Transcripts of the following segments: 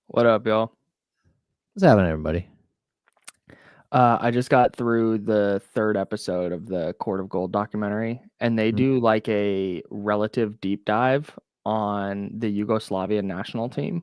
What up, y'all? What's happening, everybody? I just got through the third episode of the Court of Gold documentary, and they do like a relative deep dive on the Yugoslavian national team.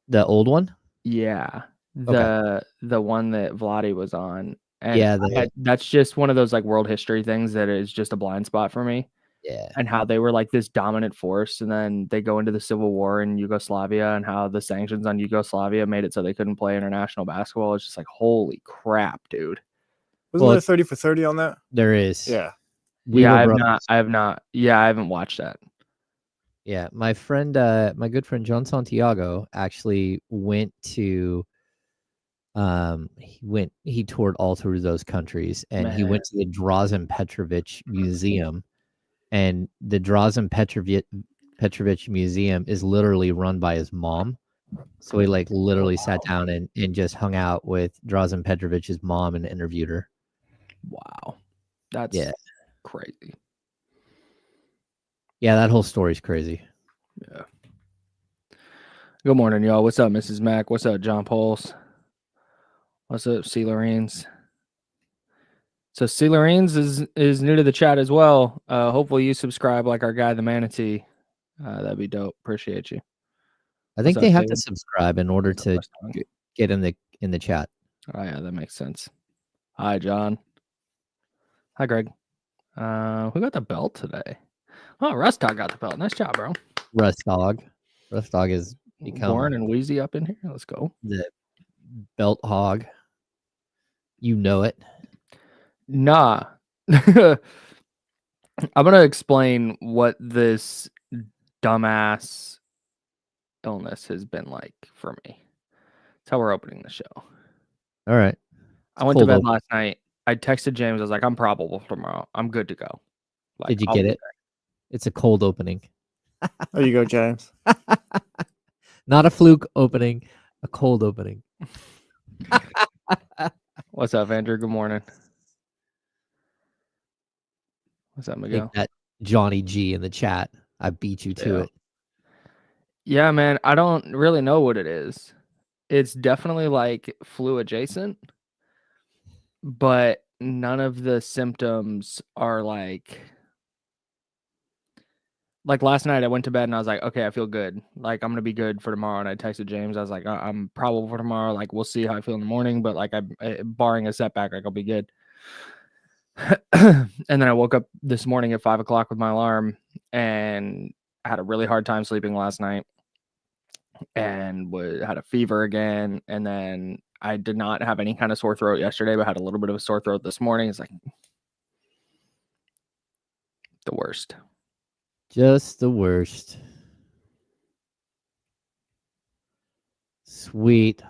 The old one? Yeah, Okay. the one that Vladi was on, and Yeah, that's just one of those like world history things that is just a blind spot for me. yeah. And how they were like this dominant force, and then they go into the civil war in Yugoslavia, and how the sanctions on Yugoslavia made it so they couldn't play international basketball. It's just like, holy crap, dude. Wasn't there 30 for 30 on that? There is. Yeah. I have not. Yeah, I haven't watched that. Yeah, my friend, my good friend John Santiago actually went to. He toured all through those countries, and he went to the Drazen Petrovic Museum, and the Drazen Petrovic Museum is literally run by his mom. So he like literally sat down and just hung out with Drazen Petrovic's mom and interviewed her. Wow, that's crazy. Yeah, that whole story's crazy. Yeah. Good morning, y'all. What's up, Mrs. Mack? What's up, John Poles? What's up, C. Loreens? So C. Loreens is new to the chat as well. Hopefully you subscribe like our guy, the Manatee. That'd be dope. Appreciate you. I think they have to subscribe in order to get in the chat. Oh yeah, that makes sense. Hi, John. Hi, Greg. Who got the belt today? Oh, Rust Dog got the belt. Nice job, bro. Rust Dog is become Warren and Wheezy up in here. Let's go. The belt hog. You know it. Nah. I'm gonna explain what this dumbass illness has been like for me. That's how we're opening the show. All right. I went to bed last night. I texted James. I was like, I'm probable tomorrow. I'm good to go. Like, did you get it? It's a cold opening. There you go, James. Not a fluke opening, a cold opening. What's up, Andrew? Good morning. What's up, Miguel? That Johnny G in the chat. I beat you to it. Yeah, man. I don't really know what it is. It's definitely like flu adjacent, but none of the symptoms are like last night I went to bed and I was like, okay, I feel good. Like I'm going to be good for tomorrow. And I texted James. I was like, I'm probable for tomorrow. Like we'll see how I feel in the morning, but like barring a setback, like I'll be good. And then I woke up this morning at 5 o'clock with my alarm and I had a really hard time sleeping last night and had a fever again. And then I did not have any kind of sore throat yesterday, but had a little bit of a sore throat this morning. It's like the worst. Just the worst. Sweet.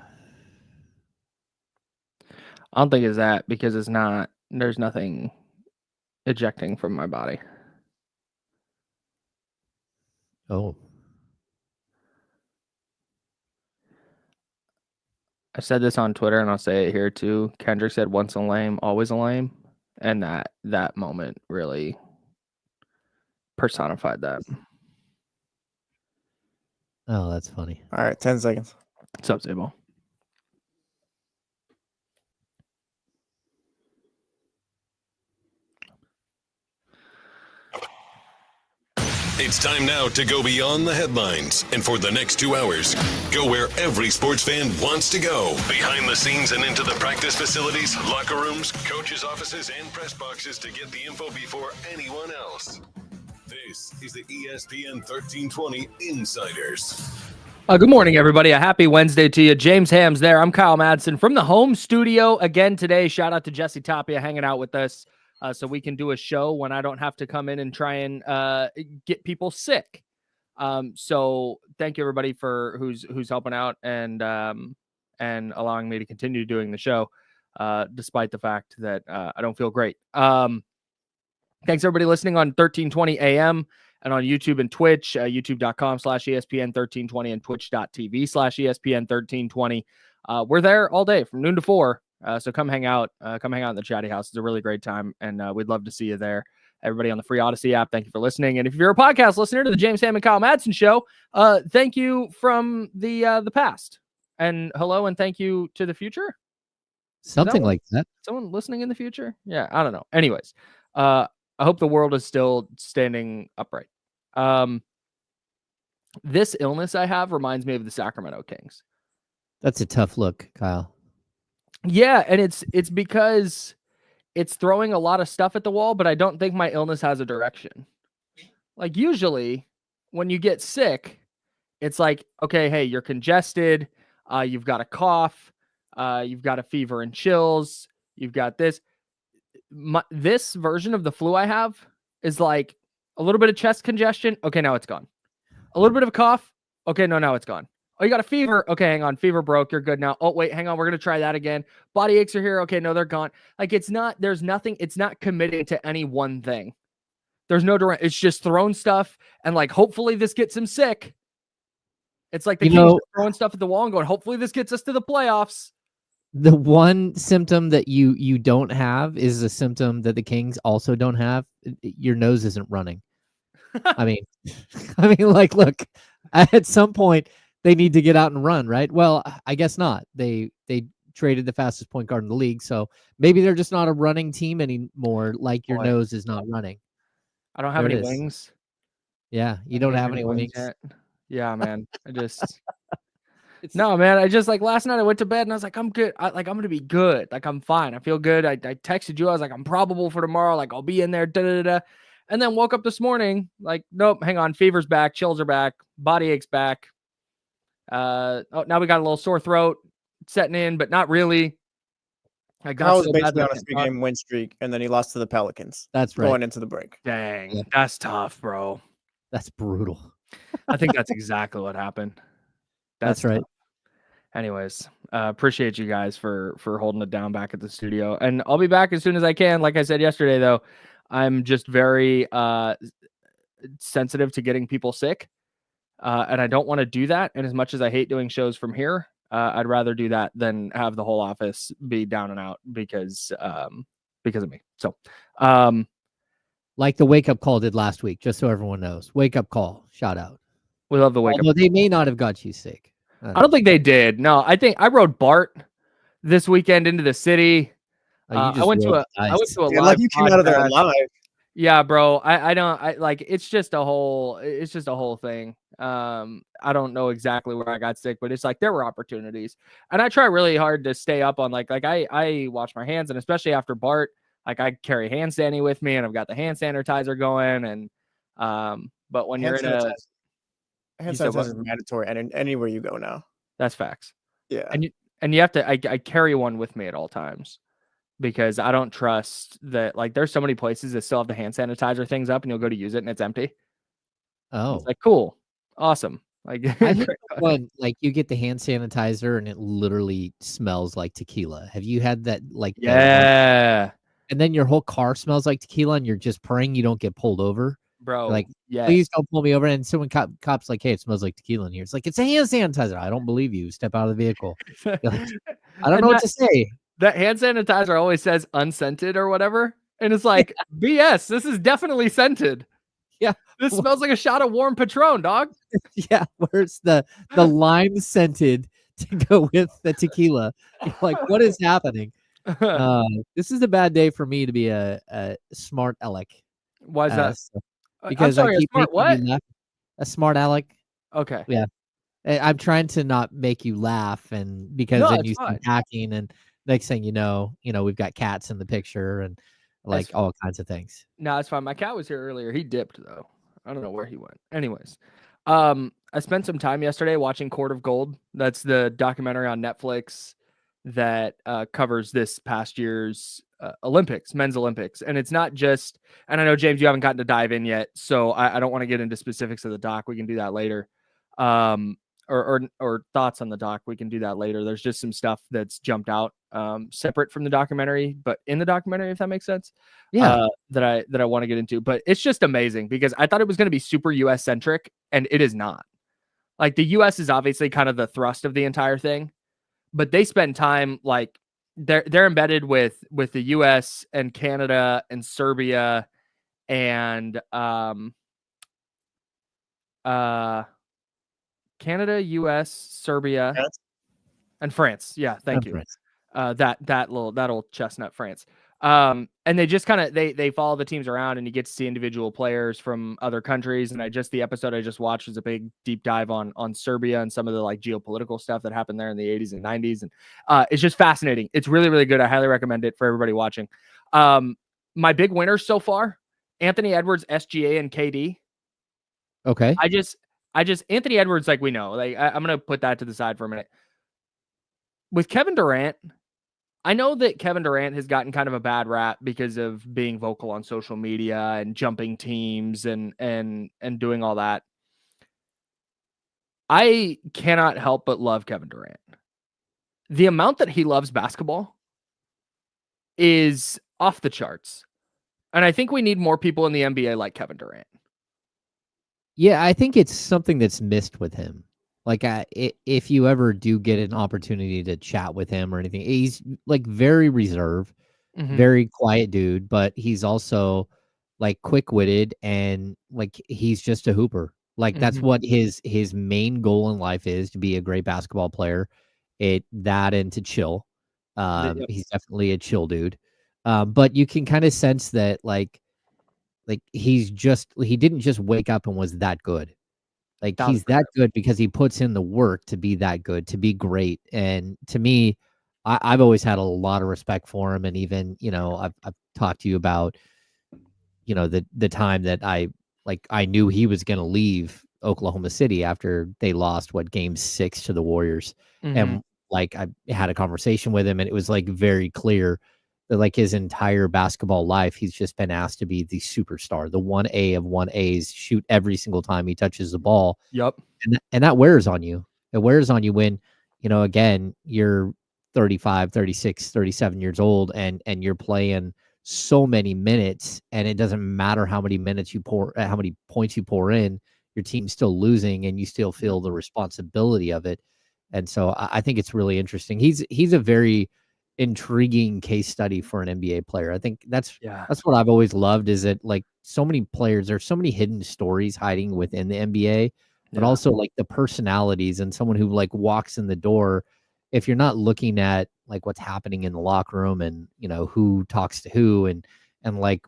I don't think it's that because it's not, there's nothing ejecting from my body. Oh. I said this on Twitter and I'll say it here too. Kendrick said once a lame, always a lame. And that moment really personified that. Oh, that's funny. All right, 10 seconds. What's up, Zabo? It's time now to go beyond the headlines. And for the next 2 hours, go where every sports fan wants to go. Behind the scenes and into the practice facilities, locker rooms, coaches' offices, and press boxes to get the info before anyone else. This is the ESPN 1320 Insiders. Good morning, everybody. A happy Wednesday to you. James Ham's there. I'm Kyle Madsen from the home studio again today. Shout out to Jesse Tapia hanging out with us so we can do a show when I don't have to come in and try and get people sick. So thank you, everybody, for who's helping out and allowing me to continue doing the show despite the fact that I don't feel great. Thanks, everybody, listening on 1320 AM and on YouTube and Twitch, youtube.com/ESPN1320 and twitch.tv/ESPN1320. We're there all day from noon to 4. So come hang out in the chatty house. It's a really great time, and we'd love to see you there. Everybody on the free Odyssey app, thank you for listening. And if you're a podcast listener to the James Ham and Kyle Madsen show, thank you from the past. And hello and thank you to the future. Something like that. Someone listening in the future? Yeah, I don't know. Anyways, I hope the world is still standing upright. This illness I have reminds me of the Sacramento Kings. That's a tough look, Kyle. Yeah, and it's because it's throwing a lot of stuff at the wall, but I don't think my illness has a direction. Like usually when you get sick, it's like, okay, hey, you're congested, you've got a cough, you've got a fever and chills, you've got this. This version of the flu I have is like a little bit of chest congestion. Okay, now it's gone. A little bit of a cough. Okay, no, now it's gone. Oh, you got a fever. Okay, hang on. Fever broke. You're good now. Oh, wait, hang on. We're going to try that again. Body aches are here. Okay, no, they're gone. Like there's nothing. It's not committing to any one thing. There's no direct. It's just throwing stuff and like, hopefully this gets him sick. It's like the Kings throwing stuff at the wall and going, hopefully this gets us to the playoffs. The one symptom that you don't have is a symptom that the Kings also don't have. Your nose isn't running. I mean, like, look, at some point they need to get out and run, right? Well, I guess not. They traded the fastest point guard in the league, so maybe they're just not a running team anymore. Like your nose is not running. I don't have any wings. Yeah, you don't have any wings yet. Yeah, man. No, man. I just like last night I went to bed and I was like, I'm good. I'm going to be good. Like, I'm fine. I feel good. I texted you. I was like, I'm probable for tomorrow. Like, I'll be in there. And then woke up this morning. Like, nope, hang on. Fever's back. Chills are back. Body aches back. Now we got a little sore throat setting in, but not really. Kyle was basically on a 3-game win streak, and then he lost to the Pelicans. That's right. Going into the break. Dang, that's tough, bro. That's brutal. I think that's exactly what happened. That's right. Tough. Anyways, appreciate you guys for holding it down back at the studio, and I'll be back as soon as I can. Like I said yesterday, though, I'm just very sensitive to getting people sick, and I don't want to do that. And as much as I hate doing shows from here, I'd rather do that than have the whole office be down and out because of me. So, like the wake up call did last week, just so everyone knows. Wake up call, shout out. We love the wake up. They may not have got you sick. I don't think they did. No, I think I rode Bart this weekend into the city. I went to a live. Like you came out of there alive. Yeah, bro. I like it's just a whole thing. I don't know exactly where I got sick, but it's like there were opportunities. And I try really hard to stay up on like I wash my hands, and especially after Bart, like I carry hand sanitizer with me and I've got the hand sanitizer going. And but when you're in a hand sanitizer is mandatory and anywhere you go now. That's facts. Yeah. And you have to I carry one with me at all times. Because I don't trust that, like, there's so many places that still have the hand sanitizer things up and you'll go to use it and it's empty. Oh, it's like, cool. Awesome. Like, I think when like you get the hand sanitizer and it literally smells like tequila. Have you had that? Like, yeah. And then your whole car smells like tequila and you're just praying you don't get pulled over. Bro, like, yes. Please don't pull me over. And someone cops like, hey, it smells like tequila in here. It's like, it's a hand sanitizer. I don't believe you. Step out of the vehicle. Like, I don't know what to say. That hand sanitizer always says unscented or whatever. And it's like, BS, this is definitely scented. Yeah. This smells like a shot of warm Patron, dog. Yeah. Where's the lime scented to go with the tequila? You're like, what is happening? This is a bad day for me to be a smart aleck. Why is that? Because I'm sorry, I keep a smart what? A smart aleck. Okay. Yeah. I'm trying to not make you laugh, and because then you start hacking, and next thing you know, we've got cats in the picture and like all kinds of things. No, it's fine. My cat was here earlier. He dipped though. I don't know where he went. Anyways, I spent some time yesterday watching Court of Gold. That's the documentary on Netflix that covers this past year's Olympics, men's Olympics. And it's not just, and I know, James, you haven't gotten to dive in yet, so I don't want to get into specifics of the doc. We can do that later. Or thoughts on the doc. We can do that later. There's just some stuff that's jumped out separate from the documentary, but in the documentary, if that makes sense. Yeah. That I want to get into. But it's just amazing because I thought it was going to be super US centric, and it is not. Like, the US is obviously kind of the thrust of the entire thing, but they spend time like they're embedded with the US and Canada and Serbia and Canada, US, Serbia. And France. Yeah, thank you. France. That old chestnut France. And they just kind of they follow the teams around, and you get to see individual players from other countries. And the episode I just watched was a big deep dive on Serbia and some of the like geopolitical stuff that happened there in the 80s and 90s. And it's just fascinating. It's really, really good. I highly recommend it for everybody watching. My big winners so far, Anthony Edwards, SGA, and KD. Okay. I just Anthony Edwards, like we know, like I'm gonna put that to the side for a minute. With Kevin Durant, I know that Kevin Durant has gotten kind of a bad rap because of being vocal on social media and jumping teams and doing all that. I cannot help but love Kevin Durant. The amount that he loves basketball is off the charts. And I think we need more people in the NBA like Kevin Durant. Yeah, I think it's something that's missed with him. Like, if you ever do get an opportunity to chat with him or anything, he's like very reserved, very quiet dude, but he's also like quick-witted and like he's just a hooper. Like that's what his main goal in life is, to be a great basketball player. And to chill. He's definitely a chill dude. But you can kind of sense that like he didn't just wake up and was that good. Like he's that good because he puts in the work to be that good, to be great. And to me, I've always had a lot of respect for him. And even, I've talked to you about, the time that I knew he was going to leave Oklahoma City after they lost game 6 to the Warriors. And like, I had a conversation with him and it was like very clear that like his entire basketball life, he's just been asked to be the superstar, the 1A of 1As, shoot every single time he touches the ball. Yep. And that wears on you. It wears on you when, again, you're 35, 36, 37 years old and you're playing so many minutes and it doesn't matter how many minutes you how many points you pour in, your team's still losing and you still feel the responsibility of it. And so I think it's really interesting. He's a very intriguing case study for an NBA player. I think that's what I've always loved, is that like so many players, there's so many hidden stories hiding within the NBA, but also like the personalities and someone who like walks in the door. If you're not looking at like what's happening in the locker room and who talks to who and like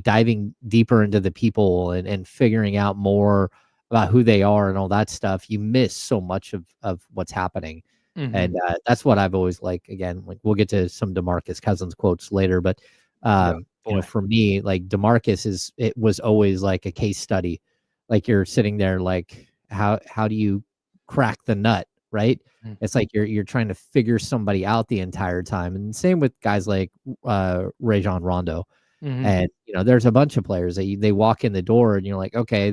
diving deeper into the people and figuring out more about who they are and all that stuff, you miss so much of what's happening. And that's what I've always again, like we'll get to some DeMarcus Cousins quotes later, but for me, like DeMarcus it was always like a case study. Like you're sitting there, like how do you crack the nut, right? It's like you're trying to figure somebody out the entire time. And same with guys like Rajon Rondo. And there's a bunch of players that they walk in the door and you're like, okay,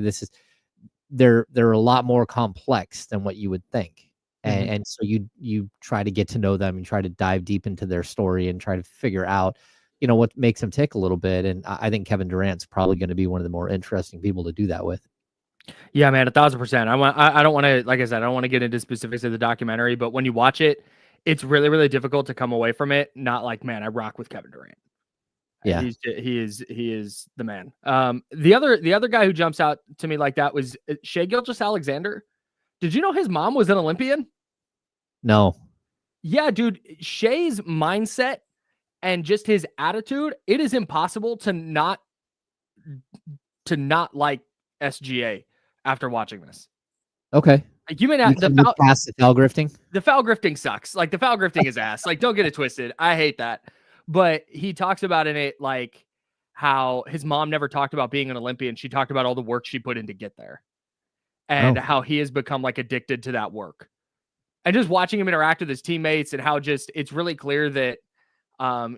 they're a lot more complex than what you would think. And so you try to get to know them and try to dive deep into their story and try to figure out, what makes them tick a little bit. And I think Kevin Durant's probably going to be one of the more interesting people to do that with. Yeah, man, 1,000%. I don't want to, like I said, I don't want to get into specifics of the documentary, but when you watch it, it's really, really difficult to come away from it not like, man, I rock with Kevin Durant. Yeah, he is the man. The other guy who jumps out to me like that was Shai Gilgeous-Alexander. Did you know his mom was an Olympian? No. Yeah, dude, Shai's mindset and just his attitude, it is impossible to not like SGA after watching this. Okay. Like, you may not pass the foul grifting. The foul grifting sucks. Like the foul grifting is ass. Like, don't get it twisted. I hate that. But he talks about in it like how his mom never talked about being an Olympian. She talked about all the work she put in to get there. And how he has become like addicted to that work. And just watching him interact with his teammates and how it's really clear that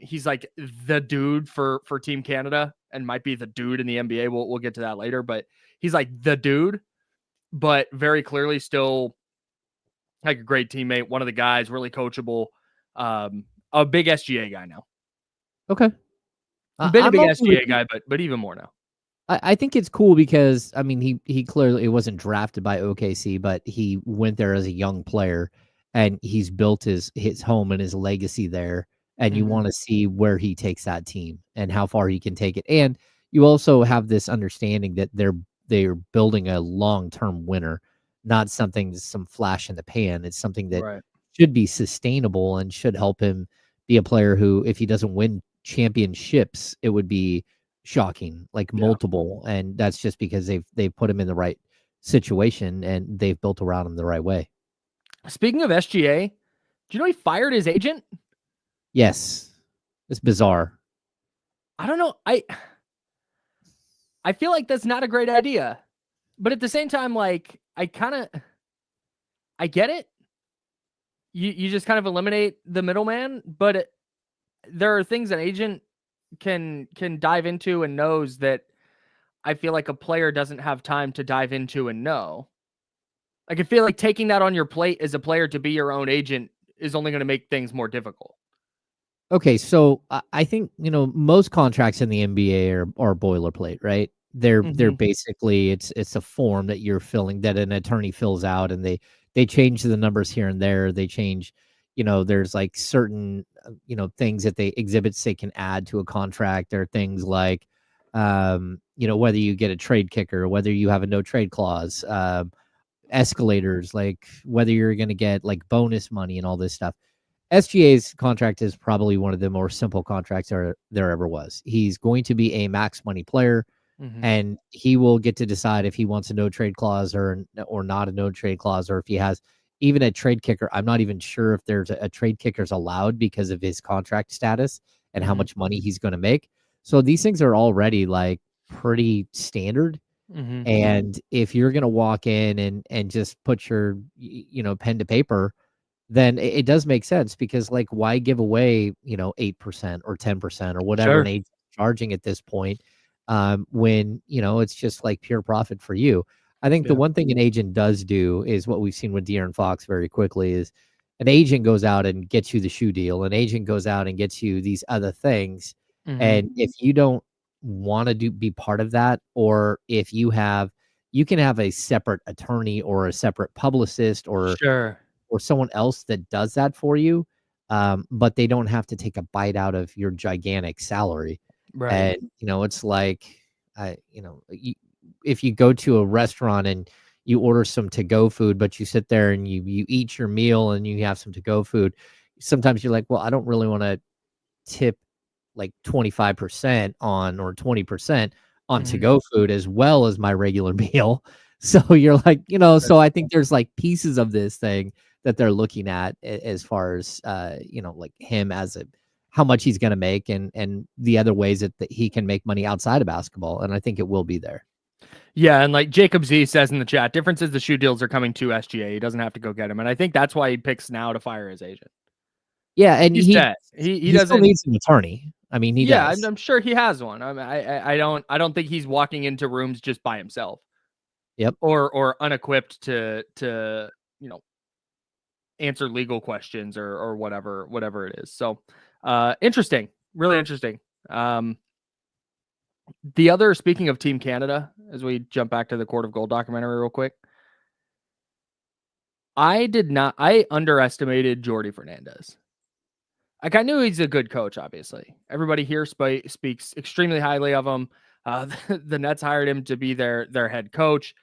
he's like the dude for Team Canada and might be the dude in the NBA. We'll get to that later, but he's like the dude, but very clearly still like a great teammate. One of the guys, really coachable, a big SGA guy now. Okay. I've been a big SGA guy, but even more now. I think it's cool because, I mean, he clearly wasn't drafted by OKC, but he went there as a young player and he's built his home and his legacy there. And you want to see where he takes that team and how far he can take it. And you also have this understanding that they're building a long-term winner, not some flash in the pan. It's something that should be sustainable and should help him be a player who, if he doesn't win championships, it would be shocking, like multiple. And that's just because they've put him in the right situation and they've built around him the right way. Speaking of SGA, do you know he fired his agent? Yes. It's bizarre. I don't know. I feel like that's not a great idea. But at the same time, like, I get it. You just kind of eliminate the middleman, but there are things an agent can dive into and knows that I feel like a player doesn't have time to dive into and know. Like, I feel like taking that on your plate as a player to be your own agent is only going to make things more difficult. Okay, so I think, most contracts in the NBA are boilerplate, right? They're basically it's a form that you're filling, that an attorney fills out, and they change the numbers here and there. They change, there's like certain things that exhibits they can add to a contract. There are things like whether you get a trade kicker, whether you have a no trade clause, escalators, like whether you're going to get like bonus money and all this stuff. SGA's contract is probably one of the more simple contracts there ever was. He's going to be a max money player, and he will get to decide if he wants a no trade clause or not a no trade clause, or if he has even a trade kicker. I'm not even sure if there's a trade kicker's allowed because of his contract status and how much money he's going to make. So these things are already like pretty standard. And if you're going to walk in and just put your pen to paper, then it does make sense, because like, why give away 8% or 10% or whatever an agent's charging at this point, when it's just like pure profit for you. I think the one thing an agent does do is what we've seen with De'Aaron Fox very quickly is an agent goes out and gets you the shoe deal. An agent goes out and gets you these other things. And if you don't want to be part of that, or if you can have a separate attorney or a separate publicist or someone else that does that for you, but they don't have to take a bite out of your gigantic salary. Right. And, it's like, if you go to a restaurant and you order some to-go food, but you sit there and you eat your meal and you have some to-go food, sometimes you're like, well, I don't really want to tip like 25% on, or 20% on to-go food as well as my regular meal. So you're like, so I think there's like pieces of this thing that they're looking at as far as, like him as how much he's going to make, and the other ways that he can make money outside of basketball. And I think it will be there. Yeah. And like Jacob Z says in the chat, difference is the shoe deals are coming to SGA. He doesn't have to go get them. And I think that's why he picks now to fire his agent. Yeah. And he doesn't still needs an attorney. I mean, he does. I'm sure he has one. I mean, I don't think he's walking into rooms just by himself. Yep. Or unequipped to answer legal questions or whatever it is. So interesting, really interesting. The other, speaking of Team Canada, as we jump back to the Court of Gold documentary real quick, I underestimated Jordi Fernandez. Like, I knew he's a good coach, obviously. Everybody here speaks extremely highly of him. The Nets hired him to be their head coach.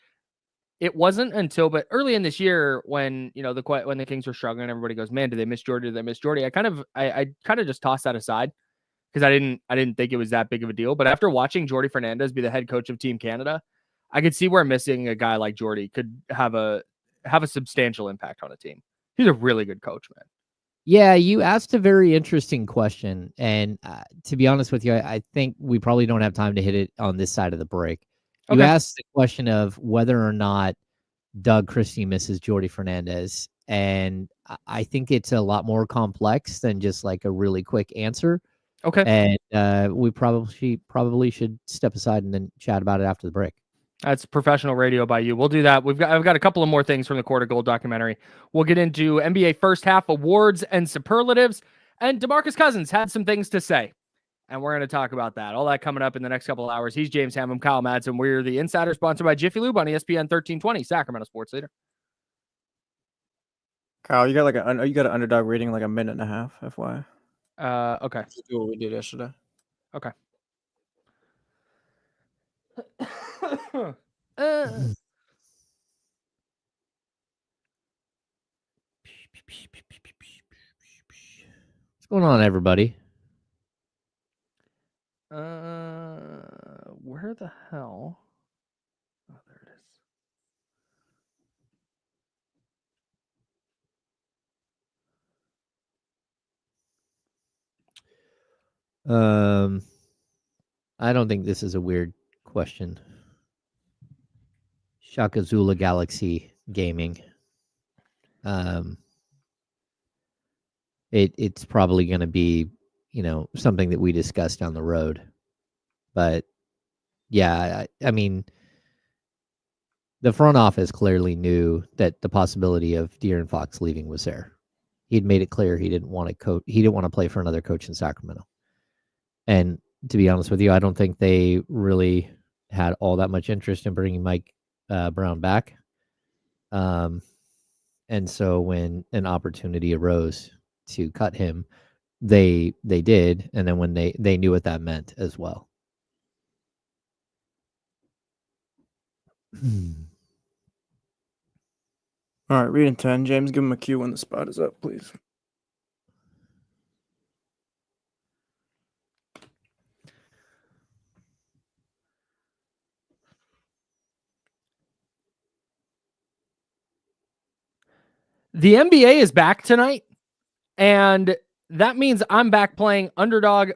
It wasn't until, but early in this year when, when the Kings were struggling, everybody goes, man, did they miss Jordi? Did they miss Jordi? I kind of just tossed that aside because I didn't think it was that big of a deal. But after watching Jordi Fernandez be the head coach of Team Canada, I could see where missing a guy like Jordi could have a substantial impact on a team. He's a really good coach, man. Yeah, you asked a very interesting question. And to be honest with you, I think we probably don't have time to hit it on this side of the break. You asked the question of whether or not Doug Christie misses Jordi Fernandez. And I think it's a lot more complex than just like a really quick answer. Okay. And we probably should step aside and then chat about it after the break. That's professional radio by you. We'll do that. I've got a couple of more things from the Court of Gold documentary. We'll get into NBA first half awards and superlatives. And DeMarcus Cousins had some things to say. And we're going to talk about that. All that coming up in the next couple of hours. He's James Ham. I'm Kyle Madsen. We're the Insider, sponsored by Jiffy Lube on ESPN 1320, Sacramento Sports Leader. Kyle, you got an underdog rating like a minute and a half, FYI. Okay. Let's do what we did yesterday. Okay. What's going on, everybody? Where the hell? Oh, there it is. I don't think this is a weird question. Shaka Zulu Galaxy Gaming. It's probably going to be, something that we discuss down the road. But yeah, I mean, the front office clearly knew that the possibility of De'Aaron Fox leaving was there. He'd made it clear he didn't want to coach. He didn't want to play for another coach in Sacramento. And to be honest with you, I don't think they really had all that much interest in bringing Mike Brown back. And so when an opportunity arose to cut him, they did. And then when they knew what that meant as well. All right, reading 10. James, give him a cue when the spot is up, please. The NBA is back tonight, and that means I'm back playing Underdog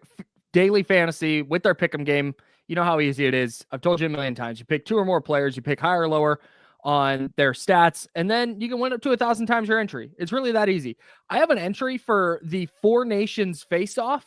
Daily Fantasy with their pick'em game. You know how easy it is. I've told you a million times. You pick 2 or more players, you pick higher or lower on their stats, and then you can win up to 1,000 times your entry. It's really that easy. I have an entry for the 4 Nations face-off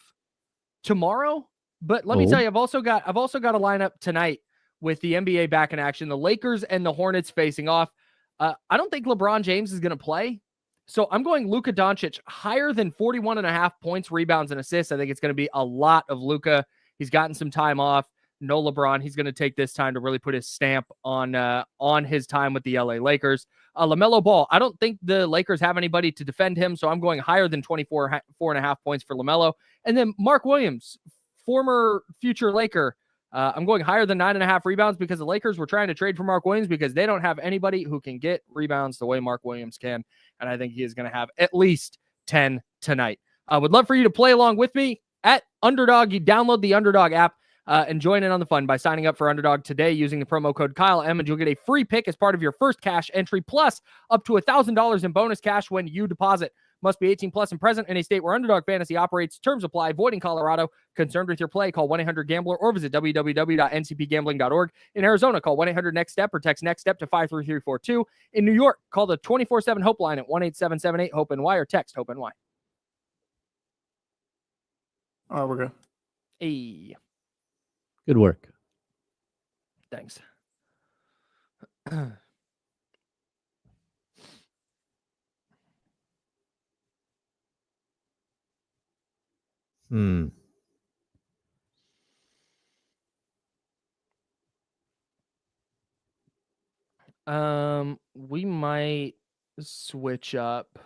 tomorrow, but let me tell you, I've also got a lineup tonight with the NBA back in action, the Lakers and the Hornets facing off. I don't think LeBron James is going to play. So I'm going Luka Doncic higher than 41.5 points, rebounds, and assists. I think it's going to be a lot of Luka. He's gotten some time off. No LeBron. He's going to take this time to really put his stamp on his time with the LA Lakers. LaMelo Ball. I don't think the Lakers have anybody to defend him, so I'm going higher than 4.5 points for LaMelo. And then Mark Williams, former future Laker. I'm going higher than 9.5 rebounds because the Lakers were trying to trade for Mark Williams because they don't have anybody who can get rebounds the way Mark Williams can. And I think he is going to have at least 10 tonight. I would love for you to play along with me at Underdog. You download the Underdog app and join in on the fun by signing up for Underdog today using the promo code KyleM, and you'll get a free pick as part of your first cash entry, plus up to $1,000 in bonus cash when you deposit. Must be 18 plus and present in a state where Underdog Fantasy operates. Terms apply. Void in Colorado. Concerned with your play? Call 1-800-GAMBLER or visit www.ncpgambling.org. In Arizona, call 1-800-NEXT-STEP or text NEXT STEP to 53342. In New York, call the 24/7 Hope line at 1-8778-HOPE-NY or text HOPE-NY. All right, we're good. Hey. Good work. Thanks. We might switch up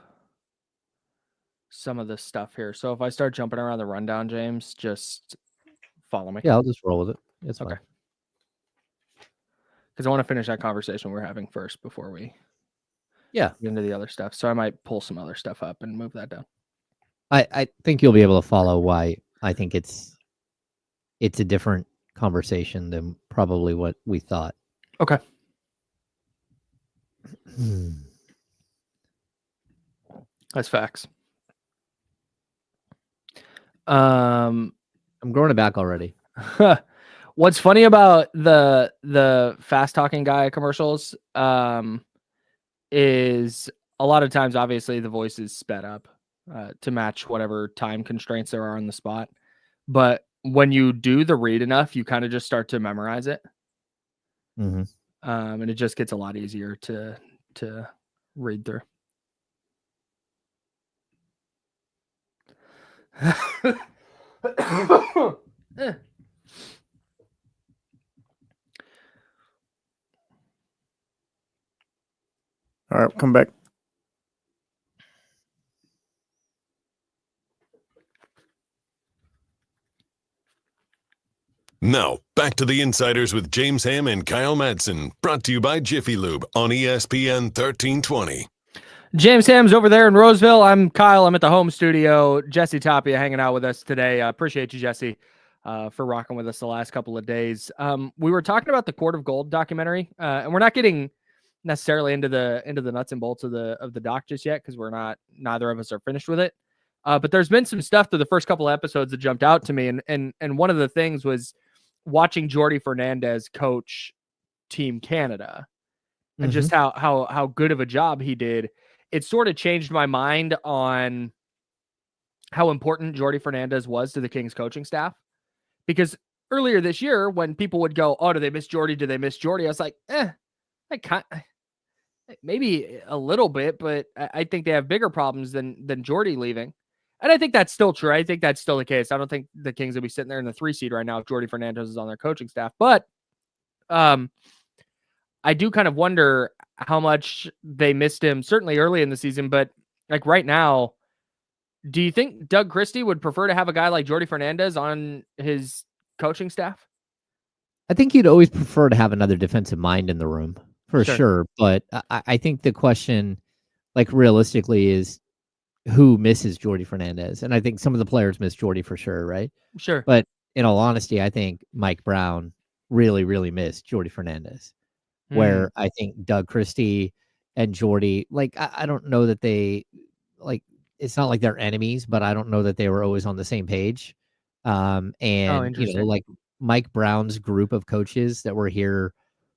some of the stuff here. So if I start jumping around the rundown, James, just follow me. Yeah, I'll just roll with it. It's okay. Because I want to finish that conversation we're having first before we get into the other stuff. So I might pull some other stuff up and move that down. I think you'll be able to follow why I think it's a different conversation than probably what we thought. Okay. That's facts. I'm growing it back already. What's funny about the fast talking guy commercials is a lot of times, obviously, the voice is sped up to match whatever time constraints there are on the spot. But when you do the read enough, you kind of just start to memorize it. Mm-hmm. And it just gets a lot easier to read through. All right, come back. Now, back to the Insiders with James Ham and Kyle Madsen, brought to you by Jiffy Lube on ESPN 1320. James Ham's over there in Roseville. I'm Kyle. I'm at the home studio. Jesse Tapia hanging out with us today. I appreciate you, Jesse, for rocking with us the last couple of days. We were talking about the Court of Gold documentary, and we're not getting necessarily into the nuts and bolts of the doc just yet because neither of us are finished with it. But there's been some stuff through the first couple of episodes that jumped out to me, and one of the things was watching Jordi Fernandez coach Team Canada, and just how good of a job he did. It sort of changed my mind on how important Jordi Fernandez was to the Kings coaching staff. Because earlier this year, when people would go, "Oh, do they miss Jordi? Do they miss Jordi?" I was like, maybe a little bit, but I think they have bigger problems than Jordi leaving. And I think that's still true. I think that's still the case. I don't think the Kings will be sitting there in the 3 seed right now if Jordi Fernandez is on their coaching staff. But I do kind of wonder how much they missed him, certainly early in the season. But like right now, do you think Doug Christie would prefer to have a guy like Jordi Fernandez on his coaching staff? I think you'd always prefer to have another defensive mind in the room for sure. But I think the question, like realistically, is who misses Jordi Fernandez? And I think some of the players miss Jordi for sure, right? Sure. But in all honesty, I think Mike Brown really, really missed Jordi Fernandez. Where I think Doug Christie and Jordi, like, I don't know that they, like, it's not like they're enemies, but I don't know that they were always on the same page. And, like Mike Brown's group of coaches that were here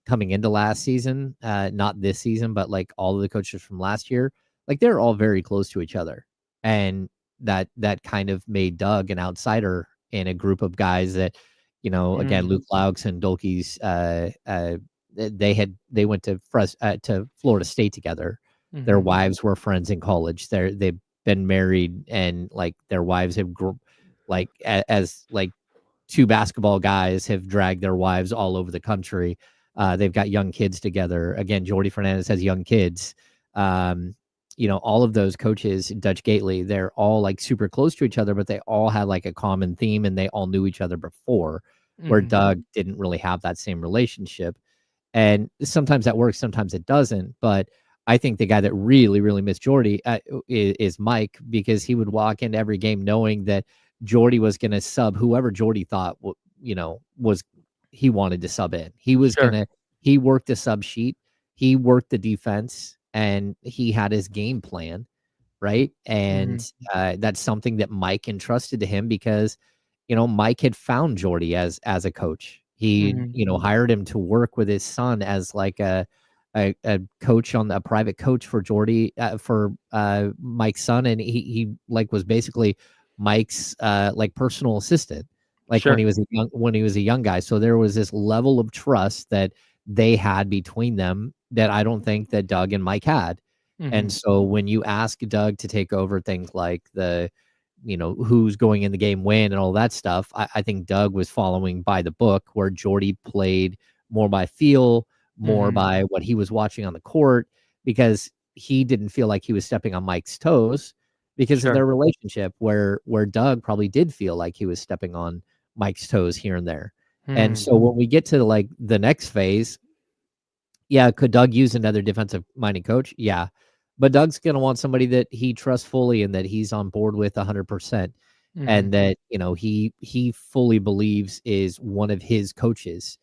coming into last season, not this season, but like all of the coaches from last year, like they're all very close to each other. And that kind of made Doug an outsider in a group of guys that, again, Luke Laux and Dolke's, they went to Florida State together. Their wives were friends in college. They've been married, and like their wives have as two basketball guys have dragged their wives all over the country. They've got young kids together. Again, Jordi Fernandez has young kids. All of those coaches, Dutch Gately, they're all like super close to each other, but they all had like a common theme and they all knew each other before, where Doug didn't really have that same relationship. And sometimes that works, sometimes it doesn't. But I think the guy that really, really missed Jordi is Mike, because he would walk into every game knowing that Jordi was going to sub whoever Jordi thought, he wanted to sub in. He was he worked the sub sheet, he worked the defense, and he had his game plan, right? And that's something that Mike entrusted to him because, Mike had found Jordi as a coach. He, hired him to work with his son as like a coach a private coach for Jordi, for Mike's son. And he like was basically Mike's like personal assistant, like when he was a young guy. So there was this level of trust that they had between them that I don't think that Doug and Mike had. And so when you ask Doug to take over things like who's going in the game when and all that stuff, I think Doug was following by the book, where Jordi played more by feel, more by what he was watching on the court, because he didn't feel like he was stepping on Mike's toes because of their relationship, where Doug probably did feel like he was stepping on Mike's toes here and there. And so when we get to like the next phase, could Doug use another defensive minded coach? Yeah. But Doug's going to want somebody that he trusts fully and that he's on board with 100%. And that, he fully believes is one of his coaches.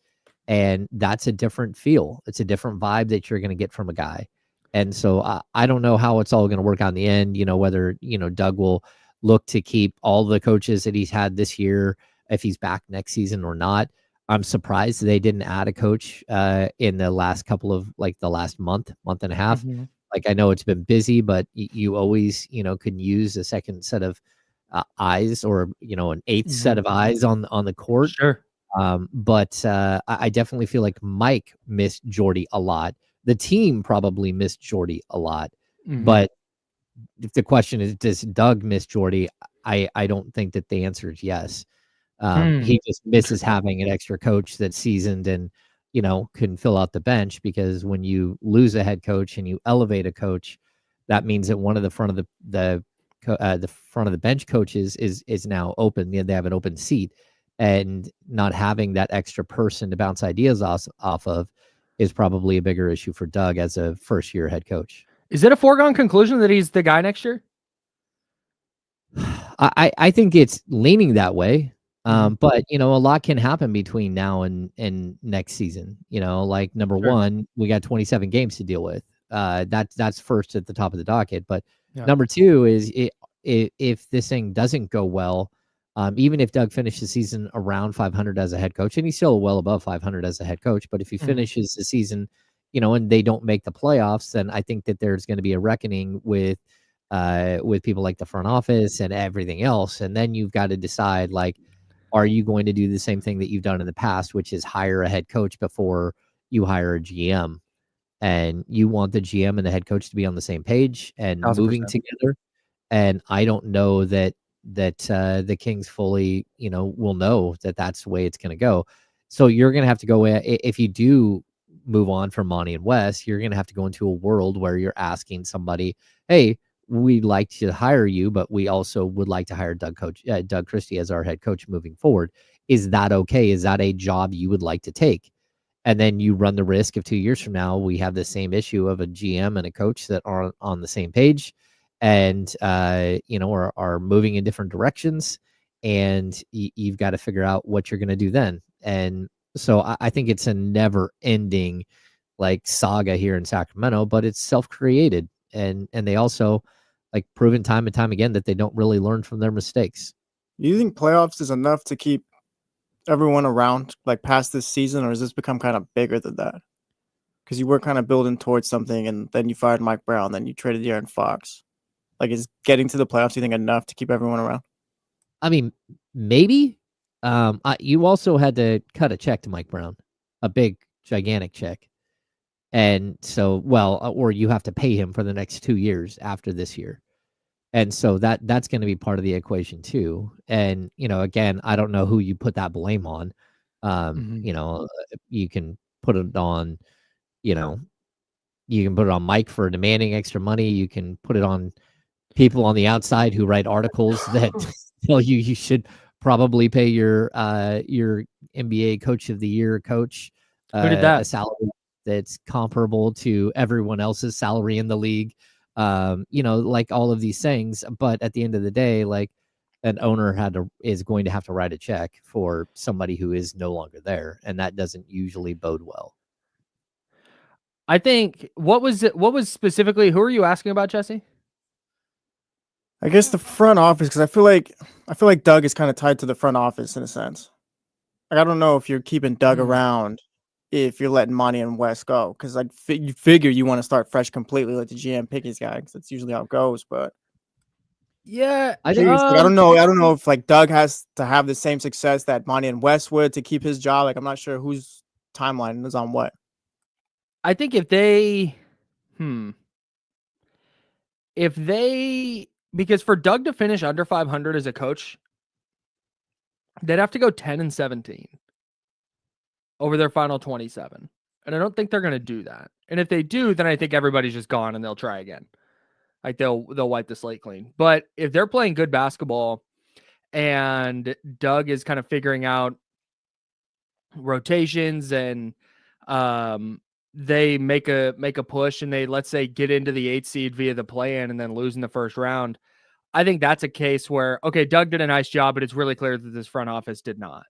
And that's a different feel. It's a different vibe that you're going to get from a guy. And so I don't know how it's all going to work out in the end, whether, Doug will look to keep all the coaches that he's had this year, if he's back next season or not. I'm surprised they didn't add a coach in the last couple of the last month and a half. Like, I know it's been busy, but you always, can use a second set of eyes, or, an eighth set of eyes on the court. Sure. But I definitely feel like Mike missed Jordi a lot. The team probably missed Jordi a lot. But if the question is, does Doug miss Jordi? I don't think that the answer is yes. He just misses having an extra coach that's seasoned and, can fill out the bench, because when you lose a head coach and you elevate a coach, that means that one of the front of the front of the bench coaches is now open. They have an open seat, and not having that extra person to bounce ideas off of is probably a bigger issue for Doug as a first-year head coach. Is it a foregone conclusion that he's the guy next year? I think it's leaning that way. But a lot can happen between now and next season. Like number one, we got 27 games to deal with. That's first at the top of the docket. But number two is if this thing doesn't go well, even if Doug finishes the season around 500 as a head coach, and he's still well above 500 as a head coach, but if he finishes the season, and they don't make the playoffs, then I think that there's going to be a reckoning with people like the front office and everything else. And then you've got to decide, like, are you going to do the same thing that you've done in the past, which is hire a head coach before you hire a GM? And you want the GM and the head coach to be on the same page and 1,000%. moving together. And I don't know that the Kings fully, will know that that's the way it's going to go. So you're going to have to go, if you do move on from Monty and Wes, you're going to have to go into a world where you're asking somebody, hey, we'd like to hire you, but we also would like to hire Doug Christie as our head coach moving forward. Is that okay? Is that a job you would like to take? And then you run the risk of 2 years from now, we have the same issue of a GM and a coach that are on the same page and, are moving in different directions. And you've got to figure out what you're going to do then. And so I think it's a never ending like saga here in Sacramento, but it's self-created. And they also like proven time and time again that they don't really learn from their mistakes. Do you think playoffs is enough to keep everyone around like past this season, or has this become kind of bigger than that? Because you were kind of building towards something, and then you fired Mike Brown, then you traded De'Aaron Fox. Like, is getting to the playoffs, you think, enough to keep everyone around? I mean, maybe. You also had to cut a check to Mike Brown, a big, gigantic check. And so, or you have to pay him for the next 2 years after this year. And so that's going to be part of the equation too. And, again, I don't know who you put that blame on. You can put it on, you can put it on Mike for demanding extra money. You can put it on people on the outside who write articles that tell you should probably pay your NBA Coach of the Year coach a salary that's comparable to everyone else's salary in the league. Like all of these things. But at the end of the day, like an owner is going to have to write a check for somebody who is no longer there, and that doesn't usually bode well. I think what was specifically, who are you asking about, Jesse? I guess the front office, because I feel like Doug is kind of tied to the front office in a sense. Like, I don't know if you're keeping Doug around if you're letting Monty and Wes go, because like you figure you want to start fresh completely, let the GM pick his guy, because that's usually how it goes. But yeah, I don't know if like Doug has to have the same success that Monty and Wes would to keep his job. Like, I'm not sure whose timeline is on what. I think because for Doug to finish under 500 as a coach, they'd have to go 10-17 over their final 27. And I don't think they're going to do that. And if they do, then I think everybody's just gone and they'll try again. Like they'll wipe the slate clean. But if they're playing good basketball and Doug is kind of figuring out rotations and they make a push and they, let's say, get into the 8th seed via the play-in and then lose in the first round, I think that's a case where, okay, Doug did a nice job, but it's really clear that this front office did not.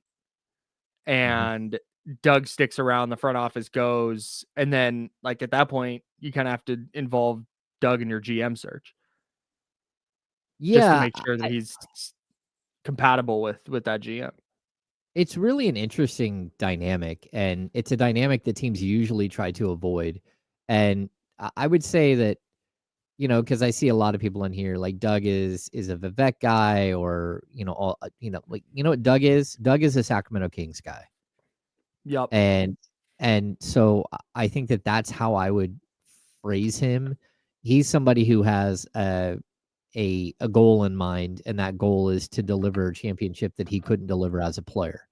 And Doug sticks around, the front office goes, and then like at that point, you kind of have to involve Doug in your GM search. Yeah, just to make sure that he's compatible with that GM. It's really an interesting dynamic, and it's a dynamic that teams usually try to avoid. And I would say that, because I see a lot of people in here, like Doug is a Vivek guy, or what Doug is? Doug is a Sacramento Kings guy. Yep. And so I think that that's how I would phrase him. He's somebody who has a goal in mind, and that goal is to deliver a championship that he couldn't deliver as a player.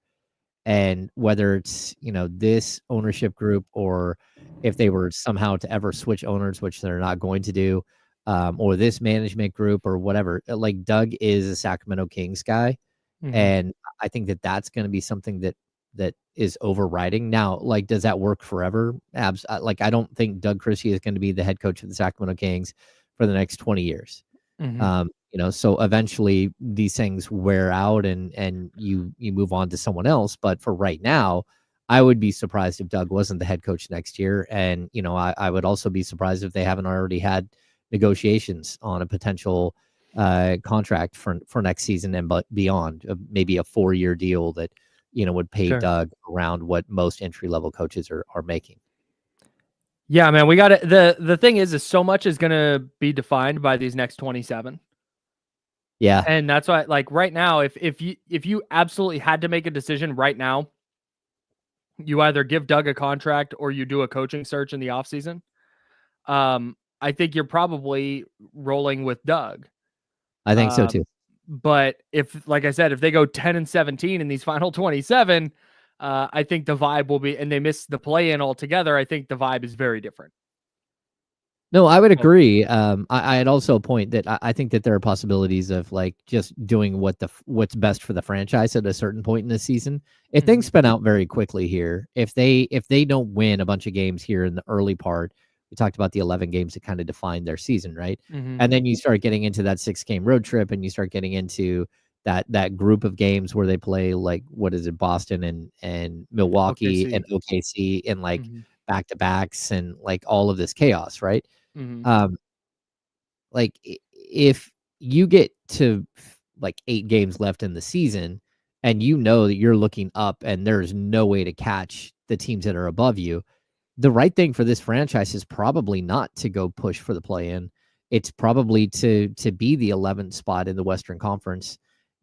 And whether it's, this ownership group, or if they were somehow to ever switch owners, which they're not going to do, or this management group or whatever, like Doug is a Sacramento Kings guy. Mm-hmm. And I think that that's going to be something that that is overriding. Now, like, does that work forever? Like, I don't think Doug Christie is going to be the head coach of the Sacramento Kings for the next 20 years. So eventually these things wear out and you move on to someone else. But for right now, I would be surprised if Doug wasn't the head coach next year. And, I would also be surprised if they haven't already had negotiations on a potential contract for next season and beyond, maybe a 4-year deal that, would pay Doug around what most entry-level coaches are making. Yeah, man, we got it. The thing is so much is going to be defined by these next 27. Yeah. And that's why, like, right now, if you absolutely had to make a decision right now, you either give Doug a contract or you do a coaching search in the offseason. I think you're probably rolling with Doug. I think so too. But if, like I said, if they go 10-17 in these final 27, I think the vibe will be, and they miss the play-in altogether, I think the vibe is very different. No, I would agree. I'd also point that I think that there are possibilities of like just doing what's best for the franchise at a certain point in the season. If things spin out very quickly here, if they don't win a bunch of games here in the early part, we talked about the 11 games that kind of defined their season, right? And then you start getting into that 6-game road trip, and you start getting into that group of games where they play, like, what is it, Boston and Milwaukee and OKC in like back-to-backs and like all of this chaos, right? Like, if you get to like 8 games left in the season and you know that you're looking up and there's no way to catch the teams that are above you, the right thing for this franchise is probably not to go push for the play-in. It's probably to be the 11th spot in the Western Conference,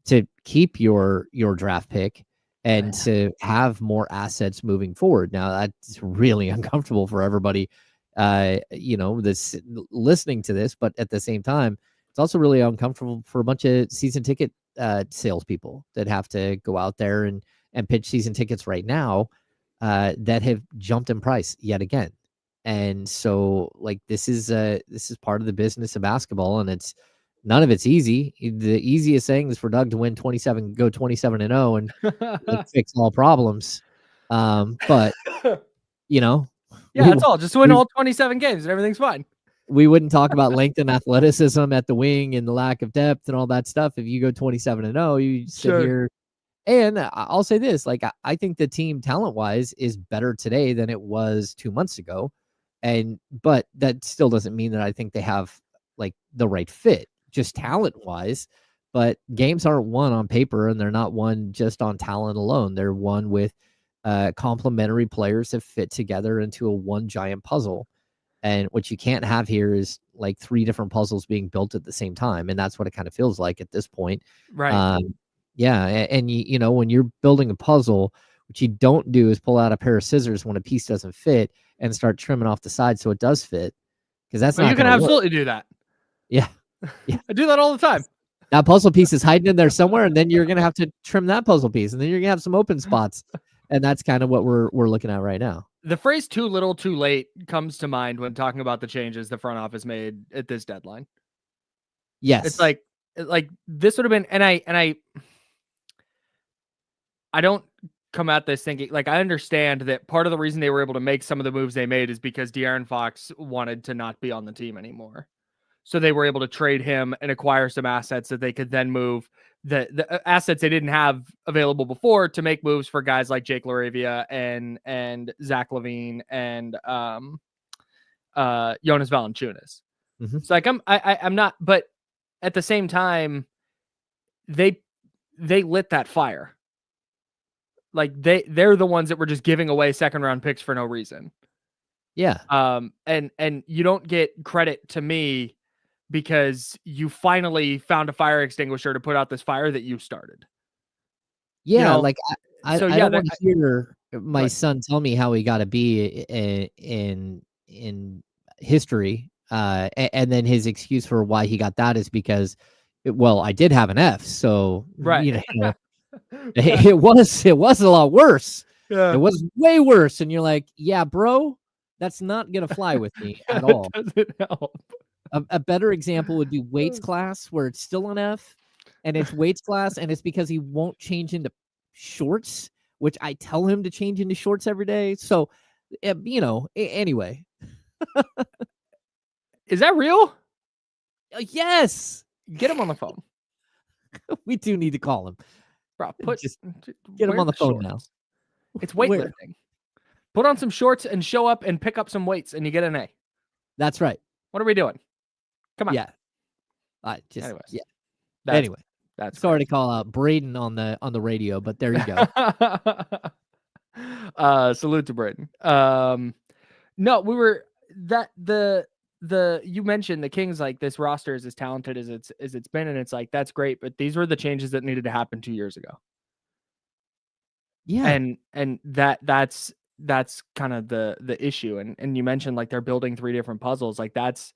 to keep your draft pick and to have more assets moving forward. Now, that's really uncomfortable for everybody, this listening to this, but at the same time, it's also really uncomfortable for a bunch of season ticket salespeople that have to go out there and pitch season tickets right now that have jumped in price yet again. And so, like, this is part of the business of basketball, and none of it's easy. The easiest thing is for Doug to go 27-0 and fix all problems. But that's all. Just win all 27 games and everything's fine. We wouldn't talk about length and athleticism at the wing and the lack of depth and all that stuff if you go 27-0. You sit here. And I'll say this, like, I think the team talent-wise is better today than it was 2 months ago. But that still doesn't mean that I think they have like the right fit, just talent-wise. But games aren't won on paper, and they're not won just on talent alone. They're won with complementary players that fit together into one giant puzzle. And what you can't have here is like 3 different puzzles being built at the same time. And that's what it kind of feels like at this point. Right. Yeah. And when you're building a puzzle, what you don't do is pull out a pair of scissors when a piece doesn't fit and start trimming off the side so it does fit. Because that's not. You can absolutely do that. Yeah. I do that all the time. That puzzle piece is hiding in there somewhere, and then you're going to have to trim that puzzle piece, and then you're going to have some open spots. And that's kind of what we're looking at right now. The phrase "too little, too late" comes to mind when talking about the changes the front office made at this deadline. Yes. It's like this would have been, and I don't come at this thinking, like, I understand that part of the reason they were able to make some of the moves they made is because De'Aaron Fox wanted to not be on the team anymore. So they were able to trade him and acquire some assets that they could then move the assets they didn't have available before to make moves for guys like Jake LaRavia and Zach LaVine and Jonas Valanciunas. It's like I'm not, but at the same time, they lit that fire. Like they're the ones that were just giving away 2nd-round picks for no reason. Yeah. And you don't get credit to me because you finally found a fire extinguisher to put out this fire that you started. Yeah, like I don't want to hear my son tell me how he got to be in history, and then his excuse for why he got that is because, I did have an F, so right. It was a lot worse. Yeah. It was way worse, and you're like, yeah, bro, that's not gonna fly with me at all. Doesn't help. A better example would be weights class, where it's still an F, and it's weights class, and it's because he won't change into shorts which I tell him to change into shorts every day. So, anyway. Is that real? Yes. Get him on the phone. We do need to call him. Bro, Just get him on the phone now. It's weightlifting. Put on some shorts and show up and pick up some weights and you get an A. That's right. What are we doing? Come on. Yeah. Anyways. Yeah. That's sorry to call out Braden on the radio, but there you go. Salute to Braden. No, we were you mentioned the Kings, like, this roster is as talented as it's been, and it's like, that's great, but these were the changes that needed to happen 2 years ago. Yeah. And that's kind of the issue. And you mentioned, like, they're building 3 different puzzles. Like, that's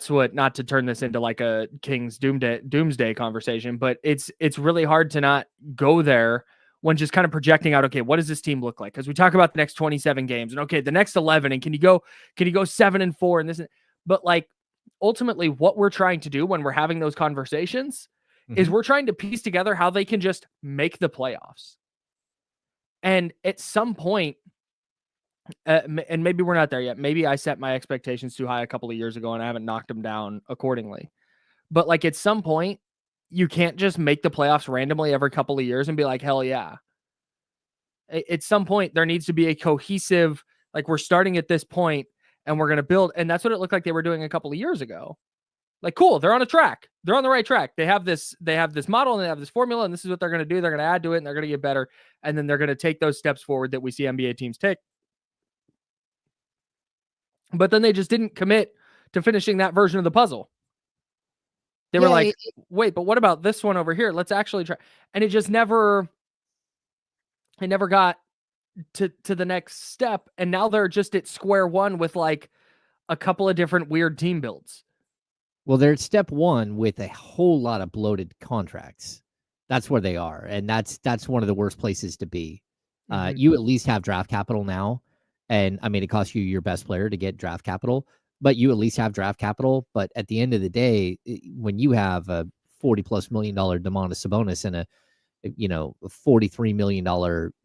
what, not to turn this into like a Kings doomsday conversation, but it's really hard to not go there when just kind of projecting out, okay, what does this team look like? Because we talk about the next 27 games and, okay, the next 11, and can you go 7-4 and this, but, like, ultimately what we're trying to do when we're having those conversations is we're trying to piece together how they can just make the playoffs. And at some point, and maybe we're not there yet. Maybe I set my expectations too high a couple of years ago and I haven't knocked them down accordingly. But, like, at some point, you can't just make the playoffs randomly every couple of years and be like, hell yeah. At some point, there needs to be a cohesive, like, we're starting at this point and we're going to build. And that's what it looked like they were doing a couple of years ago. Like, cool, they're on a track. They're on the right track. They have this model and they have this formula, and this is what they're going to do. They're going to add to it and they're going to get better. And then they're going to take those steps forward that we see NBA teams take. But then they just didn't commit to finishing that version of the puzzle. They were like, wait, but what about this one over here? Let's actually try. And it just never got to the next step. And now they're just at square one with, like, a couple of different weird team builds. Well, they're at step one with a whole lot of bloated contracts. That's where they are. And that's one of the worst places to be. You at least have draft capital now. And I mean, it costs you your best player to get draft capital, but you at least have draft capital. But at the end of the day, when you have a $40+ million DeMarcus Sabonis and a $43 million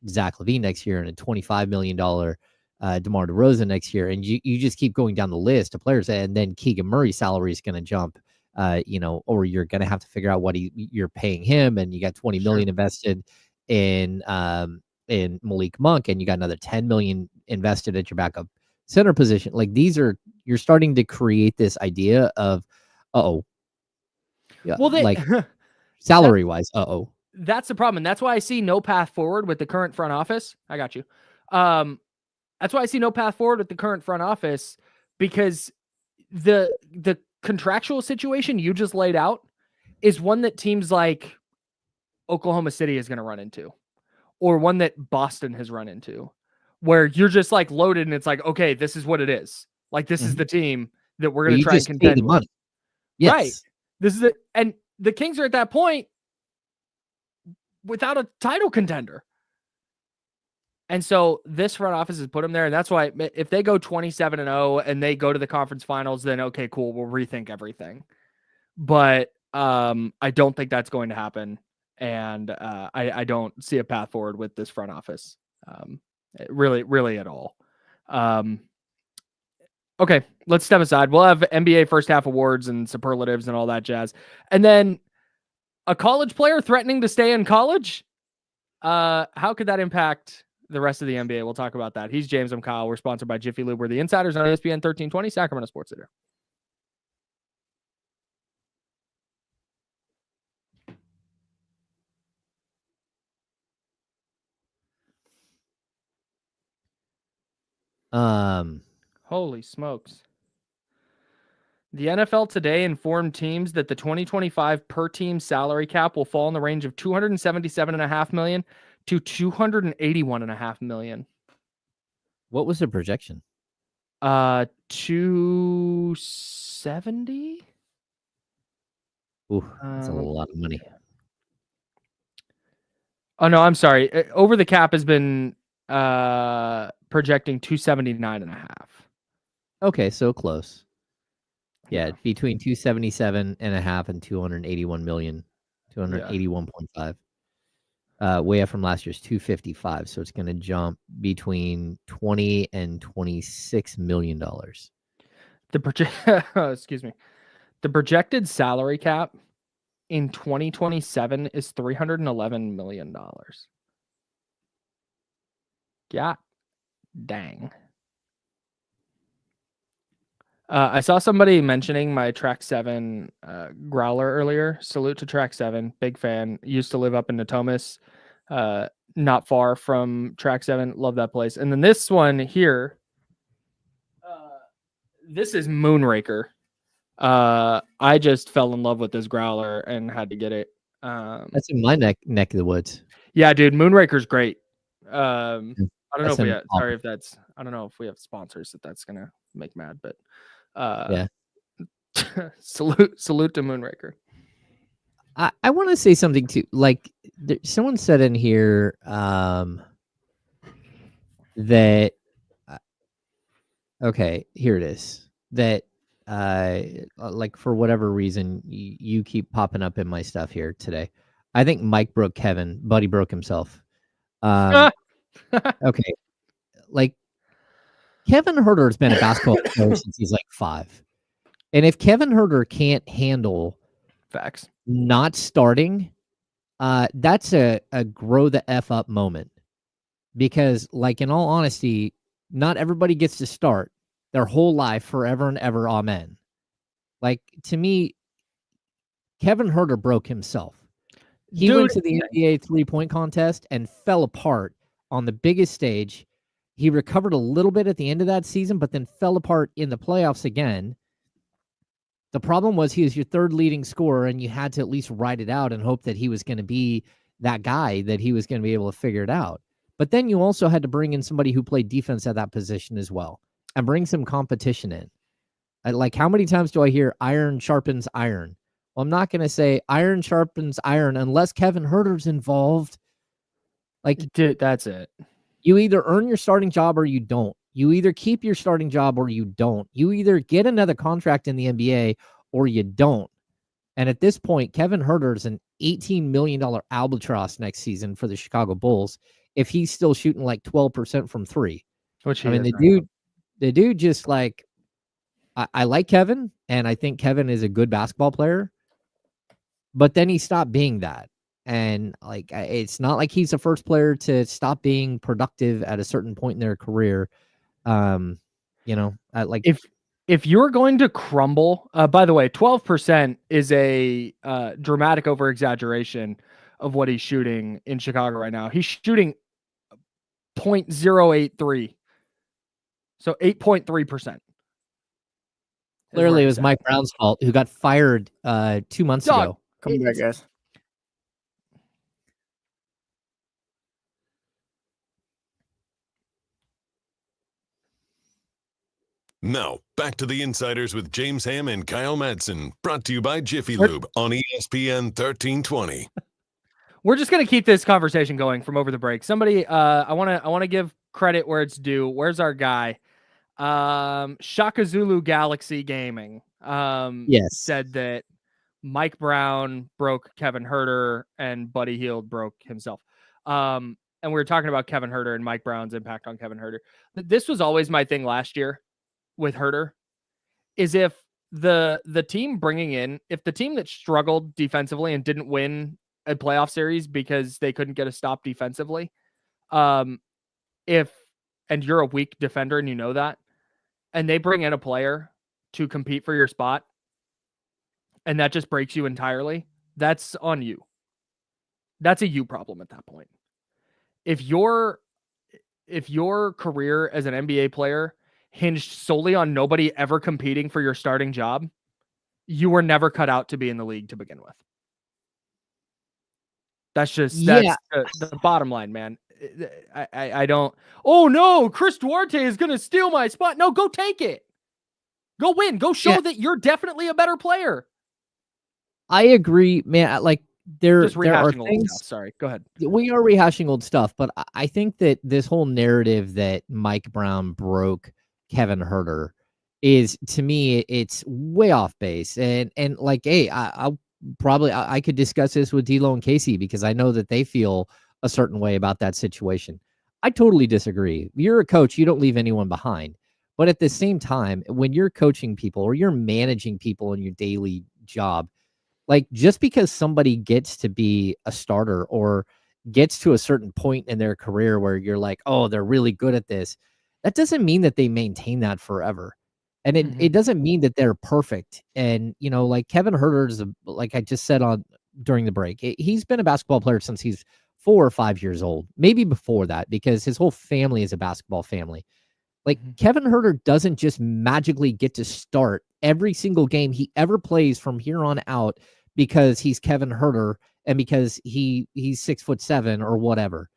Zach LaVine next year and a $25 million DeMar DeRozan next year, and you just keep going down the list of players, and then Keegan Murray's salary is going to jump, or you're going to have to figure out what you're paying him, and you got $20 million invested in Malik Monk, and you got another $10 million invested at your backup center position. Like, you're starting to create this idea of, yeah, well, like salary wise, that's the problem, and that's why I see no path forward with the current front office. I got you. That's why I see no path forward with the current front office, because the contractual situation you just laid out is one that teams like Oklahoma City is going to run into, or one that Boston has run into, where you're just, like, loaded and it's like, okay, this is what it is. Like, this is the team that we're going to try and contend with. Money. Yes. Right. This is and the Kings are at that point without a title contender. And so this front office has put them there. And that's why if they go 27-0 and they go to the conference finals, then okay, cool, we'll rethink everything. But I don't think that's going to happen. And I don't see a path forward with this front office. Really at all. Okay, let's step aside. We'll have NBA first half awards and superlatives and all that jazz. And then a college player threatening to stay in college. How could that impact the rest of the NBA? We'll talk about that. He's James. I'm Kyle. We're sponsored by Jiffy Lube. We're the Insiders on ESPN 1320, Sacramento Sports Center. Holy smokes. The NFL today informed teams that the 2025 per team salary cap will fall in the range of $277.5 million to $281.5 million. What was the projection? 270. Ooh, that's a lot of money. Oh no, I'm sorry. Over the cap has been projecting 279.5. Okay, so close. Yeah, between 277.5 and 281 million, 281.5. Way up from last year's 255. So it's going to jump between 20 and 26 million dollars. Excuse me. The projected salary cap in 2027 is $311 million. Yeah. Dang. I saw somebody mentioning my Track 7 growler earlier. Salute to Track 7. Big fan. Used to live up in Natomas, not far from Track 7. Love that place. And then this one here, this is Moonraker. I just fell in love with this growler and had to get it. That's in my neck of the woods. Yeah, dude, Moonraker's great. I don't know if we have, sorry if that's, I don't know if we have sponsors that's gonna make mad, but yeah. salute to Moonraker. I want to say something too. Like someone said in here that okay, here it is. That like for whatever reason you keep popping up in my stuff here today. I think Mike broke Kevin. Buddy broke himself. Okay, like Kevin Huerter has been a basketball player since he's like 5, and if Kevin Huerter can't handle facts not starting, that's a grow the F up moment, because like in all honesty, not everybody gets to start their whole life forever and ever. Amen. Like to me, Kevin Huerter broke himself. He went to the NBA 3-point contest and fell apart on the biggest stage. He recovered a little bit at the end of that season, but then fell apart in the playoffs again. The problem was he was your third leading scorer, and you had to at least ride it out and hope that he was going to be that guy, that he was going to be able to figure it out. But then you also had to bring in somebody who played defense at that position as well and bring some competition in. Like, how many times do I hear iron sharpens iron? Well, I'm not going to say iron sharpens iron unless Kevin Huerter's involved. Like, dude, that's it. You either earn your starting job or you don't. You either keep your starting job or you don't. You either get another contract in the NBA or you don't. And at this point, Kevin Huerter is an $18 million albatross next season for the Chicago Bulls if he's still shooting like 12% from 3. Which I mean, the dude just like, I like Kevin, and I think Kevin is a good basketball player, but then he stopped being that. And like, it's not like he's the first player to stop being productive at a certain point in their career. You know, like if you're going to crumble, by the way, 12% is a dramatic over exaggeration of what he's shooting in Chicago right now. He's shooting 0.083. So 8.3%. Clearly it was Mike Brown's fault, who got fired 2 months ago. Come back, guys. Now, back to the Insiders with James Ham and Kyle Madsen, brought to you by Jiffy Lube on ESPN 1320. We're just going to keep this conversation going from over the break. Somebody, I want to give credit where it's due. Where's our guy? Shaka Zulu Galaxy Gaming yes, said that Mike Brown broke Kevin Huerter and Buddy Hield broke himself. And we were talking about Kevin Huerter and Mike Brown's impact on Kevin Huerter. This was always my thing last year with Huerter, is if the team bringing in, if the team that struggled defensively and didn't win a playoff series because they couldn't get a stop defensively, and you're a weak defender and you know that, and they bring in a player to compete for your spot, and that just breaks you entirely, that's on you. That's a you problem at that point. If your career as an NBA player hinged solely on nobody ever competing for your starting job, you were never cut out to be in the league to begin with. That's the bottom line, man. I don't. Oh no, Chris Duarte is going to steal my spot. No, go take it. Go win. Go show that you're definitely a better player. I agree, man. Like there are things. Sorry, go ahead. We are rehashing old stuff, but I think that this whole narrative that Mike Brown broke Kevin Huerter is, to me, it's way off base. And like, hey, probably I could discuss this with D'Lo and Casey because I know that they feel a certain way about that situation. I totally disagree. You're a coach, you don't leave anyone behind. But at the same time, when you're coaching people or you're managing people in your daily job, like just because somebody gets to be a starter or gets to a certain point in their career where you're like, oh, they're really good at this, that doesn't mean that they maintain that forever. And it doesn't mean that they're perfect. And, like Kevin Huerter is, like I just said during the break, he's been a basketball player since he's 4 or 5 years old, maybe before that, because his whole family is a basketball family. Like Kevin Huerter doesn't just magically get to start every single game he ever plays from here on out because he's Kevin Huerter and because he's 6'7" or whatever.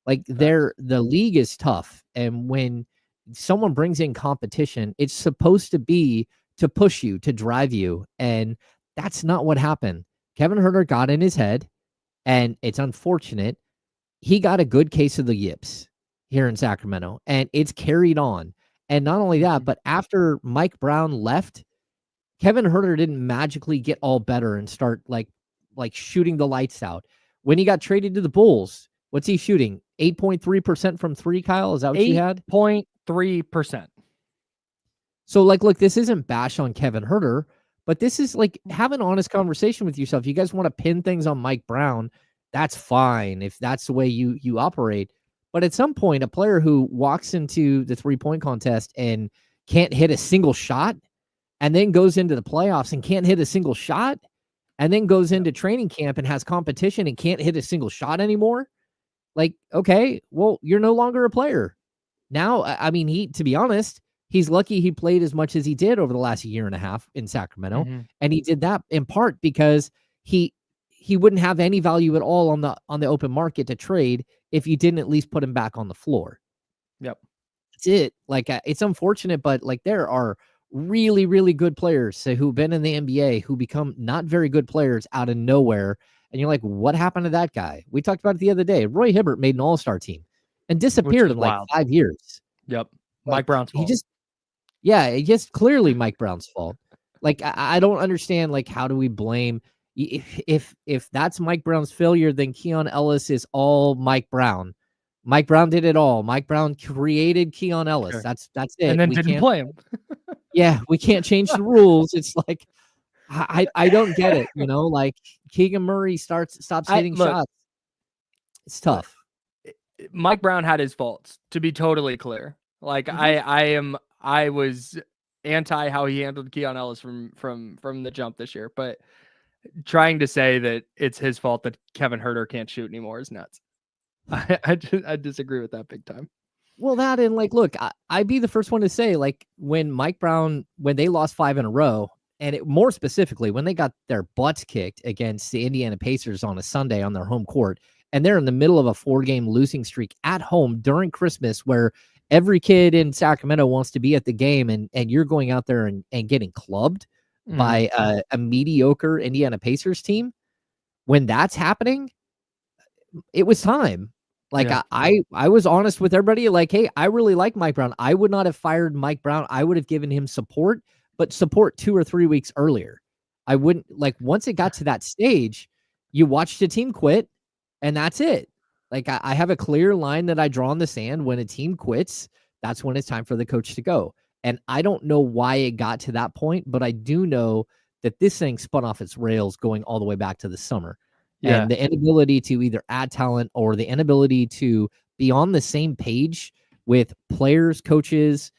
Like the league is tough. And when someone brings in competition, it's supposed to be to push you, to drive you. And that's not what happened. Kevin Huerter got in his head, and it's unfortunate. He got a good case of the yips here in Sacramento, and it's carried on. And not only that, but after Mike Brown left, Kevin Huerter didn't magically get all better and start like shooting the lights out. When he got traded to the Bulls, what's he shooting? 8.3% from three, Kyle? Is that what you had? 8.3%. So, look, this isn't bash on Kevin Huerter, but this is have an honest conversation with yourself. You guys want to pin things on Mike Brown, that's fine if that's the way you operate. But at some point, a player who walks into the 3-point contest and can't hit a single shot, and then goes into the playoffs and can't hit a single shot, and then goes into training camp and has competition and can't hit a single shot anymore, okay, well, you're no longer a player. Now, I mean, to be honest, he's lucky he played as much as he did over the last year and a half in Sacramento. And he did that in part because he wouldn't have any value at all on the open market to trade if you didn't at least put him back on the floor. Yep. That's it. It's unfortunate, but there are really, really good players who've been in the NBA who become not very good players out of nowhere. And you're like, what happened to that guy? We talked about it the other day. Roy Hibbert made an all-star team and disappeared in wild. 5 years. Yep. Mike Brown's fault. It's clearly Mike Brown's fault. I don't understand, how do we blame if that's Mike Brown's failure, then Keon Ellis is all Mike Brown. Mike Brown did it all. Mike Brown created Keon Ellis. Sure. That's it. And then didn't play him. Yeah, we can't change the rules. It's I don't get it, Keegan Murray stops hitting shots. It's tough. Mike Brown had his faults, to be totally clear. I was anti how he handled Keon Ellis from the jump this year, but trying to say that it's his fault that Kevin Huerter can't shoot anymore is nuts. I disagree with that big time. Well, that and look, I'd be the first one to say when Mike Brown, when they lost 5 in a row, and more specifically when they got their butts kicked against the Indiana Pacers on a Sunday on their home court, and they're in the middle of a 4-game losing streak at home during Christmas where every kid in Sacramento wants to be at the game, and you're going out there and getting clubbed by a mediocre Indiana Pacers team. When that's happening, it was time. I was honest with everybody. Hey, I really like Mike Brown. I would not have fired Mike Brown. I would have given him support, but support 2 or 3 weeks earlier. I wouldn't once it got to that stage, you watched the team quit, and that's it. I have a clear line that I draw in the sand. When a team quits, that's when it's time for the coach to go. And I don't know why it got to that point, but I do know that this thing spun off its rails going all the way back to the summer. Yeah. And the inability to either add talent or the inability to be on the same page with players, coaches,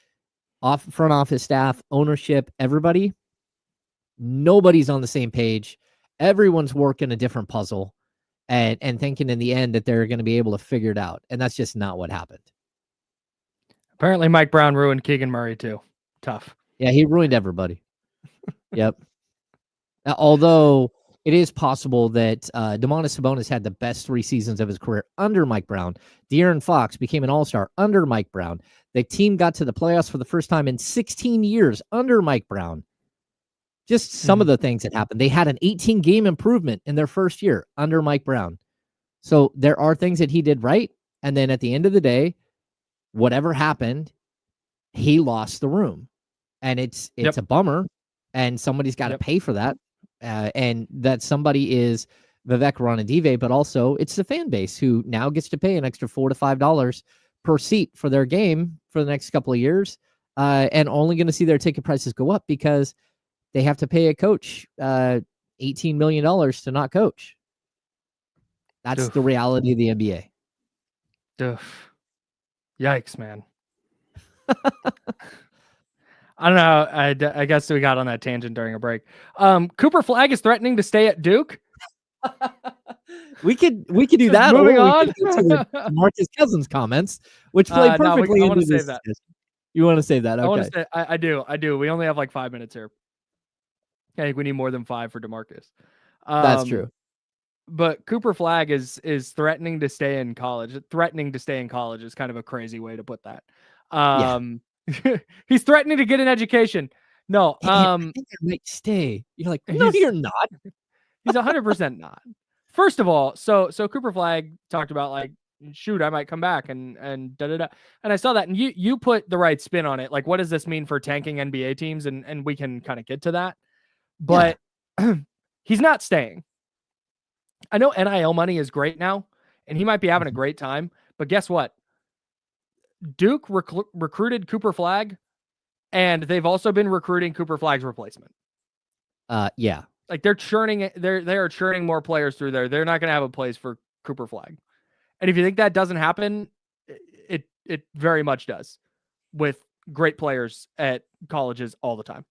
front office staff, ownership, everybody. Nobody's on the same page. Everyone's working a different puzzle and thinking in the end that they're going to be able to figure it out. And that's just not what happened. Apparently Mike Brown ruined Keegan Murray too. Tough. Yeah, he ruined everybody. Yep. Although it is possible that Domantas Sabonis had the best 3 seasons of his career under Mike Brown. De'Aaron Fox became an all-star under Mike Brown. The team got to the playoffs for the first time in 16 years under Mike Brown. Just some of the things that happened. They had an 18-game improvement in their first year under Mike Brown. So there are things that he did right. And then at the end of the day, whatever happened, he lost the room. And it's a bummer. And somebody's got to pay for that. and that somebody is Vivek Ranadive, but also it's the fan base who now gets to pay an extra $4 to $5 per seat for their game for the next couple of years, and only going to see their ticket prices go up because they have to pay a coach $18 million to not coach. That's Oof. the reality of the NBA. Oof. Yikes, man. I don't know. I guess we got on that tangent during a break. Cooper Flag is threatening to stay at Duke. We could do that. Moving or on. we could get to DeMarcus Cousins comments, which play perfectly into this. That. You want to save that? Okay. I do. We only have like 5 minutes here. I think we need more than 5 for DeMarcus. That's true. But Cooper Flag is threatening to stay in college. Threatening to stay in college is kind of a crazy way to put that. He's threatening to get an education. No, I think I might stay. You're like, no, you're not. He's 100% not. First of all, so Cooper Flag talked about like, shoot, I might come back and da da da. And I saw that, and you put the right spin on it. Like, what does this mean for tanking NBA teams? And we can kind of get to that. But he's not staying. I know NIL money is great now, and he might be having a great time. But guess what? Duke recruited Cooper Flag, and they've also been recruiting Cooper Flag's replacement. Yeah. Like they're churning it. They are churning more players through there. They're not going to have a place for Cooper Flag. And if you think that doesn't happen, it very much does with great players at colleges all the time.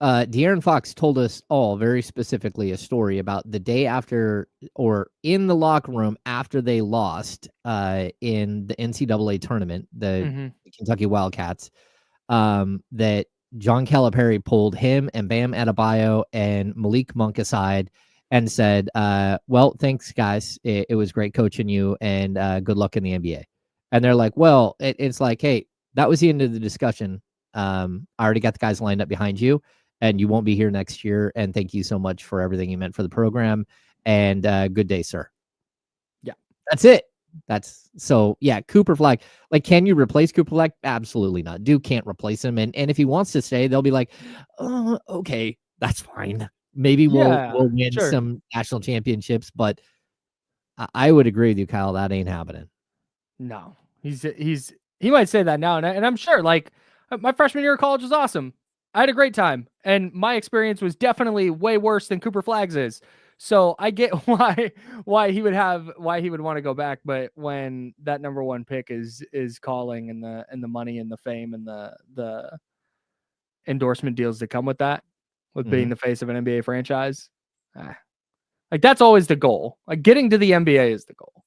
De'Aaron Fox told us all very specifically a story about the day after, or in the locker room after they lost in the NCAA tournament, the Kentucky Wildcats, that John Calipari pulled him and Bam Adebayo and Malik Monk aside and said, well, thanks, guys. It was great coaching you, and good luck in the NBA. And they're like, well, it's like, hey, that was the end of the discussion. I already got the guys lined up behind you, and you won't be here next year. And thank you so much for everything you meant for the program. And good day, sir. Yeah, that's it. Cooper Flag. Like, can you replace Cooper Flag? Absolutely not. Duke can't replace him. And if he wants to stay, they'll be like, oh, okay, that's fine. Maybe we'll win some national championships. But I would agree with you, Kyle. That ain't happening. No, he might say that now, and I'm sure. Like, my freshman year of college was awesome. I had a great time, and my experience was definitely way worse than Cooper Flag's is. So I get why he would want to go back, but when that number 1 pick is calling, and the money and the fame and the endorsement deals that come with that, with being the face of an NBA franchise, like that's always the goal. Like getting to the NBA is the goal.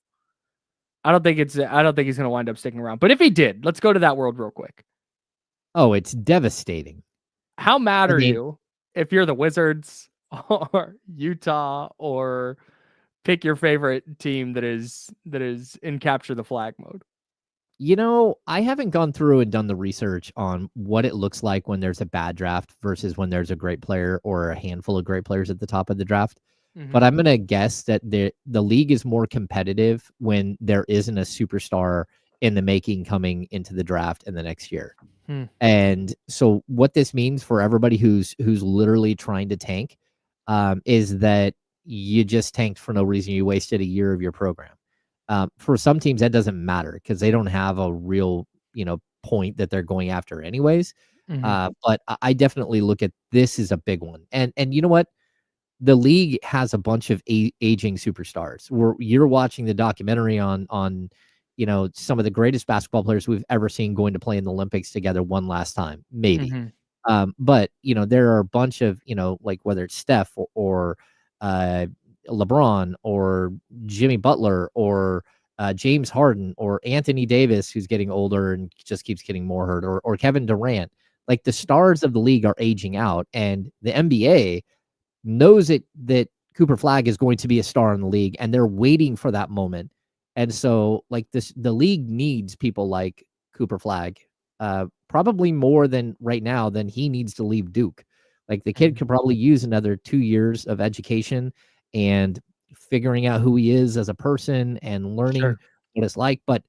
I don't think he's going to wind up sticking around. But if he did, let's go to that world real quick. Oh, it's devastating. How mad are you if you're the Wizards or Utah, or pick your favorite team that is in capture the flag mode? You know, I haven't gone through and done the research on what it looks like when there's a bad draft versus when there's a great player or a handful of great players at the top of the draft. But I'm going to guess that the league is more competitive when there isn't a superstar in the making coming into the draft in the next year. And so what this means for everybody who's literally trying to tank is that you just tanked for no reason. You wasted a year of your program. For some teams, that doesn't matter because they don't have a real, point that they're going after anyways. But I definitely look at this as a big one. And you know what? The league has a bunch of aging superstars. You're watching the documentary on some of the greatest basketball players we've ever seen going to play in the Olympics together one last time, maybe. But there are a bunch of, like whether it's Steph or LeBron or Jimmy Butler or James Harden or Anthony Davis, who's getting older and just keeps getting more hurt, or Kevin Durant. Like the stars of the league are aging out, and the NBA knows that Cooper Flag is going to be a star in the league, and they're waiting for that moment. And so like the league needs people like Cooper Flag, probably more than right now than he needs to leave Duke. Like the kid could probably use another 2 years of education and figuring out who he is as a person and learning what it's like. But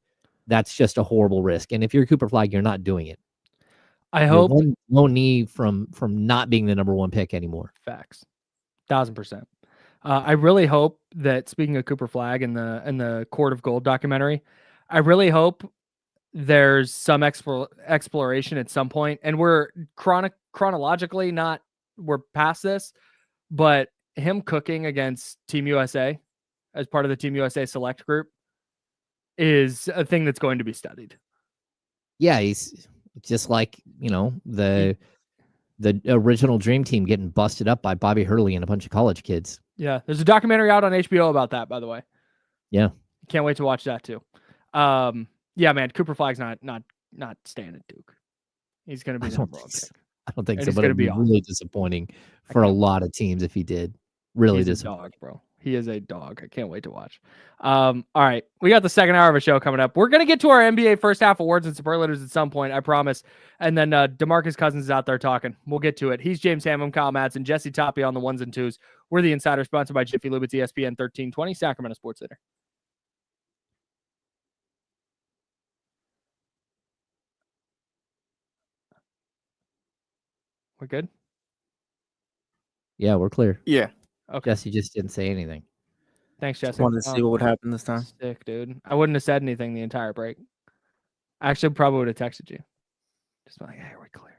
that's just a horrible risk. And if you're Cooper Flag, you're not doing it. I hope no need from not being the number 1 pick anymore. Facts. 1,000%. I really hope that, speaking of Cooper Flagg and the Court of Gold documentary, I really hope there's some exploration at some point, and we're chronologically we're past this, but him cooking against Team USA as part of the Team USA select group is a thing that's going to be studied. Yeah, he's just like, the original Dream Team getting busted up by Bobby Hurley and a bunch of college kids. Yeah, there's a documentary out on HBO about that, by the way. Yeah. Can't wait to watch that too. Yeah, man, Cooper Flagg's not staying at Duke. He's going to be the number one pick. I don't think And so, he's but gonna it'd be be awesome. really disappointing for a lot of teams if he did. Really He's a disappointing. dog, bro. He is a dog. I can't wait to watch. All right, we got the second hour of a show coming up. We're gonna get to our NBA first half awards and superlatives at some point, I promise. And then DeMarcus Cousins is out there talking. We'll get to it. He's James Ham. I'm Kyle Madsen. Jesse Tapia on the ones and twos. We're the Insider, sponsored by Jiffy Lube. It's ESPN 1320 Sacramento Sports Center. We're good. Yeah, we're clear. Yeah. Okay. Jesse just didn't say anything. Thanks, Just Jesse. wanted to see what would happen this time. Sick, dude. I wouldn't have said anything the entire break. I actually probably would have texted you. Just like, hey, we're clear.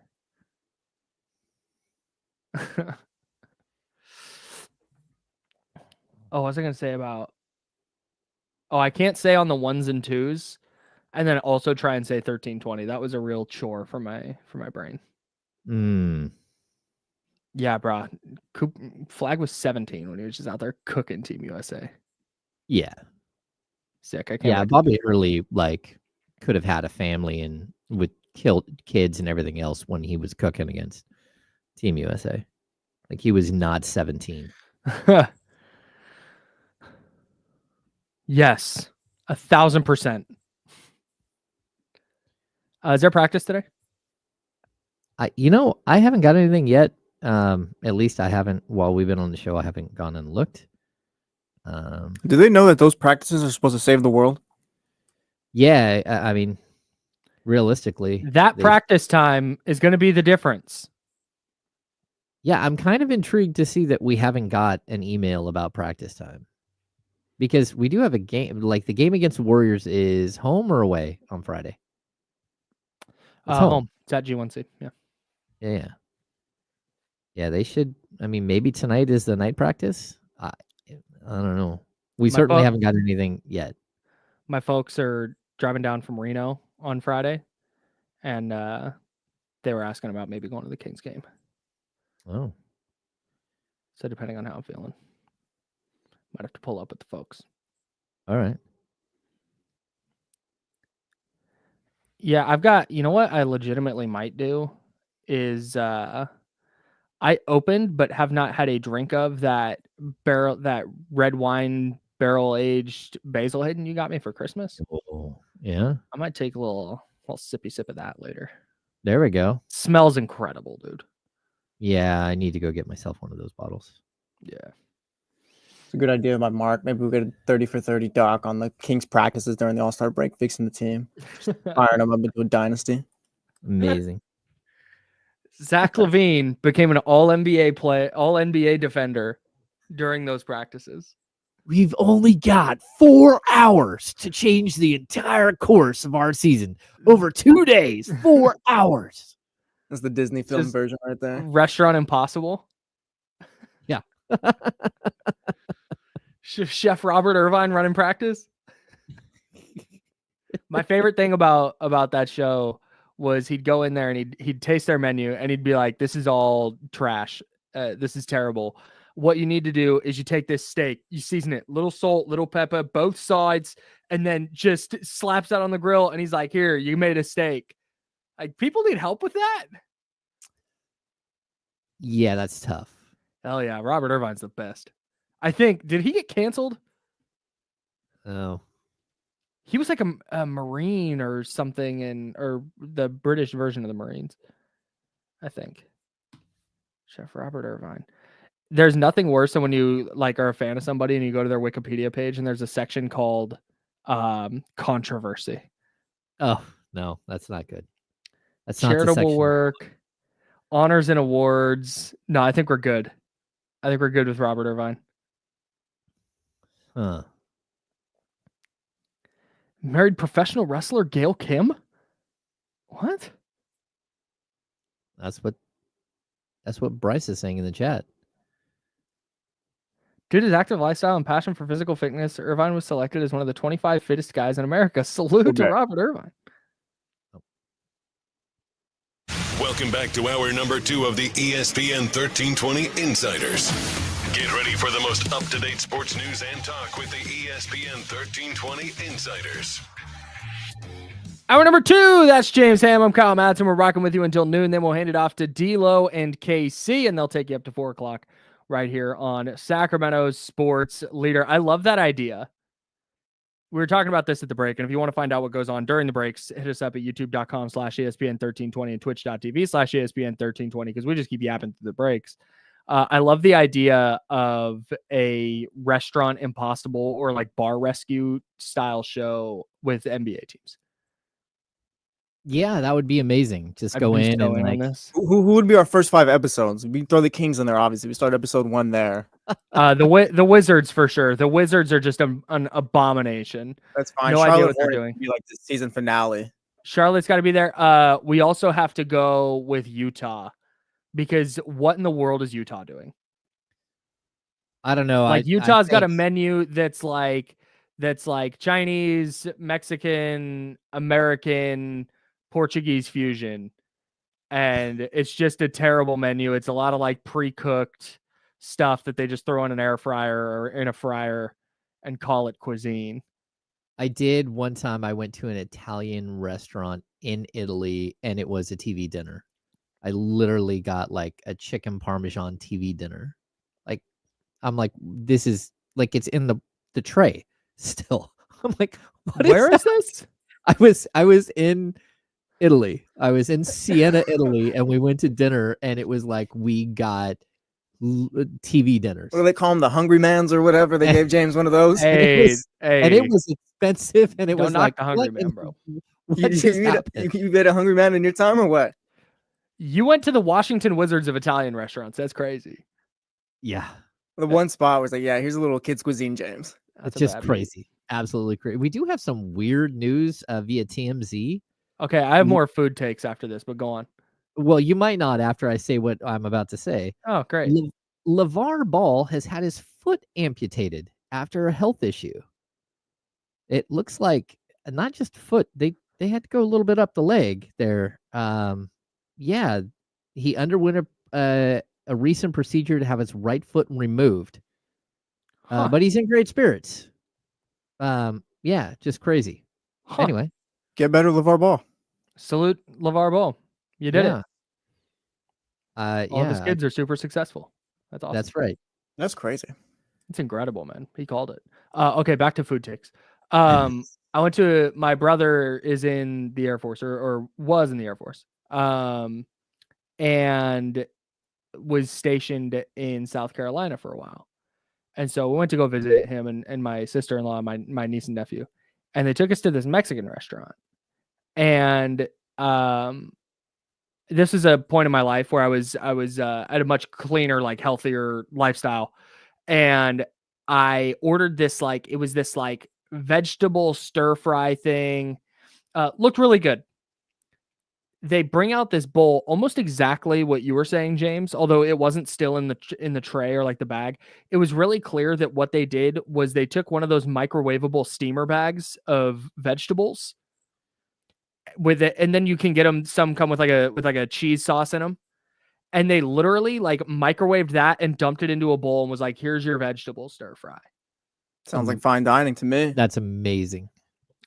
Oh, what was I going to say about... Oh, I can't say on the ones and twos, and then also try and say 1320. That was a real chore for my brain. Yeah, bro. Flag was 17 when he was just out there cooking Team USA. Yeah. Sick. I can't Yeah, wait to Bobby Hurley could have had a family and would kill kids and everything else when he was cooking against Team USA. Like, he was not 17. Yes, 1,000%. Is there practice today? I haven't got anything yet. At least I haven't, while we've been on the show, I haven't gone and looked. Do they know that those practices are supposed to save the world? Yeah, I mean, realistically, That practice time is going to be the difference. Yeah, I'm kind of intrigued to see that we haven't got an email about practice time. Because we do have a game, like the game against the Warriors is home or away on Friday? It's Home. It's at G1C. Yeah. Yeah. Yeah, they should. I mean, maybe tonight is the night practice. I don't know. We certainly haven't got anything yet. My folks are driving down from Reno on Friday, and they were asking about maybe going to the Kings game. Oh. So depending on how I'm feeling, might have to pull up with the folks. All right. Yeah, I've got, you know what I legitimately might do is I opened but have not had a drink of that red wine barrel aged Basil Hayden you got me for Christmas. Oh, yeah. I might take a little sippy sip of that later. There we go. Smells incredible, dude. Yeah, I need to go get myself one of those bottles. Yeah. It's a good idea by Mark. Maybe we'll get a 30 for 30 doc on the Kings practices during the All-Star break, fixing the team. Firing them up into a dynasty. Amazing. Zach LaVine became an all-NBA defender during those practices. We've only got 4 hours to change the entire course of our season. Over 2 days, 4 hours. That's the Disney film version right there. Restaurant Impossible. Yeah. Chef Robert Irvine running practice. My favorite thing about that show was he'd go in there and he'd taste their menu and he'd be like, "This is all trash. This is terrible. What you need to do is you take this steak, you season it, little salt, little pepper, both sides, and then just slaps that on the grill." And he's like, "Here, you made a steak." Like, people need help with that. Yeah, that's tough. Hell yeah, Robert Irvine's the best. I think, did he get canceled? Oh. He was like a Marine or something, or the British version of the Marines, I think. Chef Robert Irvine. There's nothing worse than when you are a fan of somebody and you go to their Wikipedia page and there's a section called controversy. Oh, no, that's not good. That's not charitable work, honors and awards. No, I think we're good. I think we're good with Robert Irvine. Huh. Married professional wrestler Gail Kim? What? That's what Bryce is saying in the chat. Due to his active lifestyle and passion for physical fitness, Irvine was selected as one of the 25 fittest guys in America. Salute to Robert Irvine. Welcome back to hour number 2 of the ESPN 1320 Insiders. Get ready for the most up-to-date sports news and talk with the ESPN 1320 Insiders. Hour number 2, that's James Ham. I'm Kyle Madsen. We're rocking with you until noon. Then we'll hand it off to D-Lo and KC, and they'll take you up to 4 o'clock right here on Sacramento's sports leader. I love that idea. We were talking about this at the break, and if you want to find out what goes on during the breaks, hit us up at youtube.com/ESPN1320 and twitch.tv/ESPN1320, because we just keep yapping through the breaks. I love the idea of a Restaurant Impossible or like bar rescue style show with NBA teams. Yeah, that would be amazing. Just go in and like, who would be our first 5 episodes? We throw the Kings in there, obviously. We start episode 1 there. The Wizards for sure. The Wizards are just an abomination. That's fine. No Charlotte idea what they're doing. be like the season finale. Charlotte's got to be there. We also have to go with Utah, because what in the world is Utah doing? I don't know. Like Utah's got a menu that's like Chinese, Mexican, American, Portuguese fusion, and it's just a terrible menu. It's a lot of like pre-cooked stuff that they just throw in an air fryer or in a fryer and call it cuisine. I did one time. I went to an Italian restaurant in Italy, and it was a TV dinner. I literally got like a chicken parmesan TV dinner. Like, I'm like, this is like, it's in the tray still. I'm like, where is this? I was in Italy. I was in Siena, Italy, and we went to dinner, and it was like we got TV dinners. What do they call them? The Hungry Mans or whatever? They gave James one of those. Hey, and it was expensive, and it was like the Hungry Man, bro. You get a Hungry Man in your time or what? You went to the Washington Wizards of Italian restaurants. That's crazy. Yeah. The one spot was like, yeah, here's a little kid's cuisine, James. It's just crazy. Absolutely crazy. We do have some weird news via TMZ. Okay, I have more food takes after this, but go on. Well, you might not after I say what I'm about to say. Oh, great. LeVar Ball has had his foot amputated after a health issue. It looks like not just foot. They had to go a little bit up the leg there. Yeah, he underwent a recent procedure to have his right foot removed. But he's in great spirits. Yeah, just crazy. Anyway. Get better, LeVar Ball. Salute LeVar Ball. You did it. All of his kids are super successful. That's awesome. That's right. That's crazy. It's incredible, man. He called it. Okay, back to food takes. I went to, my brother is in the Air Force or was in the Air Force. And was stationed in South Carolina for a while. And so we went to go visit him and my sister-in-law, my niece and nephew. And they took us to this Mexican restaurant. And this is a point in my life where I was at a much cleaner, like healthier lifestyle. And I ordered this, like, it was this like vegetable stir fry thing. Looked really good. They bring out this bowl, almost exactly what you were saying, James, although it wasn't still in the tray or like the bag. It was really clear that what they did was they took one of those microwavable steamer bags of vegetables with it, and then you can get them, some come with like a cheese sauce in them, and they literally like microwaved that and dumped it into a bowl and was like, here's your vegetable stir fry. Sounds like fine dining to me. That's amazing.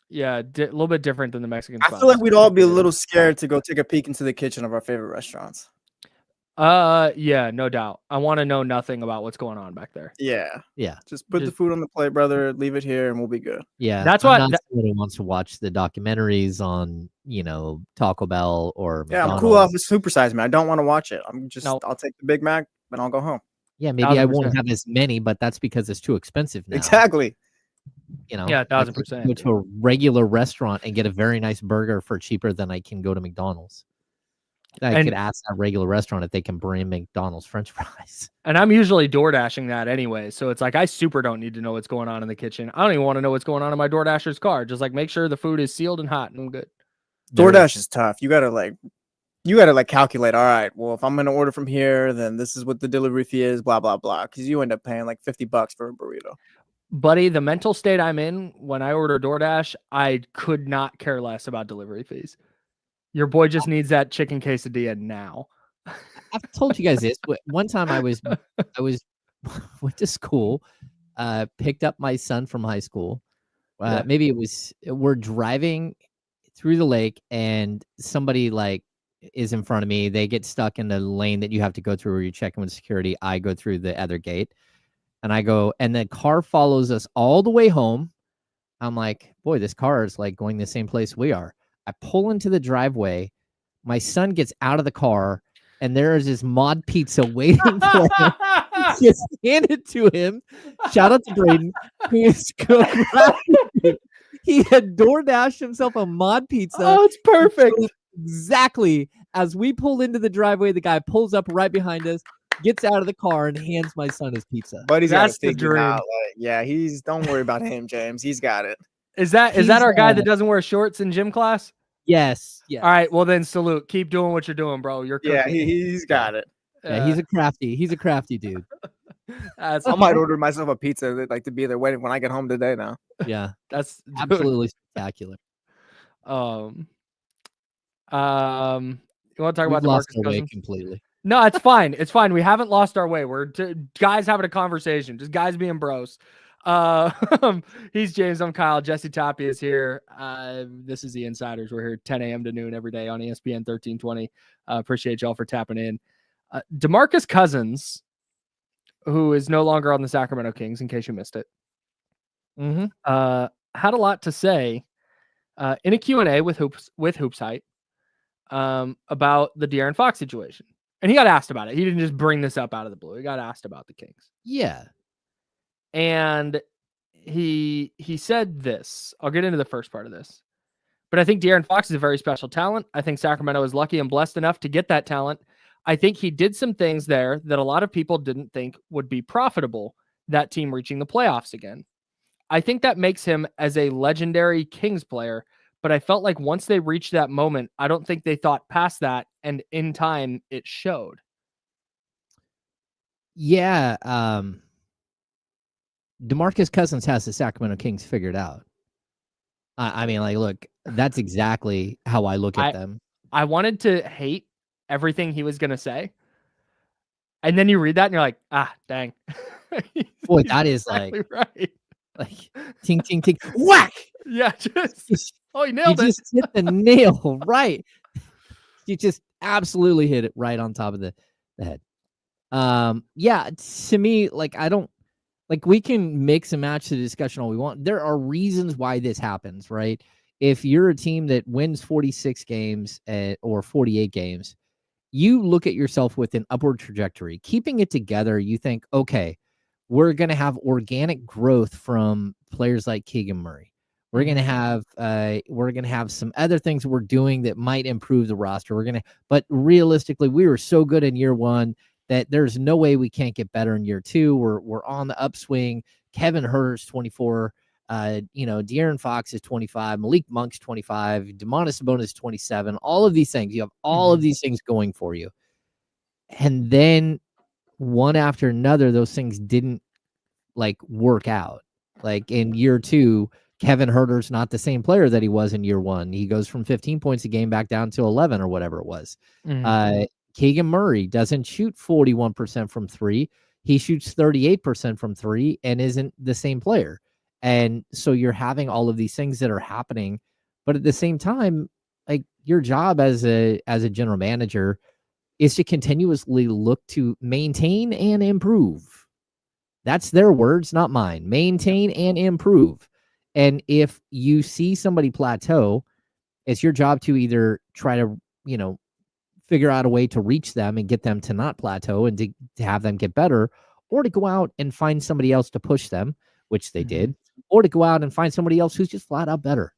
Yeah, a little bit different than the Mexican I spots. feel like we'd all be a little scared to go take a peek into the kitchen of our favorite restaurants. Yeah, no doubt. I want to know nothing about what's going on back there. Yeah. Yeah. Just put the food on the plate, brother. Leave it here, and we'll be good. Yeah. That's why someone who wants to watch the documentaries on, Taco Bell or McDonald's. I'm cool off with Supersize Me. I don't want to watch it. I'll take the Big Mac, and I'll go home. Yeah, maybe 100%. I won't have as many, but that's because it's too expensive now. Exactly. Yeah, 1,000%. Go to a regular restaurant and get a very nice burger for cheaper than I can go to McDonald's. I could ask that regular restaurant if they can bring McDonald's French fries. And I'm usually DoorDashing that anyway. So it's like, I super don't need to know what's going on in the kitchen. I don't even want to know what's going on in my DoorDasher's car. Just like make sure the food is sealed and hot and I'm good. DoorDash is tough. You gotta calculate. All right, well, if I'm gonna order from here, then this is what the delivery fee is, blah blah blah. Because you end up paying like $50 for a burrito. Buddy, the mental state I'm in when I order DoorDash, I could not care less about delivery fees. Your boy just needs that chicken quesadilla now. I've told you guys this. One time I was went to school, picked up my son from high school. Maybe we're driving through the lake and somebody like is in front of me. They get stuck in the lane that you have to go through where you check in with security. I go through the other gate and I go, and the car follows us all the way home. I'm like, boy, this car is like going the same place we are. I pull into the driveway. My son gets out of the car and there is this mod pizza waiting for him. Just hand it to him. Shout out to Braden, who is he had DoorDashed himself a mod pizza. Oh, it's perfect. Exactly. As we pull into the driveway, the guy pulls up right behind us, gets out of the car, and hands my son his pizza. But he's got the dream. Out. Don't worry about him, James. He's got it. Is that our guy that doesn't wear shorts in gym class? Yes. Yes. All right. Well, then salute. Keep doing what you're doing, bro. You're cooking. Yeah, he's got it. Yeah, he's a crafty dude. I might order myself a pizza like to be there waiting when I get home today now. Yeah, that's absolutely spectacular. You want to talk about lost DeMarcus our way Cousins? completely? No, it's fine. It's fine. We haven't lost our way. We're guys having a conversation. Just guys being bros. He's James. I'm Kyle. Jesse Tapia is here. This is the Insiders. We're here 10 a.m. to noon every day on ESPN 1320. Appreciate y'all for tapping in. DeMarcus Cousins, who is no longer on the Sacramento Kings, in case you missed it, had a lot to say in a Q&A with Hoopsite about the De'Aaron Fox situation. And he got asked about it. He didn't just bring this up out of the blue. He got asked about the Kings. Yeah. And he said this. I'll get into the first part of this. But I think De'Aaron Fox is a very special talent. I think Sacramento is lucky and blessed enough to get that talent. I think he did some things there that a lot of people didn't think would be profitable, that team reaching the playoffs again. I think that makes him as a legendary Kings player, but I felt like once they reached that moment, I don't think they thought past that, and in time, it showed. Yeah, DeMarcus Cousins has the Sacramento Kings figured out. I mean, like, look, that's exactly how I look at them. I wanted to hate everything he was going to say. And then you read that and you're like, dang. Boy, that is exactly like, right. Like, ting, ting, ting, whack! Yeah, you nailed it. You just hit the nail, right? You just absolutely hit it right on top of the head. Yeah, to me, like, I don't, like, we can mix and match the discussion all we want. There are reasons why this happens, right? If you're a team that wins 46 games or 48 games, you look at yourself with an upward trajectory. Keeping it together, you think, okay, we're going to have organic growth from players like Keegan Murray. We're going to have some other things we're doing that might improve the roster. But realistically, we were so good in year one that there's no way we can't get better in year two. We're on the upswing. Kevin Huerter's 24. De'Aaron Fox is 25. Malik Monk's 25. Domantas Sabonis 27. All of these things. You have all of these things going for you. And then one after another, those things didn't like work out. Like in year two, Kevin Huerter's not the same player that he was in year one. He goes from 15 points a game back down to 11 or whatever it was. Keegan Murray doesn't shoot 41% from three. He shoots 38% from three and isn't the same player. And so you're having all of these things that are happening, but at the same time, like your job as a general manager is to continuously look to maintain and improve. That's their words, not mine. Maintain and improve. And if you see somebody plateau, it's your job to either try to, figure out a way to reach them and get them to not plateau and to have them get better, or to go out and find somebody else to push them, which they did, or to go out and find somebody else who's just flat out better.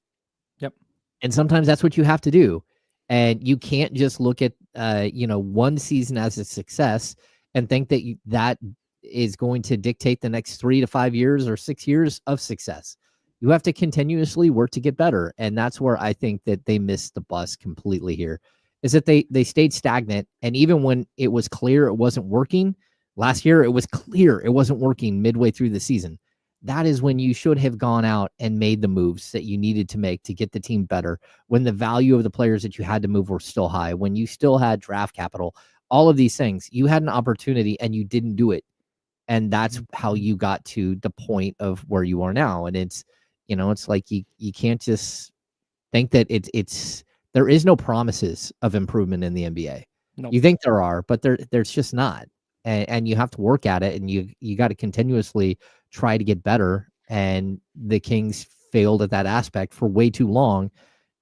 Yep. And sometimes that's what you have to do. And you can't just look at, one season as a success and think that that is going to dictate the next 3 to 5 years or 6 years of success. You have to continuously work to get better. And that's where I think that they missed the bus completely here, is that they stayed stagnant. And even when it was clear it wasn't working last year, it was clear it wasn't working midway through the season. That is when you should have gone out and made the moves that you needed to make to get the team better, when the value of the players that you had to move were still high, when you still had draft capital, all of these things. You had an opportunity and you didn't do it. And that's how you got to the point of where you are now. And it's, it's like you can't just think that there is no promises of improvement in the NBA. Nope. You think there are, but there's just not. And you have to work at it, and you got to continuously try to get better. And the Kings failed at that aspect for way too long.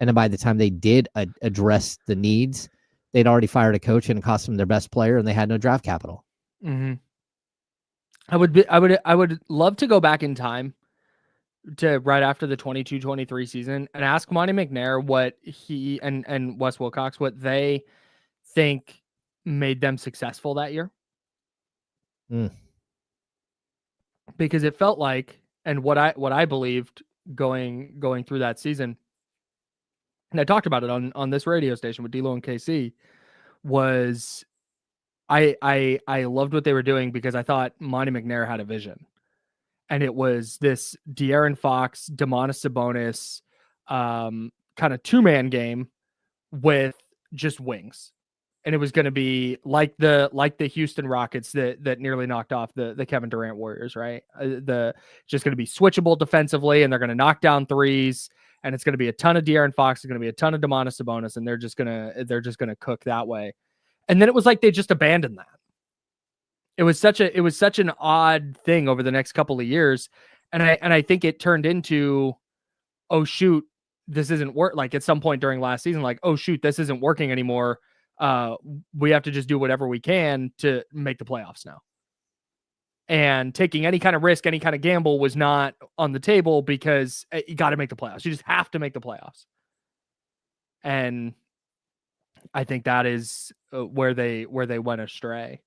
And then by the time they did address the needs, they'd already fired a coach and it cost them their best player, and they had no draft capital. Mm-hmm. I would love to go back in time to right after the 22-23 season and ask Monty McNair what he and Wes Wilcox, what they think made them successful that year. Because it felt like, and what I believed going through that season, and I talked about it on this radio station with D-Lo and KC, was I loved what they were doing because I thought Monty McNair had a vision. And it was this De'Aaron Fox, Domantas Sabonis kind of two-man game with just wings. And it was going to be like the Houston Rockets that nearly knocked off the Kevin Durant Warriors, right? Just going to be switchable defensively, and they're going to knock down threes, and it's going to be a ton of De'Aaron Fox, it's going to be a ton of Domantas Sabonis, and they're just going to cook that way. And then it was like they just abandoned that. It was such an odd thing over the next couple of years, and I think it turned into, oh shoot, this isn't work. Like at some point during last season, like, oh shoot, this isn't working anymore. We have to just do whatever we can to make the playoffs now. And taking any kind of risk, any kind of gamble was not on the table because you got to make the playoffs. You just have to make the playoffs. And I think that is where they went astray.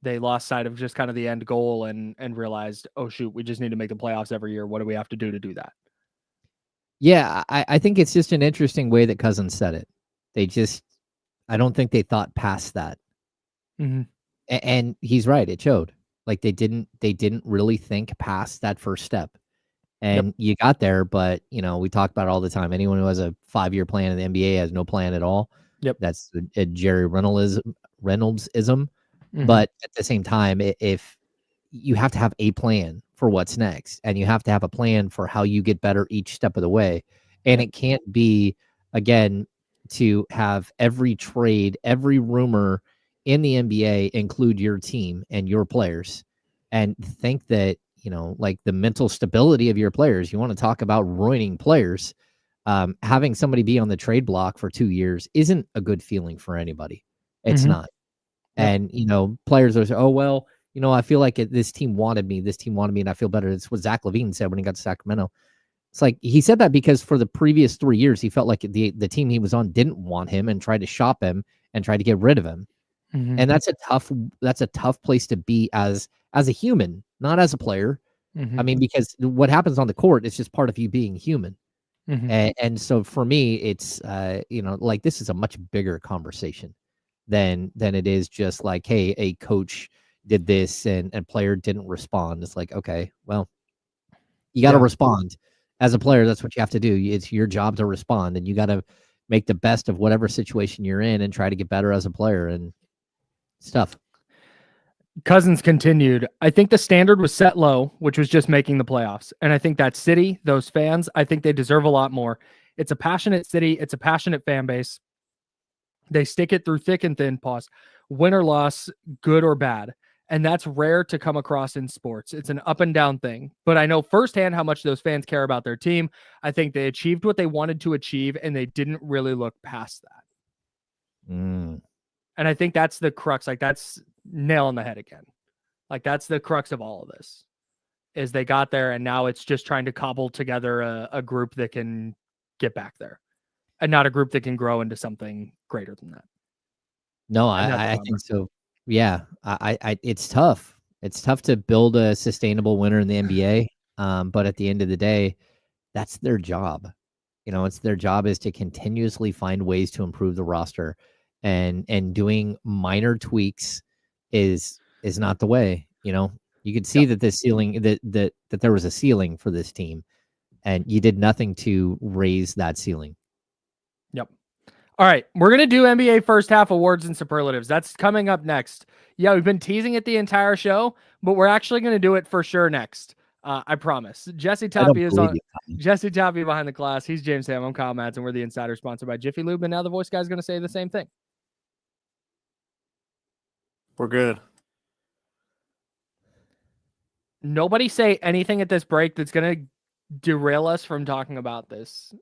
They lost sight of just kind of the end goal and realized, oh shoot, we just need to make the playoffs every year. What do we have to do that? Yeah, I think it's just an interesting way that Cousins said it. I don't think they thought past that. Mm-hmm. And he's right. It showed. Like they didn't really think past that first step. And you got there, but we talk about it all the time. Anyone who has a 5-year plan in the NBA has no plan at all. Yep. That's a Jerry Reynolds-ism. Mm-hmm. But at the same time, if you have to have a plan for what's next, and you have to have a plan for how you get better each step of the way. And it can't be, again, to have every trade, every rumor in the NBA include your team and your players, and think that, like the mental stability of your players, you want to talk about ruining players. Having somebody be on the trade block for 2 years isn't a good feeling for anybody. It's not. And, players are saying, oh, well, I feel like this team wanted me, and I feel better. It's what Zach LaVine said when he got to Sacramento. It's like he said that because for the previous 3 years, he felt like the team he was on didn't want him and tried to shop him and tried to get rid of him. Mm-hmm. And that's a tough place to be as a human, not as a player. Mm-hmm. I mean, because what happens on the court is just part of you being human. Mm-hmm. And so for me, it's, like this is a much bigger conversation than it is just like, hey, a coach did this and player didn't respond. It's like, okay, well, you got to respond as a player. That's what you have to do. It's your job to respond, and you got to make the best of whatever situation you're in and try to get better as a player and stuff. Cousins continued. I think the standard was set low, which was just making the playoffs. And I think that city, those fans, I think they deserve a lot more. It's a passionate city. It's a passionate fan base. They stick it through thick and thin, win or loss, good or bad. And that's rare to come across in sports. It's an up and down thing. But I know firsthand how much those fans care about their team. I think they achieved what they wanted to achieve, and they didn't really look past that. And I think that's the crux. Like, that's nail on the head again. Like, that's the crux of all of this, is they got there, and now it's just trying to cobble together a group that can get back there. and not a group that can grow into something greater than that. No, And that's a I bummer. think so. Yeah, I it's tough. It's tough to build a sustainable winner in the NBA. But at the end of the day, that's their job. It's their job is to continuously find ways to improve the roster, and doing minor tweaks is not the way. You could see that this ceiling that there was a ceiling for this team, and you did nothing to raise that ceiling. Yep. All right, we're going to do NBA first half awards and superlatives. That's coming up next. Yeah, we've been teasing it the entire show, but we're actually going to do it for sure next. I promise. Jesse Tapia is on. Jesse Tapia behind the glass. He's James Ham. I'm Kyle Madsen. We're the Insider, sponsored by Jiffy Lube. And now the voice guy's going to say the same thing. We're good. Nobody say anything at this break that's going to derail us from talking about this.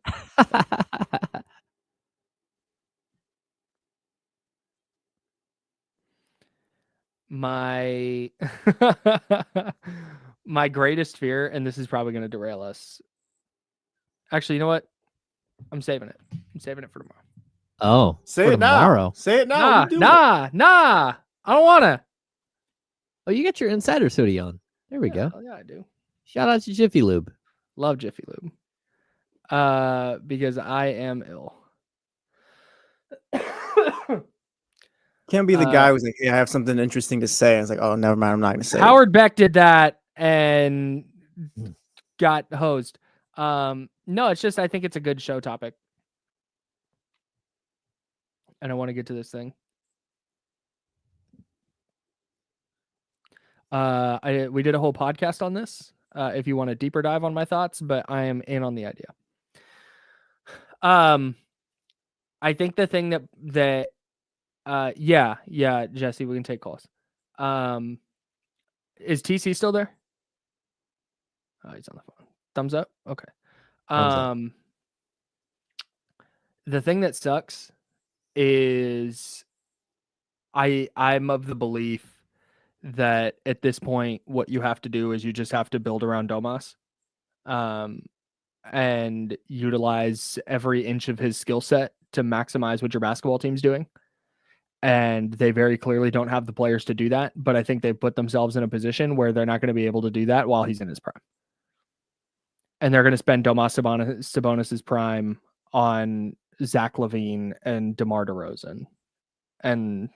My my greatest fear, and this is probably going to derail us. Actually, you know what? I'm saving it. I'm saving it for tomorrow. Oh, say it tomorrow. Now. Say it now. Nah. I don't want to. Oh, you got your Insider hoodie on. There we go. Yeah, I do. Shout out to Jiffy Lube. Love Jiffy Lube. Because I am ill. Can't be the guy who's like, "Hey, I have something interesting to say." I was like, "Oh, never mind. I'm not going to say." Howard Beck did that and got hosed. No, it's just I think it's a good show topic, and I want to get to this thing. We did a whole podcast on this. If you want a deeper dive on my thoughts, but I am in on the idea. I think the thing that yeah, Jesse, we can take calls. Is TC still there? Oh, he's on the phone. Thumbs up. Okay. Thumbs up. The thing that sucks is I'm of the belief that at this point, what you have to do is you just have to build around Domas, and utilize every inch of his skill set to maximize what your basketball team's doing. And they very clearly don't have the players to do that, but I think they've put themselves in a position where they're not going to be able to do that while he's in his prime. And they're going to spend Domas Sabonis's prime on Zach LaVine and DeMar DeRozan. And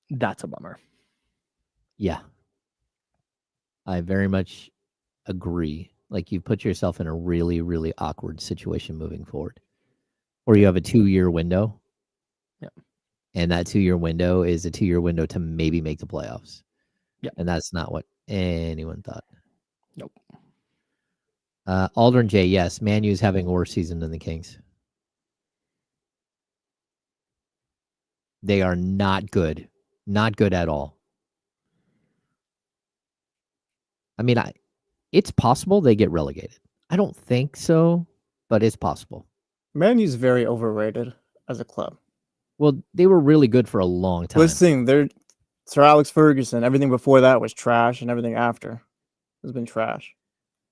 that's a bummer. Yeah. I very much agree. Like, you put yourself in a really, really awkward situation moving forward. Or you have a 2-year window. Yeah. And that 2-year window is a 2-year window to maybe make the playoffs. Yeah. And that's not what anyone thought. Nope. Aldrin J, yes, Man U's having a worse season than the Kings. They are not good. Not good at all. I mean, it's possible they get relegated. I don't think so, but it's possible. Man U's very overrated as a club. Well, they were really good for a long time. Listen, they're Sir Alex Ferguson. Everything before that was trash, and everything after has been trash.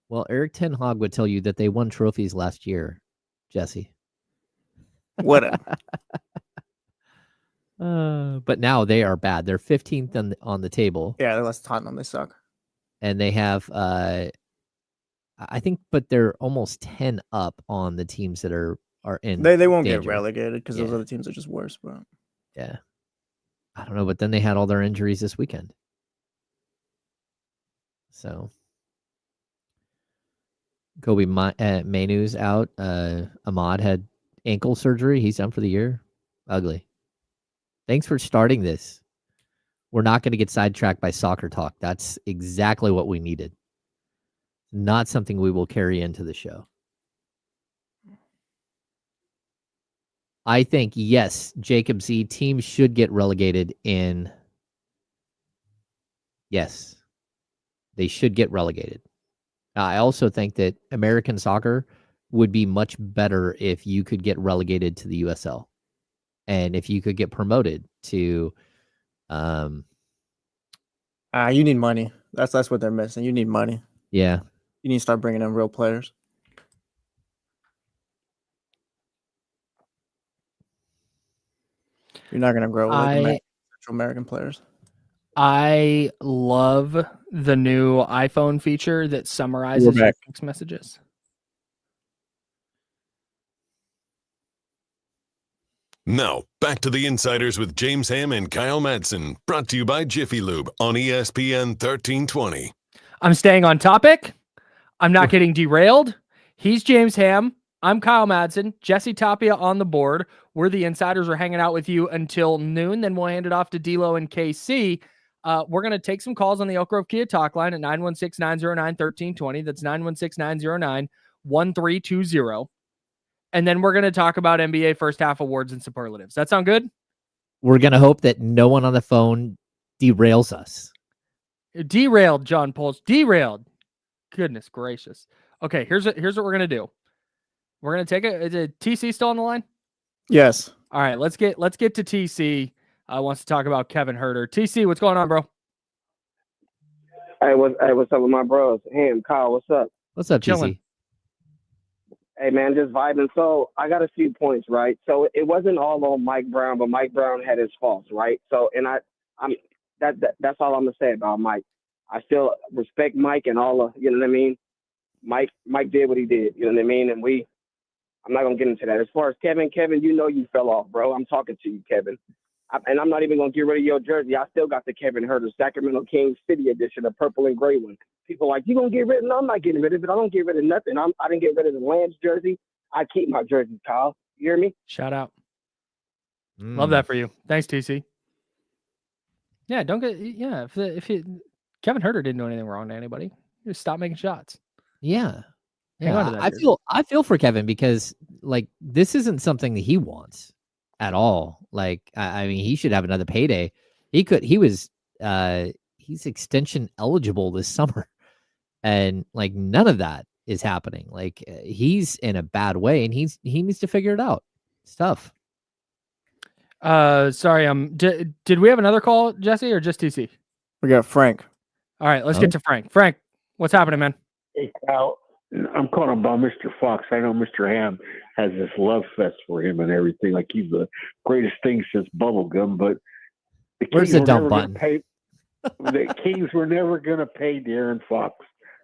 Well, Eric Ten Hag would tell you that they won trophies last year, Jesse. Whatever. But now they are bad. They're 15th on the table. Yeah, they're less Tottenham. They suck. And they have, I think, but they're almost 10 up on the teams that are in. They won't danger. get relegated because those other teams are just worse. But yeah, I don't know. But then they had all their injuries this weekend. So Kobe Mainu's out. Ahmad had ankle surgery. He's done for the year. Ugly. Thanks for starting this. We're not going to get sidetracked by soccer talk. That's exactly what we needed. Not something we will carry into the show. I think, yes, Jacob Z, teams should get relegated in. Yes, they should get relegated. I also think that American soccer would be much better if you could get relegated to the USL. And if you could get promoted to, you need money. That's what they're missing. You need money. Yeah, you need to start bringing in real players. You're not gonna grow like Central American players. I love the new iPhone feature that summarizes your text messages. Now, back to the Insiders with James Ham and Kyle Madsen, brought to you by Jiffy Lube on ESPN 1320. I'm staying on topic. I'm not getting derailed. He's James Ham. I'm Kyle Madsen. Jesse Tapia on the board. We're the Insiders. We're hanging out with you until noon. Then we'll hand it off to D'Lo and KC. We're going to take some calls on the Elk Grove Kia talk line at 916-909-1320. That's 916-909-1320. And then we're going to talk about NBA first half awards and superlatives. That sound good? We're going to hope that no one on the phone derails us. Derailed, John Poles. Derailed. Goodness gracious. Okay, here's what we're going to do. We're going to take it. Is TC still on the line? Yes. All right, let's get to TC. Wants to talk about Kevin Huerter. TC, what's going on, bro? Hey, what's up with my bros? Ham, Kyle, what's up? What's up, Chilling. TC? Hey, man, just vibing. So I got a few points, right? So it wasn't all on Mike Brown, but Mike Brown had his faults, right? So, and that's all I'm gonna say about Mike. I still respect Mike and all of, you know what I mean? Mike did what he did, you know what I mean? And I'm not gonna get into that. As far as Kevin, you know you fell off, bro. I'm talking to you, Kevin. And I'm not even gonna get rid of your jersey. I still got the Kevin Huerter Sacramento Kings City edition, the purple and gray one. People are like, you gonna get rid of it? No, I'm not getting rid of it. I don't get rid of nothing. I didn't get rid of the Lambs jersey. I keep my jersey, Kyle. You hear me? Shout out. Love that for you. Thanks, TC. Yeah, don't get if Kevin Huerter didn't do anything wrong to anybody. Just stop making shots. Yeah. Hang on to that jersey. I feel for Kevin because like this isn't something that he wants at all. Like I mean, he should have another payday. He's extension eligible this summer, and like none of that is happening. Like he's in a bad way, and he needs to figure it out. It's tough. Sorry. Did we have another call, Jesse, or just TC? We got Frank. All right, let's get to Frank. Frank, what's happening, man? Hey, Kyle, I'm calling about Mr. Fox. I know Mr. Ham has this love fest for him and everything. Like he's the greatest thing since bubblegum. But the Where's the dump button? The Kings were never going to pay De'Aaron Fox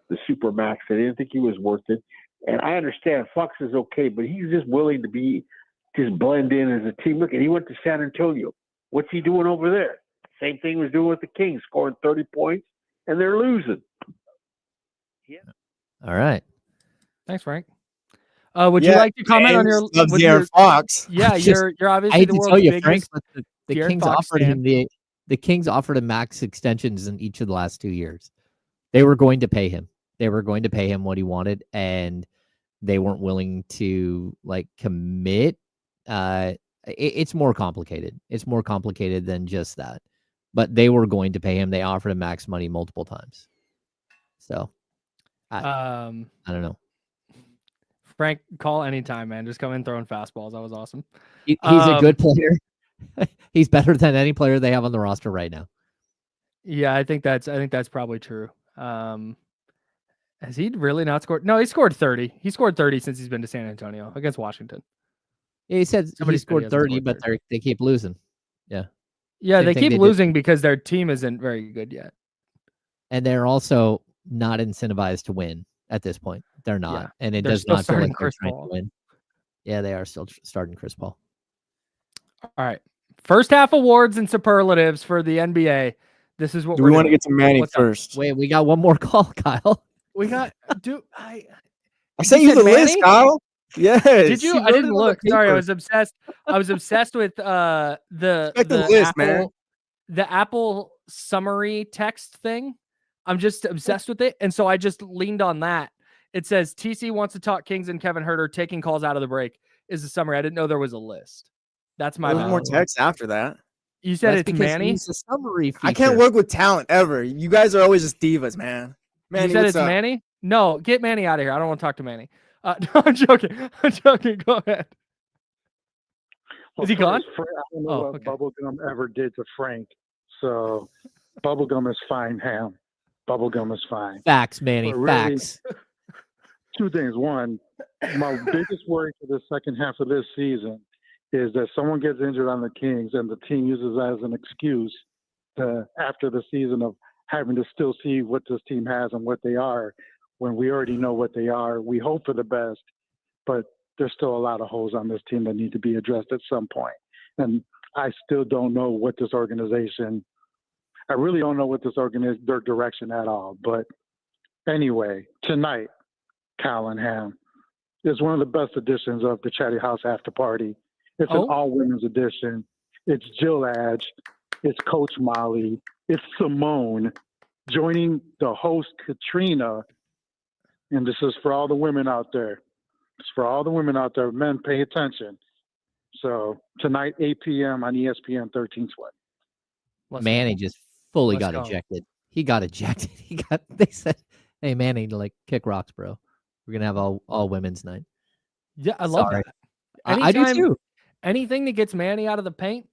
the supermax. They didn't think he was worth it. And I understand Fox is okay, but he's just willing to just blend in as a team. Look, and he went to San Antonio. What's he doing over there? Same thing he was doing with the Kings, scoring 30 points, and they're losing. Yeah. All right. Thanks, Frank. Would you like to comment on your De'Aaron Fox? Yeah, you're obviously I hate the to world's tell you, biggest Frank, but the De'Aaron Kings Fox offered fan. him the Kings offered him max extensions in each of the last 2 years. They were going to pay him. They were going to pay him what he wanted, and they weren't willing to like commit. It's more complicated. It's more complicated than just that. But they were going to pay him. They offered him max money multiple times. So I don't know. Frank, call anytime, man. Just come in throwing fastballs. That was awesome. He's a good player. He's better than any player they have on the roster right now. Yeah, I think that's probably true. Has he really not scored? No, he scored 30. He scored 30 since he's been to San Antonio against Washington. Yeah, he said Somebody he scored 30, but they keep losing. Yeah. Yeah, Same they thing keep they losing because their team isn't very good yet. And they're also not incentivized to win at this point. They're not. Yeah, And it they're does still not feel like starting they're Chris trying Paul. to win. Yeah, they are still starting Chris Paul. All right. First half awards and superlatives for the NBA. This is what Do we're we want to doing. get to Manny What's up? first? Wait, we got one more call, Kyle. We got I sent you said the list, Manny? Kyle. Yes. Did you? He I wrote didn't it on look. the Sorry, I paper. was obsessed. I was obsessed with the Expect the list, Apple, man. the Apple summary text thing. I'm just obsessed with it, and so I just leaned on that. It says TC wants to talk Kings and Kevin Huerter taking calls out of the break is the summary. I didn't know there was a list. That's my There's bad. more text after that. You said That's it's because Manny. he's a summary feature. I can't work with talent ever. You guys are always just divas, man. Manny, You said what's it's up? Manny. No, get Manny out of here. I don't want to talk to Manny. No, I'm joking. I'm joking. Go ahead. Is he gone? I don't know what Bubblegum ever did to Frank. So Bubblegum is fine, Ham. Bubblegum is fine. Facts, Manny. But really, Facts. Two things. One, my biggest worry for the second half of this season is that someone gets injured on the Kings and the team uses that as an excuse to, after the season, of having to still see what this team has and what they are, when we already know what they are. We hope for the best, but there's still a lot of holes on this team that need to be addressed at some point. And I still don't know what this organization – I really don't know what this their direction at all. But anyway, tonight, Kyle and Ham is one of the best editions of the Chatty House After Party. It's an all-women's edition. It's Jill Adge. It's Coach Molly. It's Simone joining the host, Katrina. And this is for all the women out there. It's for all the women out there. Men, pay attention. So tonight, 8 p.m. on ESPN 1320. Manny just fully got ejected. He got ejected. They said, hey, Manny, like, kick rocks, bro. We're going to have all women's night. Yeah, I love that. I do too. Anything that gets Manny out of the paint,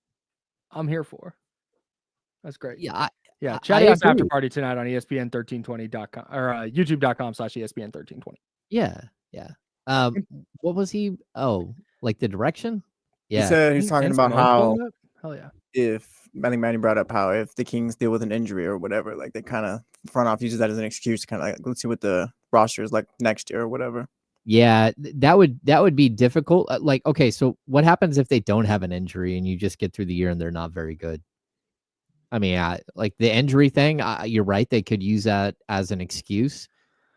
I'm here for. That's great. Yeah. Chatty House After Party tonight on ESPN1320.com or YouTube.com/ESPN1320. Yeah. What was he? Oh, like the direction? Yeah. He said he's talking about how hell yeah. I think Manny brought up how if the Kings deal with an injury or whatever, like they kind of front off uses that as an excuse to kind of like, let's see what the roster is like next year or whatever. Yeah, that would be difficult. Like, okay, so what happens if they don't have an injury and you just get through the year and they're not very good? I mean, like the injury thing, you're right. They could use that as an excuse.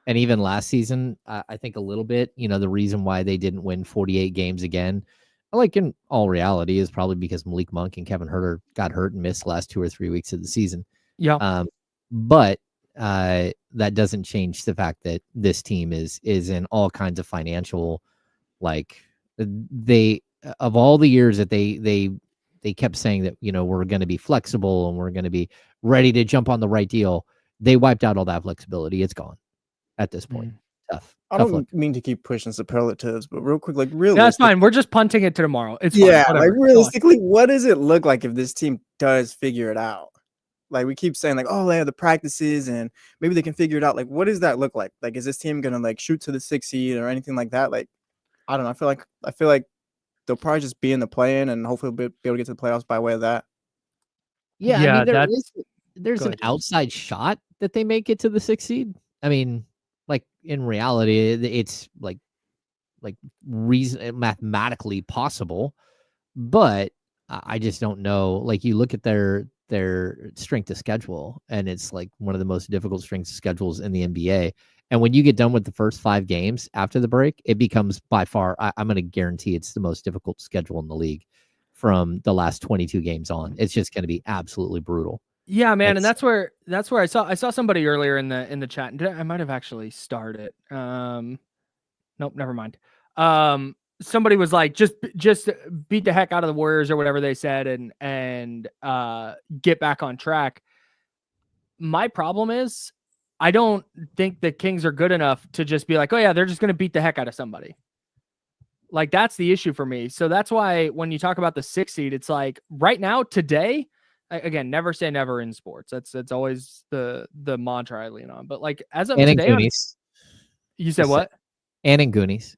And even last season, I think a little bit, the reason why they didn't win 48 games again, like in all reality, is probably because Malik Monk and Kevin Huerter got hurt and missed the last 2 or 3 weeks of the season. Yeah. But that doesn't change the fact that this team is in all kinds of financial, like of all the years that they kept saying that, we're going to be flexible and we're going to be ready to jump on the right deal. They wiped out all that flexibility. It's gone at this point. Tough. I don't mean to keep pushing superlatives, but real quick, like really, that's fine. We're just punting it to tomorrow. It's fine, fine, like realistically, what does it look like if this team does figure it out? Like we keep saying, like, oh, they have the practices and maybe they can figure it out. Like, what does that look like? Like, is this team gonna like shoot to the 6th seed or anything like that? Like, I don't know. I feel like they'll probably just be in the play-in and hopefully be able to get to the playoffs by way of that. Yeah, I mean, there's an outside shot that they make it to the 6th seed. I mean, like in reality, it's like mathematically possible, but I just don't know. Like you look at their strength of schedule, and it's like one of the most difficult strengths of schedules in the NBA. And when you get done with the first 5 games after the break, it becomes by far, I'm going to guarantee it's the most difficult schedule in the league from the last 22 games on. It's just going to be absolutely brutal. Yeah, man. And that's where I saw somebody earlier in the chat, and I might have actually started. Nope, never mind. Somebody was like, just beat the heck out of the Warriors or whatever they said and get back on track. My problem is I don't think the Kings are good enough to just be like, oh yeah, they're just going to beat the heck out of somebody. Like that's the issue for me. So that's why when you talk about the 6th seed, it's like right now, today, again, never say never in sports. That's always the mantra I lean on. But like as of today, you said what? And in Goonies.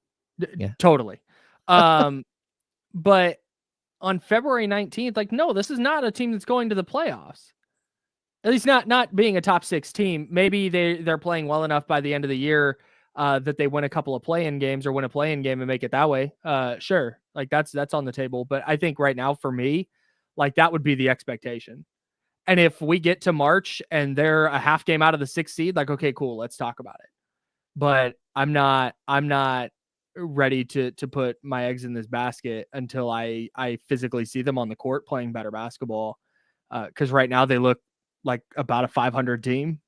Yeah, totally. But on February 19th, like, no, this is not a team that's going to the playoffs. At least not being a top 6 team. Maybe they're playing well enough by the end of the year that they win a couple of play-in games or win a play-in game and make it that way. Sure. Like that's on the table. But I think right now for me, like that would be the expectation. And if we get to March and they're a half game out of the 6th seed, like, okay, cool, let's talk about it. But I'm not ready to put my eggs in this basket until I physically see them on the court playing better basketball. Because right now they look like about a 500 team.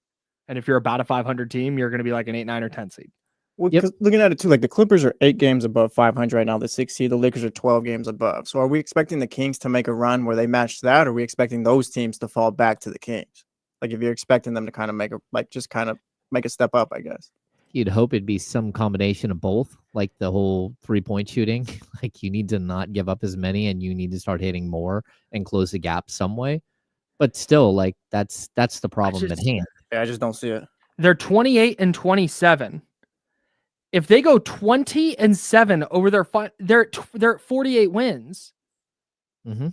And if you're about a 500 team, you're going to be like an 8, 9, or 10 seed. Well, because looking at it too, like the Clippers are 8 games above 500 right now, the 6th seed. The Lakers are 12 games above. So are we expecting the Kings to make a run where they match that, or are we expecting those teams to fall back to the Kings? Like if you're expecting them to kind of make a step up, I guess. You'd hope it'd be some combination of both, like the whole 3-point shooting. Like you need to not give up as many, and you need to start hitting more and close the gap some way. But still, like that's the problem at hand. Yeah, I just don't see it. They're 28-27. If they go 20-7 over they're at 48 wins. Mm-hmm.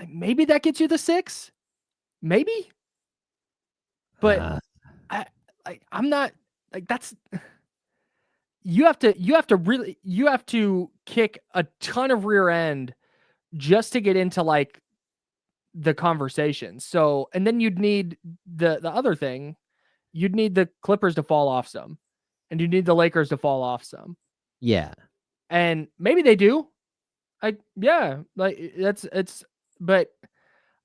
Maybe that gets you the 6, maybe. But I'm not like that's. You have to kick a ton of rear end just to get into like the conversation. So, and then you'd need the other thing, you'd need the Clippers to fall off some, and you need the Lakers to fall off some. Yeah. And maybe they do. But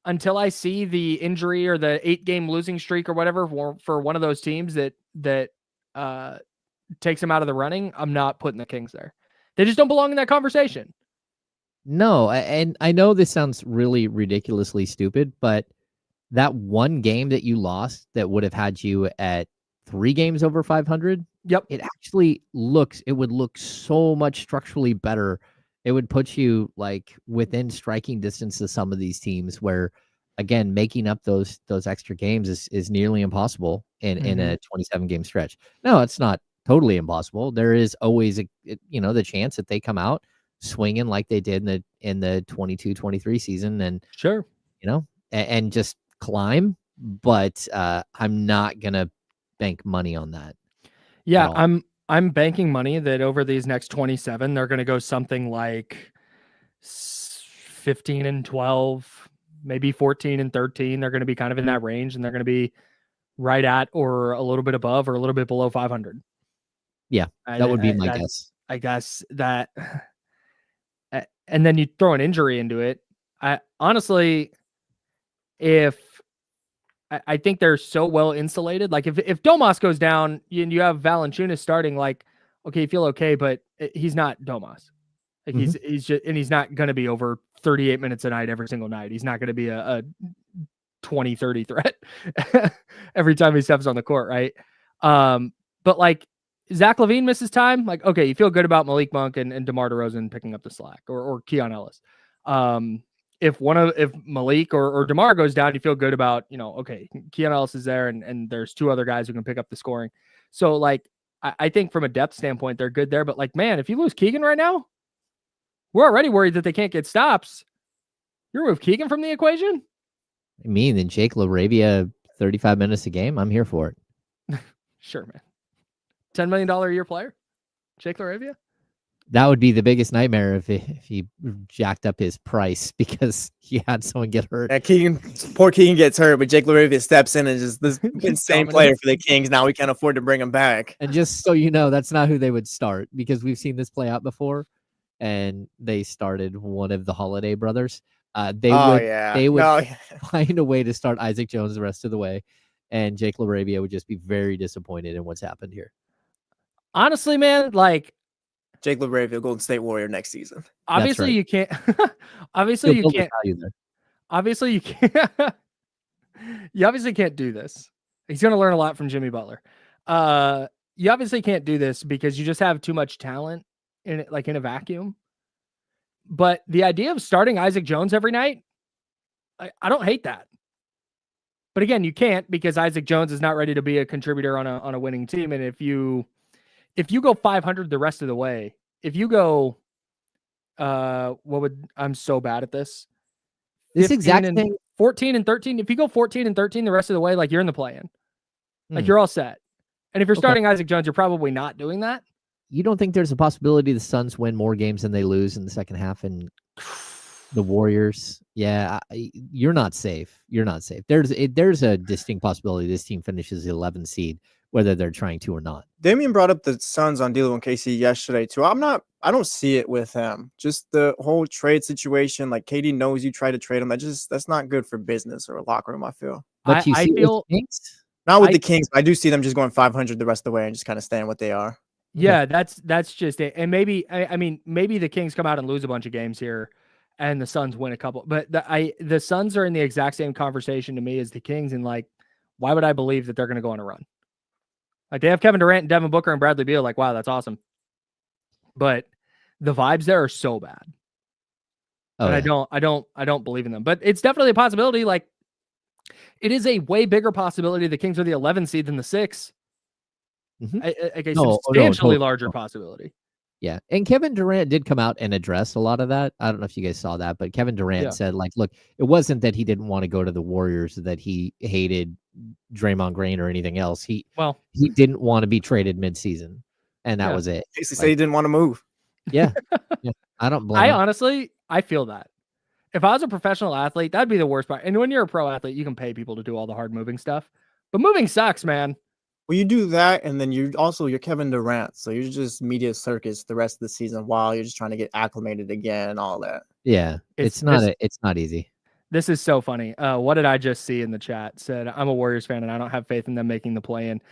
until I see the injury or the 8-game losing streak or whatever for one of those teams that takes them out of the running, I'm not putting the Kings there. They just don't belong in that conversation. No, and I know this sounds really ridiculously stupid, but that one game that you lost that would have had you at 3 games over 500, yep, it would look so much structurally better. It would put you like within striking distance of some of these teams where, again, making up those extra games is nearly impossible in a 27-game stretch. No, it's not totally impossible. There is always the chance that they come out swinging like they did in the 22-23 season and sure, and just climb. But I'm not gonna bank money on that. Yeah, I'm banking money that over these next 27, they're going to go something like 15-12, maybe 14-13. They're going to be kind of in that range, and they're going to be right at or a little bit above or a little bit below 500. Yeah, that would be my guess. I guess that, and then you throw an injury into it. I think they're so well insulated. Like if Domas goes down and you have Valanciunas starting, like, okay, you feel okay, but he's not Domas. Like he's not going to be over 38 minutes a night every single night. He's not going to be a 20-30 threat every time he steps on the court. Right. But like Zach LaVine misses time. Like, okay, you feel good about Malik Monk and DeMar DeRozan picking up the slack or Keon Ellis. If Malik or DeMar goes down, you feel good about, okay, Keon Ellis is there and there's 2 other guys who can pick up the scoring. So like, I think from a depth standpoint, they're good there, but like, man, if you lose Keegan right now, we're already worried that they can't get stops. You remove Keegan from the equation? I mean, then Jake LaRavia, 35 minutes a game. I'm here for it. Sure, man. $10 million a year player, Jake LaRavia? That would be the biggest nightmare if he jacked up his price because he had someone get hurt. Yeah, poor Keegan gets hurt, but Jake LaRavia steps in and just this insane player for the Kings. Now we can't afford to bring him back. And just so you know, that's not who they would start because we've seen this play out before, and they started one of the Holiday brothers. They would find a way to start Isaac Jones the rest of the way, and Jake LaRavia would just be very disappointed in what's happened here. Honestly, man, like Jake LaRavia, Golden State Warrior next season. Obviously, right. You can't. Obviously, you can't. Obviously, you can't. You obviously can't do this. He's going to learn a lot from Jimmy Butler. You obviously can't do this because you just have too much talent in it, like in a vacuum. But the idea of starting Isaac Jones every night, I don't hate that. But again, you can't because Isaac Jones is not ready to be a contributor on a winning team. And if you go 500 the rest of the way, if you go, I'm so bad at this. This exact thing. 14-13. If you go 14-13 the rest of the way, like you're in the play-in, like you're all set. And if you're starting Isaac Jones, you're probably not doing that. You don't think there's a possibility the Suns win more games than they lose in the second half and the Warriors? Yeah, you're not safe. You're not safe. There's a distinct possibility this team finishes the 11th seed, whether they're trying to or not. Damian brought up the Suns on D'Lo and KC yesterday too. I don't see it with him. Just the whole trade situation. Like KD knows you try to trade him. That's not good for business or a locker room. I feel. But I feel not with the Kings. I do see them just going 500 the rest of the way and just kind of staying what they are. Yeah, that's just it. And maybe maybe the Kings come out and lose a bunch of games here, and the Suns win a couple. But the Suns are in the exact same conversation to me as the Kings. And like, why would I believe that they're going to go on a run? Like they have Kevin Durant and Devin Booker and Bradley Beal. Like, wow, that's awesome. But the vibes there are so bad. And I don't believe in them. But it's definitely a possibility. Like, it is a way bigger possibility the Kings are the 11th seed than the 6th. Mm-hmm. A substantially larger possibility. Yeah. And Kevin Durant did come out and address a lot of that. I don't know if you guys saw that, but Kevin Durant said, like, look, it wasn't that he didn't want to go to the Warriors, that he hated Draymond Green or anything else. He didn't want to be traded midseason, and that was it. Basically said he didn't want to move. Yeah. I don't blame him. Honestly, I feel that. If I was a professional athlete, that'd be the worst part. And when you're a pro athlete, you can pay people to do all the hard moving stuff. But moving sucks, man. Well, you do that, and then you're Kevin Durant, so you're just media circus the rest of the season while you're just trying to get acclimated again and all that. Yeah, it's not easy. This is so funny. What did I just see in the chat? Said, I'm a Warriors fan, and I don't have faith in them making the play-in.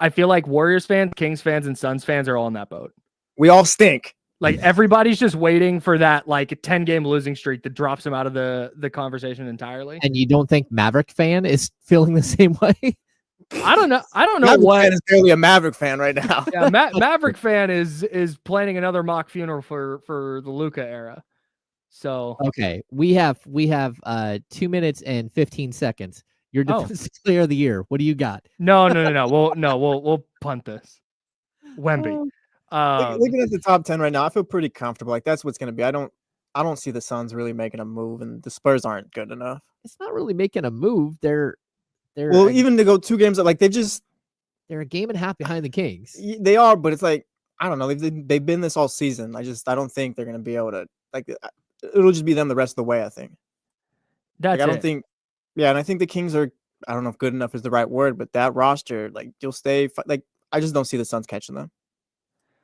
I feel like Warriors fans, Kings fans, and Suns fans are all in that boat. We all stink. Like, everybody's just waiting for that, like, 10-game losing streak that drops them out of the conversation entirely. And you don't think Maverick fan is feeling the same way? I don't know Maverick what fan is barely a Maverick fan right now. Yeah, Maverick fan is planning another mock funeral for the Luka era. So okay, we have 2 minutes and 15 seconds. Your defensive player of the year. What do you got? No. We'll punt this. Wemby. Looking at the top 10 right now, I feel pretty comfortable. Like, that's what's going to be. I don't see the Suns really making a move, and the Spurs aren't good enough. It's not really making a move. They're even to go 2 games, like they're a game and a half behind the Kings. They are, but it's like, I don't know. They've been this all season. I don't think they're going to be able to, like, it'll just be them the rest of the way, I think. That's I don't think, and I think the Kings are, I don't know if good enough is the right word, but that roster, like, you'll stay, like, I just don't see the Suns catching them.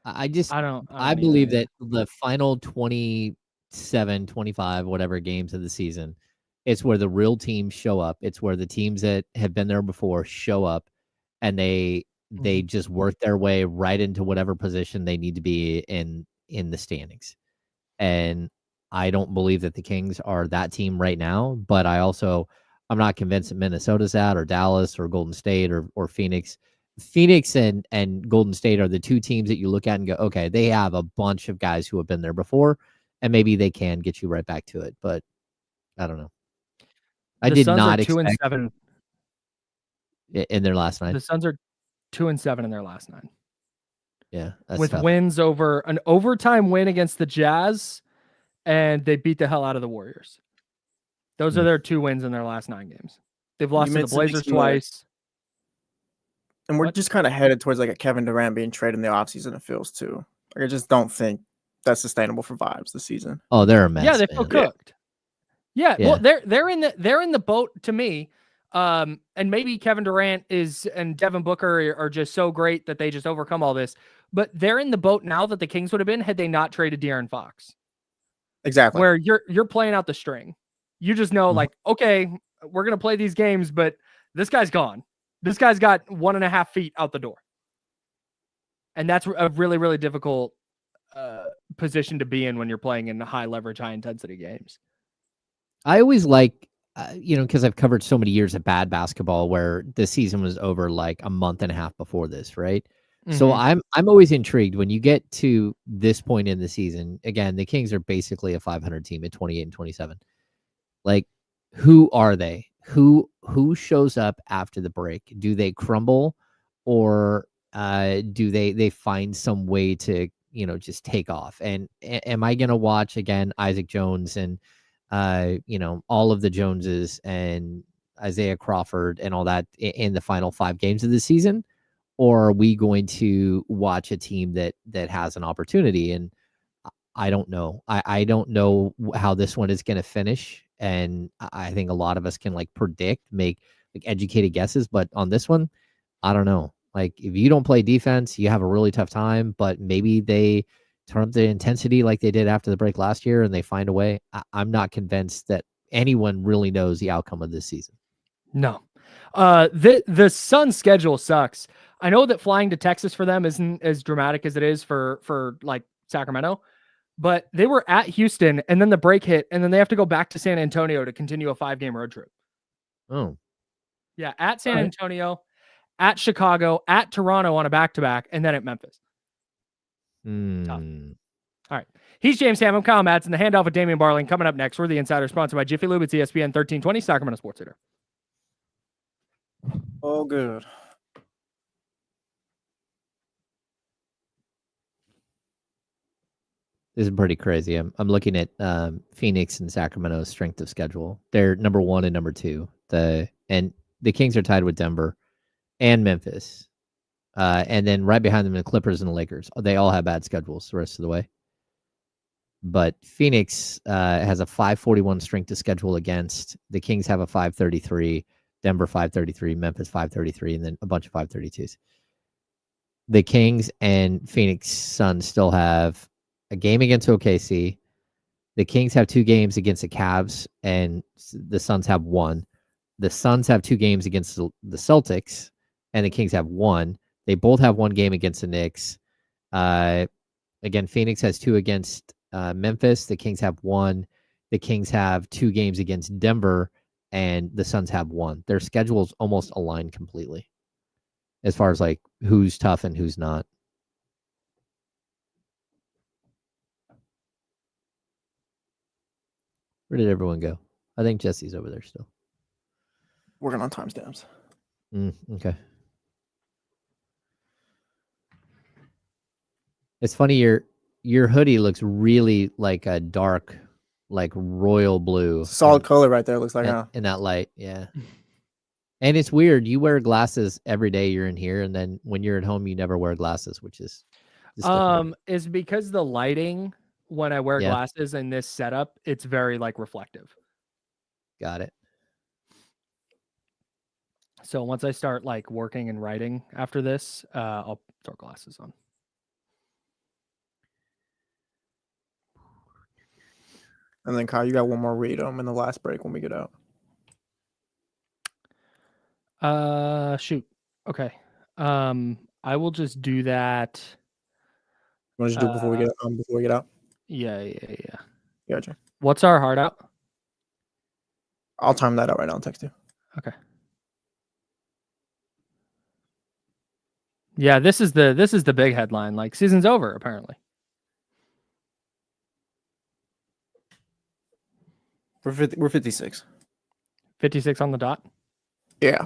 I believe that the final 27, 25, whatever games of the season, it's where the real teams show up. It's where the teams that have been there before show up, and they just work their way right into whatever position they need to be in the standings. And I don't believe that the Kings are that team right now, but I'm not convinced that Minnesota's that, or Dallas, or Golden State, or Phoenix. Phoenix and Golden State are the 2 teams that you look at and go, okay, they have a bunch of guys who have been there before, and maybe they can get you right back to it. But I don't know. I did not expect 2-7 in their last 9. The Suns are 2-7 in their last 9. Yeah, that's with tough. wins over an overtime win against the Jazz, and they beat the hell out of the Warriors. Those are their 2 wins in their last 9 games. They've lost to the Blazers twice. And we're just kind of headed towards, like, a Kevin Durant being traded in the offseason, it feels, too. Like, I just don't think that's sustainable for vibes this season. Oh, they're a mess. Yeah, they feel cooked. Yeah, well, they're in the boat to me. And maybe Kevin Durant and Devin Booker are just so great that they just overcome all this. But they're in the boat now that the Kings would have been had they not traded De'Aaron Fox. Exactly. Where you're playing out the string. You just know, like, okay, we're gonna play these games, but this guy's gone. This guy's got 1.5 feet out the door. And that's a really, really difficult position to be in when you're playing in high leverage, high intensity games. I always like, because I've covered so many years of bad basketball where the season was over like a month and a half before this, right? Mm-hmm. So I'm always intrigued when you get to this point in the season. Again, the Kings are basically a 500 team at 28 and 27. Like, who are they? Who shows up after the break? Do they crumble, or do they find some way to just take off? And am I gonna watch again Isaac Jones and all of the Joneses and Isaiah Crawford and all that in the final 5 games of the season? Or are we going to watch a team that has an opportunity? And I don't know. I don't know how this one is going to finish. And I think a lot of us can predict, make educated guesses. But on this one, I don't know. Like, if you don't play defense, you have a really tough time. But maybe they turn up the intensity like they did after the break last year and they find a way. I'm not convinced that anyone really knows the outcome of this season. No. The Suns schedule sucks. I know that flying to Texas for them isn't as dramatic as it is for Sacramento, but they were at Houston and then the break hit and then they have to go back to San Antonio to continue a 5-game road trip. Oh. Yeah, at San Antonio, at Chicago, at Toronto on a back-to-back, and then at Memphis. Tough. All right. He's James Ham. I'm Kyle Madsen. The handoff with Damian Barling coming up next. We're the Insider, sponsored by Jiffy Lube. It's ESPN 1320, Sacramento Sports Leader. Oh, good. This is pretty crazy. I'm looking at Phoenix and Sacramento's strength of schedule. They're number 1 and number 2. And the Kings are tied with Denver and Memphis. And then right behind them, the Clippers and the Lakers. They all have bad schedules the rest of the way. But Phoenix has a 541 strength of schedule against. The Kings have a 533, Denver 533, Memphis 533, and then a bunch of 532s. The Kings and Phoenix Suns still have a game against OKC. The Kings have 2 games against the Cavs, and the Suns have 1. The Suns have 2 games against the Celtics, and the Kings have 1. They both have 1 game against the Knicks. Again, Phoenix has 2 against Memphis. The Kings have 1. The Kings have 2 games against Denver, and the Suns have 1. Their schedule's almost aligned completely as far as like who's tough and who's not. Where did everyone go? I think Jesse's over there still. Working on timestamps. Okay. It's funny, your hoodie looks really like a dark, like royal blue. Solid color right there. Looks like in that light, yeah. And it's weird. You wear glasses every day you're in here, and then when you're at home, you never wear glasses, which is is because the lighting when I wear glasses in this setup, it's very like reflective. Got it. So once I start like working and writing after this, I'll throw glasses on. And then Kyle, you got one more read in the last break when we get out. Shoot. Okay. I will just do that. You want to just do it before we get out? Yeah. Gotcha. What's our hard out? I'll time that out right now and text you. Okay. Yeah, this is the big headline. Like, season's over, apparently. We're 56. 56 on the dot? Yeah.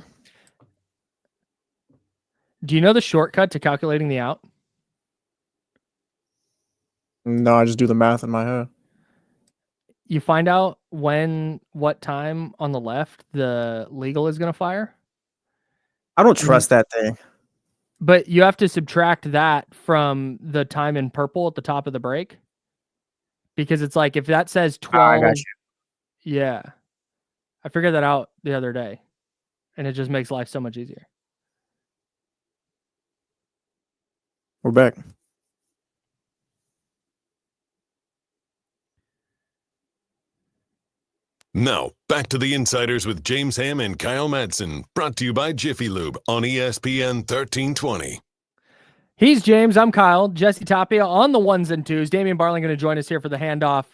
Do you know the shortcut to calculating the out? No, I just do the math in my head. You find out what time on the left the legal is going to fire. I don't trust that thing. But you have to subtract that from the time in purple at the top of the break. Because it's like, if that says 12. I got you. Yeah. I figured that out the other day. And it just makes life so much easier. We're back. Now, back to the Insiders with James Ham and Kyle Madsen, brought to you by Jiffy Lube on ESPN 1320. He's James. I'm Kyle. Jesse Tapia on the ones and twos. Damian Barling going to join us here for the handoff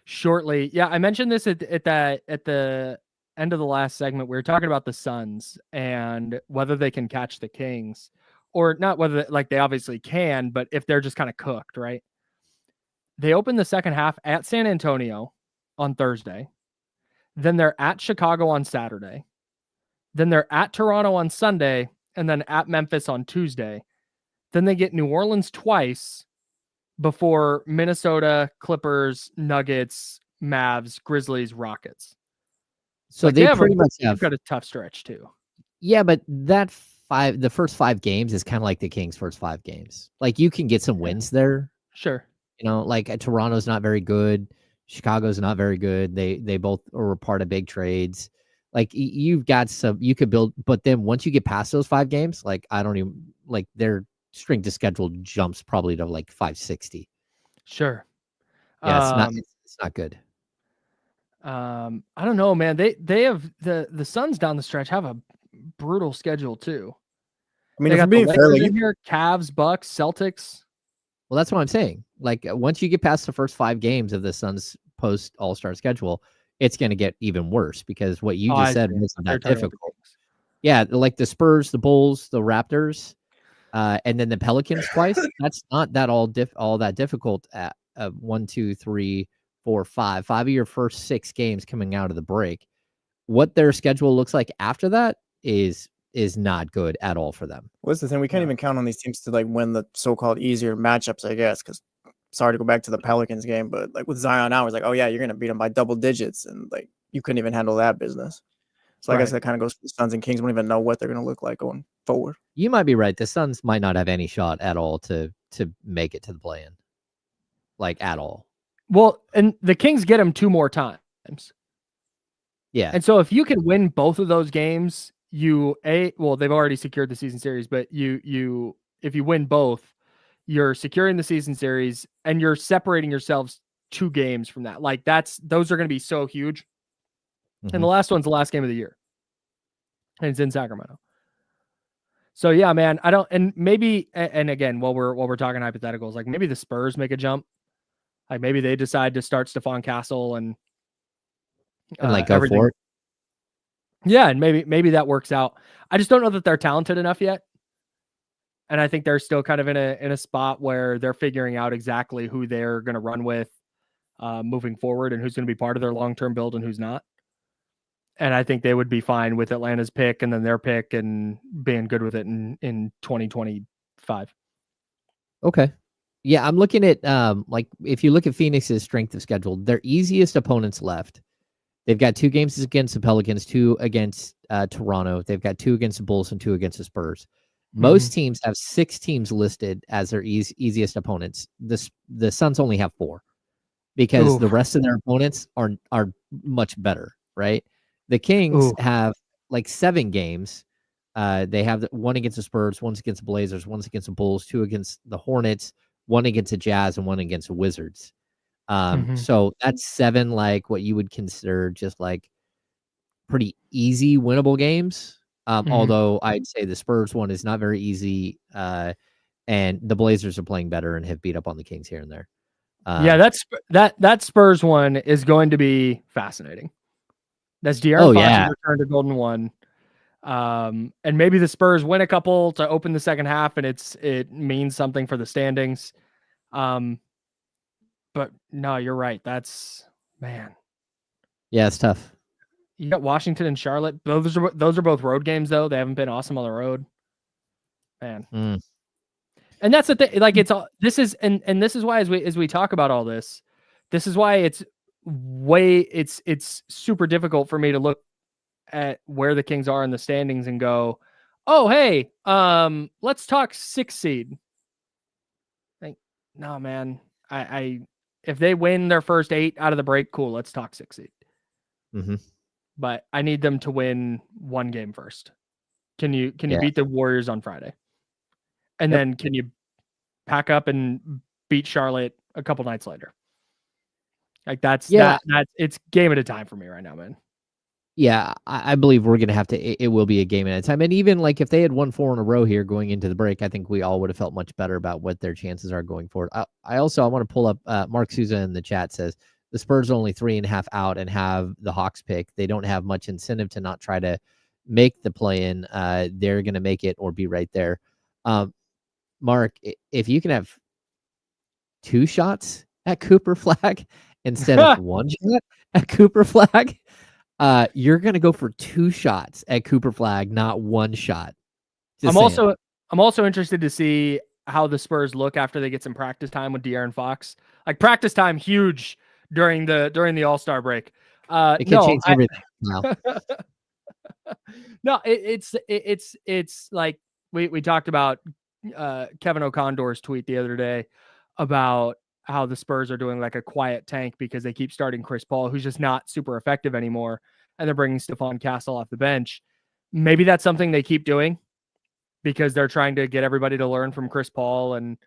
shortly. Yeah, I mentioned this at the end of the last segment. We were talking about the Suns and whether they can catch the Kings, or not whether, like, they obviously can, but if they're just kind of cooked, right? They open the second half at San Antonio on Thursday. Then they're at Chicago on Saturday. Then they're at Toronto on Sunday, and then at Memphis on Tuesday. Then they get New Orleans twice before Minnesota, Clippers, Nuggets, Mavs, Grizzlies, Rockets. So like they pretty much have got a tough stretch too. Yeah, but the first 5 games is kind of like the Kings' first 5 games. Like, you can get some wins there. Sure. You know, like Toronto's not very good. Chicago's not very good. They both are part of big trades. Like, you've got some, you could build, but then once you get past those 5 games, like, I don't even, like, their strength of schedule jumps probably to like 560. Sure. Yeah, it's not good. I don't know, man. They have the Suns down the stretch have a brutal schedule too. I mean, they if got I'm being the fair, Lakers in here, Cavs, Bucks, Celtics. Well, that's what I'm saying. Like, once you get past the first 5 games of the Suns post All-Star schedule, it's going to get even worse, because what you just said wasn't that difficult. Yeah, like the Spurs, the Bulls, the Raptors, and then the Pelicans twice. That's not that all that difficult at 1, 2, 3, 4, 5 of your first 6 games coming out of the break. What their schedule looks like after that is not good at all for them. What's the thing? We can't even count on these teams to like win the so-called easier matchups, I guess, because sorry to go back to the Pelicans game, but like with Zion now, it's like, oh yeah, you're gonna beat them by double digits, and like you couldn't even handle that business. So I guess that kind of goes to the Suns and Kings. Won't even know what they're gonna look like going forward. You might be right. The Suns might not have any shot at all to make it to the play-in, like at all. Well, and the Kings get them 2 more times. Yeah. And so if you can win both of those games, they've already secured the season series, but if you win both, you're securing the season series and you're separating yourselves 2 games from that. Like those are going to be so huge. And the last one's the last game of the year. And it's in Sacramento. So yeah, man, and again, while we're talking hypotheticals, like maybe the Spurs make a jump. Like maybe they decide to start Stephon Castle and like go everything. for it. Yeah, and maybe that works out. I just don't know that they're talented enough yet. And I think they're still kind of in a spot where they're figuring out exactly who they're going to run with moving forward and who's going to be part of their long-term build and who's not. And I think they would be fine with Atlanta's pick and then their pick and being good with it in 2025. Okay. Yeah, I'm looking at like if you look at Phoenix's strength of schedule, their easiest opponents left. They've got 2 games against the Pelicans, 2 against Toronto. They've got 2 against the Bulls and 2 against the Spurs. Most teams have 6 teams listed as their easiest opponents. The Suns only have 4 because the rest of their opponents are much better, right? The Kings have like 7 games. They have 1 against the Spurs, 1 against the Blazers, 1 against the Bulls, 2 against the Hornets, 1 against the Jazz, and 1 against the Wizards. So that's 7 like what you would consider just like pretty easy winnable games. Although I'd say the Spurs one is not very easy, and the Blazers are playing better and have beat up on the Kings here and there. Yeah, that Spurs one is going to be fascinating. That's De'Aaron Fox's return to Golden 1. And maybe the Spurs win a couple to open the second half, and it means something for the standings. But no, you're right. Man. Yeah, it's tough. You got Washington and Charlotte. Those are both road games, though. They haven't been awesome on the road. Man. And that's the thing. Like this is why as we talk about all this, this is why it's super difficult for me to look at where the Kings are in the standings and go, oh hey, let's talk 6 seed. Like, no, man. I if they win their first 8 out of the break, cool, let's talk 6 seed. But I need them to win 1 game first. Can you beat the Warriors on Friday? And then can you pack up and beat Charlotte a couple nights later? Like that's it's game at a time for me right now, man. Yeah, I believe we're going to have to, it will be a game at a time. And even like if they had won 4 in a row here going into the break, I think we all would have felt much better about what their chances are going forward. I want to pull up, Mark Souza in the chat says, the Spurs are only 3.5 out and have the Hawks pick. They don't have much incentive to not try to make the play-in. They're going to make it or be right there. Mark, if you can have 2 shots at Cooper Flag instead of 1 shot at Cooper Flag, you're going to go for 2 shots at Cooper Flag, not 1 shot. I'm also interested to see how the Spurs look after they get some practice time with De'Aaron Fox. Like practice time, huge during the All-Star break. It can change everything. No, it's like we talked about Kevin O'Connor's tweet the other day about how the Spurs are doing like a quiet tank because they keep starting Chris Paul, who's just not super effective anymore, and they're bringing Stephon Castle off the bench. Maybe that's something they keep doing because they're trying to get everybody to learn from Chris Paul. And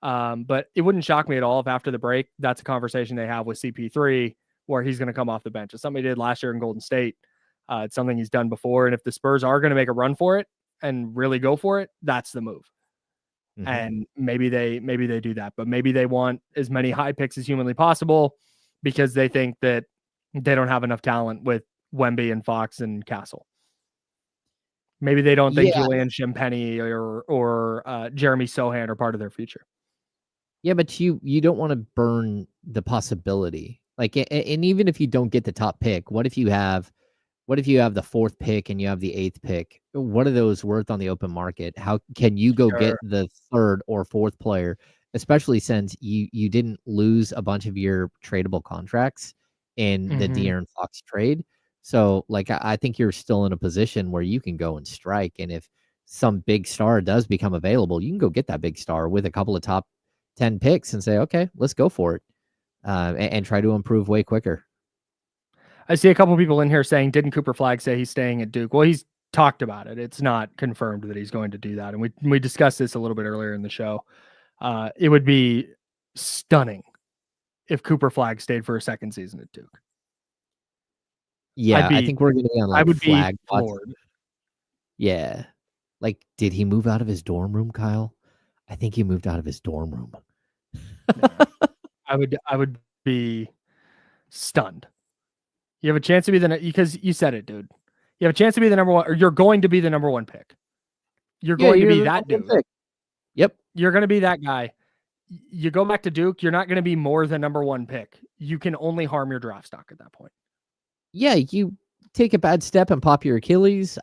but it wouldn't shock me at all if after the break, that's a conversation they have with CP3 where he's going to come off the bench. It's something he did last year in Golden State. It's something he's done before. And if the Spurs are going to make a run for it and really go for it, that's the move. And maybe they do that, but maybe they want as many high picks as humanly possible because they think that they don't have enough talent with Wemby and Fox and Castle. Maybe they don't think Julian Champagny or Jeremy Sohan are part of their future. Yeah, but you don't want to burn the possibility. Like, and even if you don't get the top pick, what if you have the 4th pick and you have the 8th pick? What are those worth on the open market? How can you go get the 3rd or 4th player especially since you didn't lose a bunch of your tradable contracts in the De'Aaron Fox trade. So, like, I think you're still in a position where you can go and strike. And if some big star does become available, you can go get that big star with a couple of top 10 picks and say, okay, let's go for it, and try to improve way quicker. I see a couple people in here saying, didn't Cooper Flagg say he's staying at Duke? Well, he's talked about it. It's not confirmed that he's going to do that. And we discussed this a little bit earlier in the show. It would be stunning if Cooper Flagg stayed for a second season at Duke. Yeah, I think we're going to be on like I would Flagg. be floored. Yeah. Like, did he move out of his dorm room, Kyle? I think he moved out of his dorm room. I would be stunned. You have a chance to be because you said it, dude. You have a chance to be the number one, or you're going to be the number one pick. You're going to be that dude. Pick. Yep. You're going to be that guy. You go back to Duke, you're not going to be more than number one pick. You can only harm your draft stock at that point. Yeah, you take a bad step and pop your Achilles.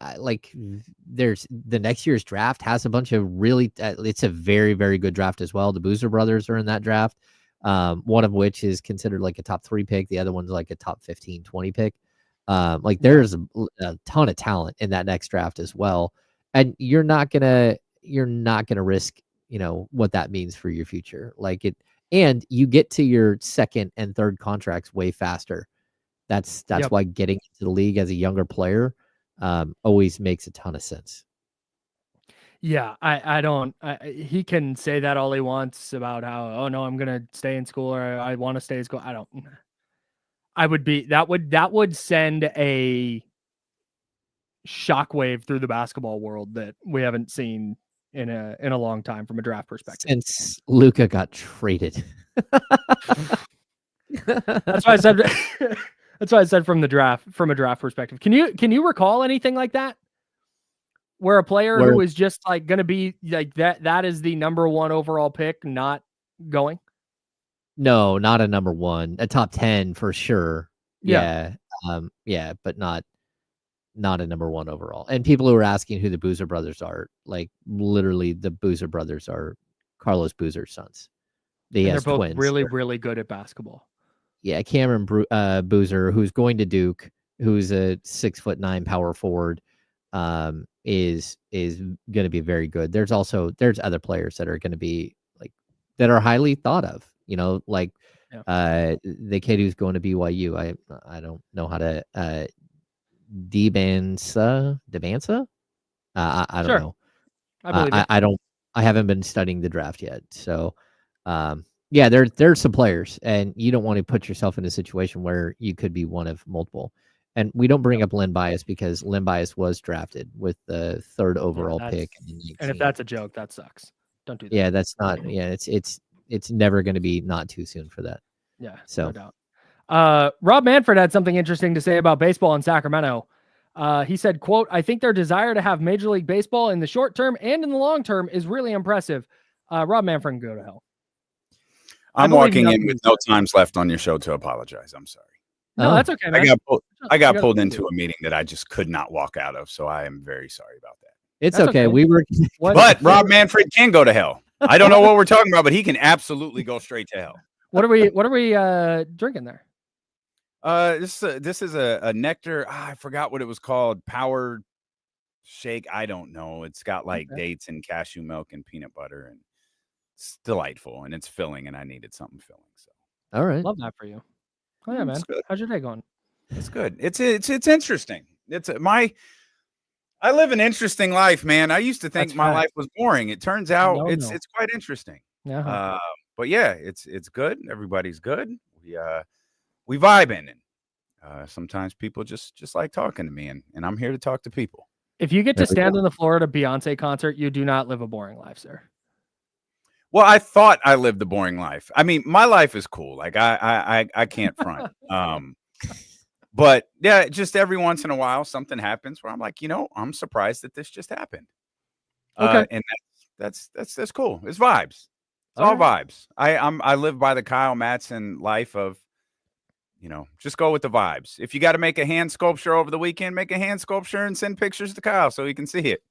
There's the next year's draft has a bunch of really, it's a very, very good draft as well. The Boozer brothers are in that draft. One of which is considered like a top 3 pick. The other one's like a top 15, 20 pick. There's a ton of talent in that next draft as well. And you're not gonna risk, what that means for your future. And you get to your second and third contracts way faster. That's why getting into the league as a younger player always makes a ton of sense. Yeah, he can say that all he wants about how, oh no, I'm going to stay in school, or I want to stay in school. That would send a shockwave through the basketball world that we haven't seen in a long time from a draft perspective. Since Luka got traded. That's why I said from a draft perspective. Can you recall anything like that? Where a player who is just like going to be like that is the number one overall pick, not going? No, not a number one, a top 10 for sure. Yeah. But not a number one overall. And people who are asking who the Boozer brothers are, like literally the Boozer brothers are Carlos Boozer's sons. They're both twins. Really, really good at basketball. Yeah. Cameron Boozer, who's going to Duke, who's a 6'9" power forward, is going to be very good. There's other players that are going to be that are highly thought of, the kid who's going to BYU. I don't know how to, Debansa. I don't know. I haven't been studying the draft yet. So, there's some players, and you don't want to put yourself in a situation where you could be one of multiple. And we don't bring up Len Bias because Len Bias was drafted with the 3rd overall pick. And if that's a joke, that sucks. Don't do that. Yeah, that's not. Yeah, it's never going to be not too soon for that. Yeah, so no doubt. Rob Manfred had something interesting to say about baseball in Sacramento. He said, quote, "I think their desire to have Major League Baseball in the short term and in the long term is really impressive." Rob Manfred can go to hell. I'm walking in with no times left on your show to apologize. I'm sorry. No, that's okay, man. I got pulled into a meeting that I just could not walk out of, so I am very sorry about that. It's okay. We were, but Rob Manfred can go to hell. I don't know what we're talking about, but he can absolutely go straight to hell. What are we drinking there? This is a nectar. I forgot what it was called. Power shake. I don't know. It's got dates and cashew milk and peanut butter, and it's delightful, and it's filling, and I needed something filling. So all right, love that for you. Oh yeah, man. How's your day going? It's good. It's interesting. I live an interesting life, man. I used to think my life was boring. It turns out it's quite interesting. Yeah. But yeah, it's good. Everybody's good. We vibing, and sometimes people just like talking to me, and I'm here to talk to people. If you get to stand on the floor at a Beyonce concert, you do not live a boring life, sir. Well, I thought I lived a boring life. I mean, my life is cool. Like I can't front. But yeah, just every once in a while something happens where I'm like, I'm surprised that this just happened. Okay. And that's cool. It's vibes. It's all vibes. I live by the Kyle Madsen life of, just go with the vibes. If you got to make a hand sculpture over the weekend, make a hand sculpture and send pictures to Kyle so he can see it.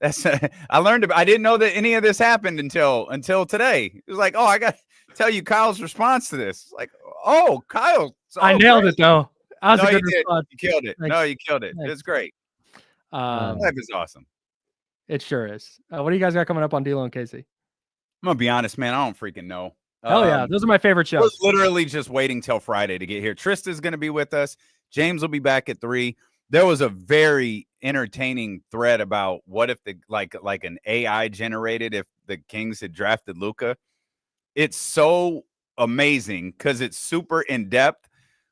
That's I learned. I didn't know that any of this happened until today. It was like, oh, I got to tell you Kyle's response to this. Like, oh, Kyle. I nailed it though. That was No, a good you did. response. You killed it. Thanks. No, you killed it. Thanks. It's great. Life is awesome. It sure is. What do you guys got coming up on D-Lo and Casey? I'm gonna be honest, man. I don't freaking know. Hell yeah, those are my favorite We're shows. literally just waiting till Friday to get here. Trista's gonna be with us. James will be back at 3. There was a very entertaining thread about what if the like an AI generated if the Kings had drafted Luka. It's so amazing because it's super in depth.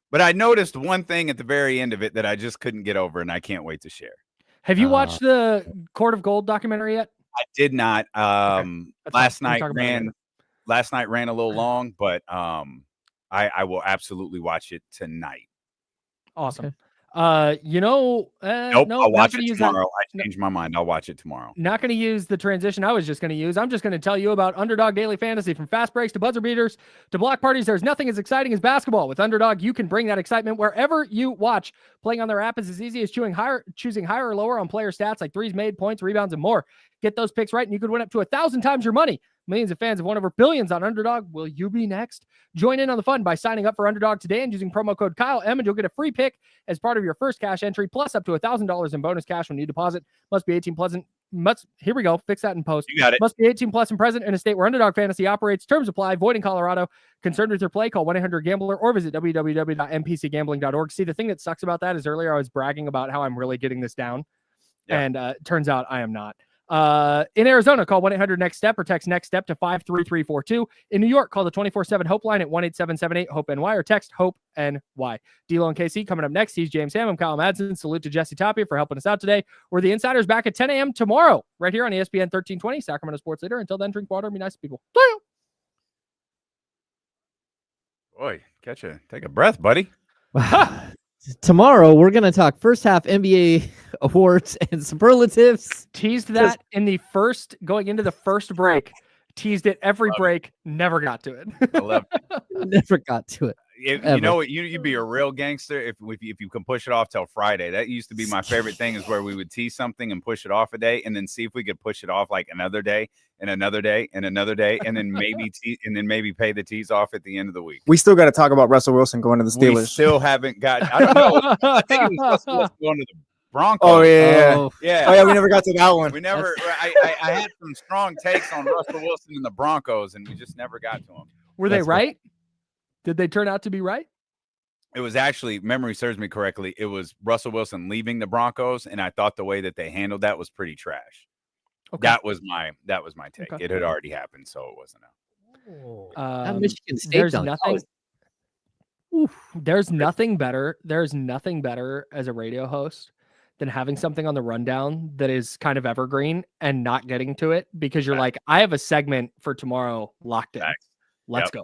But I noticed one thing at the very end of it that I just couldn't get over, and I can't wait to share. Have you watched the Court of Gold documentary yet? I did not. Last night ran a little long, but I will absolutely watch it tonight. Awesome. Okay. Nope, no, I'll watch it use tomorrow. I changed my mind. I'll watch it tomorrow. Not going to use the transition I was just going to use. I'm just going to tell you about Underdog Daily Fantasy. From fast breaks to buzzer beaters to block parties, there's nothing as exciting as basketball. With Underdog, you can bring that excitement wherever you watch. Playing on their app is as easy as choosing higher or lower on player stats like threes made, points, rebounds, and more. Get those picks right, and you could win up to 1,000 times your money. Millions of fans have won over billions on Underdog. Will you be next? Join in on the fun by signing up for Underdog today and using promo code KyleM, and you'll get a free pick as part of your first cash entry, plus up to $1,000 in bonus cash when you deposit. Must be 18 plus. Here we go. Fix that in post. You got it. Must be 18 plus and present in a state where Underdog Fantasy operates. Terms apply. Void in Colorado. Concerned with your play? Call 1-800-GAMBLER or visit www.mpcgambling.org. See, the thing that sucks about that is earlier I was bragging about how I'm really getting this down, and turns out I am not. In Arizona, call 1-800-NEXT-STEP or text NEXT STEP to 53342. In New York, call the 24/7 Hope line at 1-8778-HOPE-NY or text HOPE-NY. D-Lo and KC coming up next. He's James Ham. I'm Kyle Madsen. Salute to Jesse Tapia for helping us out today. We're the Insiders, back at 10 a.m. tomorrow, right here on ESPN 1320, Sacramento Sports Leader. Until then, drink water and be nice to people. Boy, take a breath, buddy. Tomorrow, we're going to talk first half NBA awards and superlatives. Teased that in the first, going into the first break. Teased it every break. Never got to it. I love it. Never got to it. You know what? You'd be a real gangster if you can push it off till Friday. That used to be my favorite thing, is where we would tease something and push it off a day, and then see if we could push it off like another day and another day and another day, and then maybe pay the tease off at the end of the week. We still got to talk about Russell Wilson going to the Steelers. We still haven't got. I don't know. I think it was Russell Wilson going to the Broncos. Oh yeah. Oh, yeah. Oh yeah. We never got to that one. We never. I had some strong takes on Russell Wilson and the Broncos, and we just never got to them. Were they right? Did they turn out to be right? It was actually, memory serves me correctly, it was Russell Wilson leaving the Broncos, and I thought the way that they handled that was pretty trash. Okay. That was my take. Okay. It had already happened, so it wasn't out. Michigan State. There's nothing better. There's nothing better as a radio host than having something on the rundown that is kind of evergreen and not getting to it, because you're like, I have a segment for tomorrow locked in. Let's go.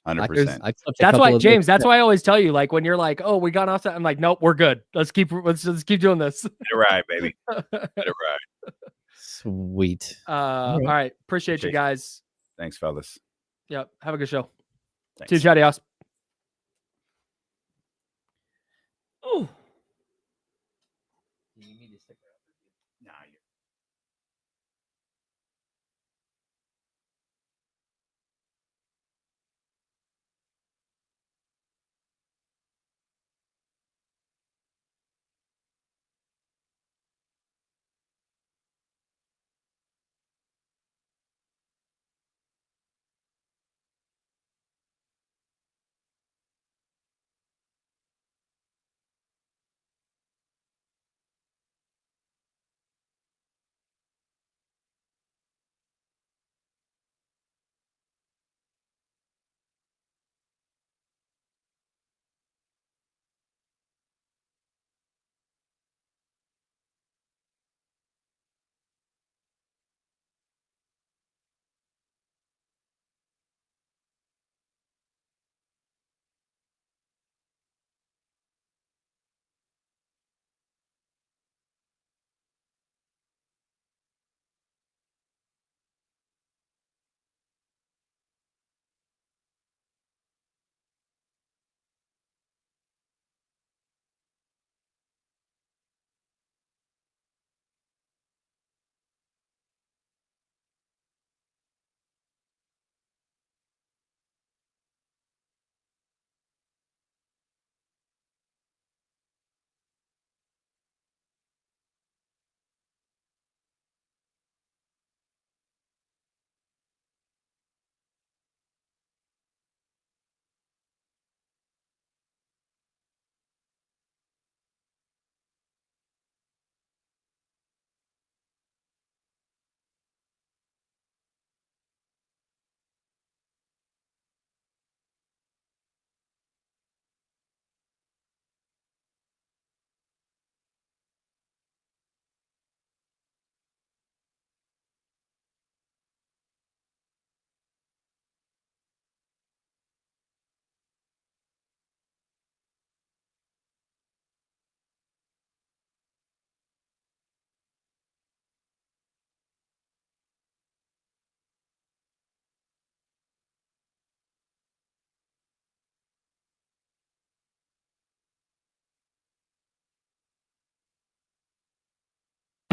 100%. That's why, James, that's why I always tell you, like, when you're like, oh, we got off that, I'm like, nope, we're good. Let's keep doing this. Get it right, baby. Get it right. Sweet. All right. Appreciate you guys. Thanks, fellas. Yep. Have a good show. Thanks. See you, adios. Oh.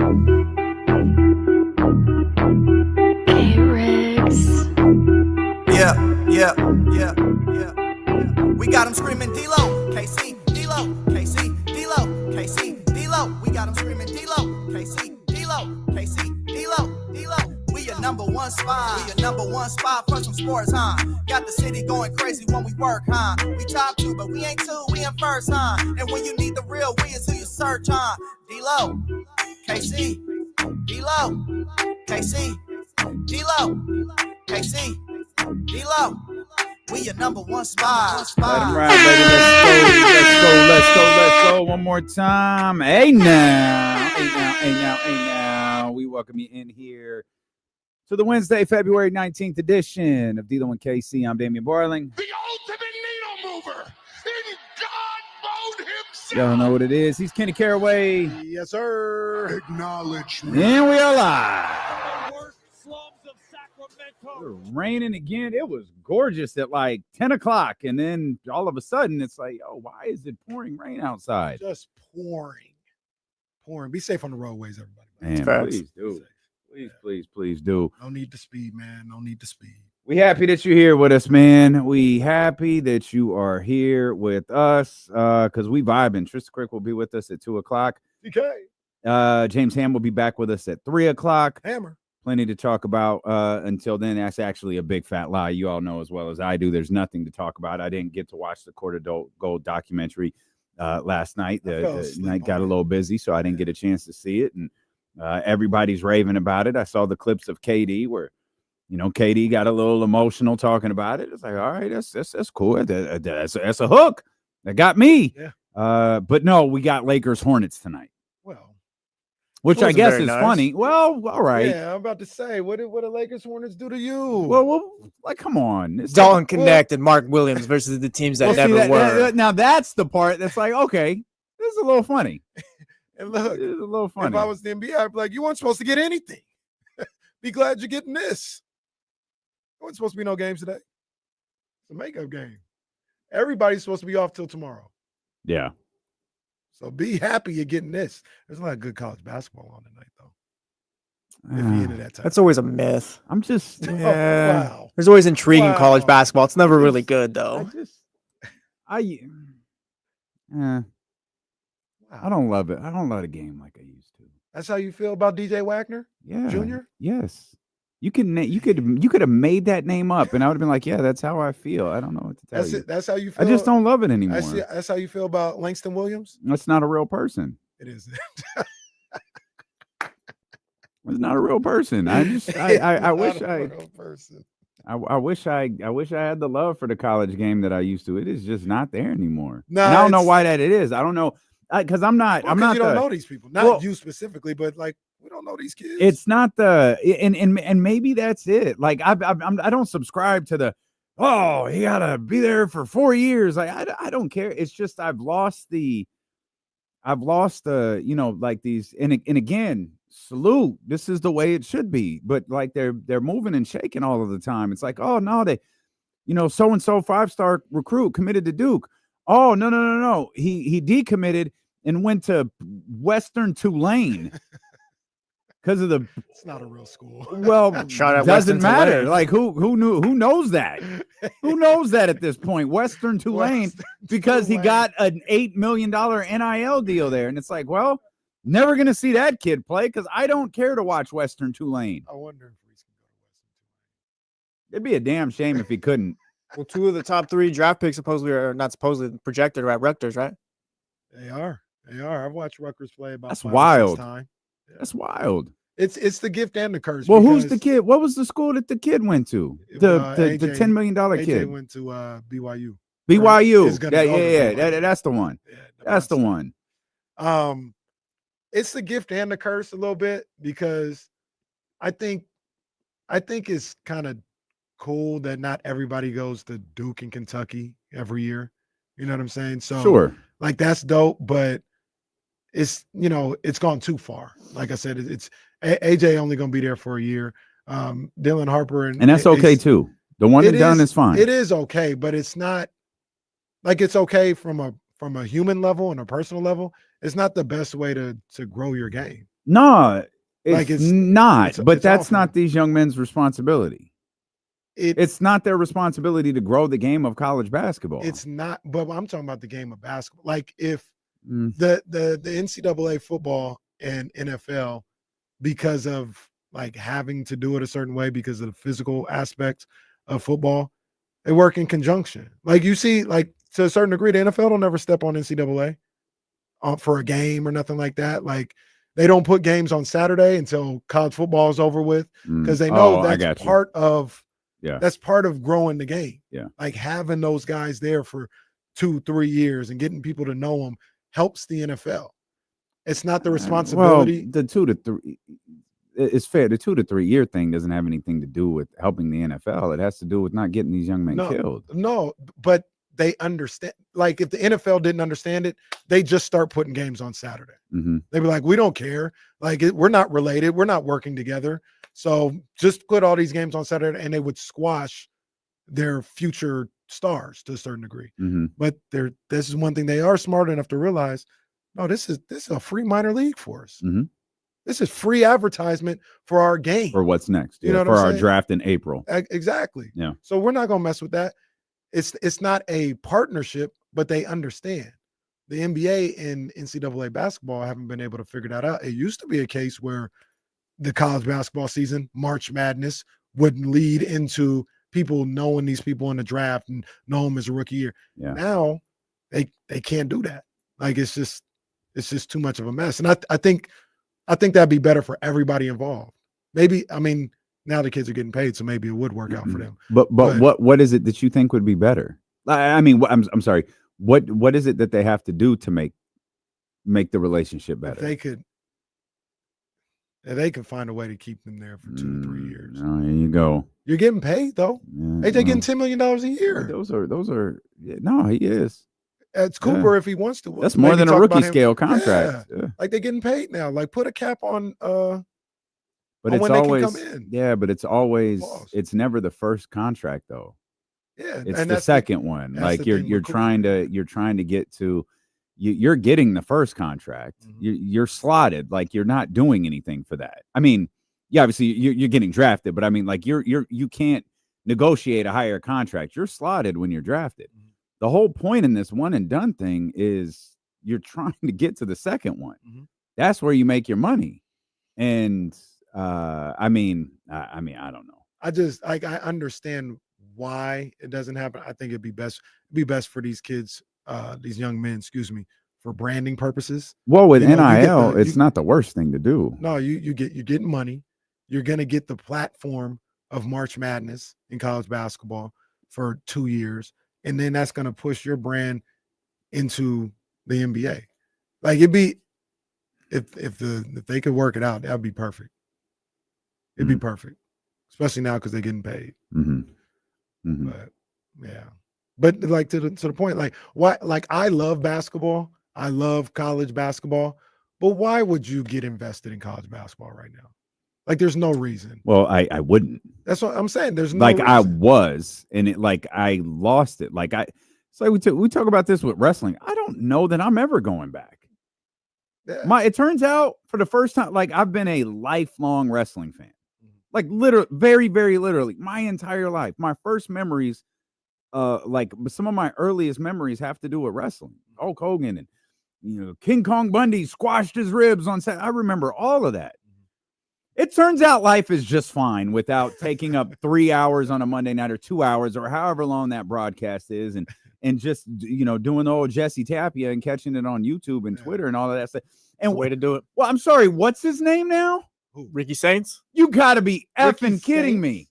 We got them screaming D-Lo, KC, D-Lo, KC, D-Lo, KC, D-Lo. We got them screaming D-Lo, KC, D-Lo, KC, D-Lo, D-Lo. We your number one spot. We your number one spot for some sports, huh? Got the city going crazy when we work, huh? We top 2, but we ain't 2, we in first, huh? And when you need the real, we is who you search, huh? D-Lo, KC, D-Lo, KC, D-Lo, KC, D-Lo. We your number one spot. Let him ride, baby. Let's go. One more time. Hey now. We welcome you in here to the Wednesday, February 19th edition of D-Lo and KC. I'm Damian Barling. The ultimate needle mover in God mode himself. Y'all know what it is. He's Kenny Caraway. Yes, sir. Acknowledge me. And we are live. Slums of Sacramento. It was raining again. It was gorgeous at like 10 o'clock. And then all of a sudden, it's like, oh, why is it pouring rain outside? Just pouring. Be safe on the roadways, everybody. Man, please do. Please do. No need to speed, man. No need to speed. We happy that you're here with us, man. We happy that you are here with us because we vibing. Trysta Krick will be with us at 2 o'clock. DK. James Ham will be back with us at 3 o'clock. Hammer. Plenty to talk about until then. That's actually a big fat lie. You all know as well as I do. There's nothing to talk about. I didn't get to watch the Court of Gold documentary last night. The night got a little busy, so I didn't get a chance to see it. And everybody's raving about it. I saw the clips of KD where, you know, KD got a little emotional talking about it. It's like, all right, that's cool. That's a hook that got me. Yeah. But no, we got Lakers Hornets tonight. Well, which I guess is nice. funny. Well, all right. yeah, I'm about to say, what did the Lakers Hornets do to you? Well, like, come on. It's Dalton like, Connect and Mark Williams versus the teams that well, never see, were. now that's the part that's like, okay, this is a little funny. And look, This is a little funny. if I was the NBA, I'd be like, you weren't supposed to get anything. Be glad you're getting this. There wasn't supposed to be no games today. It's a makeup game. Everybody's supposed to be off till tomorrow. Yeah. So be happy you're getting this. There's a lot of good college basketball on tonight, though. If you're into that type. That's always a myth. I'm just, Yeah. Wow. There's always intriguing Wow. college basketball. It's never really good though. I don't love it. I don't love the game like I used to. That's how you feel about DJ Wagner? Yeah. Junior? Yes. You could have made that name up, and I would have been like, yeah, that's how I feel. I don't know what to tell you. That's how you feel. I just don't love it anymore. That's how you feel about Langston Williams? That's not a real person. It is. It's not a real person. I just I wish Not a I real person. I wish I had the love for the college game that I used to. It is just not there anymore. No, and I don't know why that it is. I don't know because I'm not. Well, I'm not. You don't the, know these people. Not you specifically, but like we don't know these kids. It's not the and maybe that's it. Like I don't subscribe to the you gotta be there for 4 years. Like I don't care. It's just I've lost the you know, like these and again, salute. This is the way it should be. But like they're moving and shaking all of the time. It's like, oh no, they, you know, so and so 5-star recruit committed to Duke. Oh no. He decommitted and went to Western Tulane. Because of the, it's not a real school. Well, Shout doesn't Western matter. Tulane. Like who knows that? Who knows that at this point? Western Tulane, because he got an $8 million NIL deal there, and it's like, well, never gonna see that kid play because I don't care to watch Western Tulane. I wonder if Reese can go to Western Tulane. It'd be a damn shame if he couldn't. Well, 2 of the top 3 draft picks supposedly projected are at Rutgers, right? They are. I've watched Rutgers play about That's 5 or 6 wild. times. Yeah. That's wild. It's the gift and the curse. Well, who's the kid? What was the school that the kid went to? The $10 million AJ kid went to BYU. BYU. Is gonna go to BYU. That's the one. Yeah, That's the one. It's the gift and the curse a little bit because I think it's kind of cool that not everybody goes to Duke and Kentucky every year. You know what I'm saying? So Sure. like that's dope, but it's, you know, it's gone too far. Like I said, it's AJ only going to be there for a year. Dylan Harper and that's okay too. The one and done is fine. It is okay, but it's not like it's okay from a human level and a personal level. It's not the best way to grow your game. No, Like, it's not. it's- But it's that's awful. not these young men's responsibility. It's not their responsibility to grow the game of college basketball. It's not, but I'm talking about the game of basketball. Like if Mm. the NCAA football and NFL, because of like having to do it a certain way because of the physical aspects of football, they work in conjunction. Like you see, like to a certain degree, the NFL don't never step on NCAA for a game or nothing like that. Like they don't put games on Saturday until college football is over with because they know that's part of that's part of growing the game. Yeah. Like having those guys there for 2-3 years and getting people to know them helps the NFL. It's not the responsibility. Well, the 2 to 3, it's fair. The 2 to 3 year thing doesn't have anything to do with helping the NFL. It has to do with not getting these young men killed. No, but they understand. Like if the NFL didn't understand it, they just start putting games on Saturday. Mm-hmm. They'd be like, we don't care. Like we're not related. We're not working together. So just put all these games on Saturday, and they would squash their future stars to a certain degree. Mm-hmm. But this is one thing they are smart enough to realize. No, this is a free minor league for us. Mm-hmm. This is free advertisement for our game. For what's next? You know what for I'm our saying? Draft in April. Exactly. Yeah. So we're not gonna mess with that. It's not a partnership, but they understand. The NBA and NCAA basketball haven't been able to figure that out. It used to be a case where the college basketball season, March Madness, would lead into people knowing these people in the draft and know them as a rookie year. Yeah. Now they can't do that. Like it's just too much of a mess. And I think that'd be better for everybody involved. Maybe, I mean, now the kids are getting paid, so maybe it would work out for them. But what is it that you think would be better? I mean, I'm sorry. What is it that they have to do to make the relationship better? If they could find a way to keep them there for 2 to 3 years. Oh, there you go. You're getting paid though. Yeah, They're getting $10 million a year. Those are no, he is. It's Cooper if he wants to. That's more than a rookie scale contract. Yeah. Like they're getting paid now. Like put a cap on but on it's when always they can come in. Yeah, but it's always it's never the first contract though. Yeah. It's and the second one. Like you're trying to get to you're getting the first contract. Mm-hmm. You're slotted. Like you're not doing anything for that. I mean, yeah, obviously you're getting drafted, but I mean, like you can't negotiate a higher contract. You're slotted when you're drafted. Mm-hmm. The whole point in this one and done thing is you're trying to get to the second one. Mm-hmm. That's where you make your money. And I mean, I don't know. I understand why it doesn't happen. I think it'd be best for these kids, these young men, for branding purposes. Well, with NIL, it's not the worst thing to do. No, you're getting money. You're gonna get the platform of March Madness in college basketball for 2 years. And then that's going to push your brand into the NBA. Like it'd be, if they could work it out, that'd be perfect. It'd be perfect, especially now because they're getting paid. Mm-hmm. Mm-hmm. But yeah, but like to the point, like why? Like I love basketball. I love college basketball. But why would you get invested in college basketball right now? Like there's no reason. Well, I wouldn't. That's what I'm saying. There's no like reason. I was, and it like I lost it. Like it's like we talk about this with wrestling. I don't know that I'm ever going back. Yeah. It turns out for the first time, like I've been a lifelong wrestling fan. Like literally, very, very literally, my entire life. My first memories, like some of my earliest memories have to do with wrestling. Hulk Hogan and King Kong Bundy squashed his ribs on set. I remember all of that. It turns out life is just fine without taking up 3 hours on a Monday night or 2 hours or however long that broadcast is, and just doing the old Jesse Tapia and catching it on YouTube and Twitter and all of that stuff. And way to do it. Well, I'm sorry, what's his name now? Ricky Saints? You gotta be effing kidding me.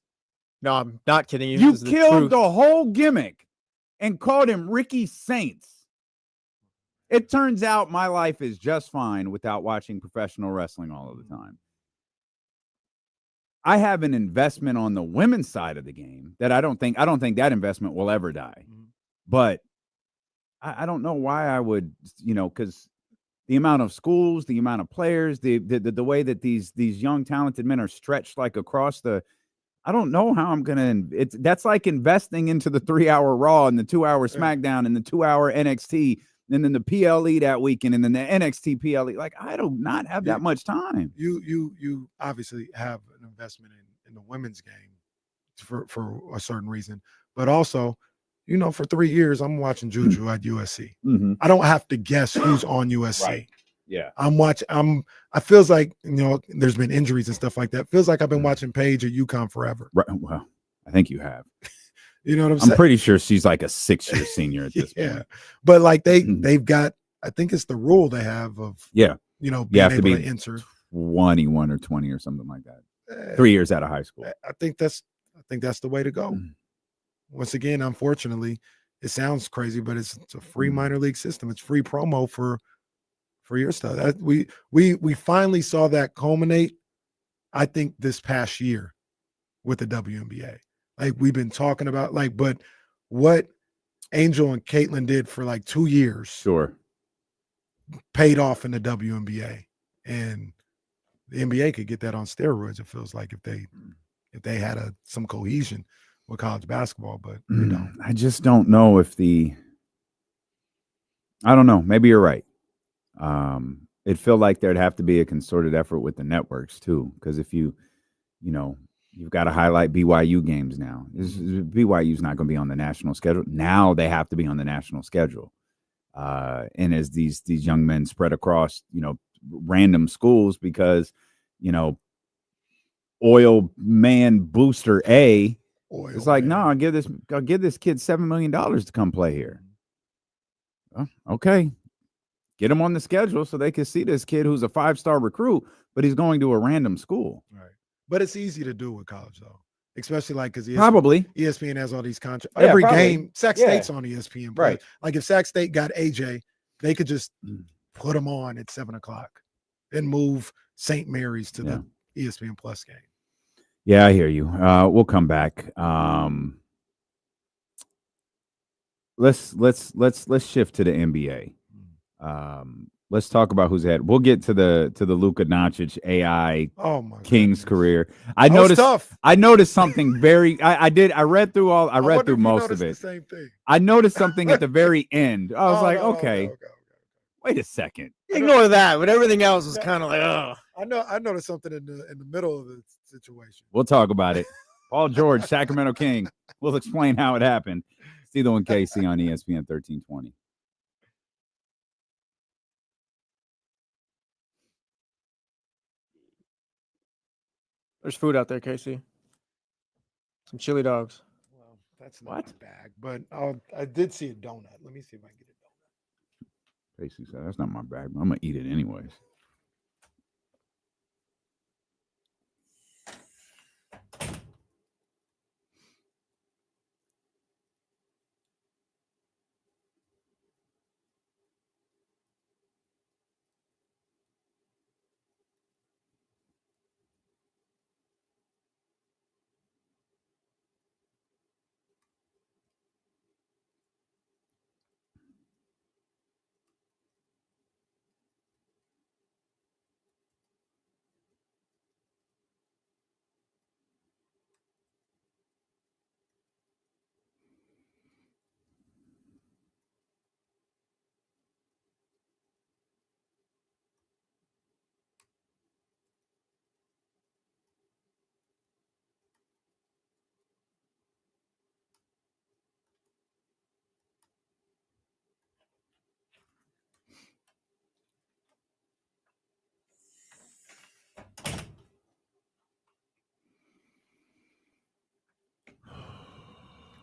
No, I'm not kidding you. You killed the whole gimmick and called him Ricky Saints. It turns out my life is just fine without watching professional wrestling all of the time. I have an investment on the women's side of the game that I don't think that investment will ever die. But I don't know why I would, because the amount of schools, the amount of players, the way that these young talented men are stretched like across I don't know how I'm gonna. That's like investing into the 3 hour Raw and the 2 hour SmackDown and the 2 hour NXT and then the PLE that weekend, and then the NXT PLE. Like, I do not have that much time. You obviously have an investment in the women's game for a certain reason, but also, for 3 years I'm watching Juju at USC. Mm-hmm. I don't have to guess who's on USC. Right. Yeah. I feels like, there's been injuries and stuff like that. Feels like I've been watching Paige at UConn forever. Right. Well, I think you have. You know what I'm saying? I'm pretty sure she's like a 6-year senior at this point. But like they've got, I think it's the rule they have of being you able have to be to enter 21 or 20 or something like that. 3 years out of high school. I think that's the way to go. Once again, unfortunately, it sounds crazy, but it's a free minor league system. It's free promo for your stuff. We finally saw that culminate, I think, this past year with the WNBA. Like, we've been talking about, but what Angel and Caitlin did for 2 years paid off in the WNBA, and the NBA could get that on steroids. It feels like if they had some cohesion with college basketball, but they don't. I just don't know if I don't know. Maybe you're right. It felt like there'd have to be a concerted effort with the networks too, because if you've got to highlight BYU games now. BYU's not going to be on the national schedule. Now they have to be on the national schedule. And as these young men spread across, random schools, because, oil man booster A is like, no, I'll give this kid $7 million to come play here. Oh, okay. Get him on the schedule so they can see this kid who's a 5-star recruit, but he's going to a random school. Right. But it's easy to do with college, though, especially because probably ESPN has all these contracts. Yeah, Every probably. game, Sac State's on ESPN. Right. Like, if Sac State got AJ, they could just put him on at 7:00 and move St. Mary's to the ESPN Plus game. Yeah, I hear you. We'll come back. Let's shift to the NBA. Let's talk about who's ahead. We'll get to the Luka Doncic AI Kings career. I noticed something very. I read through most of it. Same thing. I noticed something at the very end. I was okay. Wait a second. Ignore that, but everything else was kind of like, oh. I noticed something in the middle of the situation. We'll talk about it. Paul George, Sacramento King. We'll explain how it happened. Steelo and KC on ESPN 1320. There's food out there, Casey. Some chili dogs. Well, that's not my bag, but I did see a donut. Let me see if I can get a donut. Casey said, that's not my bag, but I'm going to eat it anyways.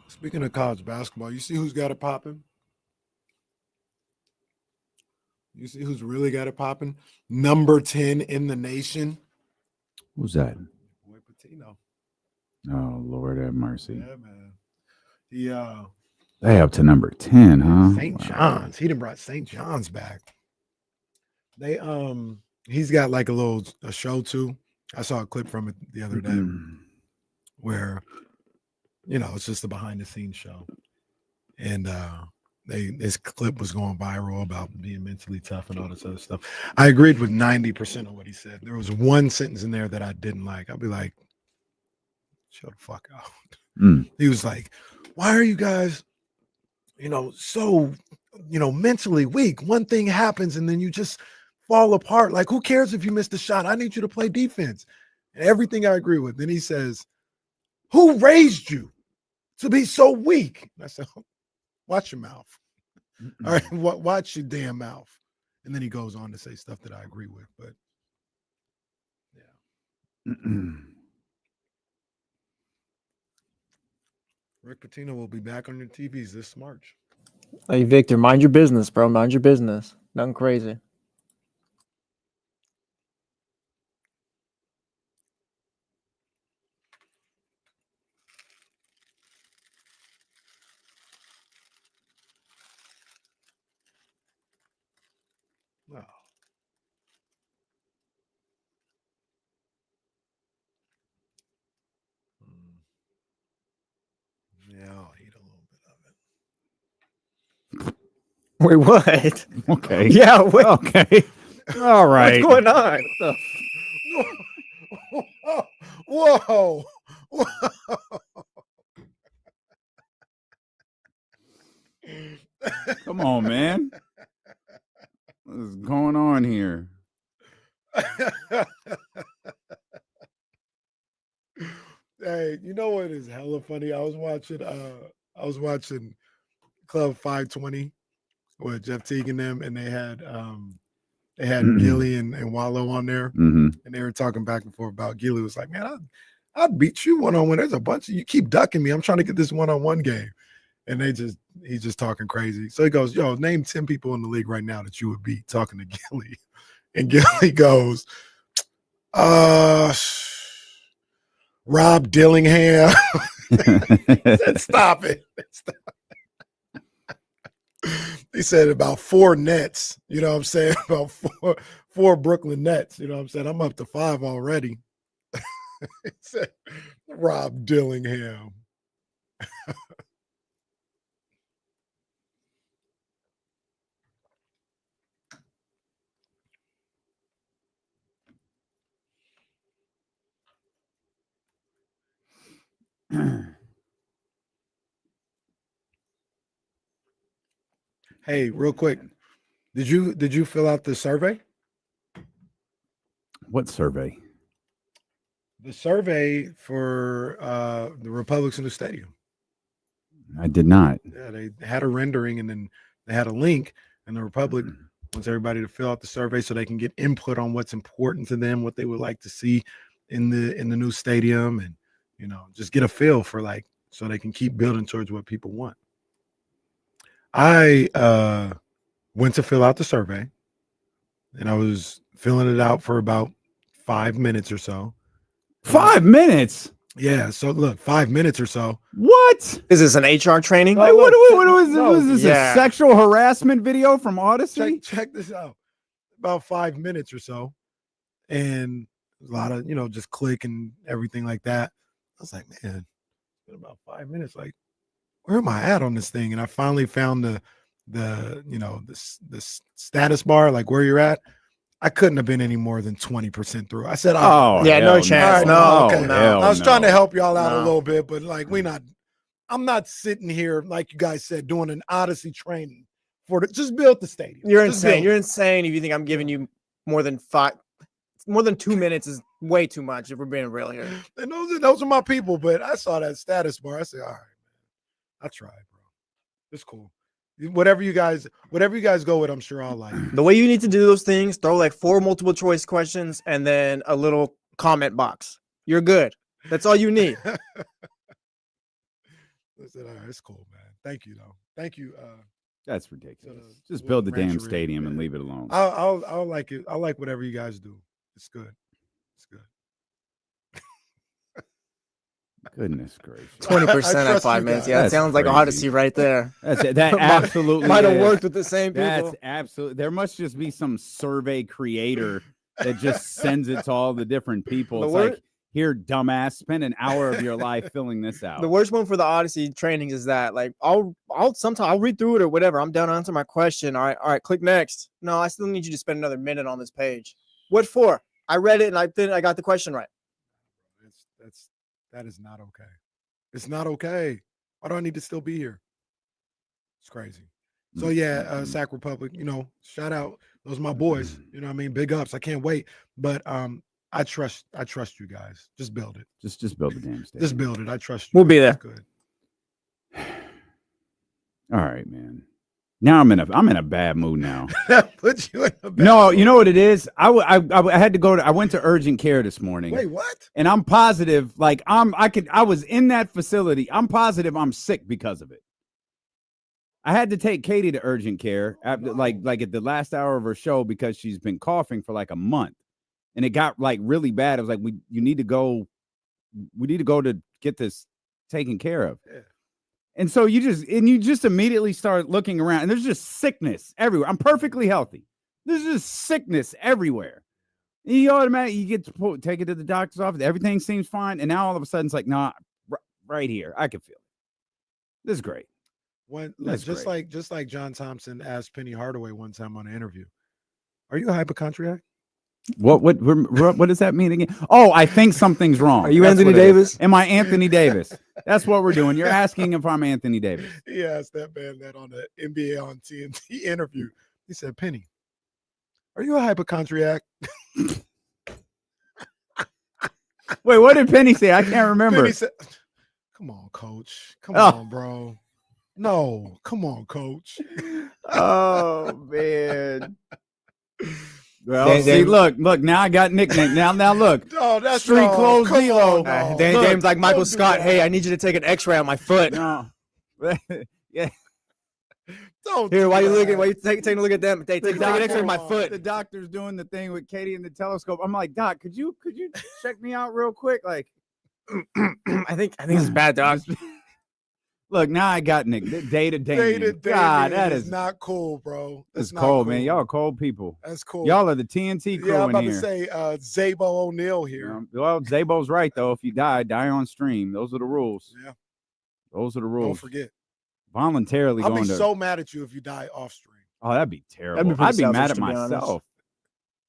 Speaking of college basketball, you see who's got it popping? You see who's really got it popping? Number 10 in the nation. Who's that? Boy Patino. Oh, Lord have mercy. Yeah, man. They up to number 10, huh? St. John's. He done brought St. John's back. They he's got like a show too. I saw a clip from it the other day where it's just a behind the scenes show. And this clip was going viral about being mentally tough and all this other stuff. I agreed with 90% of what he said. There was one sentence in there that I didn't like. I'd be like, shut the fuck out. He was like, why are you guys, so mentally weak. One thing happens and then you just fall apart. Like, who cares if you missed a shot? I need you to play defense. And everything I agree with. Then he says, who raised you to be so weak? And I said, watch your mouth. All right, watch your damn mouth. And then he goes on to say stuff that I agree with. But yeah. Rick Pitino will be back on your TVs this March. Hey, Victor, mind your business, bro. Mind your business. Nothing crazy. Wow. Yeah, I'll eat a little bit of it. Wait, what? Okay. Yeah, wait. Okay. All right. What's going on? Whoa. Whoa. Come on, man. What is going on here? Hey, you know what is hella funny? I was watching Club 520 with Jeff Teague and them, and they had Gilly and Wallow on there, and they were talking back and forth about Gilly was like, man, I'd beat you one-on-one. There's a bunch of you keep ducking me. I'm trying to get this one-on-one game. And he's just talking crazy. So he goes, yo, name 10 people in the league right now that you would beat, talking to Gilly. And Gilly goes, Rob Dillingham. He said, stop it. He said about 4 Nets, you know what I'm saying? About four Brooklyn Nets, you know what I'm saying? I'm up to 5 already. He said, Rob Dillingham. Hey, real quick, did you fill out the survey? What survey? The survey for the Republics in the Stadium. I did not. Yeah, they had a rendering and then they had a link, and the Republic wants everybody to fill out the survey so they can get input on what's important to them, what they would like to see in the new stadium, and just get a feel for so they can keep building towards what people want. I went to fill out the survey, and I was filling it out for about 5 minutes or so. 5 minutes? Yeah. So look, 5 minutes or so. What? Is this an HR training? Like, what was this? No, Was this yeah. a sexual harassment video from Odyssey? Check this out. About 5 minutes or so. And a lot of, just click and everything like that. I was like, man, it's been about 5 minutes. Like, where am I at on this thing? And I finally found the status bar, like where you're at. I couldn't have been any more than 20% through. I said, oh, yeah, no chance. No, okay. No. I was trying to help y'all out a No. little bit, but I'm not sitting here, like you guys said, doing an Odyssey training just build the stadium. You're Just insane. build You're it. insane if you think I'm giving you more than 2 minutes is way too much if we're being real here. And those are my people, but I saw that status bar. I said, all right, man, I tried, bro. It's cool. Whatever you guys go with, I'm sure I'll like. The way you need to do those things, throw like 4 multiple choice questions and then a little comment box. You're good. That's all you need. I said, all right, it's cool, man. Thank you, though. Thank you. That's ridiculous. So Just build the Rancher damn Ridge, stadium and man. leave it alone. I'll like it. I like whatever you guys do. It's good. It's good. Goodness gracious. 20% I at trust 5 you minutes. guys. Yeah, that That's sounds like crazy. Odyssey right there. That absolutely might have is. worked with the same people. That's absolutely. There must just be some survey creator that just sends it to all the different people. The It's wor- like, here, dumbass, spend an hour of your life filling this out. The worst one for the Odyssey trainings is that like I'll read through it or whatever. I'm done to answer my question. All right, click next. No, I still need you to spend another minute on this page. What for? I read it and I got the question right. That is not okay. It's not okay. Why do I need to still be here? It's crazy. So yeah, Sac Republic, shout out. Those are my boys. You know what I mean? Big ups. I can't wait. But I trust you guys. Just build it. Just build the damn stadium. Just build it. I trust you. We'll be there. Good. All right, man. Now I'm in a bad mood now. That puts you in a bad No, mood. you know what it is? I had to go I went to urgent care this morning. Wait, what? And I'm positive, like I was in that facility. I'm positive I'm sick because of it. I had to take Katie to urgent care after like at the last hour of her show because she's been coughing for like a month. And it got like really bad. I was like, we need to go to get this taken care of. Yeah. And so you just immediately start looking around and there's just sickness everywhere. I'm perfectly healthy. There's just sickness everywhere. And you automatically get to take it to the doctor's office. Everything seems fine. And now all of a sudden it's like, nah, right here. I can feel it. This is great. Just like John Thompson asked Penny Hardaway one time on an interview, are you a hypochondriac? What does that mean again? Oh, I think something's wrong. Are you Anthony Davis? Am I Anthony Davis? That's what we're doing. You're asking if I'm Anthony Davis. He asked that man that on the NBA on TNT interview. He said, Penny, are you a hypochondriac? Wait, what did Penny say? I can't remember. Penny said, come on, coach. Come on, bro. No, come on, coach. Oh, man. Well, see, look, now I got nicknamed. Now look. Oh, that's street clothes D-Lo. James like Michael Scott. Hey, I need you to take an X-ray on my foot. No. Yeah. Why you taking a look at them? Take an X-ray on my foot. The doctor's doing the thing with Katie in the telescope. I'm like, Doc, could you check me out real quick? Like, I think it's bad, Doc. Look, now I got Nick. Day to day. God, that is not cool, bro. That's cold, cool. man. Y'all are cold people. That's cool. Y'all are the TNT crew. Yeah, I'm about in to say Zabo O'Neal here. Well, Zabo's right though. If you die on stream. Those are the rules. Yeah. Those are the rules. Don't forget. Voluntarily I'll be so mad at you if you die off stream. Oh, that'd be terrible. I'd be mad at myself.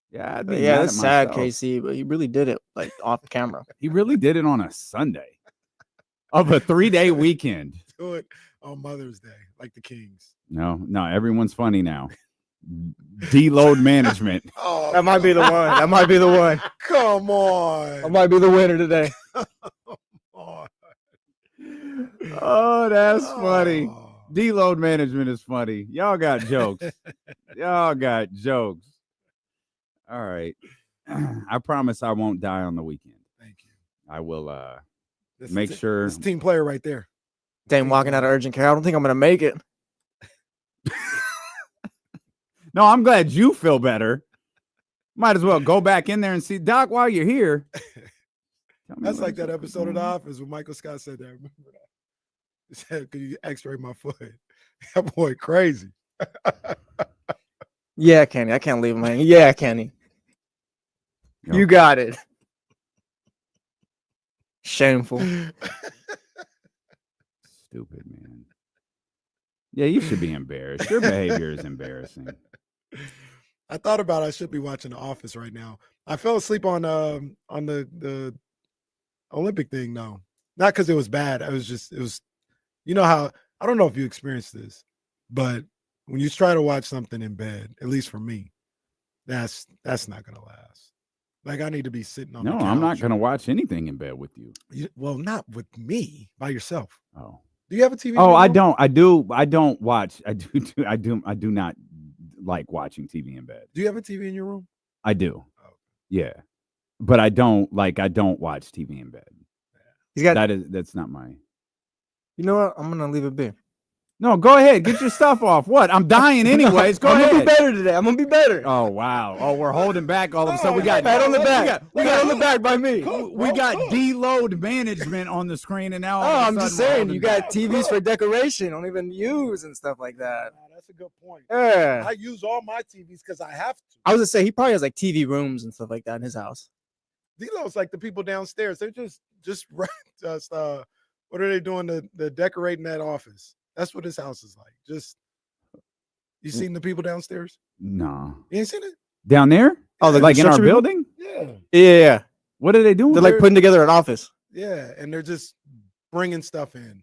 Yeah, I'd be mad that's sad, myself. KC, but he really did it like off camera. He really did it on a Sunday of a 3-day weekend. Do it on Mother's Day, like the Kings. No, everyone's funny now. Deload management. Oh, that might be the one. That might be the one. Come on. That might be the winner today. Oh, that's funny. Deload management is funny. Y'all got jokes. All right. I promise I won't die on the weekend. Thank you. I will make sure. This team player right there. Dang, walking out of urgent care. I don't think I'm going to make it. No, I'm glad you feel better. Might as well go back in there and see Doc while you're here. That's like that episode of The Office when Michael Scott said that. Remember that? He said, could you x-ray my foot? That boy crazy. Yeah, Kenny. I can't leave him hanging. Yeah, Kenny. Yo. You got it. Shameful. Stupid, man. Yeah, you should be embarrassed. Your behavior is embarrassing. I thought about I should be watching The Office right now. I fell asleep on the Olympic thing, though. Not because it was bad. It was you know how, I don't know if you experienced this, but when you try to watch something in bed, at least for me, that's not gonna last. Like I need to be sitting on the couch. I'm not gonna watch anything in bed with you. Well, not with me, by yourself. Oh. Do you have a TV? Oh, I don't. I don't watch. I do not like watching TV in bed. Do you have a TV in your room? I do. Oh. Yeah. But I don't watch TV in bed. He's got that's not my. You know what? I'm gonna leave it be. No, go ahead. Get your stuff off. What? I'm dying anyways. Go ahead. I'm gonna be better today. I'm gonna be better. Oh wow. Oh, we're holding back all of a sudden. We got pat on the back. We got on the back by me. We got deload management on the screen, and now I'm just saying you got TVs for decoration, don't even use and stuff like that. That's a good point. Yeah. I use all my TVs because I have to. I was gonna say he probably has like TV rooms and stuff like that in his house. D-Lo's like the people downstairs. They're just what are they doing to decorating that office? That's what his house is like. Just you seen the people downstairs? No. You ain't seen it? Down there? Oh, like in our building? Yeah. Yeah. What are they doing? They're like putting together an office. Yeah, and they're just bringing stuff in.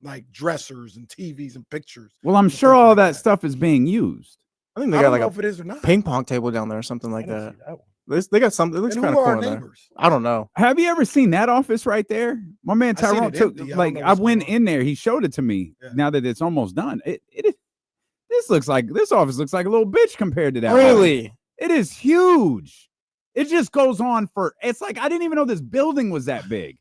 like dressers and TVs and pictures. Well, I'm and sure stuff all like that stuff is being used. I think they I got don't like know a if it is or not. ping pong table down there or something I like didn't that. see that one. They got something. It looks And kind who of are cool our in there. neighbors? I don't know. Have you ever seen that office right there? My man I seen Tyrone it took empty. I don't like know I what's went going on. in there. He showed it to me. Yeah. Now that it's almost done, this office looks like a little bitch compared to that. Really? It is huge. It just goes on for. It's like I didn't even know this building was that big.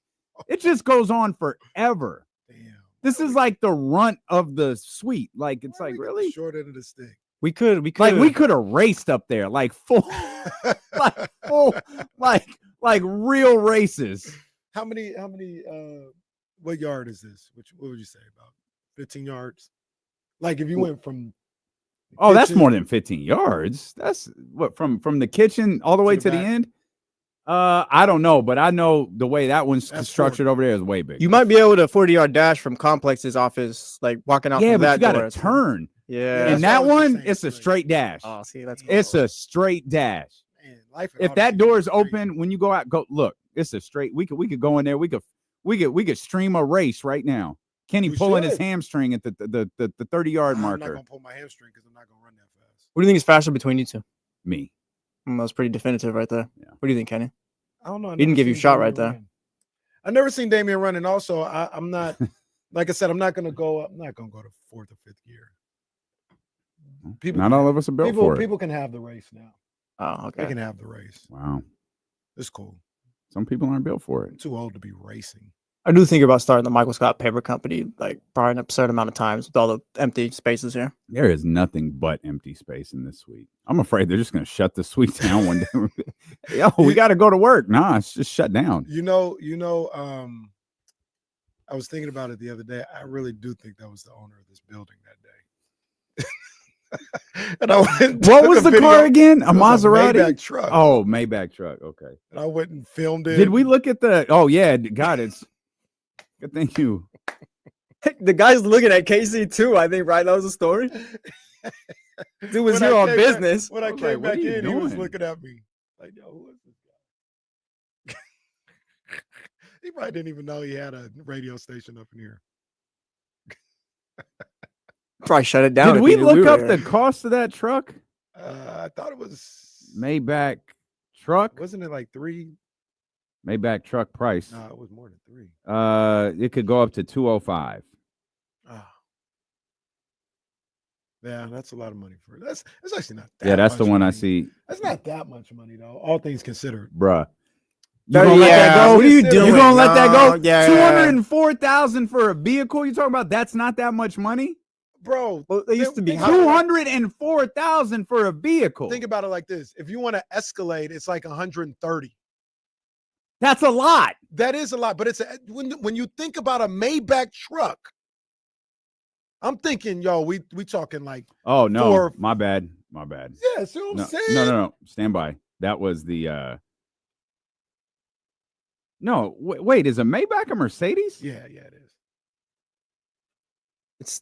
It just goes on forever. Damn. This is like the runt of the suite. Like it's like really. Short end of the stick. We could. Like we could have raced up there, like full, like real races. How many? What yard is this? What would you say, about 15 yards? Like if you went from. Oh, that's kitchen- more than 15 yards. That's what from the kitchen all the way to the back? end. I don't know, but I know the way that one's That's structured over there is way bigger. You might be able to 40-yard dash from Complex's office, like walking out. Yeah, from but that you got door. to turn. Yeah. And that's that what I was one, saying, it's a like- straight dash. Oh, see, that's It's a straight dash. Man, life at If that Arby's door is crazy. open when you go out, go look. It's a straight. We could go in there. We could stream a race right now. Kenny We pulling his should. hamstring at the 30-yard I'm not marker. gonna pull my hamstring because I'm not gonna run that fast. What do you think is faster between you two? Me. That's pretty definitive right there. Yeah. What do you think, Kenny? I don't know. I He didn't never give you a seen shot Damian right there. run. I never seen Damian run, and also I'm not. Like I said, I'm not gonna go to 4th or 5th gear. People, Not all of us are built for it. people can have the race now. Oh, They okay. can have the race. Wow. It's cool. Some people aren't built for I'm it. too old to be racing. I do think about starting the Michael Scott Paper Company, like probably an absurd amount of times with all the empty spaces here. There is nothing but empty space in this suite. I'm afraid they're just going to shut the suite down one day. Yo, we got to go to work. Nah, it's just shut down. I was thinking about it the other day. I really do think that was the owner of this building that day. And I went and What took was a the video. car again? A It was Maserati? Maybach truck. Oh, Maybach truck. Okay. And I went and filmed it. Did we look at the? Oh yeah, God, it's good. Thank you. The guy's looking at KC too. I think right. That was the story. Dude was When I here on came back- business. When I I was came like, what back are you in, he was doing? looking at me like, "Yo, who is this guy?" He probably didn't even know he had a radio station up in here. Probably shut it down. Did if we he knew look were up here. the cost of that truck? I thought it was Maybach truck. Wasn't it like 3? Maybach truck price. No, it was more than 3. It could go up to 205. Oh. Yeah, that's a lot of money for it. That's actually not that Yeah, that's the much one I money. see, That's not that much money though, all things considered. bruh. You Yeah, gonna let that go? what are you You doing? You gonna let that go? No, yeah. 204,000 for a vehicle? You talking about that's not that much money? Bro, Well, they used to be think high. about it like- 204,000 for a vehicle. Think about it like this. If you want to Escalade, it's like 130. That's a lot. That is a lot, but when you think about a Maybach truck, I'm thinking, yo, we talking like, Oh no, For- my bad. My bad. yeah, see what I'm No, saying? no. Stand by. That was the No, wait, is a Maybach a Mercedes? Yeah, it is. It's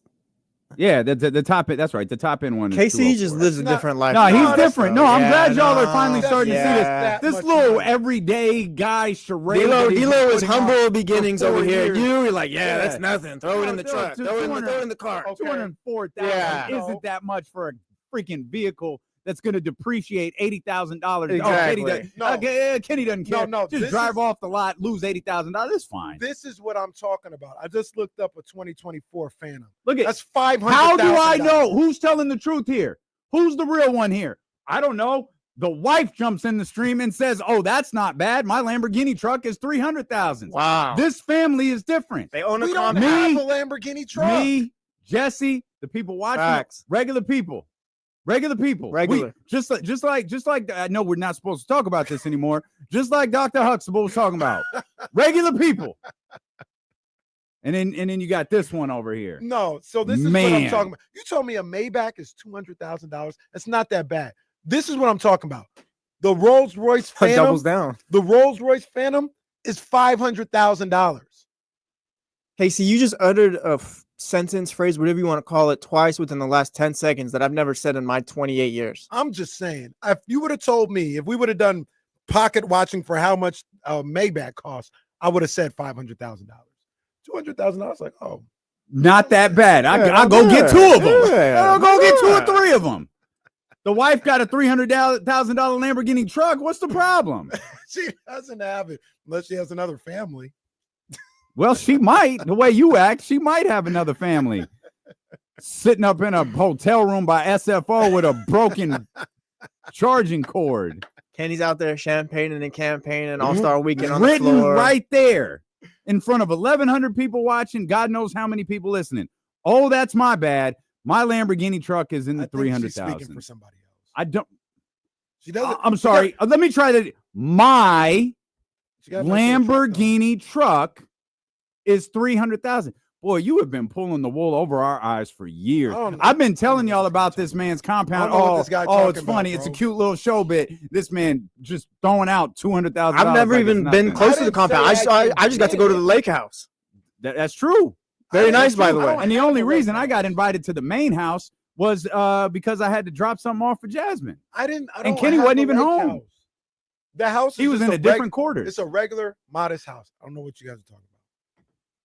Yeah, the top end. That's right. The top end one. Is KC just 204. lives a Not- different life. No, now. he's that's different. No, so, I'm yeah, glad y'all are no, finally starting to see yeah. this. This That little much money. everyday guy charade. D'Lo that he's been is putting humble on beginnings for over 4 here. years. You're like, yeah, Yeah. that's nothing. Throw it in the No, truck. dude, Throw it in 200 the car. Okay. 204,000 Yeah. isn't that much for a freaking vehicle that's going to depreciate $80,000. Exactly. Kenny doesn't care. No, Just this drive is- off the lot, lose $80,000. It's fine. This is what I'm talking about. I just looked up a 2024 Phantom. Look at That's $500,000. how do I know who's telling the truth here? Who's the real one here? I don't know. The wife jumps in the stream and says, "Oh, that's not bad. My Lamborghini truck is 300,000." Wow. This family is different. They own a We don't condo. have Me- a Lamborghini truck. Me, Jesse, the people watching, Facts. regular people. Regular. Just like I know we're not supposed to talk about this anymore. Just like Dr. Huxtable was talking about, regular people. And then you got this one over here. No, so this is what I'm Man. talking about. You told me a Maybach is $200,000. That's not that bad. This is what I'm talking about. The Rolls Royce Doubles Phantom. down. The Rolls Royce Phantom is $500,000. Casey, you just uttered a sentence, phrase, whatever you want to call it, twice within the last 10 seconds that I've never said in my 28 years. I'm just saying, if you would have told me, if we would have done pocket watching for how much Maybach costs, I would have said $500,000. $200,000, like, oh, Not that bad. I'll go get 2 of them. I'll go get 2 or 3 of them. The wife got a $300,000 Lamborghini truck. What's the problem? She doesn't have it unless she has another family. Well, she might. The way you act, she might have another family. Sitting up in a hotel room by SFO with a broken charging cord. Kenny's out there champagning and campaigning All-Star Weekend on the Written floor. right there in front of 1,100 people watching. God knows how many people listening. Oh, that's my bad. My Lamborghini truck is in the 300,000. Speaking for somebody else. I don't. She doesn't. I'm sorry. Let me try that. My Lamborghini truck is 300,000. Boy, you have been pulling the wool over our eyes for years. I've been telling y'all about this man's compound. It's funny. It's a cute little show bit. This man just throwing out $200,000. I've never even been close to the compound. I just got to go to the lake house. That's true. Very nice, by the way. And the only reason I got invited to the main house was because I had to drop something off for Jasmine. And Kenny wasn't even home. The house. He was in a different quarter. It's a regular, modest house. I don't know what you guys are talking about.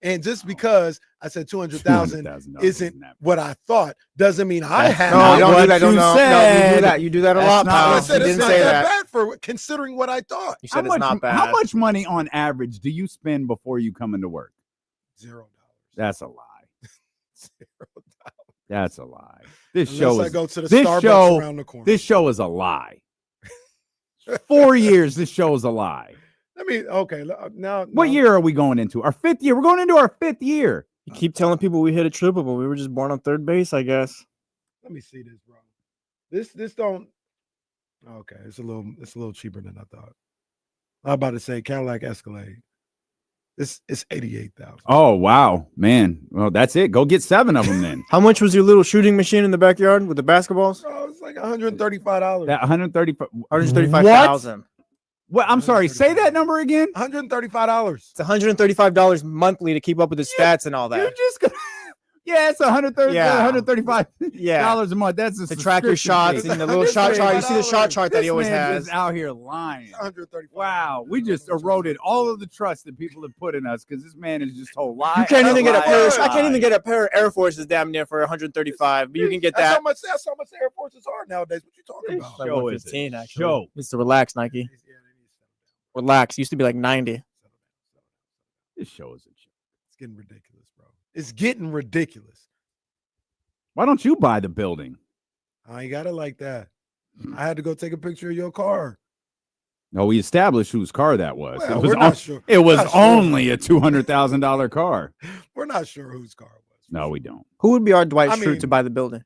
And just because I said 200,000 isn't what I thought doesn't mean I have. No, don't do that. No, you do that. You do that a lot, pal. I said you it's not that bad for considering what I thought. You said it's not bad. How much money on average do you spend before you come into work? $0. That's a lie. $0. That's a lie. This Unless show I is go to the Starbucks around the corner. This show is a lie. 4 years. This show is a lie. Okay. Now, what year are we going into? Our 5th year. We're going into our 5th year. You keep telling people we hit a triple, but we were just born on third base, I guess. Let me see this, bro. This don't. Okay, it's a little cheaper than I thought. I'm about to say Cadillac Escalade. It's 88,000. Oh wow, man. Well, that's it. Go get 7 of them then. How much was your little shooting machine in the backyard with the basketballs? Oh, it's like $135. That 135,000. Well, I'm sorry. Say that number again. $135. It's $135 monthly to keep up with the stats and all that. You're just yeah, it's $135 a month. That's to track your shots and the little shot chart. You see the shot chart that he always has. Just out here lying. $135. Wow, we just eroded all of the trust that people have put in us because this man is just told lies. You can't even get a pair. I can't even get a pair of Air Forces damn near for $135. But you can get that. That's how much Air Forces are nowadays. What you talking about? Like 115 actually. Show. It's to relax, Nike. Relax. Used to be like 90. This show is a joke. It's getting ridiculous, bro. It's getting ridiculous. Why don't you buy the building? I ain't got it like that. I had to go take a picture of your car. No, we established whose car that was. Well, it was only a $200,000 car. We're not sure whose car it was. No, we don't. Who would be our Dwight Schrute to buy the building?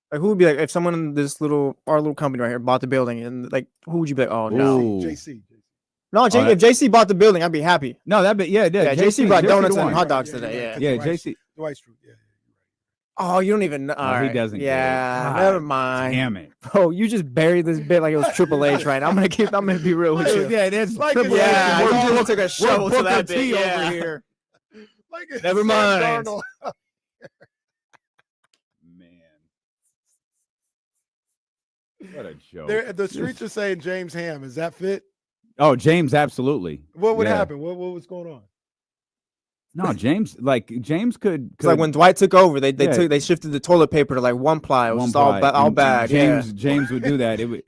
Like, who would be like if someone in our little company right here bought the building and like who would you be like? Oh no, JC. No, if JC bought the building, I'd be happy. No, that'd be yeah. JC brought donuts and hot dogs today. Yeah, JC. Dwight Schrute. Yeah. Oh, you don't even know. No, he doesn't. Yeah, never mind. Damn it, bro! You just buried this bit like it was Triple H right now. I'm gonna be real with you. Yeah, it is. Like Triple H. Yeah, we took a show to that bit. Over here. Like never mind. What a joke. The streets are saying James Ham. Is that fit? Oh, James, absolutely. What would happen? What was going on? No, James could. It's like when Dwight took over, they shifted the toilet paper to like one ply. It was all bag. James would do that. It would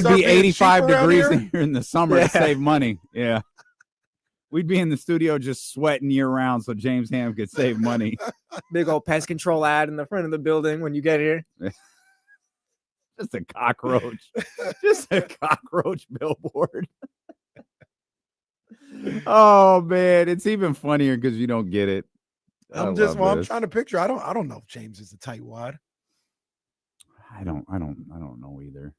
be 85 degrees here in the summer to save money. Yeah. We'd be in the studio just sweating year round so James Ham could save money. Big old pest control ad in the front of the building when you get here. Just a cockroach. Just a cockroach billboard. Oh man, it's even funnier because you don't get it. I'm trying to picture. I don't know if James is a tightwad. I don't know either.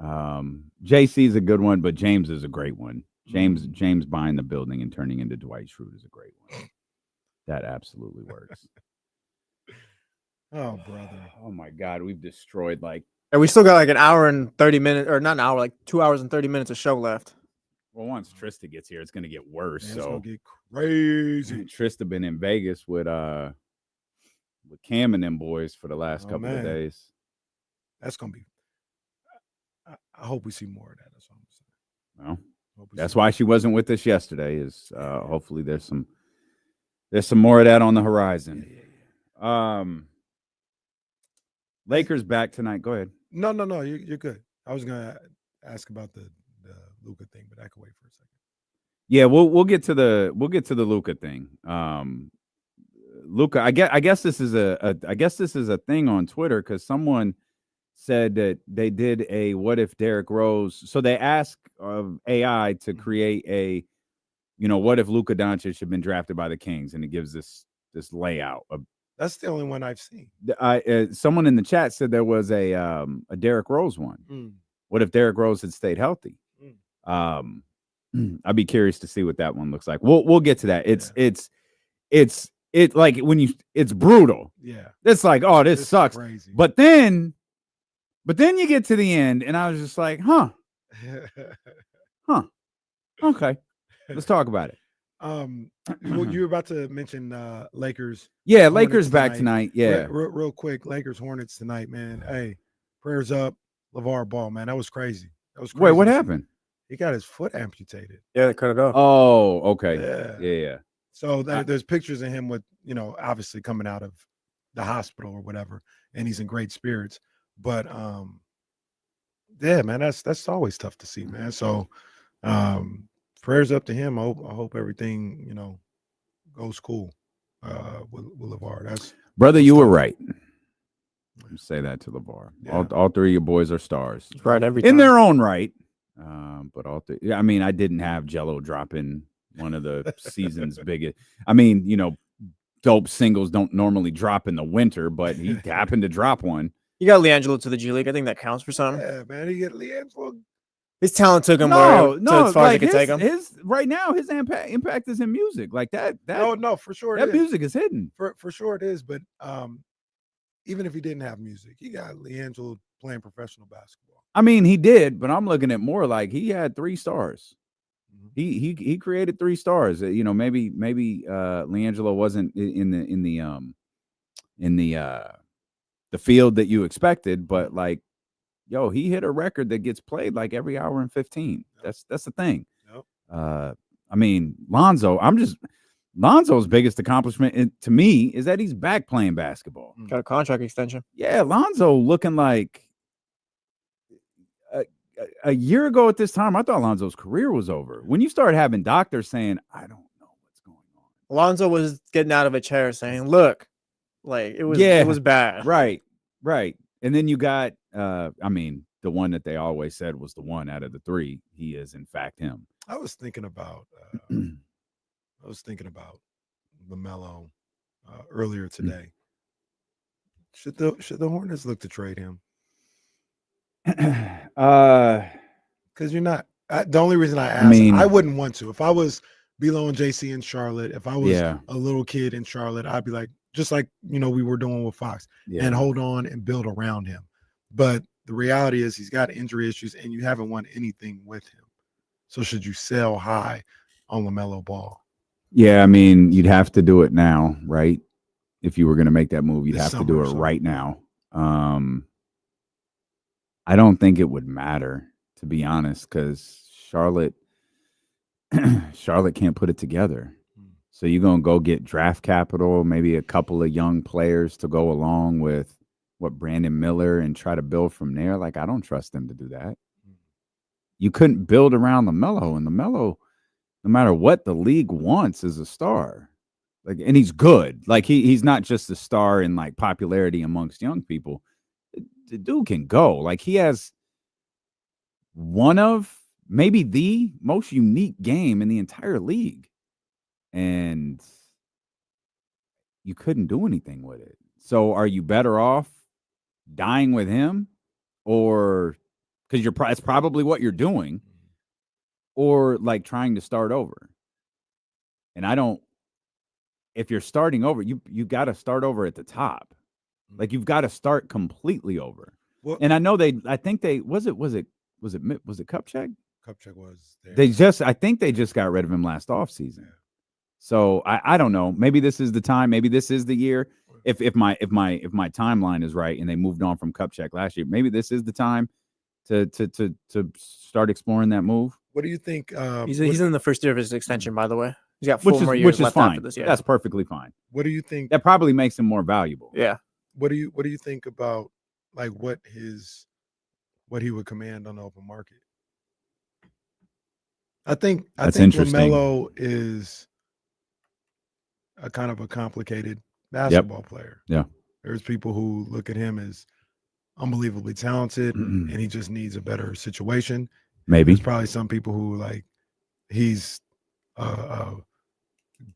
JC's a good one, but James is a great one. James buying the building and turning into Dwight Schrute is a great one. That absolutely works. Oh, brother. Oh, my God. We've destroyed And we still got like an hour and 30 minutes, or not an hour, like 2 hours and 30 minutes of show left. Well, once Trysta gets here, it's going to get worse. Man, it's going to get crazy. Trysta been in Vegas with Cam and them boys for the last couple of days. That's going to be I hope we see more of that. That's what I'm saying. Well, that's why she wasn't with us yesterday. Is hopefully there's There's some more of that on the horizon. Lakers back tonight. Go ahead. No, you're good. I was gonna ask about the Luka thing, but I could wait for a second. Yeah, we'll get to the Luka thing. Luka, I guess this is a thing on Twitter because someone said that they did a what if Derrick Rose. So they asked AI to create a, what if Luka Doncic had been drafted by the Kings, and it gives this layout. That's the only one I've seen. Someone in the chat said there was a Derrick Rose one. What if Derrick Rose had stayed healthy? I'd be curious to see what that one looks like. We'll get to that. It's like it's brutal. Yeah. It's like, oh, this sucks. Crazy. But then you get to the end, and I was just like, huh. Okay. Let's talk about it. Well, you were about to mention Lakers. Yeah, Hornets Lakers back tonight. Yeah. Real quick, Lakers Hornets tonight, man. Hey, prayers up, LeVar Ball, man. That was crazy. Wait, what happened? He got his foot amputated. Yeah, they cut it off. Oh, okay. Yeah. So there's pictures of him with, obviously coming out of the hospital or whatever, and he's in great spirits. But yeah, man, that's always tough to see, man. So prayers up to him. I hope everything, goes cool with LeVar. Brother, you were right. Say that to LeVar. Yeah. All three of your boys are stars. Right, every time. In their own right. But all three. I mean, I didn't have Jello dropping one of the season's biggest. I mean, dope singles don't normally drop in the winter, but he happened to drop one. You got LiAngelo to the G League. I think that counts for something. Yeah, man. He get LiAngelo. His talent took him as far as it could take him. Right now, his impact is in music. Like that. No, for sure. That music is hidden. For sure it is. But even if he didn't have music, he got LiAngelo playing professional basketball. I mean, he did, but I'm looking at more like he had 3 stars. He created 3 stars. Maybe LiAngelo wasn't in the field that you expected, but like, he hit a record that gets played like every hour and 15. That's the thing. Yep. I mean, Lonzo's biggest accomplishment to me is that he's back playing basketball. Got a contract extension. Yeah, Lonzo looking like a year ago at this time, I thought Lonzo's career was over. When you start having doctors saying, I don't know what's going on. Lonzo was getting out of a chair saying, look, like it was bad. Right. And then you got, the one that they always said was the one out of the 3. He is, in fact, him. I was thinking about LaMelo earlier today. Should the Hornets look to trade him? Because you're not. The only reason I asked, I wouldn't want to. If I was Bilo and JC in Charlotte, if I was a little kid in Charlotte, I'd be like, just like we were doing with Fox, and hold on and build around him. But the reality is, he's got injury issues, and you haven't won anything with him. So should you sell high on LaMelo Ball? Yeah, I mean, you'd have to do it now, right? If you were going to make that move, you'd have to do it right now. I don't think it would matter, to be honest, because Charlotte can't put it together. So you're going to go get draft capital, maybe a couple of young players to go along with Brandon Miller and try to build from there. Like, I don't trust them to do that. You couldn't build around LaMelo, and LaMelo, no matter what the league wants, is a star. Like, and he's good. Like, he's not just a star in like popularity amongst young people. The dude can go. Like, he has one of maybe the most unique game in the entire league, and you couldn't do anything with it. So are you better off dying with him, or because it's probably what you're doing, or like trying to start over? And if you're starting over, you got to start over at the top. Like, you've got to start completely over. Well, and I know I think was it Kupchak? Kupchak was there. I think they just got rid of him last offseason. Yeah. So I don't know. Maybe this is the time. Maybe this is the year. If my timeline is right, and they moved on from Kupchak last year, maybe this is the time to start exploring that move. What do you think? He's in the first year of his extension, by the way. He's got which 4 more is years left fine. after this. Yeah, That's perfectly fine. What do you think? That probably makes him more valuable. yeah. What do you think about like what he would command on the open market? I think That's interesting. LaMelo is a kind of a complicated basketball player. Yeah. There's people who look at him as unbelievably talented Mm-mm. and he just needs a better situation. Maybe. There's probably some people who like he's a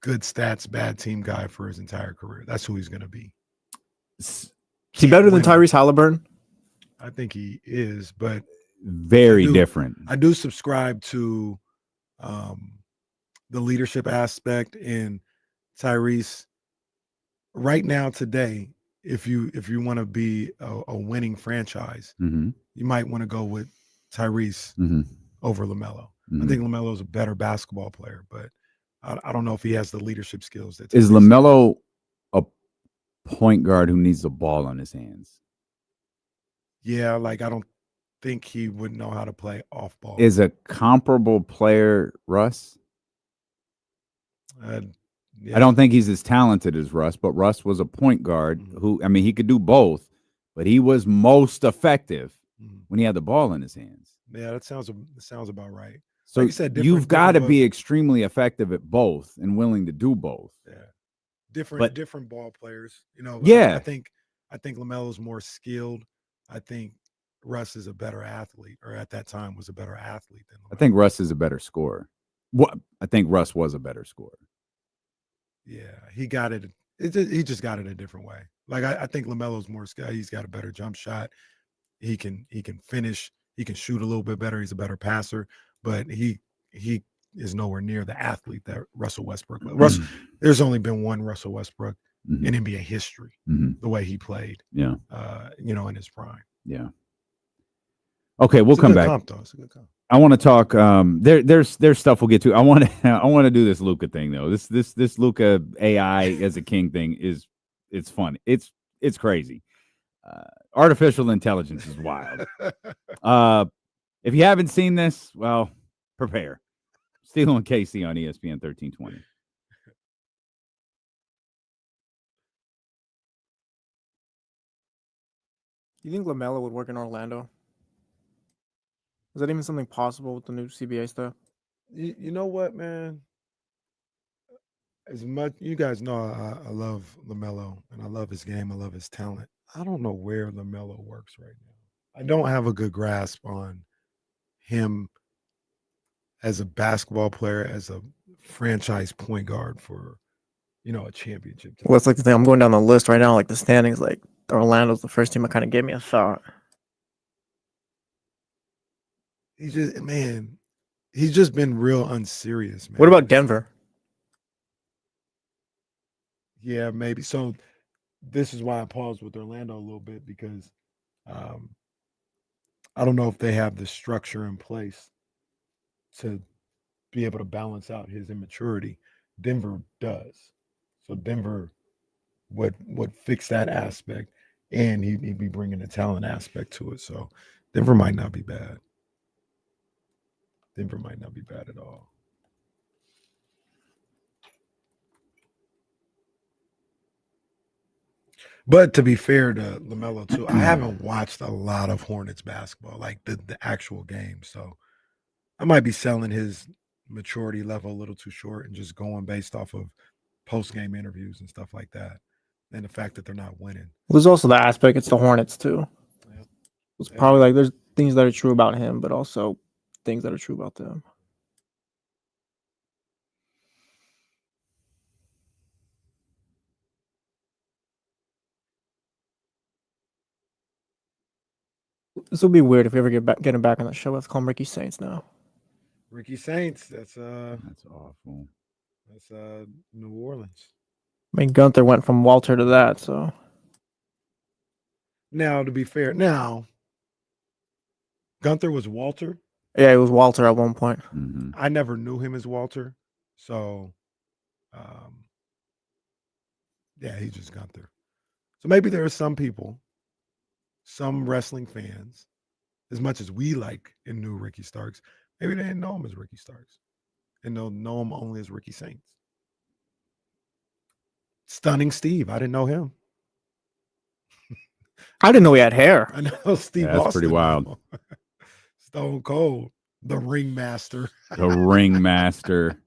good stats, bad team guy for his entire career. That's who he's going to be. Is he better than Tyrese Halliburton? I think he is, but very different. I do subscribe to the leadership aspect in Tyrese. Right now, today, if you want to be a winning franchise, Mm-hmm. you might want to go with Tyrese Mm-hmm. over LaMelo. Mm-hmm. I think LaMelo is a better basketball player, but I don't know if he has the leadership skills. That Is Tyrese LaMelo a point guard who needs the ball on his hands? Yeah, like I don't think he would know how to play off ball. Is a comparable player Russ? Yeah. I don't think he's as talented as Russ, but Russ was a point guard who, I mean, he could do both, but he was most effective when he had the ball in his hands. Yeah, that sounds about right. So like you said, you've got to different be extremely effective at both and willing to do both. Yeah, different ball players. You know. Yeah. I think LaMelo's more skilled. I think Russ is a better athlete, or at that time was a better athlete than LaMelo. I think Russ is a better scorer. I think Russ was a better scorer. Yeah, he got it. He just got it a different way. Like I think LaMelo's more skilled. He's got a better jump shot. He can finish. He can shoot a little bit better. He's a better passer, but he is nowhere near the athlete that Russell Westbrook was. There's only been one Russell Westbrook in NBA history. The way he played. Yeah. In his prime. Yeah. Okay, we'll come back. It's a good comp. I want to talk. There's stuff we'll get to. I want to do this Luka thing though. This Luka AI as a king thing it's fun. It's crazy. Artificial intelligence is wild. If you haven't seen this, well, prepare. Steele and Casey on ESPN 1320. Do you think LaMelo would work in Orlando? Is that even something possible with the new CBA stuff? You know what, man? As much you guys know, I love LaMelo and I love his game. I love his talent. I don't know where LaMelo works right now. I don't have a good grasp on him as a basketball player, as a franchise point guard for, a championship team. Well, that's like the thing. I'm going down the list right now, like the standings. Like Orlando's the first team that kind of gave me a thought. He's just been real unserious, man. What about Denver? Yeah, maybe. So this is why I paused with Orlando a little bit, because I don't know if they have the structure in place to be able to balance out his immaturity. Denver does. So Denver would fix that aspect, and he'd be bringing the talent aspect to it. So Denver might not be bad. Denver might not be bad at all. But to be fair to LaMelo too, I haven't watched a lot of Hornets basketball, like the actual game. So I might be selling his maturity level a little too short and just going based off of post-game interviews and stuff like that, and the fact that they're not winning. Well, there's also the aspect. It's the Hornets too. Yeah. It's probably like there's things that are true about him, but also things that are true about them. This will be weird if we ever get him back on the show. Let's call him Ricky Saints now. Ricky Saints, that's awful. That's New Orleans. I mean, Gunther went from Walter to that, so. Now, to be fair, Gunther was Walter. Yeah, it was Walter at one point. Mm-hmm. I never knew him as Walter, so yeah, he's just Gunther. So maybe there are some people, some wrestling fans, as much as we like and knew Ricky Starks, maybe they didn't know him as Ricky Starks. and they'll know him only as Ricky Saints. Stunning Steve. I didn't know him. I didn't know he had hair. I know Steve Yeah, that's Austin. pretty wild. Though. Stone Cold, the ringmaster. The ringmaster.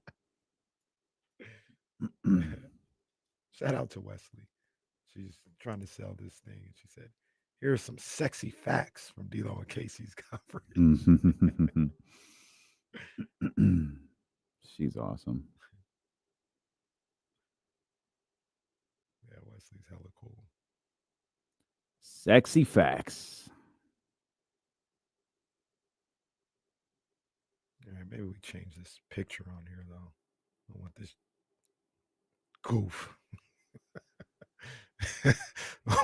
Shout out to Wesley. She's trying to sell this thing, and she said, "Here's some sexy facts from D'Lo and Casey's coverage." She's awesome. Yeah, Wesley's hella cool. Sexy facts. All right, maybe we change this picture on here though. I want this goof. I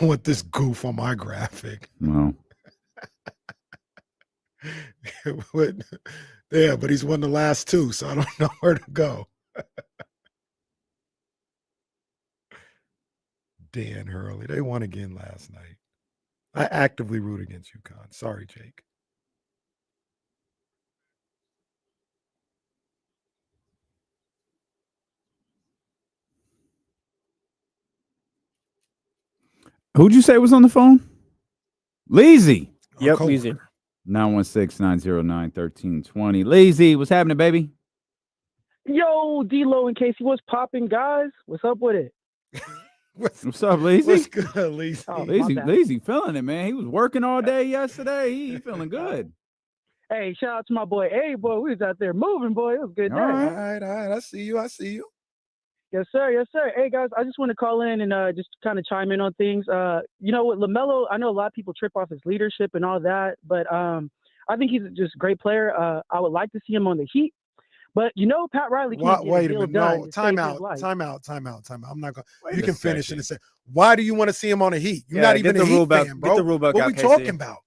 want this goof on my graphic. Well, yeah, but he's won the last two, so I don't know where to go. Dan Hurley, they won again last night. I actively root against UConn. Sorry, Jake. who'd you say was on the phone? Lazy. Yep, easy. 916-909-1320. Lazy, what's happening, baby? Yo, D-Lo and Casey, what's popping, guys? What's up with it? What's up, Lazy? What's good, Lazy? Oh, Lazy feeling it, man. He was working all day yesterday. He feeling good. Hey, shout out to my boy. Hey, boy, we was out there moving, boy. It was a good day. All right. I see you. Yes, sir. Yes, sir. Hey, guys, I just want to call in and just kind of chime in on things. You know, with LaMelo, I know a lot of people trip off his leadership and all that, but I think he's just a great player. I would like to see him on the Heat. But, you know, Pat Riley can't get Wait a deal a minute. done No, to time save out. his life. I'm not going to. You a can finish second. and say, why do you want to see him on a Heat? You're Yeah, not even get a the Heat rule book- fan, get bro. the rule book What out, we Casey. talking about?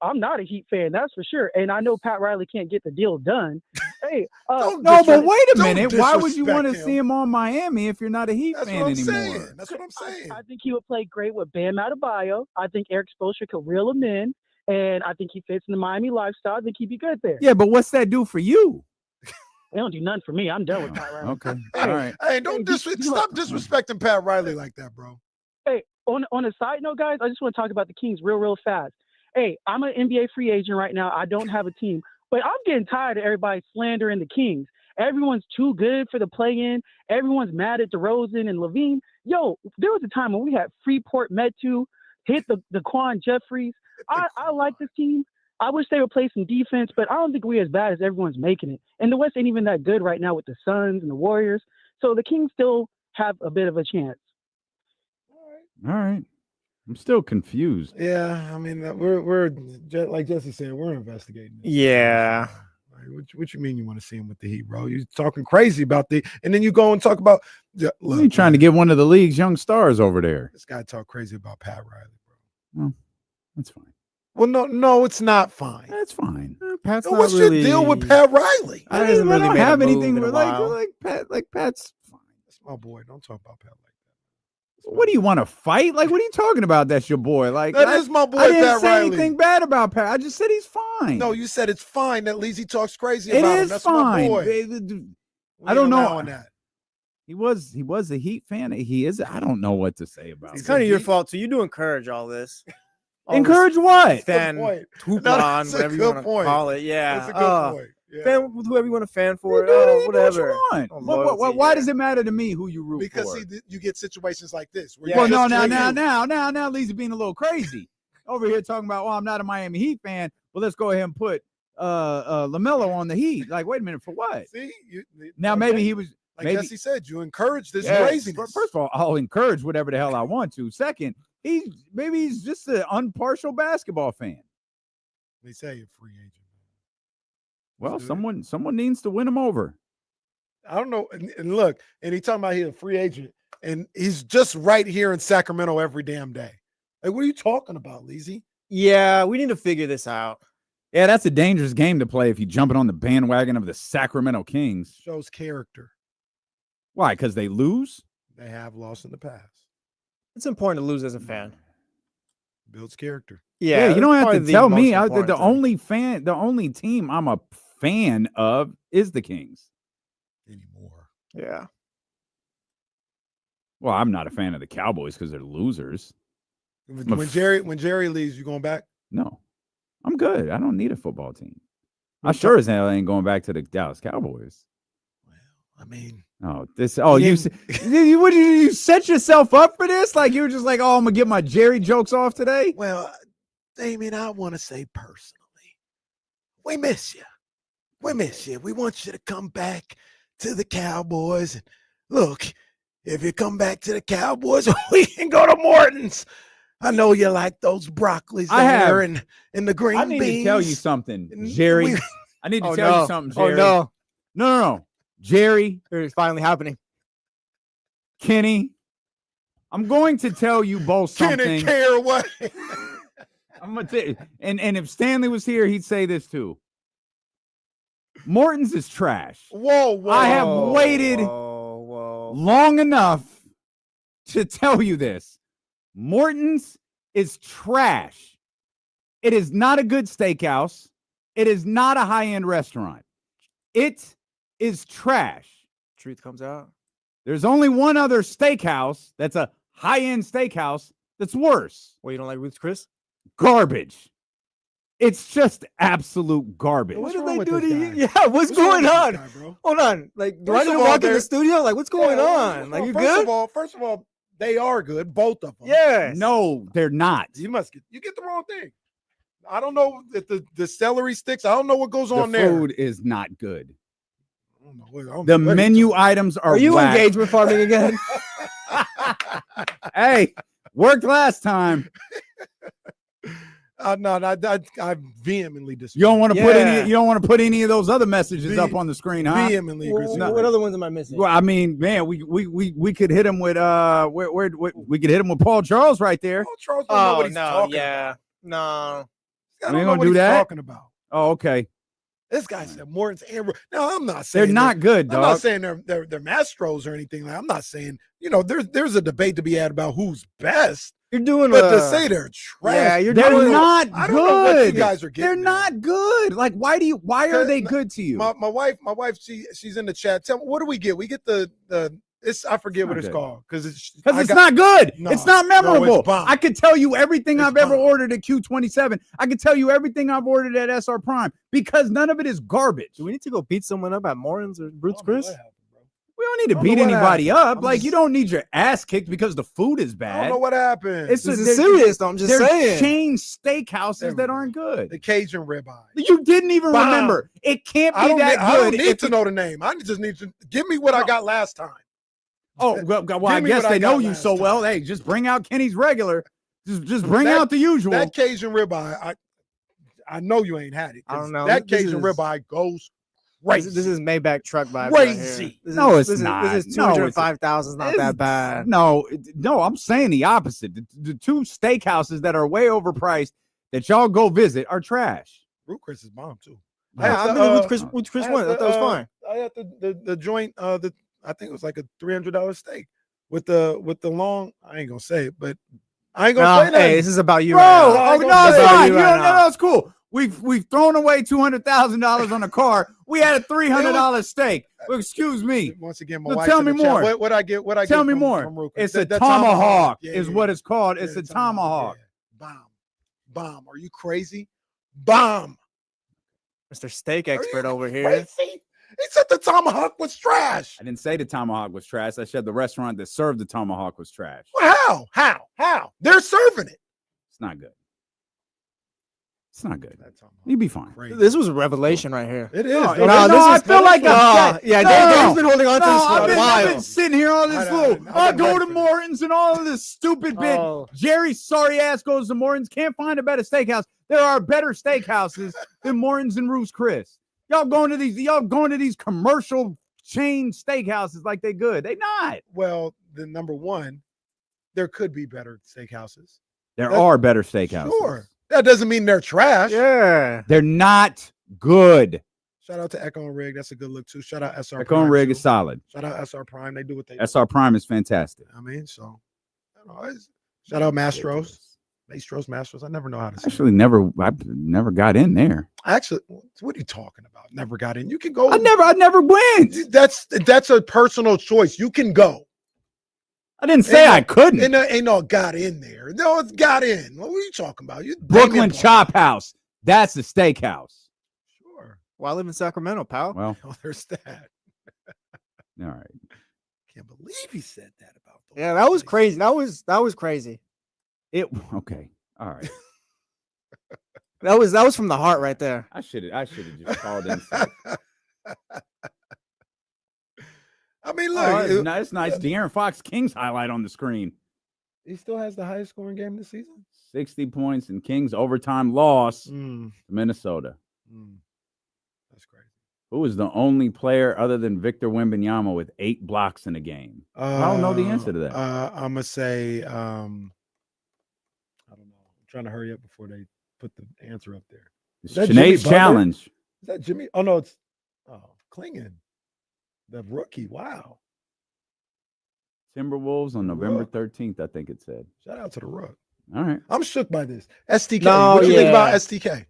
I'm not a Heat fan, that's for sure. And I know Pat Riley can't get the deal done. Hey, Don't No, but disres- wait a don't minute. Why would you disrespect want to him. see him on Miami if you're not a Heat That's fan what I'm anymore? saying. That's what I'm saying. I think he would play great with Bam Adebayo. I think Eric Spoelstra could reel him in, and I think he fits in the Miami lifestyle. I think he'd be good there. Yeah, but what's that do for you? They don't do nothing for me. I'm done with Pat Riley. Okay. All right. Hey, stop disrespecting Pat Riley like that, bro. Hey, on a side note, guys, I just want to talk about the Kings real fast. Hey, I'm an NBA free agent right now. I don't have a team, but I'm getting tired of everybody slandering the Kings. Everyone's too good for the play-in. Everyone's mad at DeRozan and Levine. Yo, there was a time when we had Freeport Metu hit the Quan Jeffries. I like this team. I wish they would play some defense, but I don't think we're as bad as everyone's making it. And the West ain't even that good right now with the Suns and the Warriors. So the Kings still have a bit of a chance. All right. I'm still confused. Yeah, I mean, we're like Jesse said, we're investigating this. Yeah. Like, what you mean you want to see him with the Heat, bro? You're talking crazy about and then you go and talk about. Look, You're trying to get one of the league's young stars over there. This guy talk crazy about Pat Riley, bro. Well, that's fine. Well, no, it's not fine. That's fine. Pat's So not what's really, your deal with Pat Riley? I haven't really don't made a have move anything in a while. like Pat's fine. That's my boy. Don't talk about Pat like that. What do you want to fight? Like, what are you talking about? That's your boy. Like, That is my boy, I didn't Pat say Riley. anything bad about Pat. I just said he's fine. No, you said it's fine that Leezy talks crazy it about him. is That's fine. my boy. I don't know. allowing that. He was a Heat fan. He is. I don't know what to say about It's it. kind of your fault too. You do encourage all this. Encourage what? Fan Good point. hoopla No, on that's a whatever you good want to point. call it. Yeah. That's a good point. Yeah. Fan with whoever you want to fan for. You do what you Whatever. want. Oh, Why loyalty, does it matter to me who you root Because for? see, you get situations like this. Where Yeah, you Well, just now, Lee's being a little crazy over here talking about, well, I'm not a Miami Heat fan, but let's go ahead and put LaMelo on the Heat. Like, wait a minute, for what? See, Now maybe he was. like maybe, Jesse said, you encourage this Yes. craziness. First of all, I'll encourage whatever the hell I want to. Second, maybe he's just an unpartial basketball fan. They say you're a free agent. Well, Let's do it. someone needs to win him over. I don't know. And look, and he talking about he's a free agent, and he's just right here in Sacramento every damn day. Like, what are you talking about, Leezy? Yeah, we need to figure this out. Yeah, that's a dangerous game to play if you're jumping on the bandwagon of the Sacramento Kings. Shows character. Why? Because they lose? They have lost in the past. It's important to lose as a fan. Builds character. Yeah, you that's don't have probably to the tell most me. important The thing. only team I'm a fan of is the Kings. anymore. Yeah. Well, I'm not a fan of the Cowboys because they're losers. When Jerry leaves, you going back? No, I'm good. I don't need a football team. I sure as hell ain't going back to the Dallas Cowboys. I mean, you set yourself up for this? Like you were just like, oh, I'm gonna get my Jerry jokes off today. Well, Damien, I want to say personally, we miss you. We miss you. We want you to come back to the Cowboys. And look, if you come back to the Cowboys, we can go to Morton's. I know you like those broccolis there and the green beans. I need to tell you something, Jerry. I need to tell you something, Jerry. Oh, No. Jerry. It's finally happening. Kenny, I'm going to tell you both something. Kenny care what? I'm gonna tell you, and if Stanley was here, he'd say this too. Morton's is trash. Whoa. I have waited long enough to tell you this. Morton's is trash. It is not a good steakhouse. It is not a high-end restaurant. It is trash. Truth comes out. There's only one other steakhouse that's a high-end steakhouse that's worse. Well, you don't like Ruth's Chris? Garbage. It's just absolute garbage. What did they do to you? Yeah, what's going on? Guy, bro? Hold on. Like, do I First need of to all, walk in the studio? Like, what's going on? Like, you good? First of all, they are good, both of them. Yes. No, they're not. You get the wrong thing. I don't know if the celery sticks. I don't know what goes on The there. food is not good. I don't know The menu items are you whack. engagement farming again? Hey, worked last time. No, I vehemently disagree. You don't want to put any. You don't want to put any of those other messages up on the screen, huh? Vehemently disagree. What other ones am I missing? Well, I mean, man, we could hit him with we could hit him with Paul Charles right there. Paul Charles don't know what he's talking about. No. I We don't ain't know gonna what do he's that? talking about. Oh, okay. This guy said Morton's and no, I'm not saying They're not good, I'm not dog. saying they're Mastros or anything. Like, I'm not saying there's a debate to be had about who's best. You're doing But to say they're trash, Yeah, They're not I don't know what you good. guys are getting. They're not good. Like, why are they good to you? My wife, she's in the chat. Tell me, what do we get? We get the I forget what it's good. called because it's not good. No, it's not no, memorable. it's bomb. I could tell you everything It's I've ever bomb. ordered at Q27. I could tell you everything I've ordered at SR Prime because none of it is garbage. Do we need to go beat someone up at Morton's or Ruth's Chris? We don't need to I don't beat know what anybody happened. up. I'm Like, just- you don't need your ass kicked because the food is I bad. don't know what happened. It's This is serious, though. I'm just they're saying. chain steakhouses There we that go. aren't good. The Cajun ribeye. You didn't even Bomb. remember. It can't be I don't good. need if to know the name. I just need to give me what I got last time. Oh, well, I Give me guess what I they know got you last so time. well. Hey, just bring out Kenny's regular. Just bring That- out the usual. That Cajun ribeye, I know you ain't had it. I 'cause don't know. That This Cajun is- right goes crazy. This is Maybach truck vibes. Crazy. Right here. No, it's this not. This is No, it's- 205,000. Is not It's- that bad. No, I'm saying the opposite. The two steakhouses that are way overpriced that y'all go visit are trash. Ruth Chris is bomb too. Yeah, I've been with Chris I had one. I thought it was fine. I had the joint. I think it was like a $300 steak with the long. I ain't gonna say it, but I ain't gonna say that. Hey, this is about you, Bro, right now. oh, ain't no, gonna it's say fine. you You right don't know, now. it's cool. We've thrown away $200,000 on a car. We had a $300 steak. Well, excuse me. Once again, my So wife. tell in me the chat. more. What I get? What I Tell get me from- more. from Ruth Chris. It's a That tomahawk, Yeah, is yeah, what it's called. yeah, It's a the tomahawk. Yeah. Bomb. Are you crazy? Bomb. Mr. Steak Are you expert over here. crazy? He said the tomahawk was trash. I didn't say the tomahawk was trash. I said the restaurant that served the tomahawk was trash. Well, how? They're serving it. It's not good. It's not good. That tomahawk. You'd be fine. Crazy. This was a revelation right here. It is. No, though. I feel like I'm yeah, No, Dave's been holding on to this for I've a been while. sitting here all this I- little. I- I go I'm to ready for Morton's and all of this stupid bit. Oh. Jerry's sorry ass goes to Morton's. Can't find a better steakhouse. There are better steakhouses than Morton's and Ruth's Chris. Y'all going to these commercial chain steakhouses like they good. They not. Well, the number one, there could be better steakhouses. There That- are better steakhouses. Sure. That doesn't mean they're trash. Yeah. They're not good. Shout out to Echo and Rig. That's a good look too. Shout out SR Echo and Prime, Rig too. is solid. Shout out SR Prime. They do what they SR Prime is fantastic. I mean, so shout out Mastros. Maestros, Masters. I never know how to say Actually, I've never got in there. Actually, what are you talking about? Never got in. You can go. I never went. That's a personal choice. You can go. I didn't say I couldn't. Ain't no got in there. No, it's got in. What are you talking about? Brooklyn Chop House. That's the steakhouse. Sure. Well, I live in Sacramento, pal. Well, there's that. All right. Can't believe he said that about those. Yeah, that was crazy. That was crazy. Okay. All right. That was from the heart right there. I should have just called in. I mean, look, it's nice. De'Aaron Fox Kings highlight on the screen. He still has the highest scoring game this season. 60 points in Kings overtime loss to Minnesota. That's crazy. Who is the only player other than Victor Wembanyama with 8 blocks in a game? I don't know the answer to that. I'm gonna say, I don't know. I'm trying to hurry up before they put the answer up there. It's Sinead's challenge. Is that Jimmy? Oh no, it's Klingon, the rookie. Wow. Timberwolves on November 13th, I think it said. Shout out to the Rook. All right. I'm shook by this. STK. No, what do you think about STK?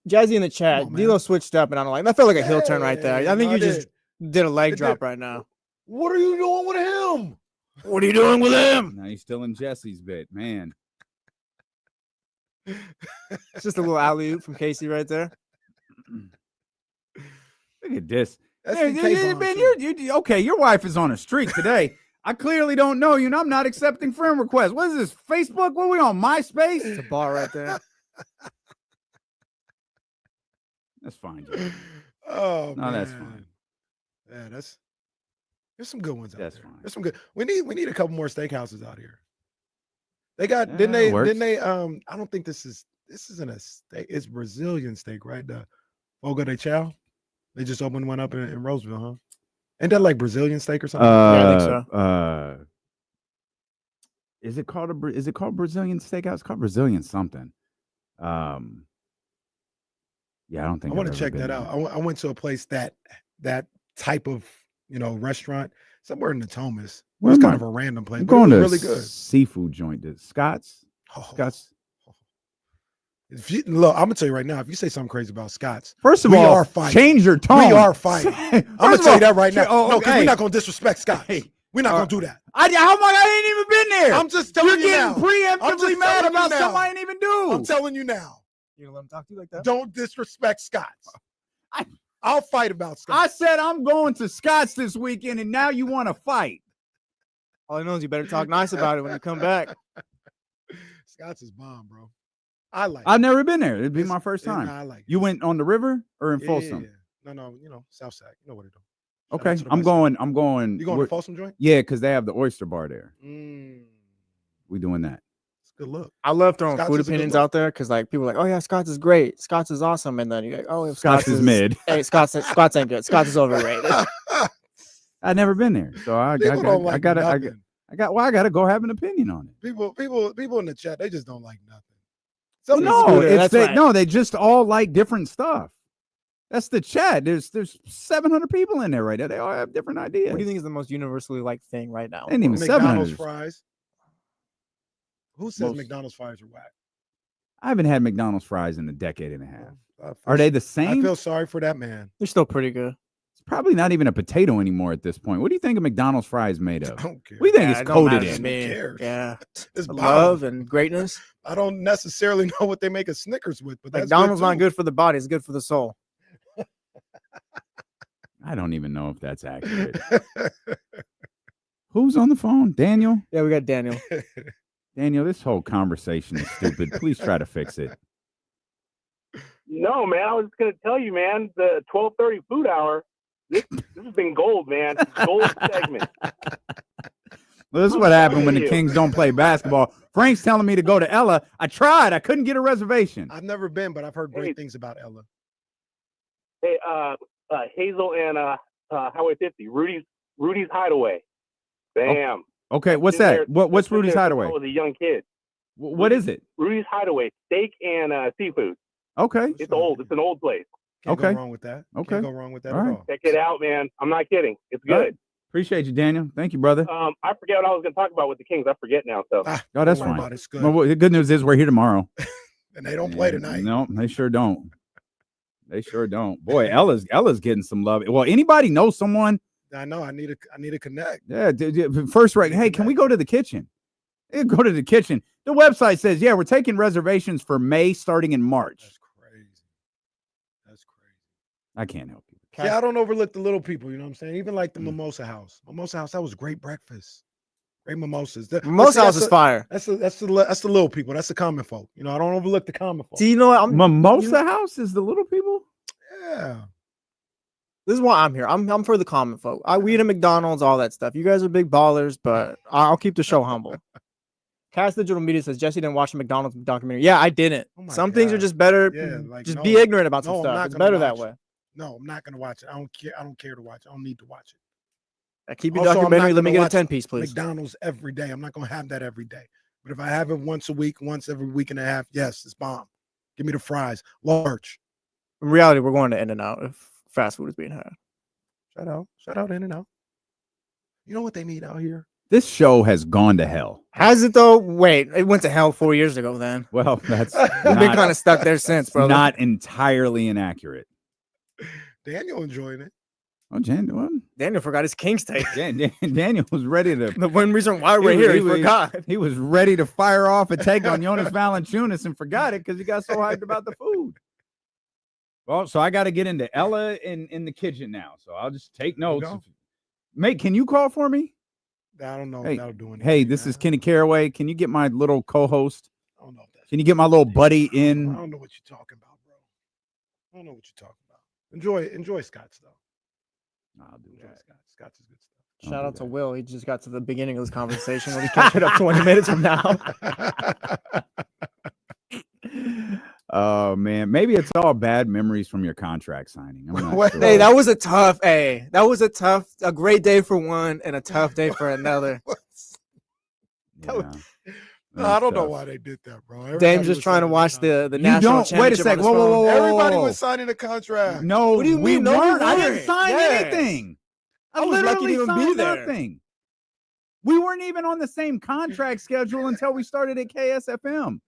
Jazzy in the chat. D'Lo switched up, and I don't like. That felt like a heel turn right there. I think you just did a leg drop right now. What are you doing with him? What are you doing with him? Now he's still in Jesse's bit, man. It's just a little alley oop from Casey right there. Look at this. Man, okay, your wife is on a streak today. I clearly don't know you, and I'm not accepting friend requests. What is this, Facebook? What are we on, MySpace? It's a bar right there. That's fine, Joe. Oh, no, man. That's fine. Yeah, there's some good ones out there. Fine. There's some good. We need a couple more steakhouses out here. They got didn't they I don't think this isn't a steak. It's Brazilian steak, right? The Fogo de Chao. They just opened one up in Roseville, huh? Ain't that like Brazilian steak or something? Yeah, I think so. Is it called Brazilian steakhouse? It's called Brazilian something. Yeah, I don't think I want to check that out. I went to a place that type of restaurant somewhere in the Thomas. It was kind of a random place. I'm But it going was to really good. seafood joint. Scott's. Scott's. Look, I'm gonna tell you right now. If you say something crazy about Scott's, First of we all, are fighting. change your tone. We are fighting. I'm gonna tell you that right now. No, because we're not gonna disrespect Scott's. We're not gonna do that. How am I ain't even been there? I'm just telling you now. You're getting I'm just preemptively mad telling you about now. something I ain't even do. I'm telling you now. You gonna let him talk to you like that? Don't disrespect Scott's. I'll fight about Scott's. I said I'm going to Scott's this weekend, and now you want to fight. All I know is you better talk nice about it when you come back. Scott's is bomb, bro. I like it. I've never been there. It'd be my first time. I like it. You went on the river or in Folsom? Yeah. No, Southside. You know what to do. Okay, I'm going. You going to Folsom joint? Yeah, because they have the oyster bar there. We doing that. It's a good look. I love throwing Scott's food is a good opinions look. out there because like people are like, oh yeah, Scott's is great, Scott's is awesome, and then you're like, oh, if Scott's is mid. Hey, Scott's ain't good. Scott's is overrated. I've never been there, so I gotta go have an opinion on it. People in the chat, they just don't like nothing. They just all like different stuff. That's the chat. There's 700 people in there right now. They all have different ideas. What do you think is the most universally liked thing right now? Ain't even McDonald's 700. fries. Who says McDonald's fries are whack? I haven't had McDonald's fries in a decade and a half. Are they the same? I feel sorry for that man. They're still pretty good. It's probably not even a potato anymore at this point. What do you think a McDonald's fry is made of? I don't care. What do you think it's coated in? Who cares? Yeah, It's love and greatness. I don't necessarily know what they make a Snickers with, but that's McDonald's good not too. good for the body; it's good for the soul. I don't even know if that's accurate. Who's on the phone? Daniel? Yeah, we got Daniel. Daniel, this whole conversation is stupid. Please try to fix it. No, man. I was just gonna tell you, man. The 12:30 food hour. This has been gold, man. Gold segment. Well, this is what happened when the Kings don't play basketball. Frank's telling me to go to Ella. I tried. I couldn't get a reservation. I've never been, but I've heard great things about Ella. Hey, Hazel and Highway 50. Rudy's Hideaway. Bam. Okay, what's Been that? there- What's been Rudy's there since Hideaway? I was a young kid. What is it? Rudy's Hideaway. Steak and seafood. Okay. It's old. It's an old place. Can't Okay. go wrong with that. Okay. Can't go wrong with that All at right. all. Check it out, man. I'm not kidding. It's All good. right. Appreciate you, Daniel. Thank you, brother. I forget what I was going to talk about with the Kings. I forget now. So. Oh, that's fine. It's good. Well, the good news is we're here tomorrow. And they don't play tonight. No, they sure don't. They sure don't. Boy, Ella's getting some love. Well, anybody know someone? I know. I need to connect. Yeah, first rate. Hey, can we go to the kitchen? Go to the kitchen. The website says, yeah, we're taking reservations for May starting in March. That's crazy. I can't help you. See, I don't overlook the little people. You know what I'm saying? Even like the Mimosa House. Mimosa House, that was great breakfast. Great mimosas. Mimosa House is fire. That's the little people. That's the common folk. You know, I don't overlook the common folk. Do you know what? Mimosa House is the little people? Yeah. This is why I'm here. I'm for the common folk. We eat at McDonald's, all that stuff. You guys are big ballers, but I'll keep the show humble. Cass Digital Media says Jesse didn't watch the McDonald's documentary. Yeah, I didn't. Some things are just better. Yeah, be ignorant about some stuff. It's better that way. No, I'm not gonna watch it. I don't care to watch it. I don't need to watch it. Keep your documentary. Let me get a 10-piece, please. McDonald's every day. I'm not gonna have that every day. But if I have it once a week, once every week and a half, yes, it's bomb. Give me the fries, large. In reality, we're going to In-N-Out if fast food is being had. Shout out In-N-Out. You know what they need out here? This show has gone to hell. Has it though? Wait, it went to hell 4 years ago. Then. Well, that's been kind of stuck there since, bro. Not entirely inaccurate. Daniel enjoying it. Oh, Daniel forgot his Kings take. Daniel was ready to. The one reason why we're here, he forgot. He was ready to fire off a take on Jonas Valanciunas and forgot it because he got so hyped about the food. Well, so I got to get into Ella in the kitchen now. So I'll just take notes. Mate, can you call for me? I don't know hey, if that'll do anything. Hey, this is Kenny Caraway. Can you get my little co-host? I don't know if that's. Can you get my little buddy in? I don't know what you're talking about, bro. I don't know what you're talking about. Enjoy Scott's though. I'll do that. Scott's is good stuff. Shout out to Will. He just got to the beginning of this conversation. We'll be catching up 20 minutes from now. Oh man, maybe it's all bad memories from your contract signing. I'm not sure. Hey, that was a great day for one and a tough day for another. Yeah. No, I don't know why they did that, bro. Dame's just trying to watch the national championship. Wait a second. Whoa. Everybody was signing a contract. No, what do you mean? We weren't. I didn't sign anything. I was lucky to even be there. Nothing. We weren't even on the same contract schedule until we started at KSFM.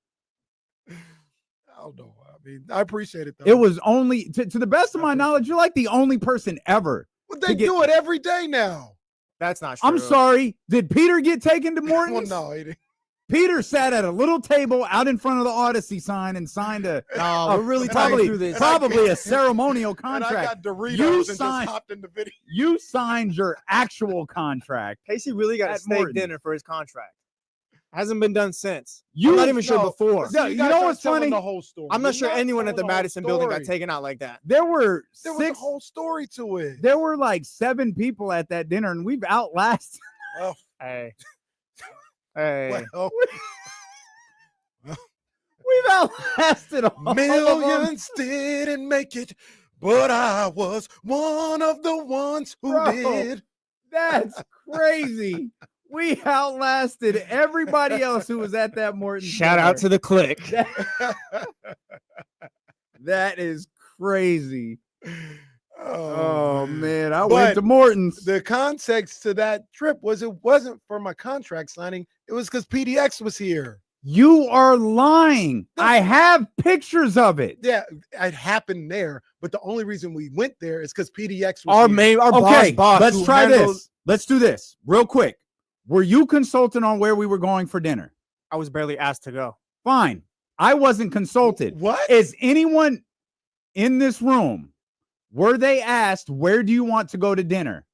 I don't know. I mean, I appreciate it though. It was only to the best of my knowledge, you're like the only person ever. Well, they do it every day now. That's not true. I'm sorry. Did Peter get taken to Morton's? Well, no, he didn't. Peter sat at a little table out in front of the Odyssey sign and signed we're really talking through this. Probably a ceremonial contract. And I got Doritos and just hopped in the video. You signed your actual contract. Casey really got a steak Morton's. dinner for his contract. Hasn't been done since. I'm not even sure before. No, you know what's funny? The whole story. I'm not sure anyone at the Madison building got taken out like that. There was a whole story to it. There were like 7 people at that dinner, and we've outlasted. Well, hey. Well, we've outlasted all millions didn't make it, but I was one of the ones who did. That's crazy. We outlasted everybody else who was at that Morton. Shout out to the click. That is crazy. Oh man, I But went to Morton's. The context to that trip was it wasn't for my contract signing. It was because PDX was here. You are lying. I have pictures of it. Yeah, it happened there. But the only reason we went there is because PDX was here. Okay, boss. let's try this. Let's do this real quick. Were you consulting on where we were going for dinner? I was barely asked to go. Fine. I wasn't consulted. What? Is anyone in this room, were they asked, where do you want to go to dinner?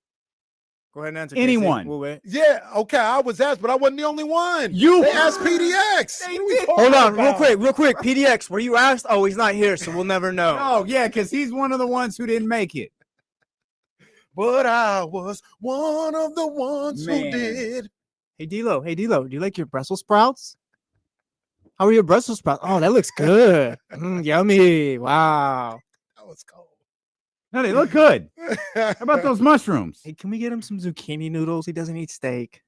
Go ahead and answer. Anyone? We'll wait. Yeah, okay, I was asked, but I wasn't the only one. They asked PDX. Hold on, real quick. PDX, were you asked? Oh, he's not here, so we'll never know. Oh, yeah, because he's one of the ones who didn't make it. But I was one of the ones who did. Hey, D-Lo, do you like your Brussels sprouts? How are your Brussels sprouts? Oh, that looks good. Yummy. Wow. That was cold. No, they look good. How about those mushrooms? Hey, can we get him some zucchini noodles? He doesn't eat steak.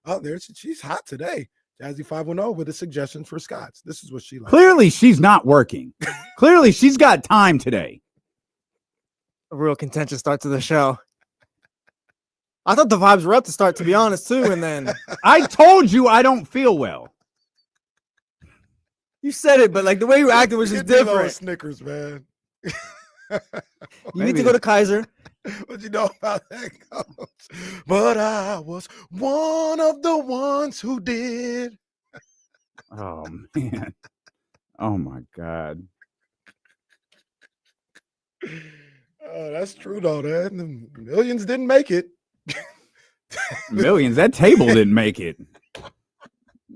Oh, she's hot today. Jazzy 510 with a suggestion for Scott's. This is what she likes. Clearly, she's not working. Clearly, she's got time today. A real contentious start to the show. I thought the vibes were up to start, to be honest, too. And then I told you I don't feel well. you said it, but like the way you acted was just Get D'Lo a different. Snickers, man. You need to go to Kaiser. What you know about that, Coach? But I was one of the ones who did. Oh man. Oh my God. That's true though. That millions didn't make it. Millions. That table didn't make it.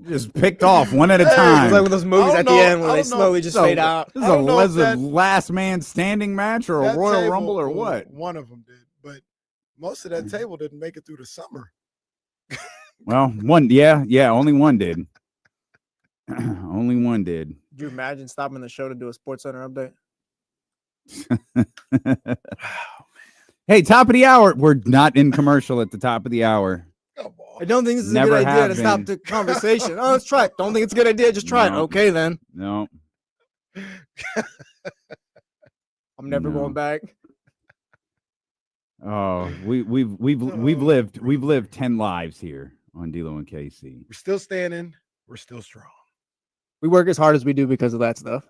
Just picked off one at a It's time. like with those movies at the end where they slowly just fade out. This is a last man standing match or a That Royal table, Rumble or what? One of them did, but most of that table didn't make it through the summer. Well, one, yeah, only one did. Only one did. Could you imagine stopping the show to do a Sports Center update? Hey, top of the hour. We're not in commercial at the top of the hour. I don't think this is Never a good idea have to stop been. the conversation. Oh, let's try it. Don't think it's a good idea. Just try it. No. Okay, then. No. I'm never No. going back. Oh, we've lived 10 lives here on D'Lo and KC. We're still standing. We're still strong. We work as hard as we do because of that stuff.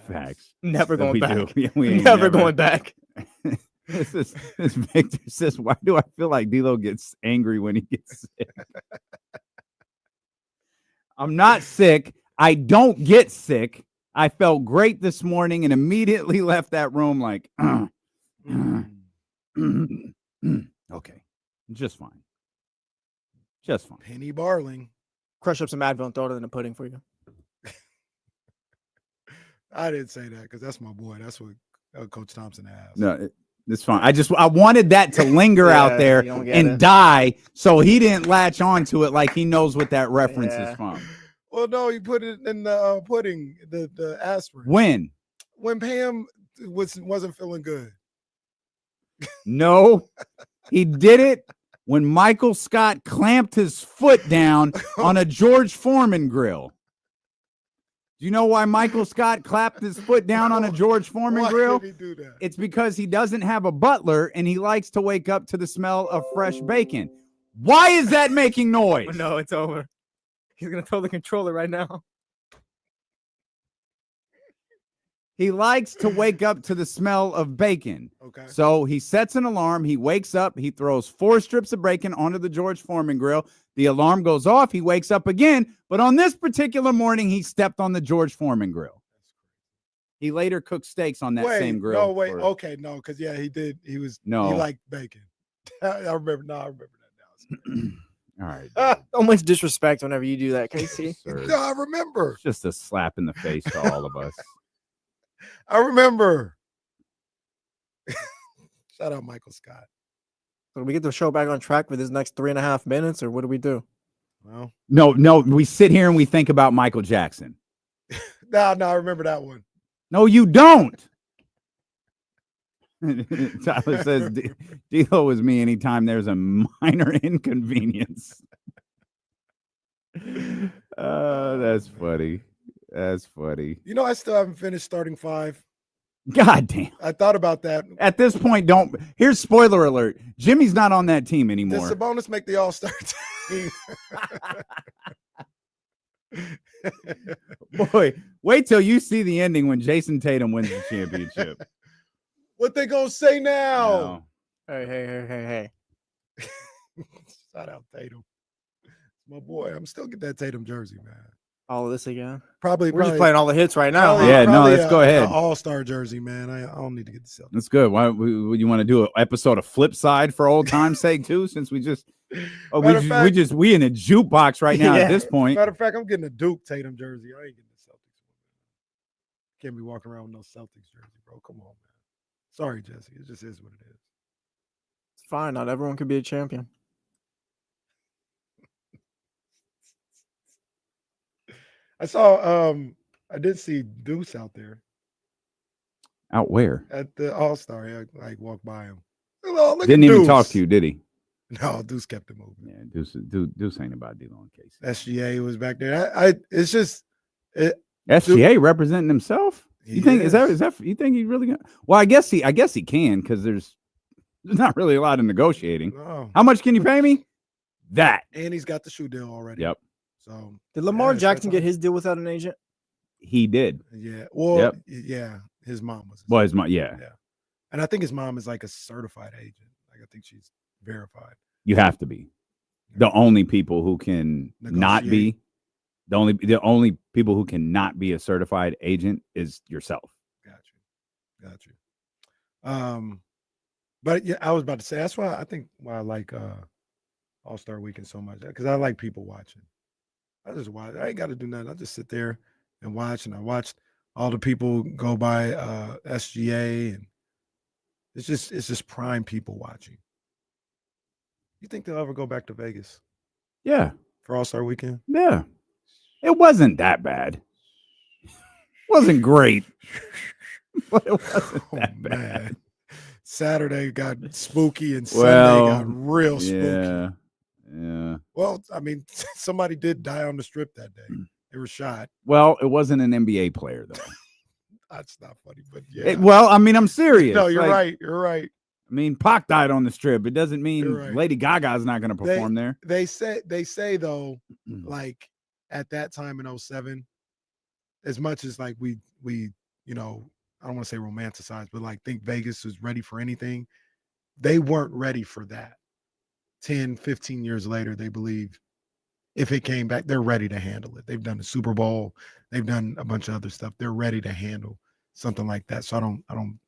Facts. Never That going we back. do. Yeah, we ain't Never going back. This Victor says, why do I feel like D'Lo gets angry when he gets sick? I'm not sick. I don't get sick. I felt great this morning and immediately left that room like, okay, just fine. Just fine. Penny Barling. Crush up some Advil and throw it in the pudding for you. I didn't say that because that's my boy. That's what Coach Thompson asked. No, it's fine. I wanted that to linger out there you don't get and it. die so he didn't latch onto it like he knows what that reference is from. Well, no, he put it in the pudding, the aspirin. When Pam wasn't feeling good. No, he did it when Michael Scott clamped his foot down on a George Foreman grill. Do you know why Michael Scott clapped his foot down on a George Foreman Why grill? did he do that? It's because he doesn't have a butler and he likes to wake up to the smell of fresh bacon. Why is that making noise? No, it's over. He's going to throw the controller right now. He likes to wake up to the smell of bacon. Okay. So he sets an alarm. He wakes up. He throws 4 strips of bacon onto the George Foreman grill. The alarm goes off. He wakes up again. But on this particular morning, he stepped on the George Foreman grill. He later cooked steaks on that same grill. No, wait. Okay, no, because yeah, he did. He liked bacon. I remember. No, I remember that now. All right. So much disrespect whenever you do that, Casey. No, I remember. It's just a slap in the face to all of us. I remember. Shout out Michael Scott. So do we get the show back on track for this next 3.5 minutes, or what do we do? Well, No, we sit here and we think about Michael Jackson. no, I remember that one. No, you don't. Tyler says D'Lo is me anytime there's a minor inconvenience. That's funny. That's funny. You know, I still haven't finished starting 5. God damn. I thought about that. At this point, here's spoiler alert. Jimmy's not on that team anymore. Does Sabonis make the All-Star team? Boy, wait till you see the ending when Jason Tatum wins the championship. What they gonna say now? No. Hey. Shout out Tatum. My boy, I'm still get that Tatum jersey, man. All of this again? Probably We're just playing all the hits right now. probably- Yeah, no, probably let's go ahead. a All-Star jersey, man. I don't need to get the Celtics. That's good. Why you want to do an episode of Flip Side for old time's sake too? Since we just we in a jukebox right now at this point. Matter of fact, I'm getting a Duke Tatum jersey. I ain't getting the Celtics one. Can't be walking around with no Celtics jersey, bro. Come on, man. Sorry, Jesse. It just is what it is. It's fine. Not everyone can be a champion. I saw I did see Deuce out there Out where? at the All-Star. I like walked by him. Oh, look Didn't at even Deuce. talk to you, did he? No, Deuce kept it moving. Yeah, Deuce ain't about D'Lo and Casey. SGA was back there. It's just SGA representing himself. You He think is is. that you think he's really gonna? Well, I guess he can because there's There's not really a lot of negotiating. No. How much can you pay me? That. And he's got the shoe deal already. Yep. So Did Lamar yeah, Jackson get his deal without an agent? He did. Yeah. Well, Yep. yeah. His mom was. Well, his mom, yeah. Yeah. And I think his mom is like a certified agent. Like I think she's verified. You have to be. The only people who can not be, the only people who cannot be a certified agent is yourself. Got you. But yeah, I was about to say that's why I like All-Star Weekend so much, because I like people watching. I just watch. I ain't got to do nothing. I just sit there and watch, and I watched all the people go by SGA, and it's just prime people watching. You think they'll ever go back to Vegas? Yeah. For All-Star Weekend? Yeah. It wasn't that bad. It wasn't great. But it wasn't that bad. Saturday got spooky and Sunday got real spooky. Yeah. Yeah. Well, I mean, somebody did die on the strip that day. They were shot. Well, it wasn't an NBA player, though. That's not funny, but yeah. Well, I mean, I'm serious. No, you're Like, right. You're right. I mean, Pac died on the strip. It doesn't mean You're right. Lady Gaga's not going to perform there. They say though, like at that time in 2007, as much as like we I don't want to say romanticize, but like think Vegas was ready for anything, they weren't ready for that. 10, 15 years later, they believe if it came back, they're ready to handle it. They've done the Super Bowl, they've done a bunch of other stuff. They're ready to handle something like that. So I don't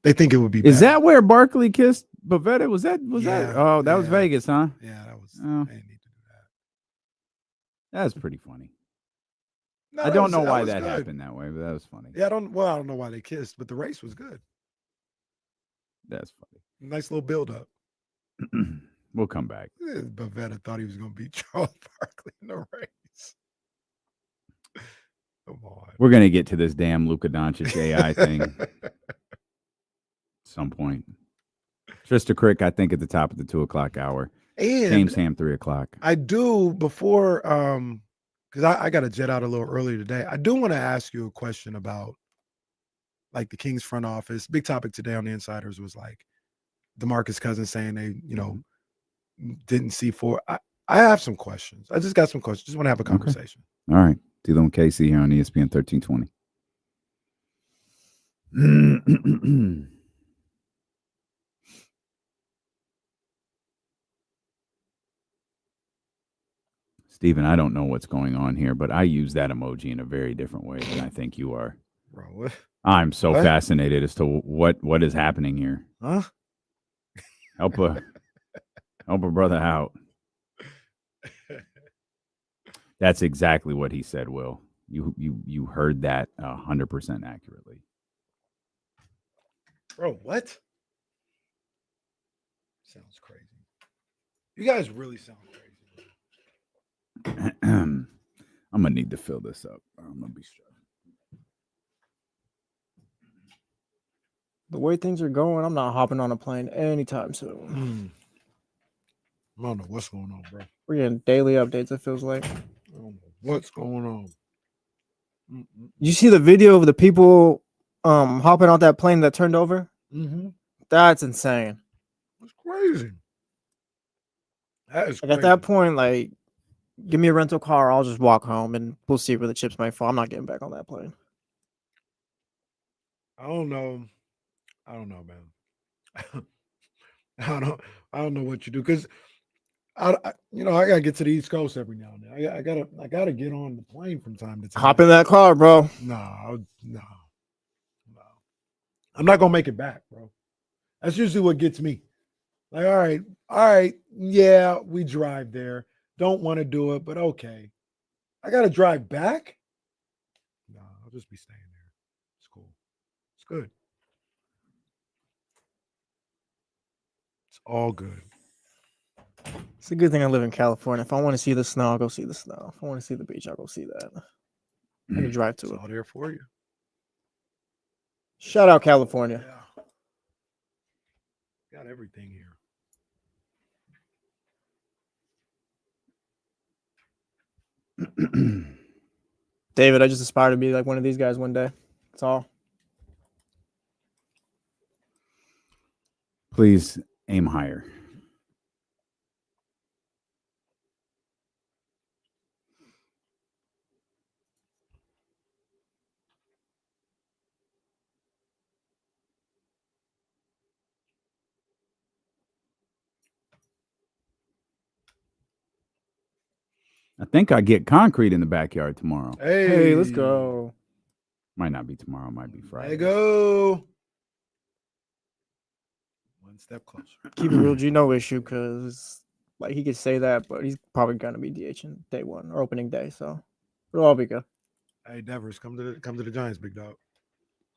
they think it would be Is bad. that where Barkley kissed Bavetta? Was that? Yeah, Oh, that was Vegas, huh? Yeah, that was. Oh. They didn't need to do that. That's pretty funny. No, I don't was- know why was that good. happened that way, but that was funny. Yeah, I don't know why they kissed, but the race was good. That's funny. Nice little build up. We'll come back. Bavetta thought he was going to beat Charles Barkley in the race. Come on. We're gonna get to this damn Luka Doncic AI thing at some point. Trysta Krick, I think, at the top of the 2:00 hour. And James Ham, 3:00. I do before because I got to jet out a little early today. I do want to ask you a question about like the Kings front office. Big topic today on the Insiders was like DeMarcus Cousins saying they, didn't see four. I have some questions. I just got some questions. Just want to have a conversation. All right, Tilo and Casey here on ESPN 1320. Steven, I don't know what's going on here, but I use that emoji in a very different way than I think you are. Bro, what? I'm so What? fascinated as to what is happening here. Huh? Help a brother out. That's exactly what he said, Will. You heard that 100% accurately. Bro, what? Sounds crazy. You guys really sound crazy. I'm gonna need to fill this up, or I'm gonna be struggling. The way things are going, I'm not hopping on a plane anytime soon. I don't know what's going on, bro. We're getting daily updates, it feels like. I don't know what's going on. You see the video of the people hopping out that plane that turned over? Mm-hmm. That's insane. It's crazy. That is Like crazy. at that point, like, give me a rental car, I'll just walk home and we'll see where the chips might fall. I'm not getting back on that plane. I don't know, man. I don't know what you do because I gotta get to the East Coast every now and then. I gotta get on the plane from time to time. Hop in that car, bro. No. I'm not gonna make it back, bro. That's usually what gets me. Like, all right, yeah, we drive there. Don't want to do it, but okay. I gotta drive back. No, I'll just be staying there. It's cool. It's good. It's all good. It's a good thing I live in California. If I want to see the snow, I'll go see the snow. If I want to see the beach, I'll go see that. I can drive to It's it. all there for you. Shout out California. Yeah. Got everything here. David, I just aspire to be like one of these guys one day. That's all. Please Aim higher. I think I get concrete in the backyard tomorrow. Hey, let's go. Might not be tomorrow. Might be Friday. There you go. One step closer. Keep it real, G, no issue, because like he could say that, but he's probably gonna be DHing day one or opening day, so it'll all be good. Hey, Devers, come to the Giants, big dog.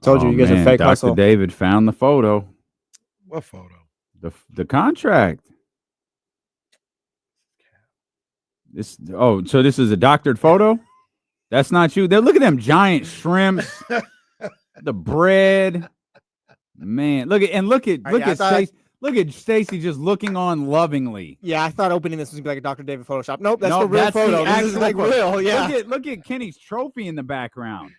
Told you, you guys are fake Dr. hustle. David found the photo. What photo? The contract. So this is a doctored photo? That's not you. Look at them giant shrimps. The bread. Man, look at Stacey just looking on lovingly. Yeah, I thought opening this was gonna be like a Dr. David Photoshop. Nope, that's No, the real that's the photo. This is actual like photo. real. Yeah. Look at Kenny's trophy in the background.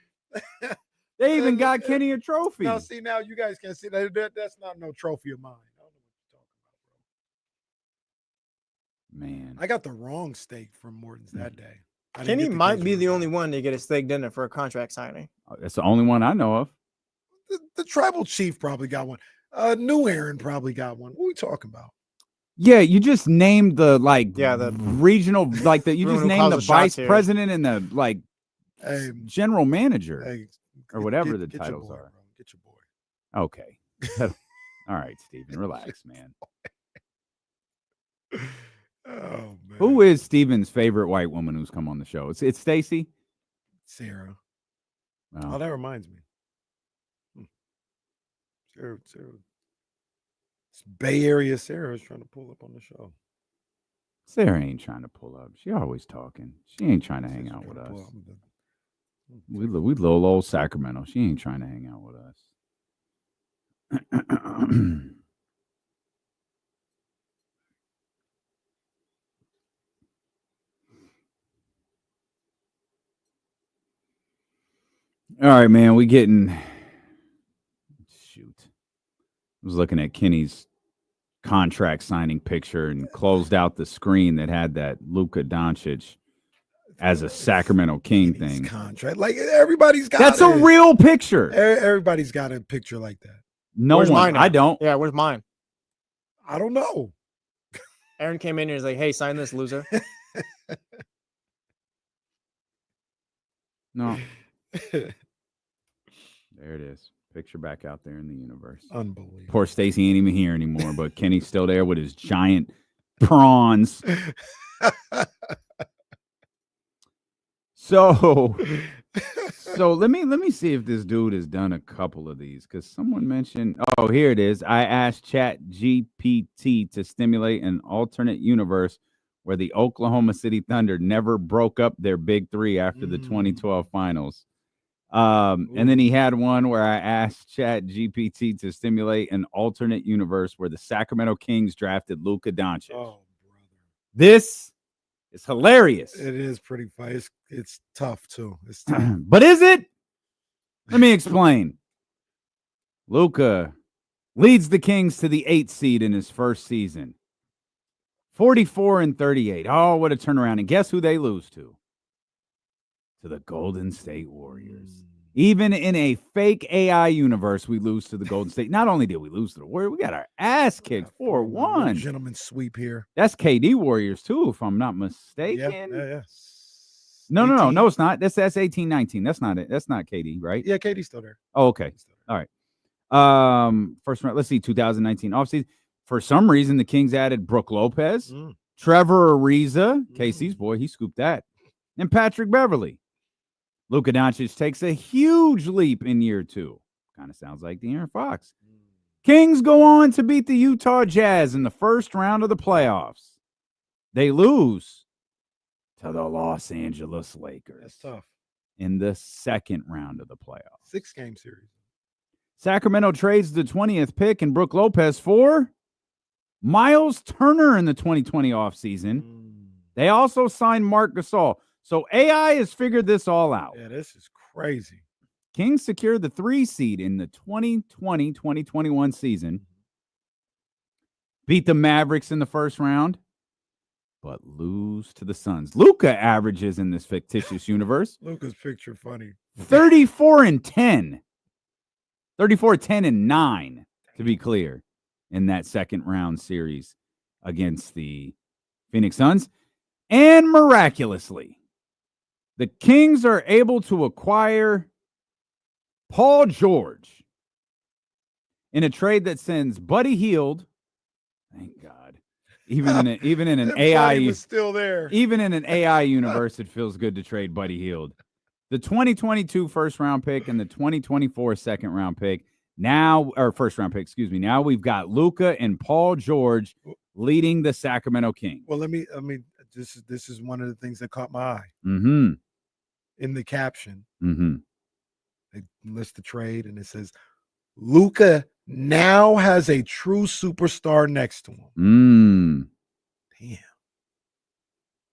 They even got Kenny a trophy. Now, see, now you guys can't see that. That's not no trophy of mine. I don't know what you're talking about, bro. Man, I got the wrong steak from Morton's that day. Kenny might be the only one to get a steak dinner for a contract signing. That's the only one I know of. The tribal chief probably got one. New Aaron probably got one. What are we talking about? Yeah, you just named the the regional, like you just named the vice president and the general manager or whatever the titles are. Bro. Get your boy. Okay. All right, Steven, relax, man. Oh man. Who is Steven's favorite white woman who's come on the show? It's Stacey? Sarah. Oh, that reminds me. Sarah. It's Bay Area Sarah is trying to pull up on the show. Sarah ain't trying to pull up. She always talking. She ain't trying to hang out with us. We little old Sacramento. She ain't trying to hang out with us. All right, man. I was looking at Kenny's contract signing picture and closed out the screen that had that Luka Doncic as a Sacramento King thing. Contract, like everybody's got. That's a real picture. Everybody's got a picture like that. No Where's one. mine I at? don't. Yeah, where's mine? I don't know. Aaron came in and was like, "Hey, sign this, loser." No. There it is. Picture back out there in the universe. Unbelievable. Poor Stacey ain't even here anymore, but Kenny's still there with his giant prawns. So let me see if this dude has done a couple of these, because someone mentioned, oh, here it is. I asked ChatGPT to stimulate an alternate universe where the Oklahoma City Thunder never broke up their big three after the 2012 finals. And then he had one where I asked ChatGPT to stimulate an alternate universe where the Sacramento Kings drafted Luka Doncic. Oh, brother. This is hilarious. It is pretty funny. It's tough, too. It's tough. But is it? Let me explain. Luka leads the Kings to the 8th seed in his first season. 44-38. Oh, what a turnaround. And guess who they lose to? To the Golden State Warriors. Even in a fake AI universe, we lose to the Golden State. Not only did we lose to the Warriors, we got our ass kicked 4-1. Gentleman sweep here. That's KD Warriors, too, if I'm not mistaken. Yeah. No, it's not. That's 18-19. That's not it. That's not KD, right? Yeah, KD's still there. Oh, okay. All right. First round, let's see, 2019 offseason. For some reason, the Kings added Brook Lopez, Trevor Ariza, KC's boy, he scooped that, and Patrick Beverly. Luka Doncic takes a huge leap in year 2. Kind of sounds like De'Aaron Fox. Kings go on to beat the Utah Jazz in the first round of the playoffs. They lose to the Los Angeles Lakers. That's tough. In the second round of the playoffs. 6-game series. Sacramento trades the 20th pick and Brook Lopez for Miles Turner in the 2020 offseason. They also signed Marc Gasol. So AI has figured this all out. Yeah, this is crazy. Kings secured the 3 seed in the 2020-2021 season. beat the Mavericks in the first round, but lose to the Suns. Luka averages in this fictitious universe Luka's picture funny. 34-10. 34-10-9, to be clear, in that second round series against the Phoenix Suns. And miraculously, the Kings are able to acquire Paul George in a trade that sends Buddy Hield, thank God, even in an AI was still there. Even in an AI universe, it feels good to trade Buddy Hield. The 2022 first round pick and the 2024 second round pick. Now, or first round pick, excuse me. Now we've got Luka and Paul George leading the Sacramento Kings. Well, let me this is one of the things that caught my eye. Mm-hmm. In the caption. Mm-hmm. They list the trade and it says Luka now has a true superstar next to him. Damn.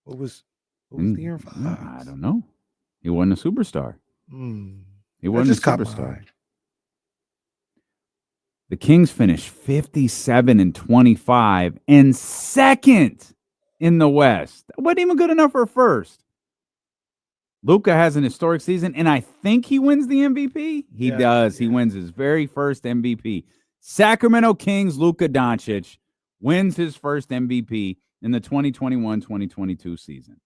What was the Aaron Fox? I don't know. He wasn't a superstar. He That wasn't just a caught my superstar. eye. The Kings finished 57-25 and second in the West. That wasn't even good enough for a first. Luka has an historic season, and I think he wins the MVP. He does. He wins his very first MVP. Sacramento Kings Luka Doncic wins his first MVP in the 2021-2022 season.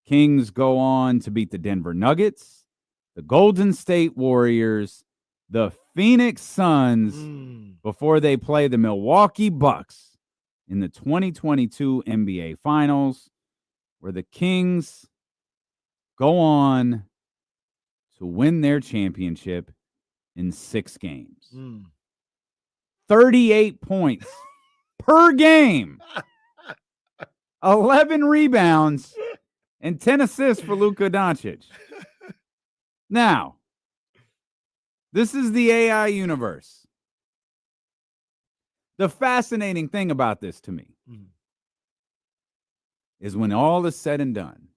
Kings go on to beat the Denver Nuggets, the Golden State Warriors, the Phoenix Suns before they play the Milwaukee Bucks in the 2022 NBA Finals, where the Kings go on to win their championship in 6 games. 38 points per game, 11 rebounds, and 10 assists for Luka Doncic. Now, this is the AI universe. The fascinating thing about this to me is when all is said and done,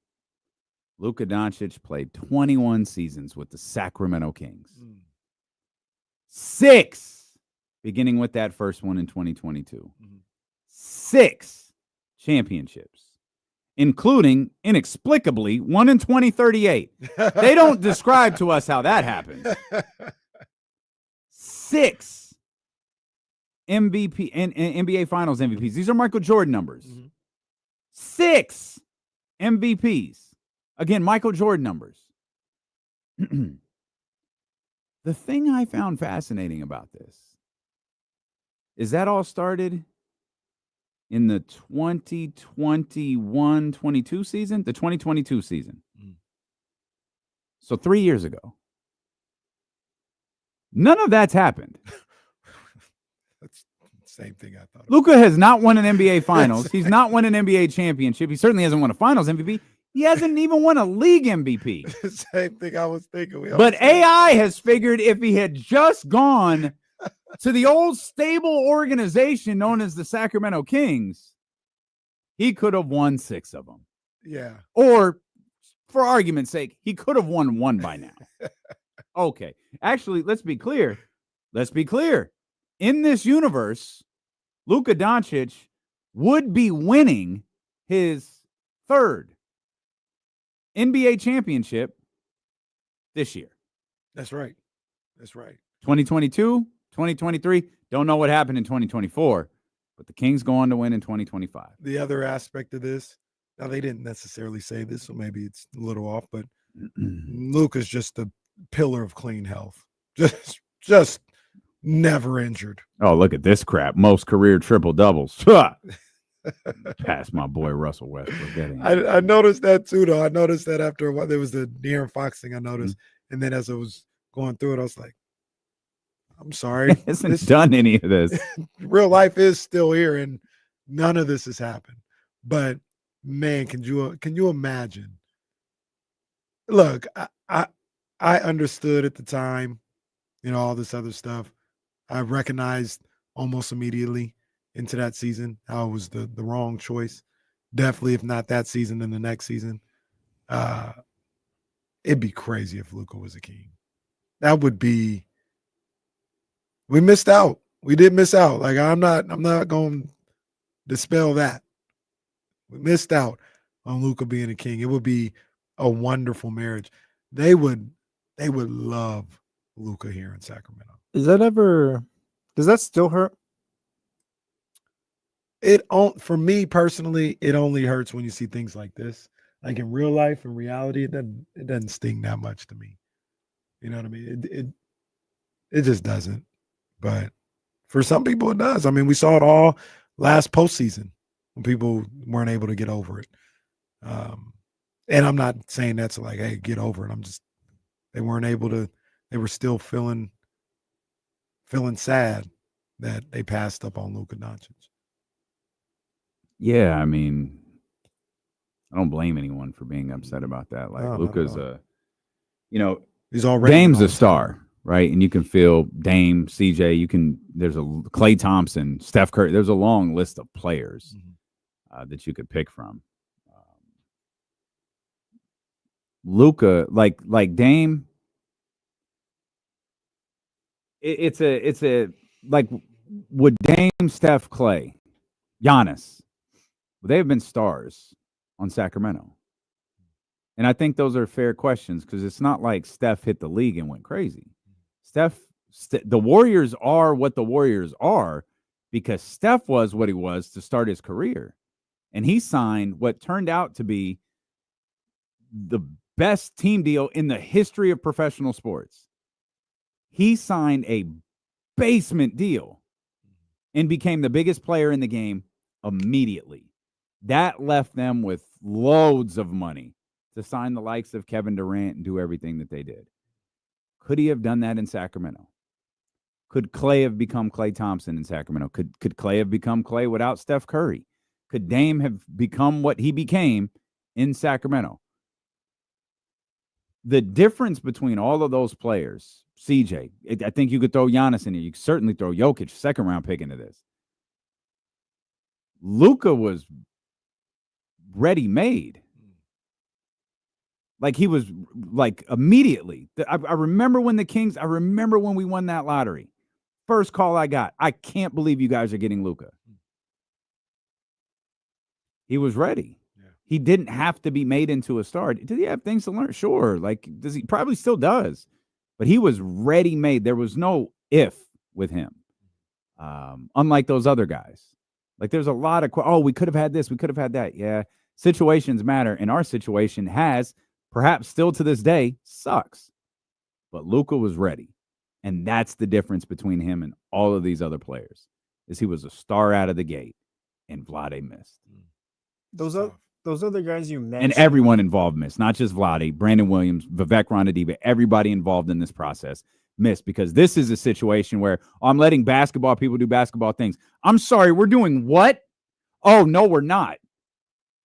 Luka Doncic played 21 seasons with the Sacramento Kings. 6, beginning with that first one in 2022. 6 championships, including, inexplicably, one in 2038. They don't describe to us how that happened. 6 MVP and NBA Finals MVPs. These are Michael Jordan numbers. 6 MVPs. Again, Michael Jordan numbers. The thing I found fascinating about this is that all started in the 2021-22 season, the 2022 season. So 3 years ago. None of that's happened. That's the same thing I thought. Luka has not won an NBA Finals. He's not won an NBA championship. He certainly hasn't won a Finals MVP. He hasn't even won a league MVP. Same thing I was thinking. But AI has figured if he had just gone to the old stable organization known as the Sacramento Kings, he could have won 6 of them. Yeah. Or, for argument's sake, he could have won 1 by now. Okay. Actually, let's be clear. In this universe, Luka Doncic would be winning his 3rd NBA championship this year. That's right. 2022, 2023. Don't know what happened in 2024, but the Kings go on to win in 2025. The other aspect of this, now they didn't necessarily say this, so maybe it's a little off, but Luka's just a pillar of clean health. Just never injured. Oh, look at this crap. Most career triple doubles. Pass my boy Russell Westbrook. I noticed that too, though. I noticed that after a while, there was the Aaron Fox thing I noticed. And then as I was going through it, I was like, I'm sorry. Hasn't done any of this. Real life is still here, and none of this has happened. But man, can you imagine? Look, I understood at the time, all this other stuff. I recognized almost immediately into that season how it was the wrong choice. Definitely, if not that season, then the next season. It'd be crazy if Luka was a King. That would be. We missed out. We did miss out. Like I'm not going to Dispel that. We missed out on Luka being a king. It would be a wonderful marriage. They would love Luka here in Sacramento. Does that still hurt? For me personally, it only hurts when you see things like this. Like in real life, in reality, it doesn't sting that much to me. You know what I mean? It just doesn't. But for some people, it does. I mean, we saw it all last postseason when people weren't able to get over it. And I'm not saying that's like, hey, get over it. They weren't able to. They were still feeling sad that they passed up on Luka Doncic. Yeah, I mean, I don't blame anyone for being upset about that. Like, Luka's he's already Dame's a star, right? And you can feel Dame, CJ. There's a Klay Thompson, Steph Curry. There's a long list of players that you could pick from. Luka, like Dame, it's a like would Dame, Steph, Klay, Giannis, they have been stars on Sacramento. And I think those are fair questions because it's not like Steph hit the league and went crazy. The Warriors are what the Warriors are because Steph was what he was to start his career. And he signed what turned out to be the best team deal in the history of professional sports. He signed a basement deal and became the biggest player in the game immediately. That left them with loads of money to sign the likes of Kevin Durant and do everything that they did. Could he have done that in Sacramento? Could Klay have become Klay Thompson in Sacramento? Could Klay have become Klay without Steph Curry? Could Dame have become what he became in Sacramento? The difference between all of those players, CJ, I think you could throw Giannis in here. You could certainly throw Jokic, second-round pick, into this. Luka was ready-made. Like, he was, like, immediately. I remember when we won that lottery. First call I got, I can't believe you guys are getting Luka. He was ready. Yeah. He didn't have to be made into a star. Did he have things to learn? Sure. Like, does he? Probably still does. But he was ready-made. There was no if with him. Unlike those other guys. Like, there's a lot of, we could have had this, we could have had that. Yeah, situations matter. And our situation has, perhaps still to this day, sucks. But Luka was ready. And that's the difference between him and all of these other players, is he was a star out of the gate, and Vlade missed. Those other guys you mentioned. And everyone involved missed, not just Vlade, Brandon Williams, Vivek Ranadive, everybody involved in this process missed, because this is a situation where I'm letting basketball people do basketball things. I'm sorry, we're doing what? Oh, no, we're not.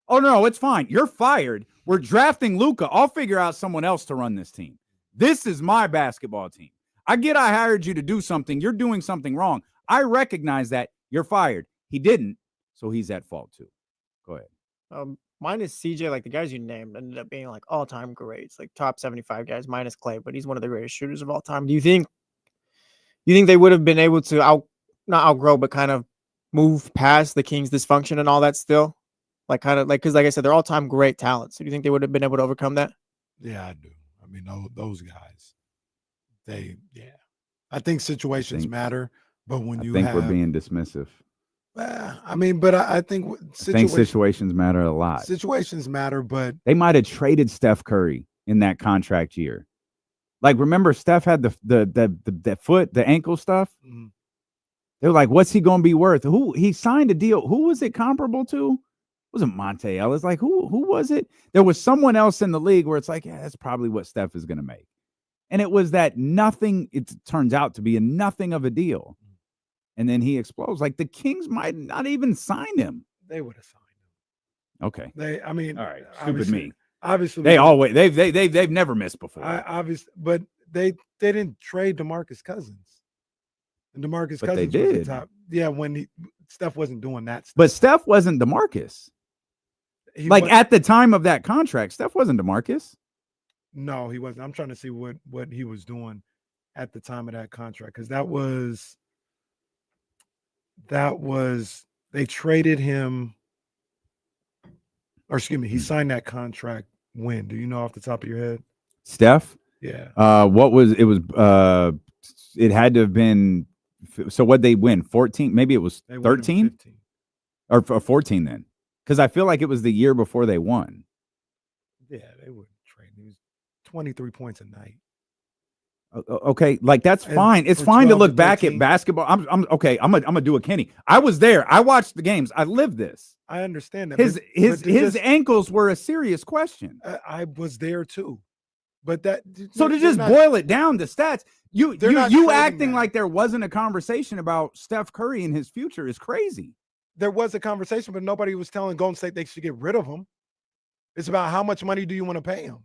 Oh, no, it's fine. You're fired. We're drafting Luka. I'll figure out someone else to run this team. This is my basketball team. I hired you to do something. You're doing something wrong. I recognize that. You're fired. He didn't, so he's at fault too. Go ahead. Mine is CJ. Like, the guys you named ended up being like all-time greats, like top 75 guys minus Klay, but he's one of the greatest shooters of all time. Do you think they would have been able to not outgrow, but kind of move past the Kings' dysfunction and all that still? Like, kind of like, because like I said, they're all-time great talents. So do you think they would have been able to overcome that? Yeah, I do. I mean, those guys, I think situations matter, but when I think we're being dismissive. I mean, but I think situations matter a lot. Situations matter, but they might have traded Steph Curry in that contract year. Like, remember, Steph had the ankle stuff. Mm-hmm. They were like, "What's he going to be worth?" He signed a deal? Who was it comparable to? It wasn't Monte Ellis? Like, who was it? There was someone else in the league where it's like, yeah, that's probably what Steph is going to make. And it was that nothing. It turns out to be a nothing of a deal. And then he explodes. Like, the Kings might not even sign him. They would have signed him. Okay. All right. Stupid me. Obviously, they've never missed before. Obviously, but they didn't trade DeMarcus Cousins. And DeMarcus Cousins they did. was the top. Yeah, when Steph wasn't doing that stuff. But Steph wasn't DeMarcus. At the time of that contract, Steph wasn't DeMarcus. No, he wasn't. I'm trying to see what he was doing at the time of that contract, because that was They traded him, or excuse me, he signed that contract when? Do you know off the top of your head? Steph? Yeah. It had to have been, so what'd they win? 14? Maybe it was 13? Or 14 then. Because I feel like it was the year before they won. Yeah, they would trade. He was 23 points a night. Okay, like that's fine. It's fine to look back at basketball. I'm okay. I'm gonna do a Kenny. I was there. I watched the games. I lived this. I understand that. His ankles were a serious question. I was there too. But that so to just boil it down to stats, you acting like there wasn't a conversation about Steph Curry and his future is crazy. There was a conversation, but nobody was telling Golden State they should get rid of him. It's about how much money do you want to pay him.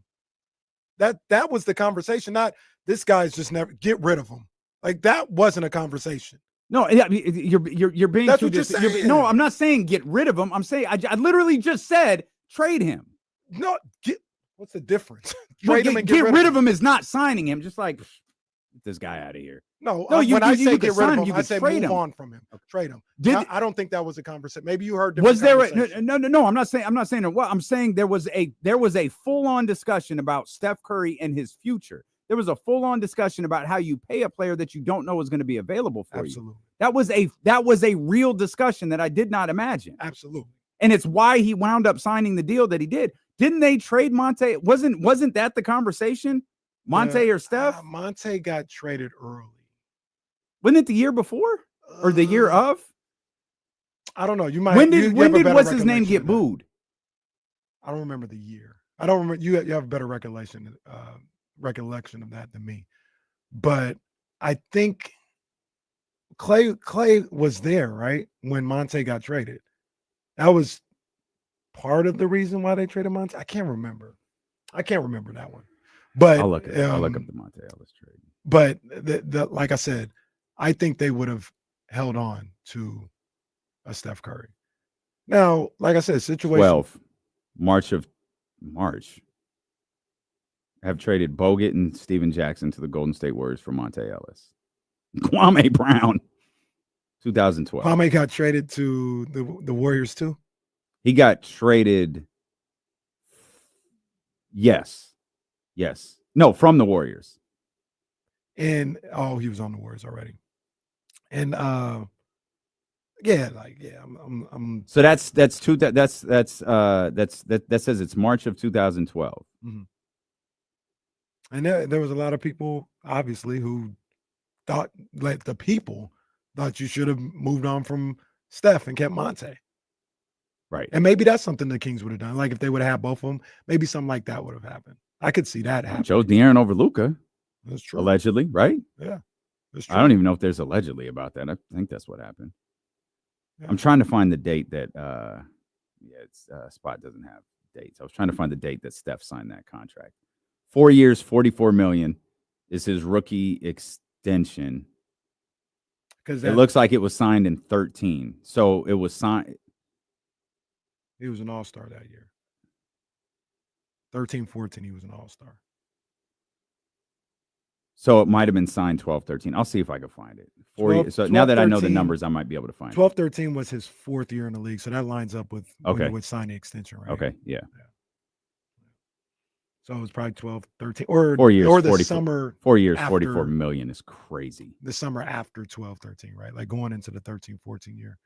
That was the conversation. Not this guy's just never get rid of him. Like that wasn't a conversation. No, you're being that's too what you're saying. No, I'm not saying get rid of him. I'm saying I literally just said trade him. No, what's the difference? Trade him and get rid of him is not signing him. Just like get this guy out of here. No, when I say get rid of him, I say move on from him. Trade him. I don't think that was a conversation. Maybe you heard. Was there? No. I'm not saying it. What I'm saying there was a full-on discussion about Steph Curry and his future. There was a full-on discussion about how you pay a player that you don't know is going to be available for you. That was a real discussion that I did not imagine. Absolutely. And it's why he wound up signing the deal that he did. Didn't they trade Monte? Wasn't that the conversation? Monte or Steph? Monte got traded early. Wasn't it the year before or the year of? I don't know. You might. When did what's his name get booed? I don't remember the year. I don't remember. You have a better recollection of that than me. But I think Clay was there, right, when Monte got traded. That was part of the reason why they traded Monte. I can't remember that one. But I'll look up the Monte Ellis trade. But like I said, I think they would have held on to a Steph Curry. Now, like I said, situation 12 March have traded Bogut and Steven Jackson to the Golden State Warriors for Monte Ellis. Kwame Brown, 2012. Kwame got traded to the Warriors too? He got traded. Yes. No, from the Warriors. And he was on the Warriors already. And I'm so that says it's March of 2012. Mm-hmm. And there was a lot of people, obviously, who thought, like the people thought you should have moved on from Steph and kept Monte. Right. And maybe that's something the Kings would have done. Like if they would have had both of them, maybe something like that would have happened. I could see that happen. Chose De'Aaron over Luka. That's true. Allegedly, right? Yeah. That's true. I don't even know if there's allegedly about that. I think that's what happened. Yeah. I'm trying to find the date that Spot doesn't have dates. I was trying to find the date that Steph signed that contract. 4 years, $44 million is his rookie extension. Because it looks like it was signed in 13. So it was signed. He was an all-star that year. 13-14, he was an all-star. So it might have been signed 12-13. I'll see if I can find it. 4 years. So now that I know the numbers, I might be able to find it. 12-13 was his fourth year in the league. So that lines up with when he would sign the extension, right? Okay, yeah. So it was probably 12-13. Or 4 years, or the 44, summer 4 years, after, $44 million is crazy. The summer after 12-13, right? Like going into the 13-14 year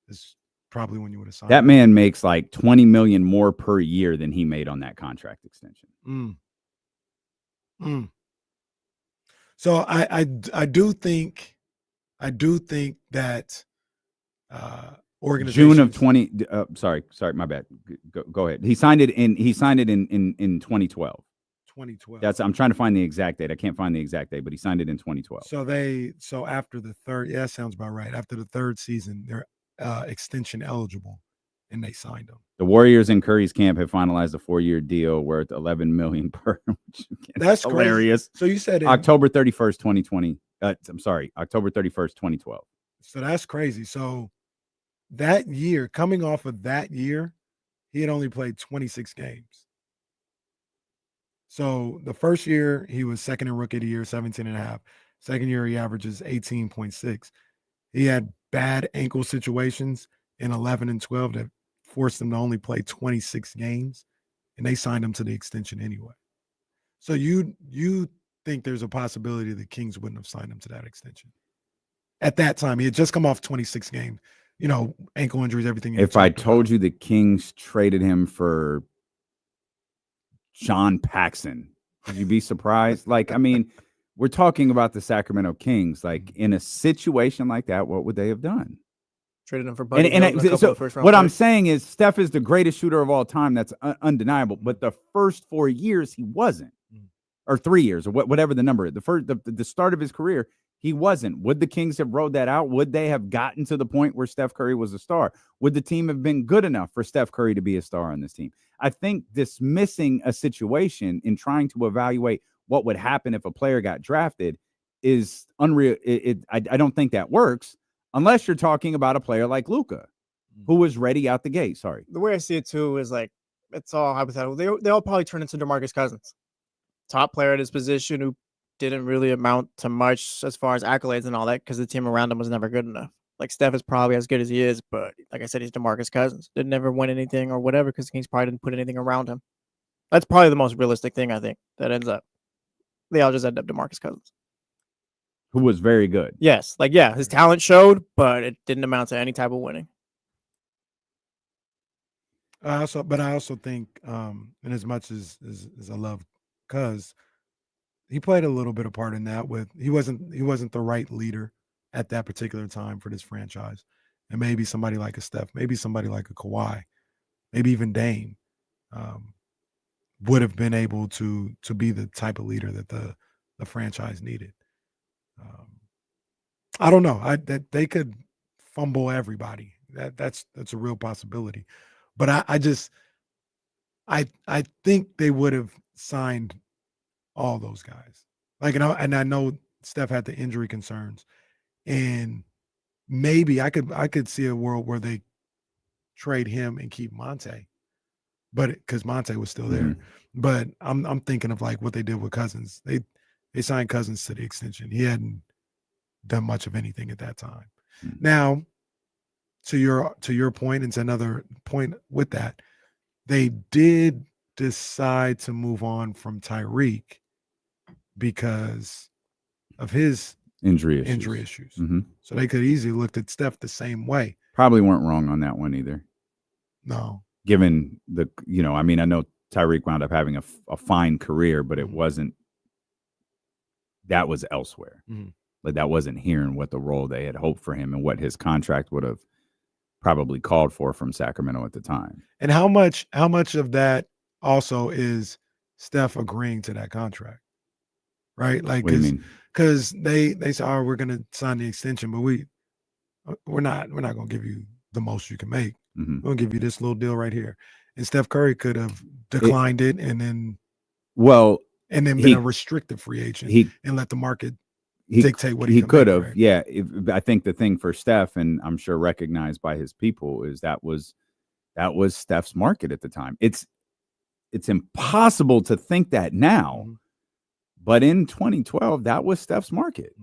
is probably when you would have signed. That man makes like $20 million more per year than he made on that contract extension. So I do think that organizations. June of 20. Sorry, my bad. Go ahead. He signed it in 2012. 2012. I'm trying to find the exact date. I can't find the exact date, but he signed it in 2012. So after the third, yeah, that sounds about right. After the third season, they're extension eligible, and they signed him. The Warriors in Curry's camp have finalized a 4-year deal worth $11 million per. That's hilarious. Crazy. So you said October 31st, 2020. October 31st, 2012. So that's crazy. So that year, coming off of that year, he had only played 26 games. So the first year, he was second in rookie of the year, 17.5. Second year, he averages 18.6. He had bad ankle situations, in 11 and 12 that forced them to only play 26 games, and they signed him to the extension anyway. So you think there's a possibility the Kings wouldn't have signed him to that extension? At that time, he had just come off 26 games, ankle injuries, everything. If I told you the Kings traded him for John Paxson, would you be surprised? We're talking about the Sacramento Kings. Like, in a situation like that, what would they have done? Traded him for Buddy Hield and a couple of first-round what I'm picks. saying is Steph is the greatest shooter of all time. That's undeniable. But the first 4 years, he wasn't. Or 3 years, or whatever the number is. The start of his career, he wasn't. Would the Kings have rode that out? Would they have gotten to the point where Steph Curry was a star? Would the team have been good enough for Steph Curry to be a star on this team? I think dismissing a situation in trying to evaluate what would happen if a player got drafted is unreal. I don't think that works unless you're talking about a player like Luka, who was ready out the gate. Sorry. The way I see it too is like, it's all hypothetical. They all probably turn into DeMarcus Cousins, top player at his position who didn't really amount to much as far as accolades and all that because the team around him was never good enough. Like, Steph is probably as good as he is, but like I said, he's DeMarcus Cousins. Did never win anything or whatever because the Kings probably didn't put anything around him. That's probably the most realistic thing, I think, that ends up. They all just end up DeMarcus Cousins, who was very good. Yes. Like, yeah, his talent showed, but it didn't amount to any type of winning. I also think, and as much as I love Cuz, he played a little bit of part in that. He wasn't the right leader at that particular time for this franchise, and maybe somebody like a Steph, maybe somebody like a Kawhi, maybe even Dame, would have been able to be the type of leader that the franchise needed. I don't know. That they could fumble everybody. That's a real possibility. But I think they would have signed all those guys. Like, and I know Steph had the injury concerns, and maybe I could see a world where they trade him and keep Monte, but because Monte was still there. But I'm thinking of like what they did with Cousins. They signed Cousins to the extension. He hadn't done much of anything at that time. Now, to your point, and to another point with that, they did decide to move on from Tyreek because of his injury issues. So they could easily looked at Steph the same way. Probably weren't wrong on that one either. No. Given I know Tyreek wound up having a fine career, but it wasn't, that was elsewhere. Like, that wasn't here in what the role they had hoped for him and what his contract would have probably called for from Sacramento at the time. And how much of that also is Steph agreeing to that contract, right? Like, because they say, "Oh, we're going to sign the extension, but we're not going to give you the most you can make. We're going to give you this little deal right here." And Steph Curry could have declined it and then been a restricted free agent and let the market dictate what he could have. Right? Yeah, I think the thing for Steph, and I'm sure recognized by his people, is that was Steph's market at the time. It's impossible to think that now, but in 2012, that was Steph's market.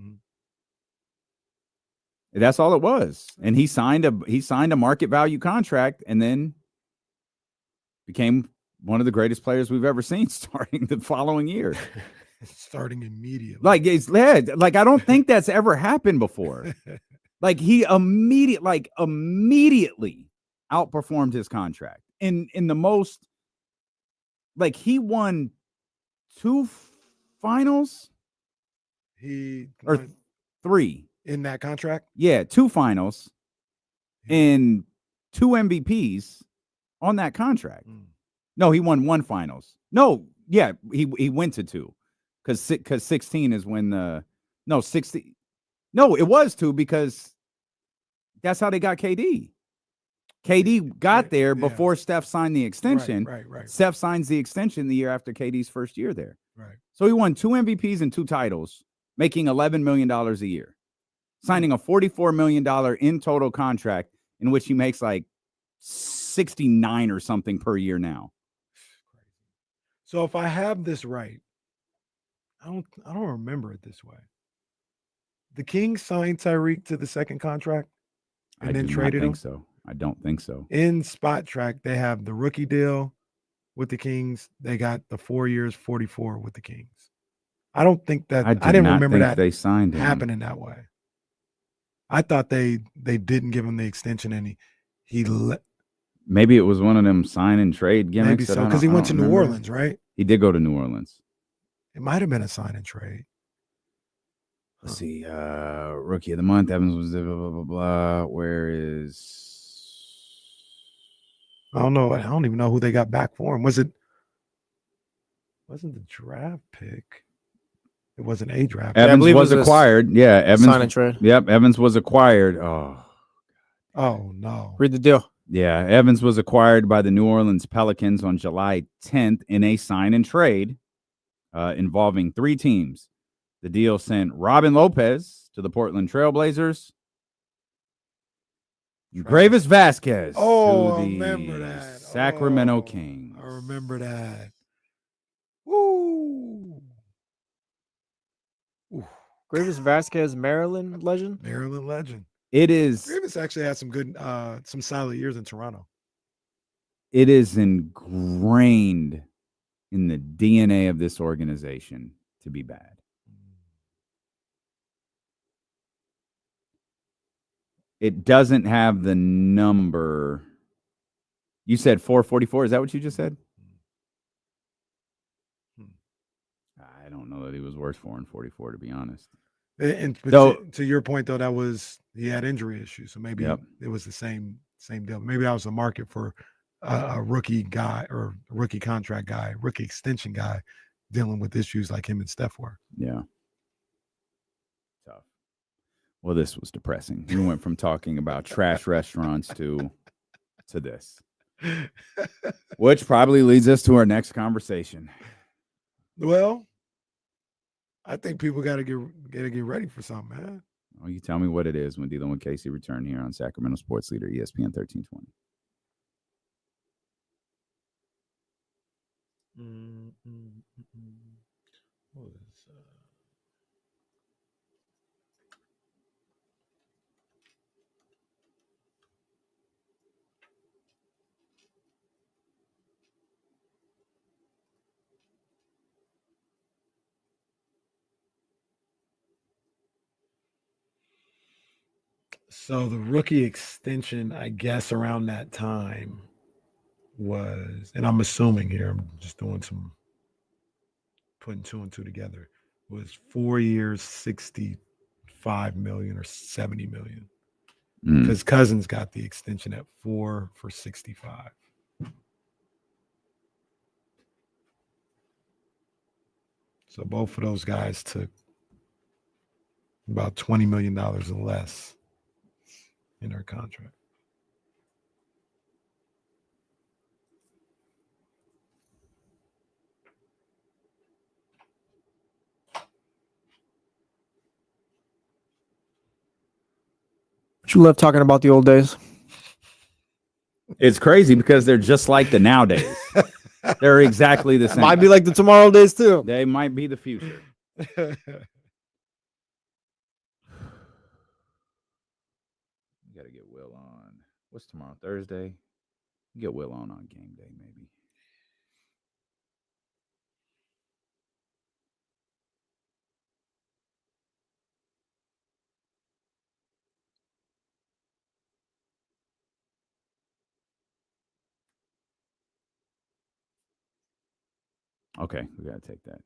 That's all it was, and he signed a market value contract, and then became one of the greatest players we've ever seen, starting the following year. Starting immediately. Like I don't think that's ever happened before. Like, he immediately outperformed his contract in the most. Like, he won 2 finals. Or 3 in that contract. Yeah, 2 finals and 2 MVPs on that contract. No, he won 1 finals. No, yeah, he went to 2. Because 16 is when 60. No, it was 2 because that's how they got KD. KD got there before Steph signed the extension. Right. Steph signs the extension the year after KD's first year there. Right. So he won 2 MVPs and 2 titles, making $11 million a year, signing a $44 million in total contract in which he makes like 69 or something per year now. So if I have this right, I don't remember it this way. The Kings signed Tyreek to the second contract and then traded him. I don't think so. In Spot Track, they have the rookie deal with the Kings. They got the 4 years, 44 with the Kings. I don't think that I didn't remember that they signed him. happening that way. I thought they didn't give him the extension, and he maybe it was one of them sign and trade gimmicks. Maybe so, because he went to New Orleans, right? He did go to New Orleans. It might have been a sign and trade. Let's see. Rookie of the month. Evans was blah, blah, blah, blah. Where is? I don't know. I don't even know who they got back for him. Wasn't the draft pick? It wasn't a draft pick. Evans was acquired. Yeah, Evans. Sign and trade. Yep, Evans was acquired. Oh no. Read the deal. Yeah, Evans was acquired by the New Orleans Pelicans on July 10th in a sign and trade involving 3 teams. The deal sent Robin Lopez to the Portland Trailblazers, Gravis Vasquez to I the remember that. Sacramento Kings. I remember that. Woo! Gravis Vasquez, Maryland legend. Maryland legend. It is. Gravis actually had some good, some solid years in Toronto. It is ingrained in the DNA of this organization to be bad. It doesn't have the number. You said 444. Is that what you just said? I don't know that he was worth 444, to be honest. And to your point, though, he had injury issues, so maybe it was the same deal. Maybe that was the market for a rookie guy or a rookie contract guy, rookie extension guy, dealing with issues like him and Steph were. Yeah. Tough. Well, this was depressing. We went from talking about trash restaurants to this, which probably leads us to our next conversation. Well, I think people got to get ready for something, man. Oh, you tell me what it is when D'Lo and Casey return here on Sacramento Sports Leader, ESPN 1320. What is So the rookie extension, I guess, around that time was, and I'm assuming here, I'm just doing putting 2 and 2 together, was 4 years, 65 million or 70 million. Because Cousins got the extension at 4 for 65. So both of those guys took about $20 million and less in their contract. You love talking about the old days. It's crazy because they're just like the nowadays. They're exactly the same. Might be like the tomorrow days too. They might be the future. You got to get Will on. What's tomorrow? Thursday? Get Will on game day, maybe. Okay, we got to take that.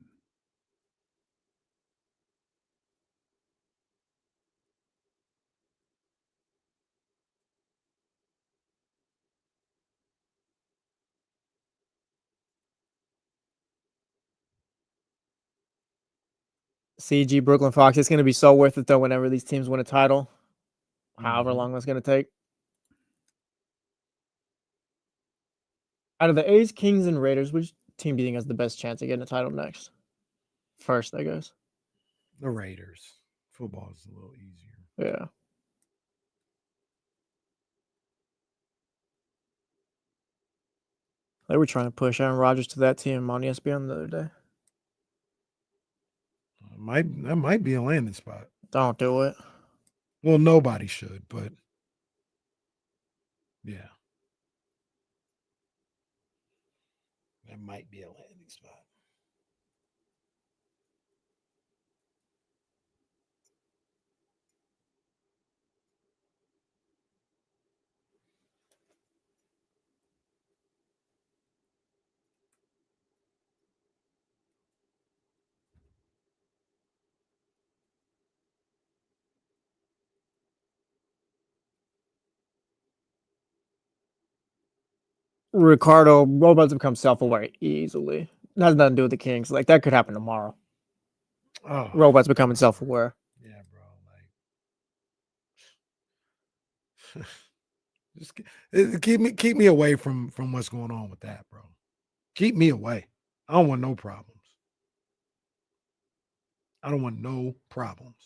CG Brooklyn Fox. It's going to be so worth it though whenever these teams win a title, however long that's going to take. Out of the A's, Kings, and Raiders, which team do you think has the best chance of getting a title next? First, I guess. The Raiders. Football is a little easier. Yeah. They were trying to push Aaron Rodgers to that team on ESPN the other day. That might be a landing spot. Don't do it. Well, nobody should, but Yeah. That might be a landing spot. Ricardo, robots become self-aware easily. It has nothing to do with the Kings. Like that could happen tomorrow. Oh, Robots becoming self-aware. yeah, bro. Like, just keep me away from what's going on with that, bro. Keep me away. I don't want no problems. I don't want no problems.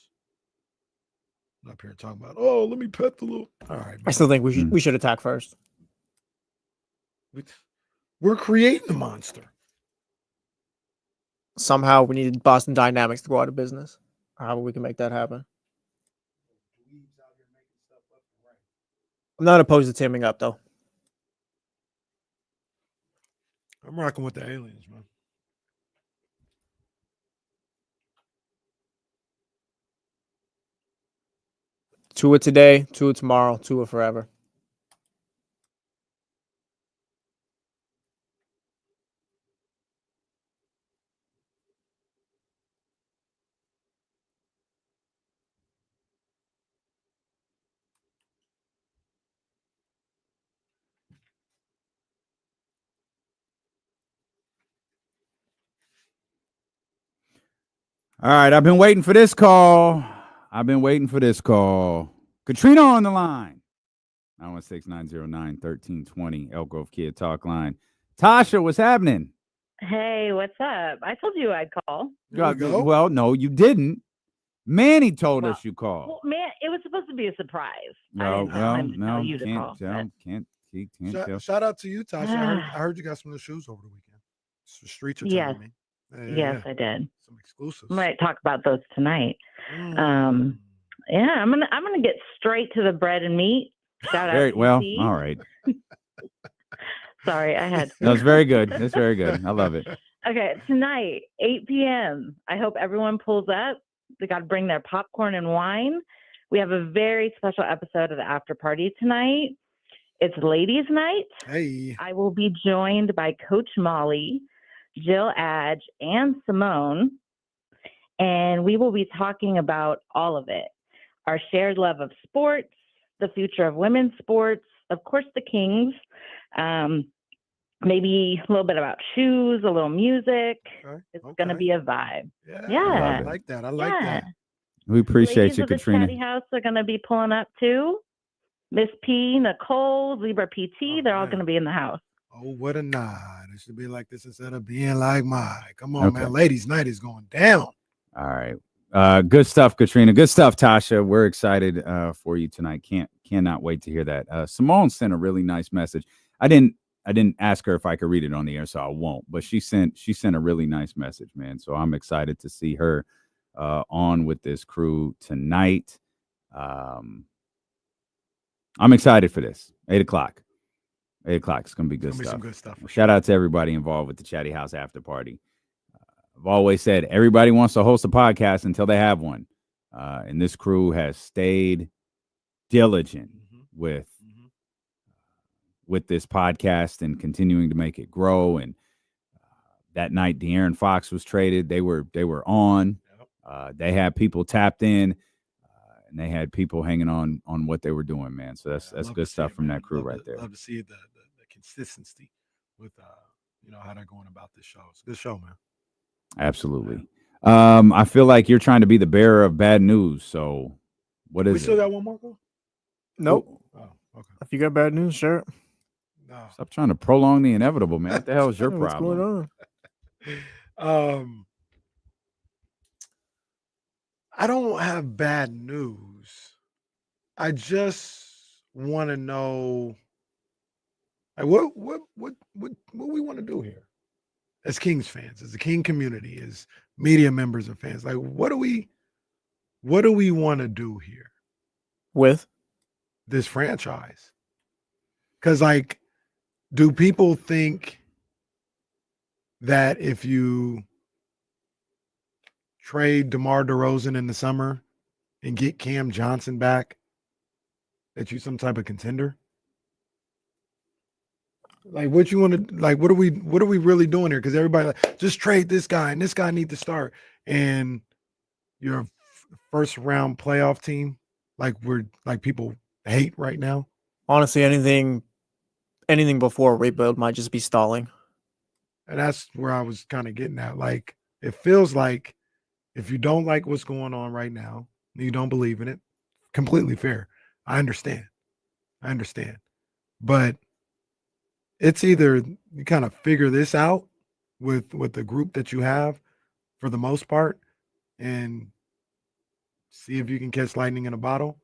I'm up here talking about, oh, let me pet the little. All right, I still think we should attack first. We're creating a monster. Somehow we need Boston Dynamics to go out of business. How we can make that happen? I'm not opposed to teaming up though. I'm rocking with the aliens, man. Tua today, Tua tomorrow, Tua forever. All right, I've been waiting for this call. Katrina on the line. 916-909-1320, Elk Grove Kia Talk line. Tasha, what's happening? Hey, what's up? I told you I'd call. Well, no, you didn't. Manny told us you called. Well, man, it was supposed to be a surprise. I No, didn't tell him to tell you to call. Can't Shout out to you, Tasha. I heard you got some of the shoes over the weekend. The streets are telling me. Yes, I did. Some exclusives. I might talk about those tonight. Mm. Yeah, I'm gonna get straight to the bread and meat. Shout Very out. well. TC. All right. Sorry, I had. That was very good. That's very good. I love it. Okay, tonight, 8 p.m. I hope everyone pulls up. They got to bring their popcorn and wine. We have a very special episode of the after party tonight. It's ladies' night. Hey. I will be joined by Coach Molly, Jill Adge, and Simone. And we will be talking about all of it. Our shared love of sports, the future of women's sports, of course, the Kings, maybe a little bit about shoes, a little music. Okay. It's going to be a vibe. I like that. I like that. We appreciate Ladies you, of the Katrina. Chatty House are going to be pulling up too. Miss P, Nicole, Zebra PT, they're all going to be in the house. Oh, what a nod. It should be like this instead of being like mine. Come on, Okay. man. Ladies' night is going down. All right. Good stuff, Katrina. Good stuff, Tasha. We're excited for you tonight. Cannot wait to hear that. Simone sent a really nice message. I didn't ask her if I could read it on the air, so I won't. But she sent a really nice message, man. So I'm excited to see her on with this crew tonight. I'm excited for this. 8 o'clock. 8 o'clock. It's gonna be good stuff. Some good stuff. Shout out to everybody involved with the Chatty House after party. I've always said everybody wants to host a podcast until they have one. And this crew has stayed diligent with this podcast and continuing to make it grow. And that night, De'Aaron Fox was traded. They were on. They had people tapped in, and they had people hanging on what they were doing, man. So that's good stuff from that crew right there. Love to see the consistency with how they're going about this show. It's a good show, man. Absolutely. I feel like you're trying to be the bearer of bad news. So what is We it? still got one more call? Nope. Oh, okay. If you got bad news, sure. No. Stop trying to prolong the inevitable, man. What the hell is your What's problem? going on? I don't have bad news. I just want to know like what we want to do here as Kings fans, as the King community, as media members and fans. Like what do we want to do here with this franchise? Because, like, do people think that if you trade DeMar DeRozan in the summer and get Cam Johnson back, that you some type of contender? Like, what you want to, like, what are we really doing here? Because everybody like, just trade this guy and this guy need to start, and you're a first round playoff team, like people hate right now. Honestly, anything before rebuild might just be stalling. And that's where I was kind of getting at. Like, it feels like if you don't like what's going on right now, you don't believe in it, completely fair. I understand. But it's either you kind of figure this out with the group that you have for the most part and see if you can catch lightning in a bottle,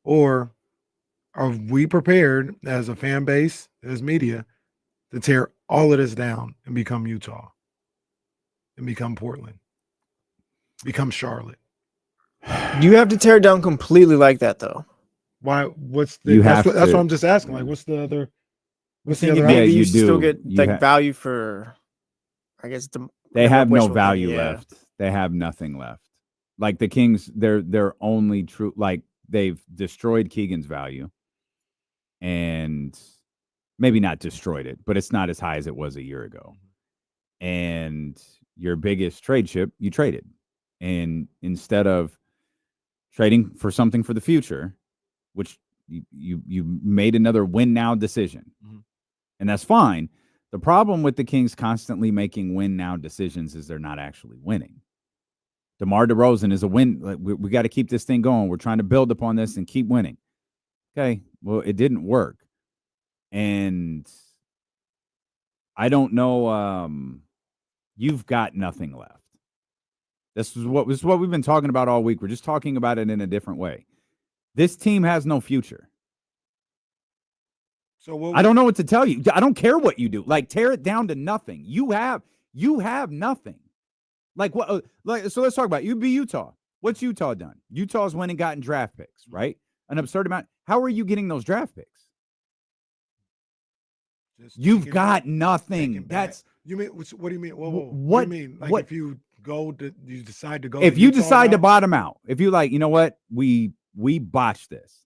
or are we prepared as a fan base, as media, to tear all of this down and become Utah and become Portland, become Charlotte? You have to tear it down completely like that, though. Why? What's the? That's what I'm just asking. Like, what's the other? What's the other? Maybe you still get like value for, I guess they have no value left. They have nothing left. Like the Kings, they're only true. Like they've destroyed Keegan's value, and maybe not destroyed it, but it's not as high as it was a year ago. And your biggest trade chip, you traded, and instead of trading for something for the future, which you made another win now decision, and that's fine. The problem with the Kings constantly making win now decisions is they're not actually winning. DeMar DeRozan is a win. Like, we got to keep this thing going. We're trying to build upon this and keep winning. Okay, well, it didn't work, and I don't know. You've got nothing left. This is what we've been talking about all week. We're just talking about it in a different way. This team has no future. So I don't know what to tell you. I don't care what you do. Like, tear it down to nothing. You have nothing. Like what? Like, so let's talk about you. Be Utah. What's Utah done? Utah's went and gotten draft picks, right? An absurd amount. How are you getting those draft picks? You've got nothing. That's you mean. What do you mean? What do you mean? Like, if you decide to go. If you decide to bottom out, if you like, you know what, we botched this.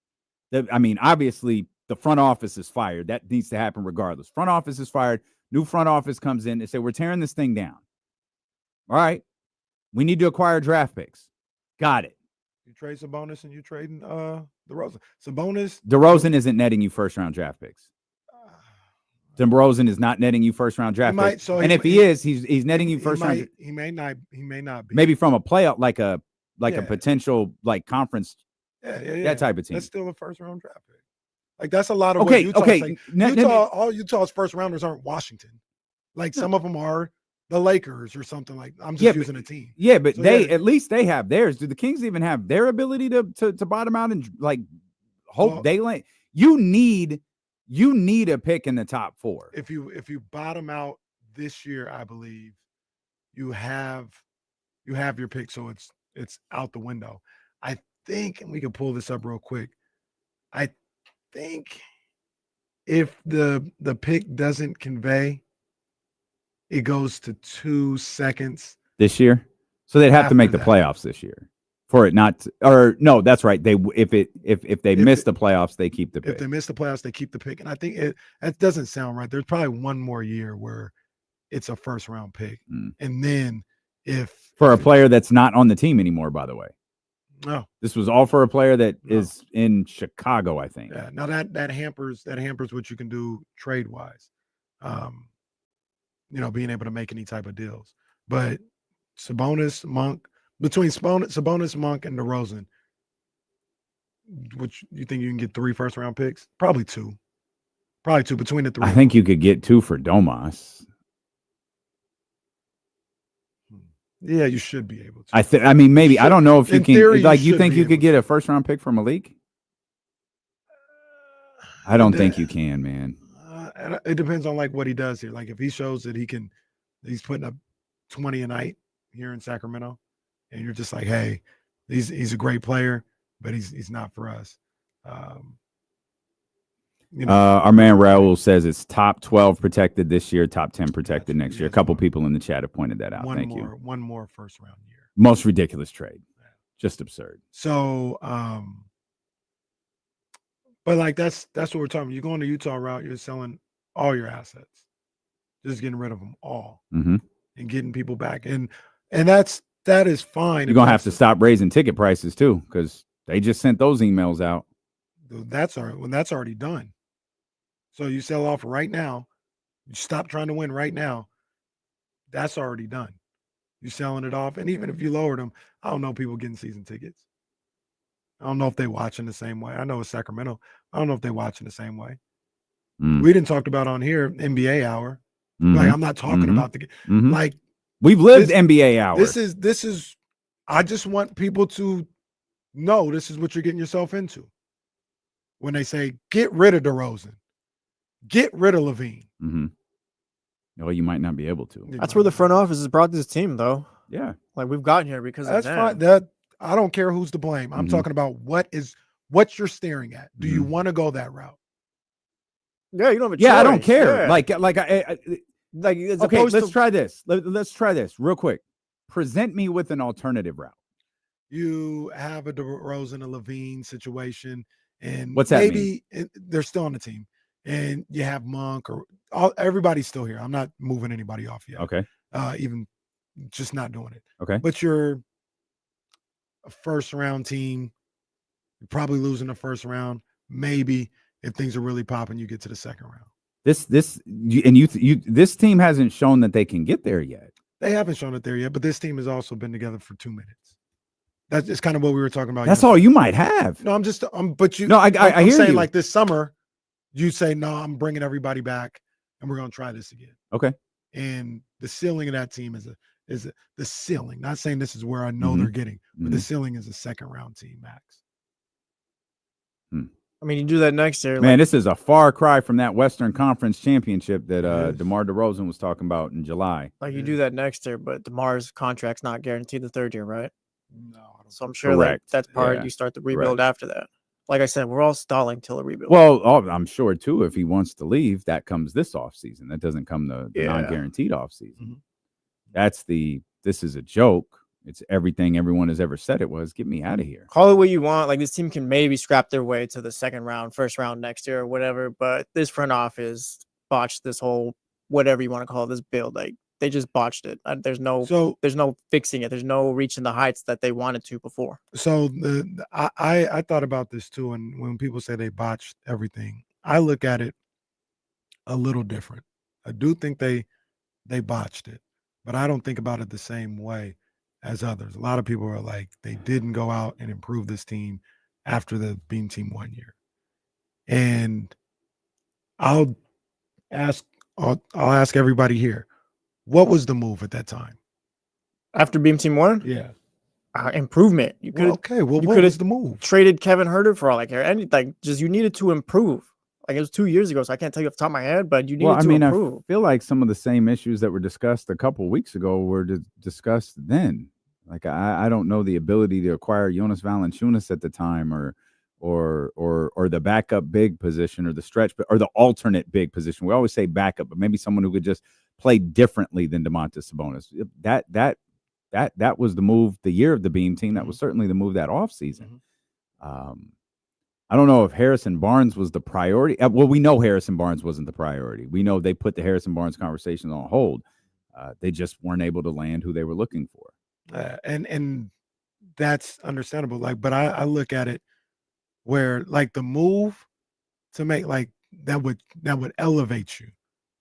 I mean, obviously, the front office is fired. That needs to happen regardless. Front office is fired. New front office comes in. They say, we're tearing this thing down. All right. We need to acquire draft picks. Got it. You trade Sabonis and you trading DeRozan. DeRozan isn't netting you first-round draft picks. DeRozan is not netting you first-round draft picks. If he is, he's netting you first-round. He may not be. Maybe from a playoff, like a potential like conference. That type of team. That's still a first-round draft pick. Like, that's a lot of what Utah's like. All Utah's first rounders aren't Washington. Like, some of them are the Lakers or something. Like, I'm just using a team. Yeah, but at least they have theirs. Do the Kings even have their ability to bottom out and like hope they land? You need a pick in the top 4. If you bottom out this year, I believe you have your pick, so it's out the window. I think, and we can pull this up real quick. I think if the pick doesn't convey, it goes to 2 seconds this year. So they'd have to make the playoffs this year for it not to, or no, that's right. If they miss the playoffs, they keep the pick. If they miss the playoffs, they keep the pick. And I think that doesn't sound right. There's probably one more year where it's a first round pick. And then for a player that's not on the team anymore, by the way. No, this was all for a player that is in Chicago, I think. Yeah. Now that hampers what you can do trade wise. Being able to make any type of deals. But Sabonis, Monk, between Sabonis, Monk, and DeRozan, which you think you can get 3 first-round picks? Probably 2. Between the 3. I think you could get 2 for Domas. Yeah, you should be able to. I mean, maybe. I don't know if you can. Theory, like, you think you could get a first-round pick from Malik? I don't think you can, man. It depends on like what he does here. Like, if he shows that he's putting up 20 a night here in Sacramento, and you're just like, hey, he's a great player, but he's not for us. Our man Raul says it's top 12 protected this year, top 10 protected next year. A couple people in the chat have pointed that out. Thank you. One more first round year. Most ridiculous trade. Just absurd. So, but like that's what we're talking about. You're going the Utah route. You're selling all your assets, just getting rid of them all, Mm-hmm. and getting people back. And that is fine. You're gonna have to stop raising ticket prices too, because they just sent those emails out. That's already done. So you sell off right now. You stop trying to win right now. That's already done. You're selling it off, and even if you lowered them, I don't know people getting season tickets. I don't know if they watching the same way. I know it's Sacramento. I don't know if they watching the same way. We didn't talk about on here NBA hour. Like I'm not talking about the like we've lived NBA hour. This is. I just want people to know this is what you're getting yourself into. When they say get rid of DeRozan, get rid of Levine. Well, you might not be able to. That's where the front office has brought this team, though. Yeah, like we've gotten here because that's of fine. that. That I don't care who's to blame. I'm talking about what you're staring at. Do you want to go that route? Yeah, you don't have a Yeah, choice. I don't care. Yeah. Like as okay, opposed let's to- try this. Let's try this real quick. Present me with an alternative route. You have a DeRozan, a Levine situation, and What's that maybe they're still on the team, and you have Monk or everybody's still here. I'm not moving anybody off yet. Okay. Even just not doing it. Okay. But you're a first round team. You're probably losing the first round. Maybe if things are really popping, you get to the second round. This team hasn't shown that they can get there yet. They haven't shown it there yet, but this team has also been together for 2 minutes. That's just kind of what we were talking about. That's all you might have. No, I'm just but you. No, I I'm hear saying you. like this summer, you say no. I'm bringing everybody back, and we're gonna try this again. Okay. And the ceiling of that team is the ceiling. Not saying this is where I know they're getting, but the ceiling is a second round team max. I mean, you do that next year. Man, this is a far cry from that Western Conference championship that DeMar DeRozan was talking about in July. Like you do that next year, but DeMar's contract's not guaranteed the third year, right? No. So I'm sure Correct. that's part Yeah. you start the rebuild after that. Like I said, we're all stalling till a rebuild. Well, I'm sure too, if he wants to leave, that comes this offseason. That doesn't come the non-guaranteed offseason. This is a joke. It's everything everyone has ever said it was. Get me out of here. Call it what you want. Like this team can maybe scrap their way to the second round, first round next year or whatever. But this front office botched this whole whatever you want to call it, this build. Like they just botched it. There's no fixing it. There's no reaching the heights that they wanted to before. So I thought about this too, and when people say they botched everything, I look at it a little different. I do think they botched it, but I don't think about it the same way as others. A lot of people are like, they didn't go out and improve this team after the Beam Team 1 year. And I'll ask everybody here, what was the move at that time? After Beam Team 1? Yeah. Improvement. You could what was the move? Traded Kevin Huerter for all I care. You needed to improve. Like it was 2 years ago, so I can't tell you off the top of my head, but you needed to improve. I feel like some of the same issues that were discussed a couple of weeks ago were discussed then. Like I don't know the ability to acquire Jonas Valanciunas at the time, or the backup big position, or the stretch, or the alternate big position. We always say backup, but maybe someone who could just play differently than Domantas Sabonis. That was the move the year of the Beam team. That was certainly the move that offseason. I don't know if Harrison Barnes was the priority. Well, we know Harrison Barnes wasn't the priority. We know they put the Harrison Barnes conversation on hold. They just weren't able to land who they were looking for. And that's understandable. Like, but I look at it where like the move to make like that would elevate you,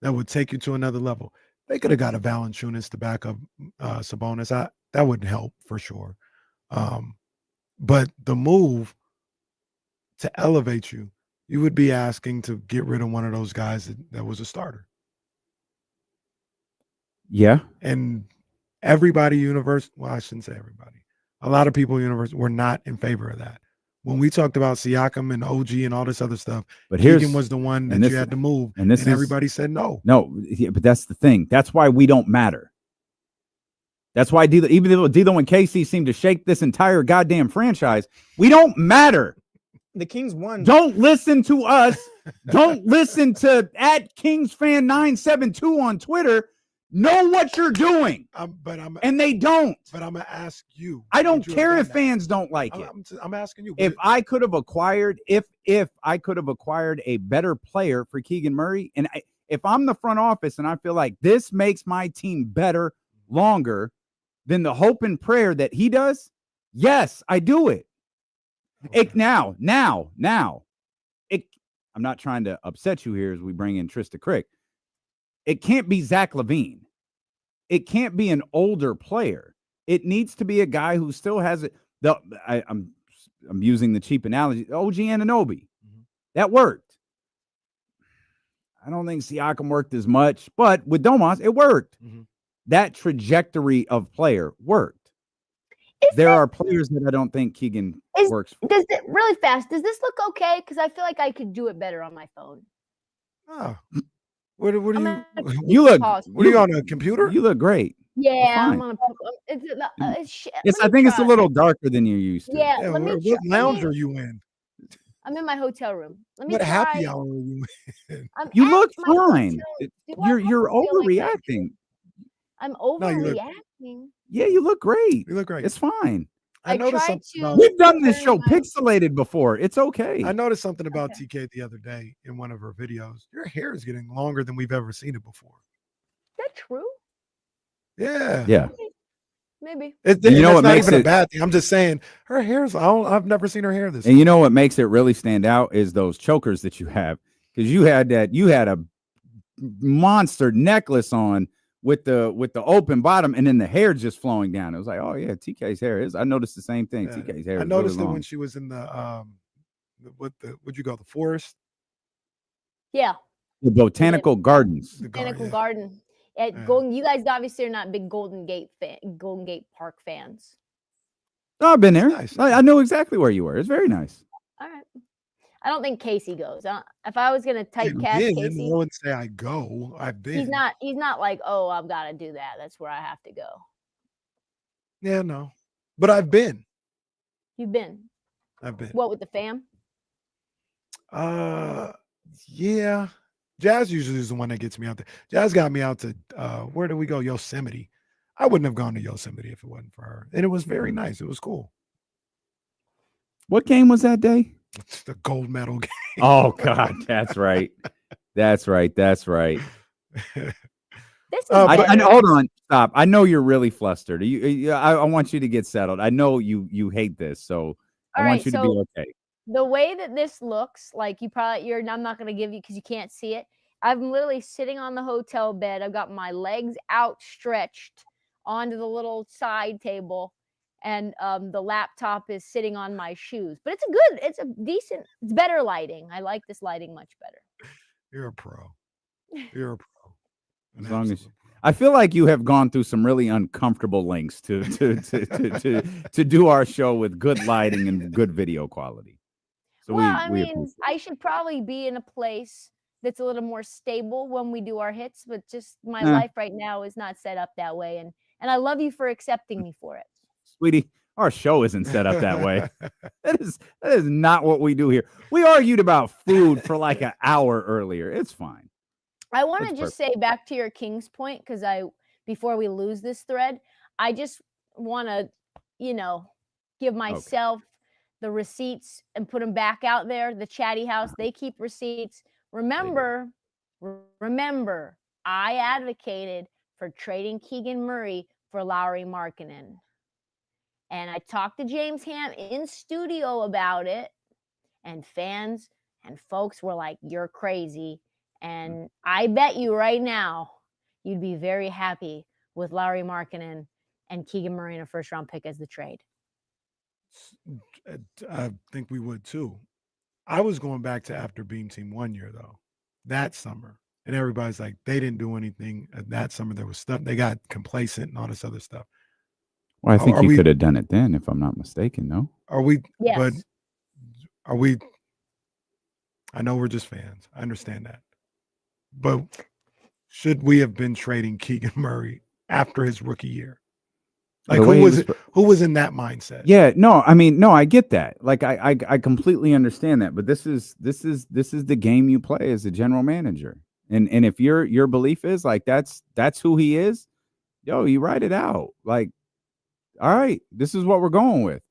that would take you to another level. They could have got a Valanciunas to back up Sabonis. That wouldn't help for sure. But the move to elevate you, you would be asking to get rid of one of those guys that was a starter. Yeah. And everybody well, I shouldn't say everybody. A lot of people were not in favor of that. When we talked about Siakam and OG and all this other stuff, but Keegan was the one that you had to move, and everybody said no. No, but that's the thing. That's why we don't matter. That's why even though D'Lo and KC seem to shake this entire goddamn franchise, we don't matter. The Kings won. Don't listen to us Don't listen to @KingsFan972 on Twitter. Know what you're doing. And they don't. But I'm gonna ask you. I don't care if fans don't like it. I'm asking you. If I could have acquired, if I could have acquired a better player for Keegan Murray, and if I'm the front office and I feel like this makes my team better longer than the hope and prayer that he does, yes, I do it. Okay. Now, I'm not trying to upset you here as we bring in Trysta Krick. It can't be Zach LaVine. It can't be an older player. It needs to be a guy who still has it. I'm using the cheap analogy. OG Anunoby. That worked. I don't think Siakam worked as much, but with Domas, it worked. That trajectory of player worked. There are players that I don't think Keegan works for. Does it really fast? Does this look okay? Because I feel like I could do it better on my phone. Oh. What do you? You look. What are you on a computer? You look great. Yeah, I'm on a. I think it's a little darker than you're used to. Yeah, let me. What lounge are you in? I'm in my hotel room. Let me What try. happy hour are you in? You look fine. You're overreacting. I'm overreacting. Yeah, you look great. You look great. It's fine. I noticed something. We've done this show pixelated before. It's okay. I noticed something about TK the other day in one of her videos. Your hair is getting longer than we've ever seen it before. Is that true? Yeah. Yeah. Maybe. You know what not makes even it a bad thing. I'm just saying her hair's. I've never seen her hair this. And you know what makes it really stand out is those chokers that you have, because you had a monster necklace on with the open bottom, and then the hair just flowing down. It was like, oh yeah, TK's hair is. I noticed the same thing. Yeah. TK's hair. I is noticed really it when long. she was in would you go the forest? Yeah. The botanical gardens. Botanical garden. Golden. You guys obviously are not big Golden Gate Park fans. Oh, I've been there. Nice. I know exactly where you were. It's very nice. All right. I don't think Casey goes. If I was gonna typecast Casey, I wouldn't say I go. I've been. he's not like, oh, I've got to do that. That's where I have to go. Yeah, no, but I've been. You've been. I've been. What with the fam? Yeah. Jazz usually is the one that gets me out there. Jazz got me out to where did we go? Yosemite. I wouldn't have gone to Yosemite if it wasn't for her. And it was very nice. It was cool. What game was that day? It's the gold medal game. Oh God, that's right. That's right. That's right. Hold on, stop. I know you're really flustered. I want you to get settled. I know you hate this, so I want you to be okay. The way that this looks, like I'm not going to give you because you can't see it. I'm literally sitting on the hotel bed. I've got my legs outstretched onto the little side table, and the laptop is sitting on my shoes. But it's better lighting. I like this lighting much better. You're a pro. You're a pro. As long as I feel like you have gone through some really uncomfortable lengths to do our show with good lighting and good video quality. So I should probably be in a place that's a little more stable when we do our hits, but just my life right now is not set up that way. And I love you for accepting me for it. Sweetie, our show isn't set up that way. That is not what we do here. We argued about food for like an hour earlier. It's fine. I want to just say back to your Kings point, because before we lose this thread, I just want to, give myself the receipts and put them back out there. The Chatty House, they keep receipts. Remember, I advocated for trading Keegan Murray for Lauri Markkanen. And I talked to James Ham in studio about it, and fans and folks were like, you're crazy. And I bet you right now, you'd be very happy with Lauri Markkanen and Keegan Murray in a first-round pick as the trade. I think we would too. I was going back to after Beam Team 1 year though, that summer, and everybody's like, they didn't do anything that summer. There was stuff, they got complacent and all this other stuff. Well, I think you could have done it then, if I'm not mistaken. No, are we? Yes. But are we? I know we're just fans. I understand that, but should we have been trading Keegan Murray after his rookie year? Like who was in that mindset? Yeah, no, I mean, no, I get that. Like I completely understand that, but this is the game you play as a general manager. And if your belief is like that's who he is, yo, you write it out. Like, all right, this is what we're going with.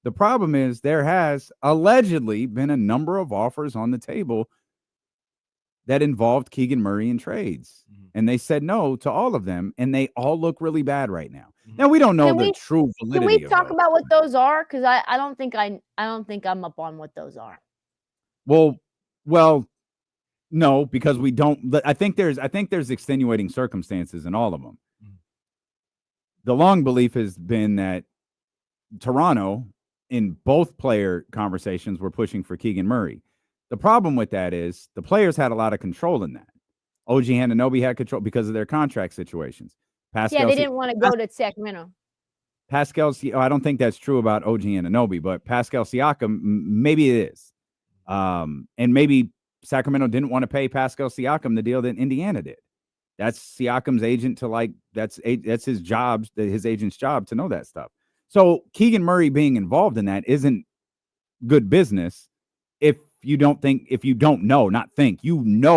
The problem is there has allegedly been a number of offers on the table that involved Keegan Murray in trades. And they said no to all of them, and they all look really bad right now. Now we don't know the true validity. Can we talk about what those are? Because I don't think I'm up on what those are. Well, no, because we don't. I think there's extenuating circumstances in all of them. The long belief has been that Toronto, in both player conversations, were pushing for Keegan Murray. The problem with that is the players had a lot of control in that. OG Anunoby had control because of their contract situations. Pascal, yeah, they didn't want to go to Sacramento. I don't think that's true about OG Anunoby, but Pascal Siakam, maybe it is. And maybe Sacramento didn't want to pay Pascal Siakam the deal that Indiana did. That's Siakam's agent to that's his job, his agent's job to know that stuff. So Keegan Murray being involved in that isn't good business if you don't know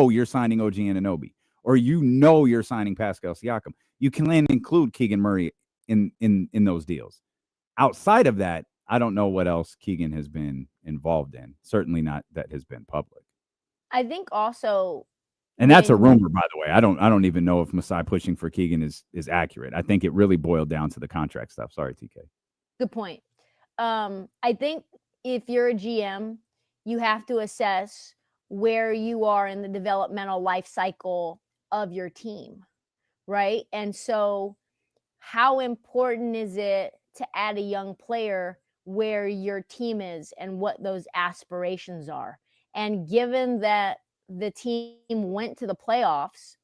you're signing OG Anunoby or you're signing Pascal Siakam. You can include Keegan Murray in those deals. Outside of that, I don't know what else Keegan has been involved in. Certainly not that has been public. I think also, and that's a rumor, by the way. I don't even know if Masai pushing for Keegan is accurate. I think it really boiled down to the contract stuff. Sorry, TK. Good point. I think if you're a GM, you have to assess where you are in the developmental life cycle of your team, right? And so how important is it to add a young player where your team is and what those aspirations are? And given that the team went to the playoffs,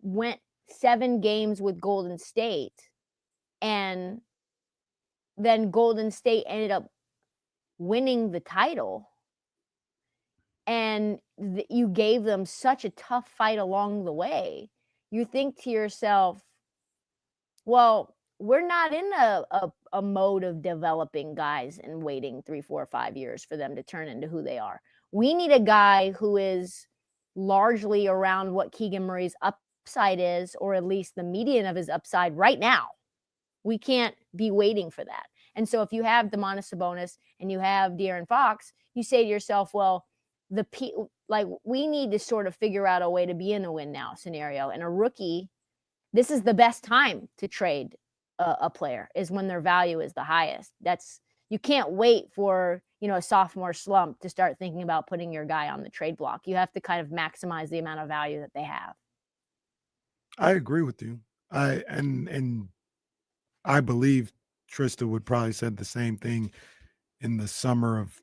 went 7 games with Golden State, and then Golden State ended up winning the title, and you gave them such a tough fight along the way, you think to yourself, well, we're not in a mode of developing guys and waiting 3, 4, 5 years for them to turn into who they are. We need a guy who is largely around what Keegan Murray's upside is, or at least the median of his upside right now. We can't be waiting for that. And so if you have Domantas Sabonis and you have De'Aaron Fox, you say to yourself, well, we need to sort of figure out a way to be in a win now scenario. And a rookie, this is the best time to trade a player, is when their value is the highest. You can't wait for, a sophomore slump to start thinking about putting your guy on the trade block. You have to kind of maximize the amount of value that they have. I agree with you. I believe Trysta would probably said the same thing in the summer of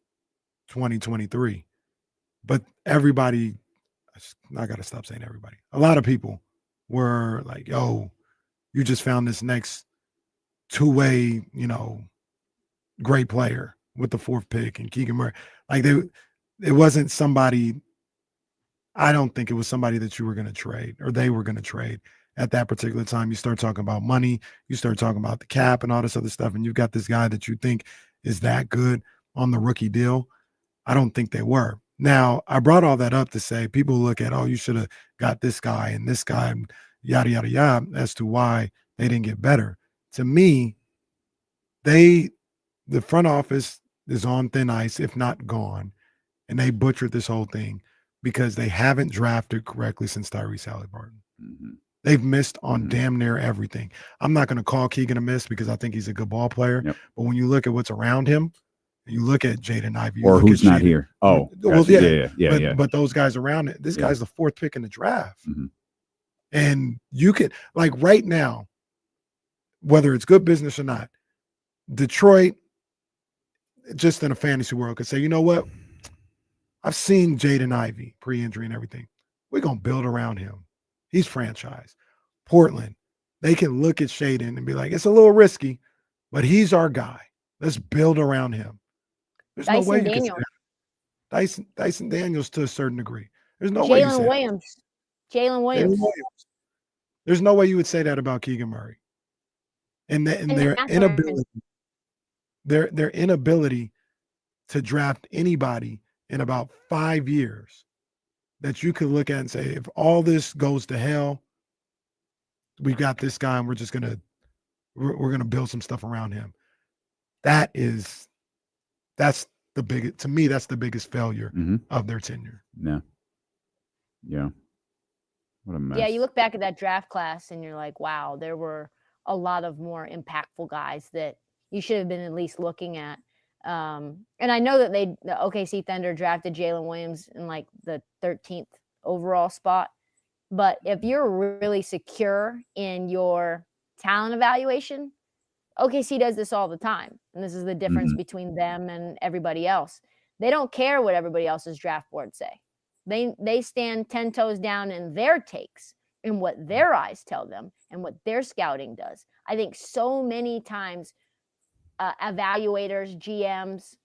2023. But everybody, I got to stop saying everybody. A lot of people were like, yo, you just found this next two-way, great player with the 4th pick and Keegan Murray. Like it wasn't somebody, I don't think it was somebody that you were going to trade or they were going to trade at that particular time. You start talking about money, you start talking about the cap and all this other stuff, and you've got this guy that you think is that good on the rookie deal. I don't think they were. Now, I brought all that up to say people look at, oh, you should have got this guy and this guy, and yada, yada, yada, as to why they didn't get better. To me, the front office is on thin ice, if not gone, and they butchered this whole thing because they haven't drafted correctly since Tyrese Halliburton. Mm-hmm. They've missed on damn near everything. I'm not going to call Keegan a miss because I think he's a good ball player. Yep. But when you look at what's around him, you look at Jaden Ivey. Or who's not here. Oh, well, yeah. But those guys around it, this guy's the 4th pick in the draft. Mm-hmm. And you can, like right now, whether it's good business or not, Detroit, just in a fantasy world, could say, you know what? I've seen Jaden Ivey pre-injury and everything. We're going to build around him. He's franchise. Portland, they can look at Shaden and be like, it's a little risky, but he's our guy. Let's build around him. There's no way you can say that. Dyson Daniels to a certain degree. There's no way you say Jalen Williams. There's no way you would say that about Keegan Murray. and And their that's what I'm- inability, their inability to draft anybody in about 5 years that you could look at and say, if all this goes to hell, we've got this guy and we're gonna build some stuff around him. That's the biggest, to me, that's the biggest failure of their tenure. Yeah. What a mess. Yeah, you look back at that draft class and you're like, wow, there were a lot of more impactful guys that you should have been at least looking at. And I know that the OKC Thunder drafted Jalen Williams in like the 13th overall spot. But if you're really secure in your talent evaluation, OKC does this all the time. And this is the difference between them and everybody else. They don't care what everybody else's draft boards say. They stand 10 toes down in their takes and what their eyes tell them and what their scouting does. I think so many times evaluators, GMs,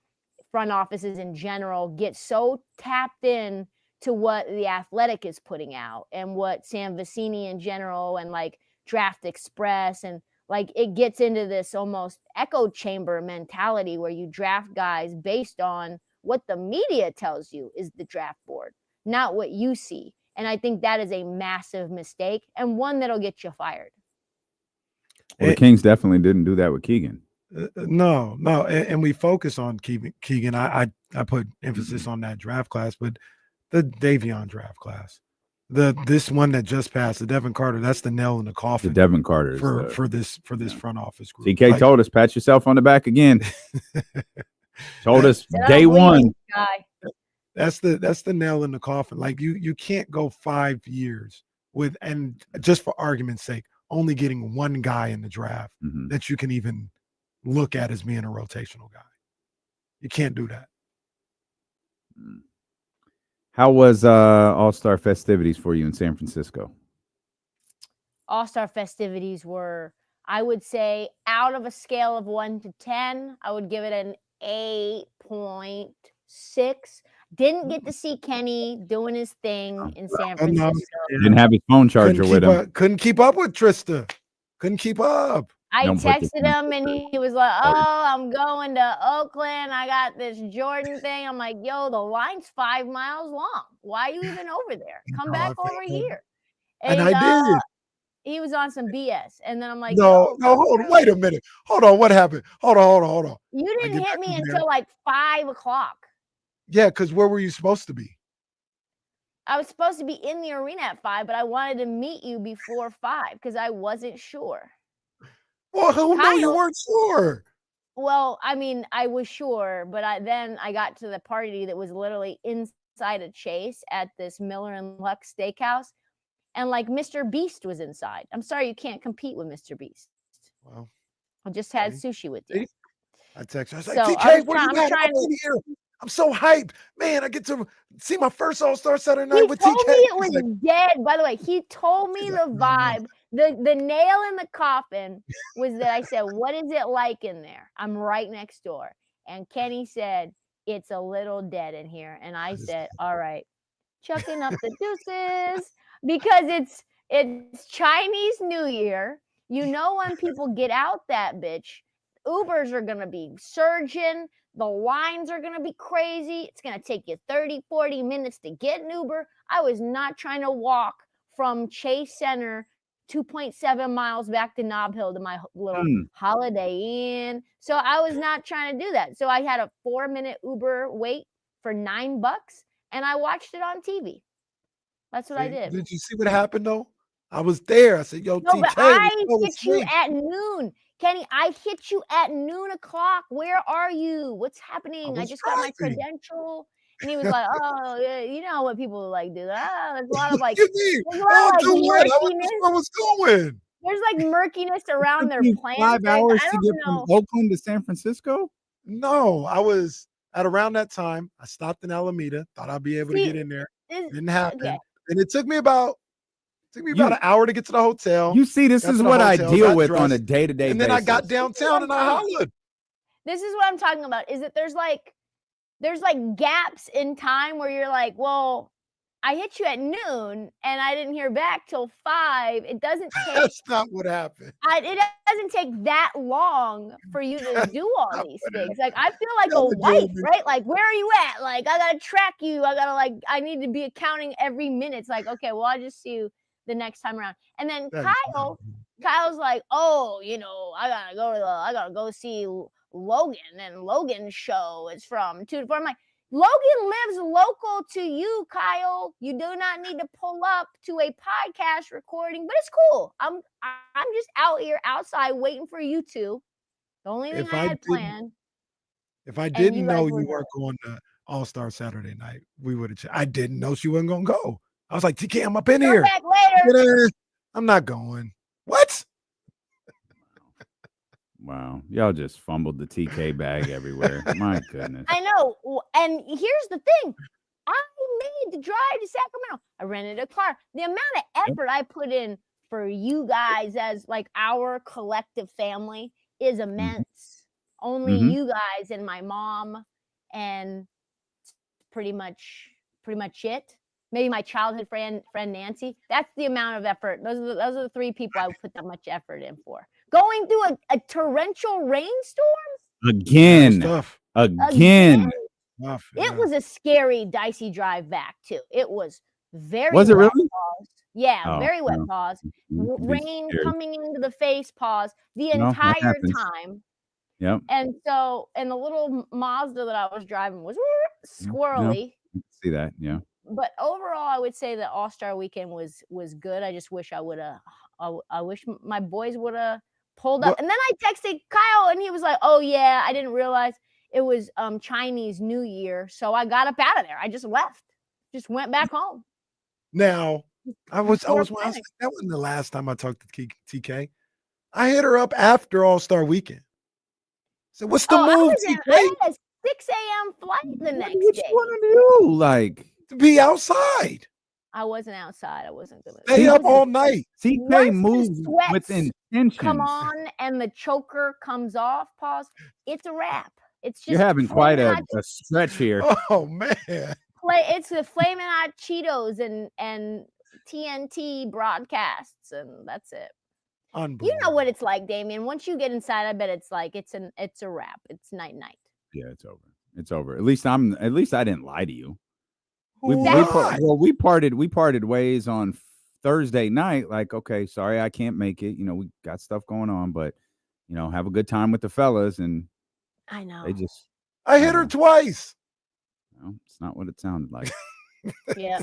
front offices in general get so tapped in to what the Athletic is putting out and what Sam Vecini in general and like Draft Express, and like it gets into this almost echo chamber mentality where you draft guys based on what the media tells you is the draft board, not what you see. And I think that is a massive mistake and one that'll get you fired. Well, the Kings definitely didn't do that with Keegan. No, and we focus on Keegan. I put emphasis on that draft class, but the Davion draft class, this one that just passed, the Devin Carter, that's the nail in the coffin. The Devin Carter for this front office group. TK told us, pat yourself on the back again. Told us day one. That's the nail in the coffin. Like you can't go 5 years with, and just for argument's sake, only getting one guy in the draft that you can even look at as being a rotational guy. You can't do that. How was All-Star festivities for you in San Francisco? All-Star festivities were, I would say, out of a scale of 1 to 10, I would give it an 8.6. Didn't get to see Kenny doing his thing in San Francisco. Didn't have his phone charger with him. Couldn't keep up with Trysta. Couldn't keep up. I texted him and he was like, oh, I'm going to Oakland. I got this Jordan thing. I'm like, yo, the line's 5 miles long. Why are you even over there? Come back over here. And I did. He was on some BS. And then I'm like, no, hold on. Wait a minute. Hold on. What happened? Hold on. You didn't hit me until like 5 o'clock. Yeah, because where were you supposed to be? I was supposed to be in the arena at 5, but I wanted to meet you before 5 because I wasn't sure. Well, who knew you weren't sure? Well, I mean, I was sure, but then I got to the party that was literally inside a Chase at this Miller and Lux steakhouse, and like Mr. Beast was inside. I'm sorry, you can't compete with Mr. Beast. Well, I just had sushi with you. I texted her. I was So like, I TK, was where you I'm at? trying I'm in here. I'm so hyped. Man, I get to see my first All-Star Saturday night He with told TK. me it was dead. By the way, he told me the vibe. The nail in the coffin was that I said, what is it like in there? I'm right next door. And Kenny said, it's a little dead in here. And I said, all right, chucking up the deuces, because it's Chinese New Year. You know, when people get out that bitch, Ubers are going to be surging. The lines are going to be crazy. It's going to take you 30, 40 minutes to get an Uber. I was not trying to walk from Chase Center 2.7 miles back to Nob Hill to my little Holiday Inn. So I was not trying to do that. So I had a 4-minute Uber wait for $9 and I watched it on TV. That's what I did. Did you see what happened though? I was there. I said, yo, No, TK. but I hit you at noon. Kenny, I hit you at noon o'clock. Where are you? What's happening? I just got my credential. And he was like, oh, yeah, you know what people like do. There's a lot of like, murkiness. Where was going? There's like murkiness around their plans. 5 hours I to don't get know. from Oakland to San Francisco? No, I was at around that time. I stopped in Alameda. Thought I'd be able to get in there. Didn't happen. Okay. And it took me about an hour to get to the hotel. You see, this is what I deal with on a day-to-day basis. And then I got downtown and I hollered. This is what I'm talking about, is that there's like gaps in time where you're like, well, I hit you at noon and I didn't hear back till 5. It doesn't take That's not what happened. it doesn't take that long for you to do all these things. Like I feel like a Y'all are wife, doing me. right? Like where are you at? Like I gotta track you. I gotta I need to be accounting every minute. It's like, okay, well I'll just see you the next time around. And then That is Kyle's like, oh, I gotta go see Logan, and Logan's show is from 2 to 4. I'm like, Logan lives local to you, Kyle. You do not need to pull up to a podcast recording, but it's cool. I'm just out here outside waiting for you two. The only thing I had planned. If I and didn't you guys know were you weren't going to All-Star Saturday night, we would have. I didn't know she wasn't going to go. I was like, TK, I'm up in Come here. back later. I'm not going. What? Wow. Y'all just fumbled the TK bag everywhere. My goodness. I know. And here's the thing. I made the drive to Sacramento. I rented a car. The amount of effort I put in for you guys as like our collective family is immense. Only you guys and my mom and pretty much it. Maybe my childhood friend Nancy. That's the amount of effort. Those are the 3 people I would put that much effort in for. Going through a torrential rainstorm Again. Tough, It was a scary, dicey drive back too. It was very Was it wet, really? pause. Yeah, Oh, very wet, no. pause. It'd be Rain scary. coming into the face, pause. The No, that entire happens. time. Yep. And the little Mazda that I was driving was squirrely. I can see that. Yeah. But overall, I would say that All-Star Weekend was good. I just wish I wish my boys would have pulled up. And then I texted Kyle, and he was like, "Oh yeah, I didn't realize it was Chinese New Year, so I got up out of there. I just left, just went back home." Now, that wasn't the last time I talked to TK. I hit her up after All-Star Weekend. So what's the move, TK? I had a 6 a.m. flight the next What day. you want to do? Like to be outside. I wasn't outside. I wasn't gonna stay up all night. TK moves with intentions. Come on, and the choker comes off. Pause. It's a wrap. It's just You're having quite a stretch here. Oh man. It's the Flamin' Hot Cheetos and TNT broadcasts, and that's it. You know what it's like, Damien. Once you get inside, I bet it's like it's a wrap. It's night. Yeah, it's over. It's over. At least I didn't lie to you. We parted ways on Thursday night. Like, okay, sorry, I can't make it. We got stuff going on, but have a good time with the fellas. And I know I hit her twice. No, it's not what it sounded like. Yeah.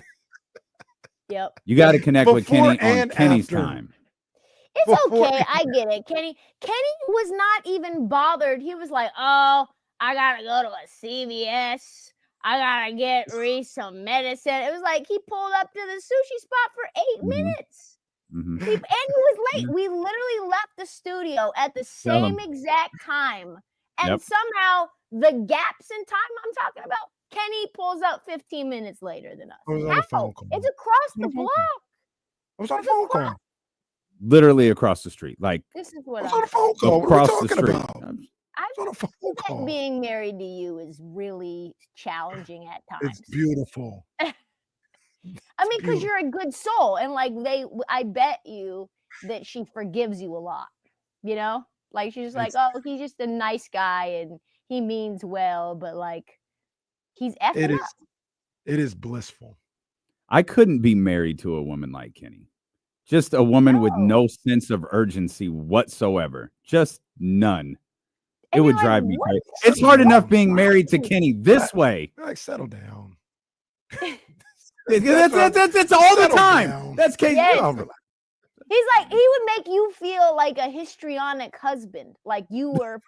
Yep. You got to connect with Kenny on Kenny's after. time. It's okay. I get it. Kenny was not even bothered. He was like, "Oh, I gotta go to a CVS. I gotta get Reese some medicine." It was like he pulled up to the sushi spot for 8 minutes. And he was late. We literally left the studio at the same exact time. And somehow the gaps in time I'm talking about, Kenny pulls up 15 minutes later than us. I was on a phone call. It's across the block. I was on a phone call. Literally across the street. Like This is what on a phone call. across What are we the talking street. about? I on a phone call. Being married to you is really challenging at times. It's beautiful. I mean, because you're a good soul, and like I bet you that she forgives you a lot. Like she's just like, oh, he's just a nice guy and he means well, but like he's effing up. It is blissful. I couldn't be married to a woman like Kenny. Just a woman with no sense of urgency whatsoever. Just none. It would drive me crazy. It's hard enough being married to Kenny this way. Like, settle down. That's all the time. That's Kenny. Yes. He's like, he would make you feel like a histrionic husband, like you were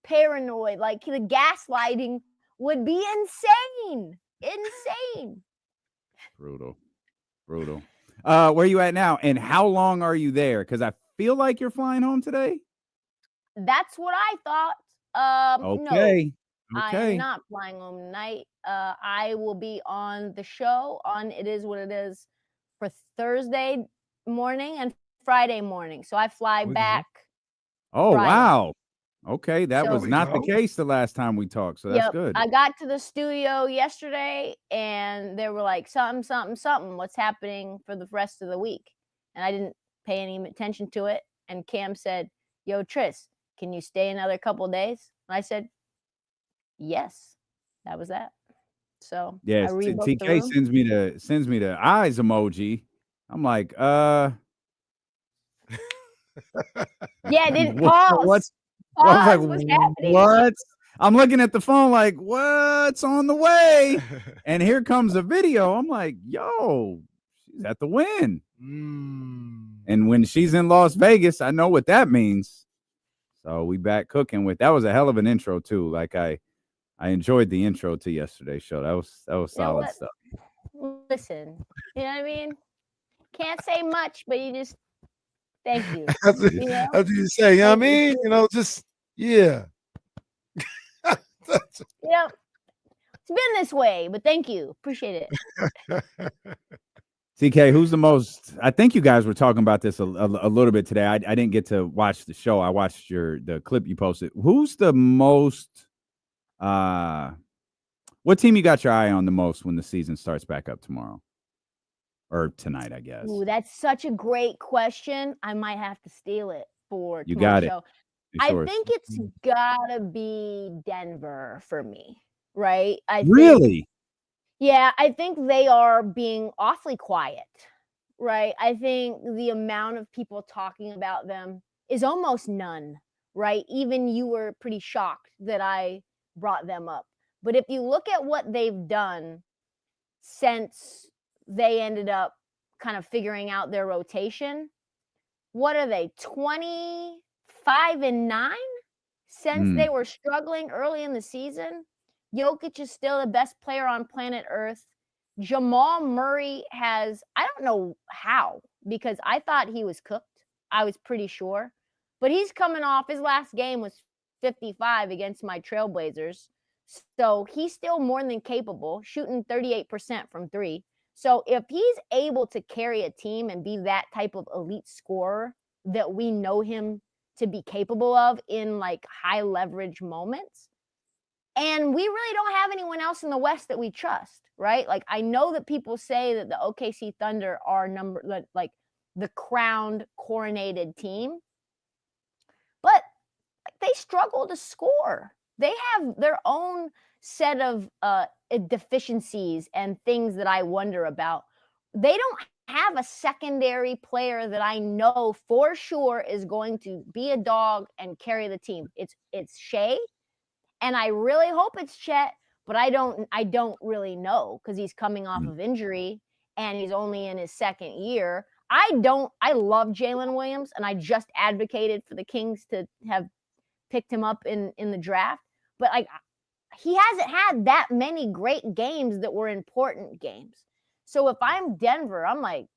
paranoid, like the gaslighting would be insane. Brutal. Where you at now? And how long are you there? Because I feel like you're flying home today. That's what I thought. Okay. No, I am not flying home tonight. I will be on the show on It Is What It Is for Thursday morning and Friday morning. So I fly back. Oh, Friday. wow. Okay, that So- was not the case the last time we talked, so that's Yep. good. I got to the studio yesterday and they were like, something. What's happening for the rest of the week? And I didn't pay any attention to it. And Cam said, yo, Tris, can you stay another couple days? And I said, yes. That was that. So Yes, I rebooked the TK room. sends me the eyes emoji. I'm like, Yeah, it didn't What- pause. what's Pause. I was What's like, happening? what? I'm looking at the phone like, what's on the way? And here comes a video. I'm like, yo, she's at the win. And when she's in Las Vegas, I know what that means. So we back cooking with that was a hell of an intro too. Like I enjoyed the intro to yesterday's show. That was You know solid what? stuff. Listen, you know what I mean? Can't say much, but you just thank you. That's what, You know? that's what you say. You know what I mean? You know, just yeah. Yep. It's been this way, but thank you. Appreciate it. TK, who's the most? I think you guys were talking about this a little bit today. I didn't get to watch the show. I watched the clip you posted. Who's the most? What team you got your eye on the most when the season starts back up tomorrow or tonight? I guess. Ooh, that's such a great question. I might have to steal it for You tomorrow's got it. show. It's I yours. think it's gotta be Denver for me, right? Really? Yeah, I think they are being awfully quiet, right? I think the amount of people talking about them is almost none, right? Even you were pretty shocked that I brought them up. But if you look at what they've done since they ended up kind of figuring out their rotation, what are they, 25-9 since they were struggling early in the season? Jokic is still the best player on planet Earth. Jamal Murray has, I don't know how, because I thought he was cooked. I was pretty sure. But he's coming off, his last game was 55 against my Trailblazers. So he's still more than capable, shooting 38% from three. So if he's able to carry a team and be that type of elite scorer that we know him to be capable of in like high leverage moments, and we really don't have anyone else in the West that we trust, right? Like I know that people say that the OKC Thunder are like the crowned, coronated team, but they struggle to score. They have their own set of deficiencies and things that I wonder about. They don't have a secondary player that I know for sure is going to be a dog and carry the team. It's Shea. And I really hope it's Chet, but I don't really know because he's coming off of injury and he's only in his second year. I love Jalen Williams, and I just advocated for the Kings to have picked him up in the draft. But like he hasn't had that many great games that were important games. So if I'm Denver, I'm like,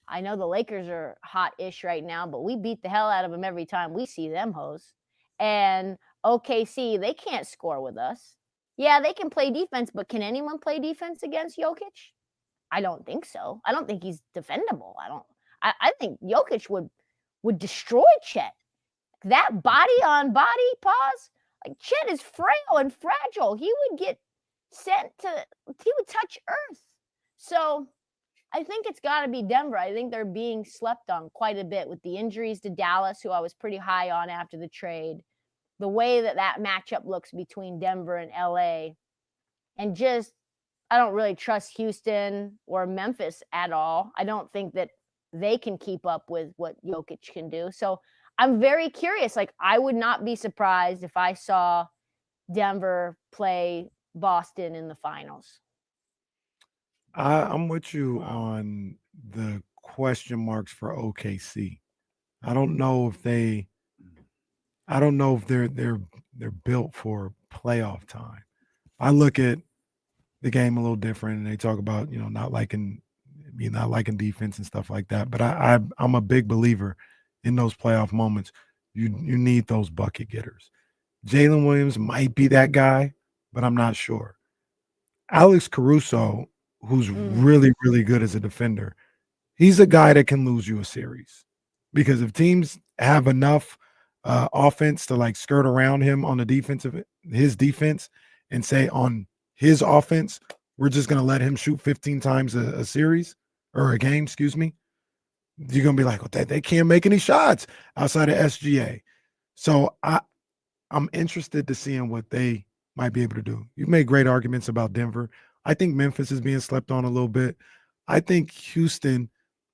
I know the Lakers are hot-ish right now, but we beat the hell out of them every time we see them hoes. And OKC, they can't score with us. Yeah, they can play defense, but can anyone play defense against Jokic? I don't think so. I don't think he's defendable. I think Jokic would destroy Chet. That body on body pause, like Chet is frail and fragile. He would get he would touch earth. So I think it's got to be Denver. I think they're being slept on quite a bit with the injuries to Dallas, who I was pretty high on after the trade. The way that matchup looks between Denver and LA. And just, I don't really trust Houston or Memphis at all. I don't think that they can keep up with what Jokic can do. So I'm very curious. Like, I would not be surprised if I saw Denver play Boston in the finals. I'm with you on the question marks for OKC. I don't know if they're built for playoff time. I look at the game a little different, and they talk about not liking defense and stuff like that. But I'm a big believer in those playoff moments. You need those bucket getters. Jalen Williams might be that guy, but I'm not sure. Alex Caruso, who's really, really good as a defender, he's a guy that can lose you a series. Because if teams have enough offense to like skirt around him on his defense and say on his offense, we're just going to let him shoot 15 times a series or a game, excuse me. You're going to be like, well, they can't make any shots outside of SGA. So I'm interested to seeing what they might be able to do. You've made great arguments about Denver. I think Memphis is being slept on a little bit. I think Houston,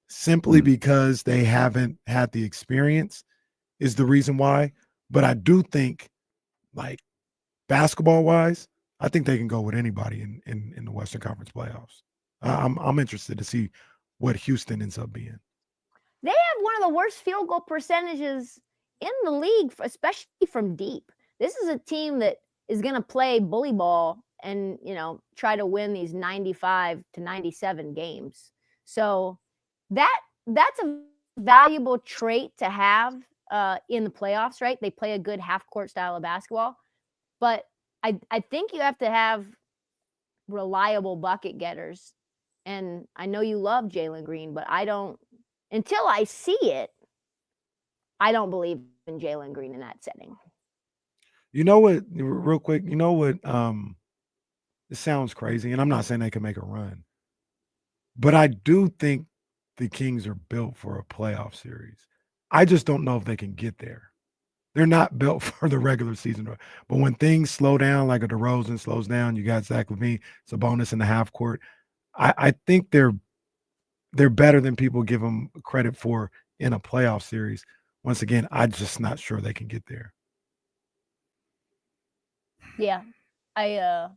simply because they haven't had the experience, is the reason why. But I do think, like, basketball-wise, I think they can go with anybody in the Western Conference playoffs. I'm interested to see what Houston ends up being. They have one of the worst field goal percentages in the league, especially from deep. This is a team that is going to play bully ball and, try to win these 95 to 97 games. So that's a valuable trait to have in the playoffs, right? They play a good half-court style of basketball. But I think you have to have reliable bucket getters. And I know you love Jalen Green, but I don't – until I see it, I don't believe in Jalen Green in that setting. You know what, real quick, it sounds crazy, and I'm not saying they can make a run, but I do think the Kings are built for a playoff series. I just don't know if they can get there. They're not built for the regular season. But when things slow down, like a DeRozan slows down, you got Zach LaVine, Sabonis in the half court, I think they're better than people give them credit for in a playoff series. Once again, I'm just not sure they can get there. Yeah, I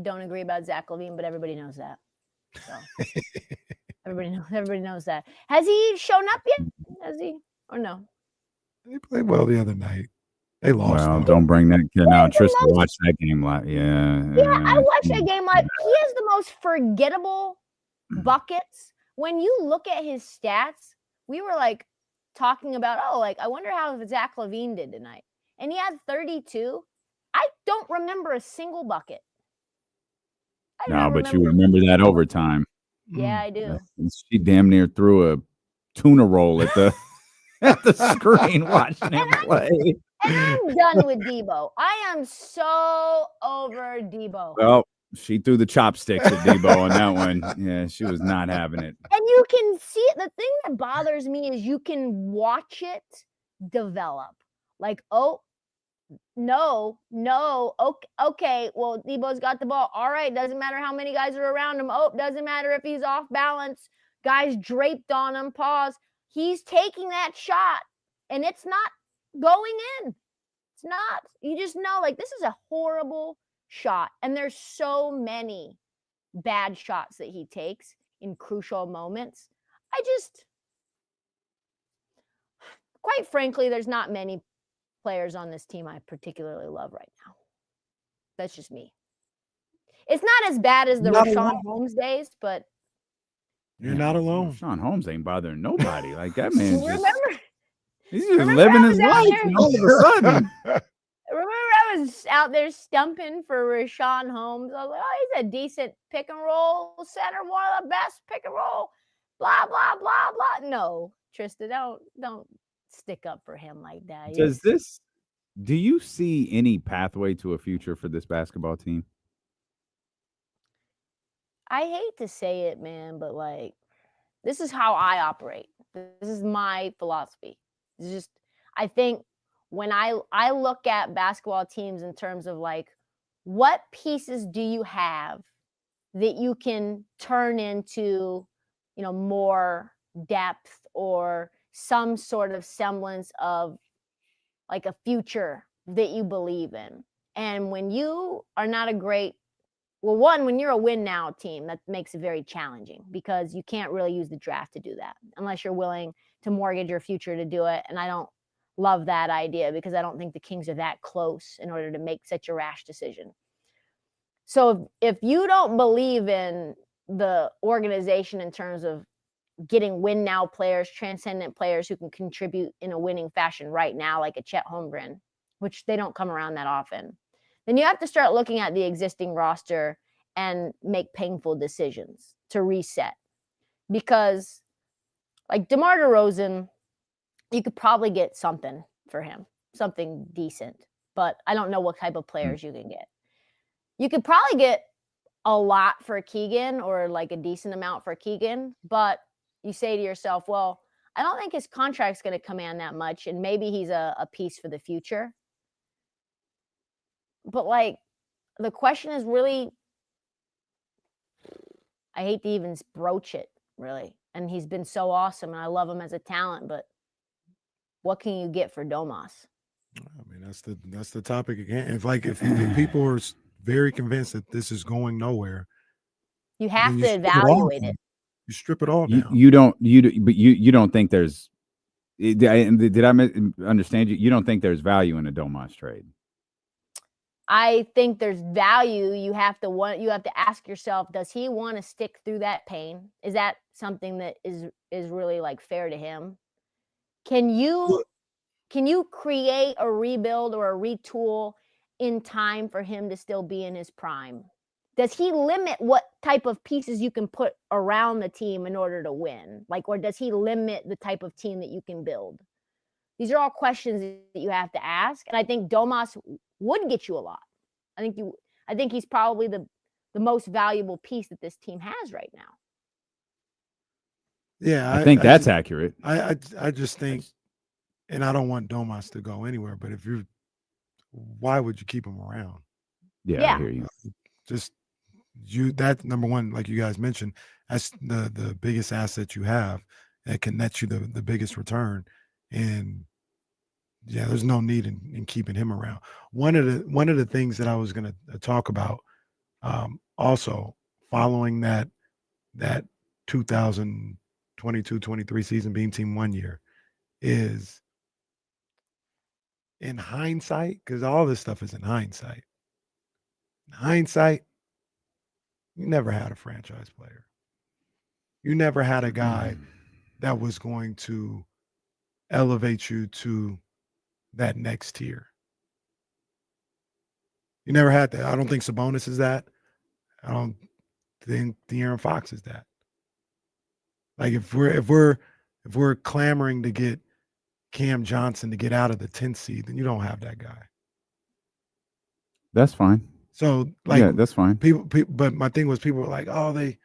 don't agree about Zach LaVine, but everybody knows that. So everybody knows that. Has he shown up yet? Has he or no? They played well the other night. They lost. Well, don't bring that kid out. Trysta watched that game live. Yeah, I watched that game live. He has the most forgettable buckets. When you look at his stats, we were like talking about, I wonder how Zach LaVine did tonight. And he had 32. I don't remember a single bucket. No, but you remember that overtime. Yeah, I do. She damn near threw a tuna roll at the screen watching him play. And I'm done with Debo. I am so over Debo. Well, she threw the chopsticks at Debo on that one. Yeah, she was not having it. And you can see it. The thing that bothers me is you can watch it develop. Like, no, okay, well, Debo's got the ball. All right, doesn't matter how many guys are around him. Doesn't matter if he's off balance. Guys draped on him, pause. He's taking that shot, and it's not going in. It's not. You just know, this is a horrible shot, and there's so many bad shots that he takes in crucial moments. Quite frankly, there's not many players on this team I particularly love right now. That's just me. It's not as bad as the Rashawn Holmes days, but you're not alone. Rashawn Holmes ain't bothering nobody. Like that man. He's just remember living his life. And all of a sudden, remember I was out there stumping for Rashawn Holmes. I was like, he's a decent pick and roll center, one of the best pick and roll. Blah blah blah blah. No, Trysta, don't stick up for him like that. Do you see any pathway to a future for this basketball team? I hate to say it, man, but this is how I operate. This is my philosophy. It's just, I think when I look at basketball teams in terms of what pieces do you have that you can turn into, more depth or some sort of semblance of a future that you believe in. And when you are not when you're a win now team, that makes it very challenging because you can't really use the draft to do that unless you're willing to mortgage your future to do it. And I don't love that idea because I don't think the Kings are that close in order to make such a rash decision. So if you don't believe in the organization in terms of getting win now players, transcendent players who can contribute in a winning fashion right now, like a Chet Holmgren, which they don't come around that often, then you have to start looking at the existing roster and make painful decisions to reset. Because DeMar DeRozan, you could probably get something for him, something decent. But I don't know what type of players you can get. You could probably get a lot for Keegan or like a decent amount for Keegan, but you say to yourself, well, I don't think his contract's going to command that much, and maybe he's a piece for the future. But like, the question is really, I hate to even broach it, really. And he's been so awesome, and I love him as a talent, but what can you get for Domas? I mean, that's the topic again. If people are very convinced that this is going nowhere, you have to evaluate it. You strip it all down. You don't think there's. Did I understand you? You don't think there's value in a Domas trade? I think there's value. You have to ask yourself, does he want to stick through that pain? Is that something that is really like fair to him? Can you create a rebuild or a retool in time for him to still be in his prime? Does he limit what type of pieces you can put around the team in order to win? Or does he limit the type of team that you can build? These are all questions that you have to ask. And I think Domas would get you a lot. I think he's probably the most valuable piece that this team has right now. Yeah, I think that's accurate. I just think, and I don't want Domas to go anywhere, but why would you keep him around? Yeah. I hear you. Just that number one, like you guys mentioned, that's the biggest asset you have that can net you the biggest return. And yeah, there's no need in keeping him around. One of the things that I was going to talk about, also following that 2022-23 season being team 1 year, is in hindsight, because all this stuff is in hindsight. In hindsight, you never had a franchise player. You never had a guy that was going to elevate you to that next tier. You never had that. I don't think Sabonis is that. I don't think De'Aaron Fox is that. Like if we're clamoring to get Cam Johnson to get out of the 10th seed, then you don't have that guy. That's fine. So yeah, that's fine. People, but my thing was people were like, oh, they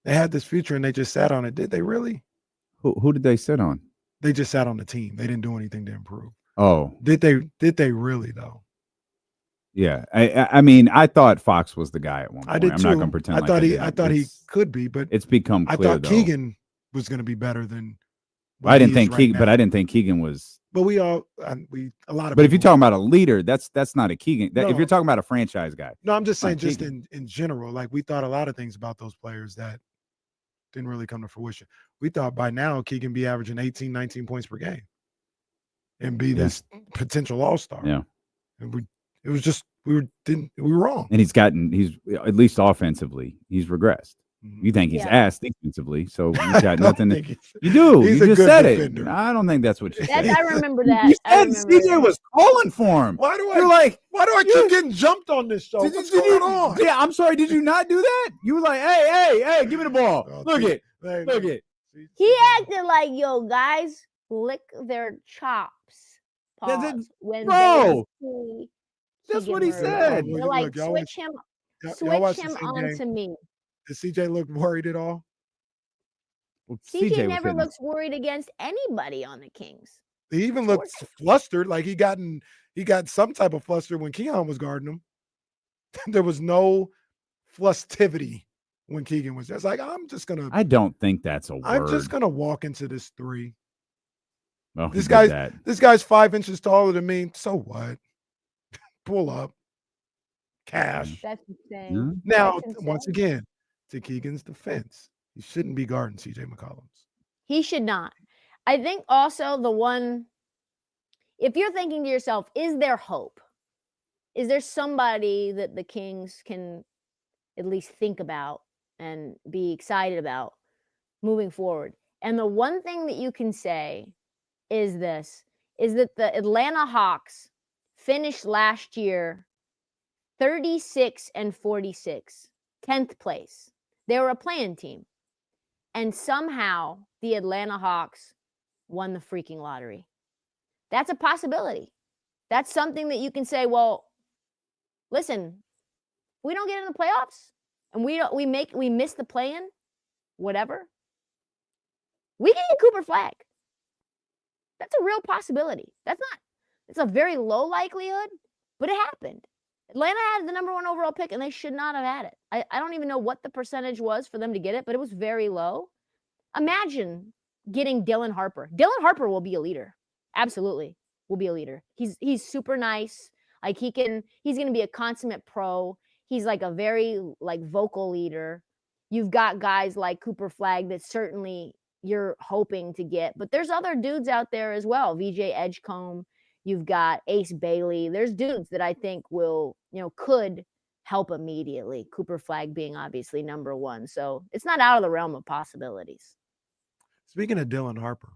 had this future and they just sat on it. Did they really? Who did they sit on? They just sat on the team. They didn't do anything to improve. Oh, did they really though? Yeah, I mean, I thought Fox was the guy at one point. I did I'm too. not going to pretend. I thought he could be, but it's become clear. I thought though. Keegan was going to be better than. I didn't think Keegan, but I didn't think Keegan was. But a lot of. But if you're talking about a leader, that's not a Keegan. If you're talking about a franchise guy, no, I'm just saying, just in general, like we thought a lot of things about those players that didn't really come to fruition. We thought by now Keegan be averaging 18, 19 points per game, and be this potential all-star. Yeah, and it was just we were wrong. And he's at least offensively, he's regressed. You think he's ass defensively, so he's got nothing. You do. You just said defender. It. I don't think that's what you said. I remember that. You said CJ was calling for him. Why do I keep getting jumped on this show? What's going on? Yeah, I'm sorry. Did you not do that? You were like, hey, give me the ball. Look it. He acted like, yo, guys, lick their chops. Pause. That's what he said. They're like, switch him onto me. Did CJ look worried at all? Well, CJ never looks worried against anybody on the Kings. He even looked flustered, like he got some type of fluster when Keon was guarding him. There was no flustivity when Keegan was there. It's like, I don't think that's a word. I'm just gonna walk into this three. Well, this guy's 5 inches taller than me. So what? Pull up. Cash. That's insane. Now, once again, to Keegan's defense, he shouldn't be guarding CJ McCollum's. He should not. I think also if you're thinking to yourself, is there hope? Is there somebody that the Kings can at least think about and be excited about moving forward? And the one thing that you can say is that the Atlanta Hawks finished last year 36-46, 10th place. They were a play-in team. And somehow the Atlanta Hawks won the freaking lottery. That's a possibility. That's something that you can say, well, listen, we don't get in the playoffs and we miss the play-in, whatever. We can get Cooper Flag. That's a real possibility. It's a very low likelihood, but it happened. Atlanta had the number 1 overall pick, and they should not have had it. I don't even know what the percentage was for them to get it, but it was very low. Imagine getting Dylan Harper. Dylan Harper will be a leader. Absolutely will be a leader. He's super nice. Like he's going to be a consummate pro. He's like a very like vocal leader. You've got guys like Cooper Flag that certainly you're hoping to get, but there's other dudes out there as well. VJ Edgecombe. You've got Ace Bailey. There's dudes that I think could help immediately. Cooper Flag being obviously number 1. So it's not out of the realm of possibilities. Speaking of Dylan Harper,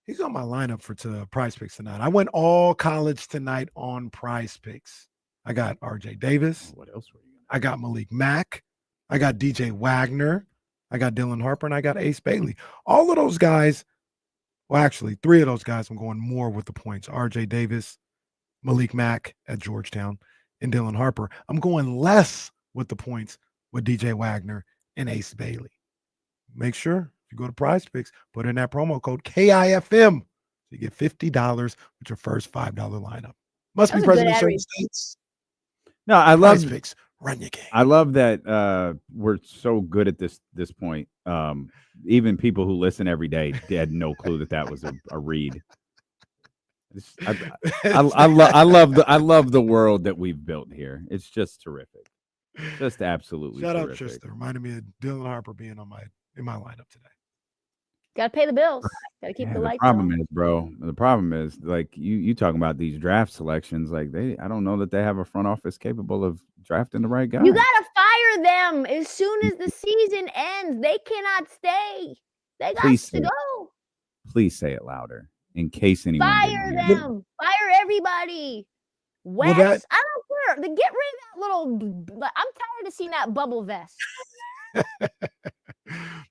he's on my lineup for Prize Picks tonight. I went all college tonight on Prize Picks. I got RJ Davis. What else were you? I got Malik Mack. I got DJ Wagner. I got Dylan Harper, and I got Ace Bailey. All of those guys. Well, actually, 3 of those guys I'm going more with the points. RJ Davis, Malik Mack at Georgetown, and Dylan Harper. I'm going less with the points with DJ Wagner and Ace Bailey. Make sure if you go to Prize Picks, put in that promo code KIFM. So you get $50 with your first $5 lineup. Must be present in certain states. No, I love Prize Picks. Run your game. I love that we're so good at this point. Even people who listen every day had no clue that was a read. I love the world that we've built here. It's just terrific. Just absolutely Shout terrific. out Trysta. Reminded me of Dylan Harper being in my lineup today. Got to pay the bills. Got to keep the lights on. The problem is, like you talking about these draft selections, like I don't know that they have a front office capable of drafting the right guy. You got to fire them as soon as the season ends. They cannot stay. They got to go. Please say it louder in case anyone fire them. Fire everybody. West. I don't care. Get rid of that little. I'm tired of seeing that bubble vest.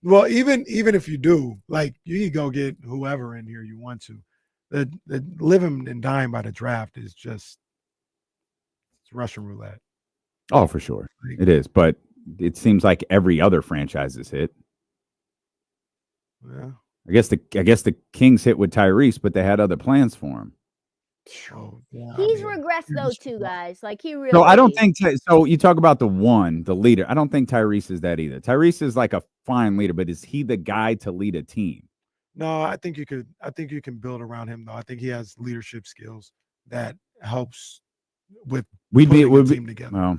Well, even if you do, like, you can go get whoever in here you want to. The living and dying by the draft is just it's Russian roulette. Oh, for sure, it is. But it seems like every other franchise is hit. Yeah, I guess the Kings hit with Tyrese, but they had other plans for him. Oh, yeah. He's regressed though, too, guys. Like he really. So I don't think so. You talk about the leader. I don't think Tyrese is that either. Tyrese is like a fine leader, but is he the guy to lead a team? No, I think you can build around him though. I think he has leadership skills that helps with putting a team together. Well,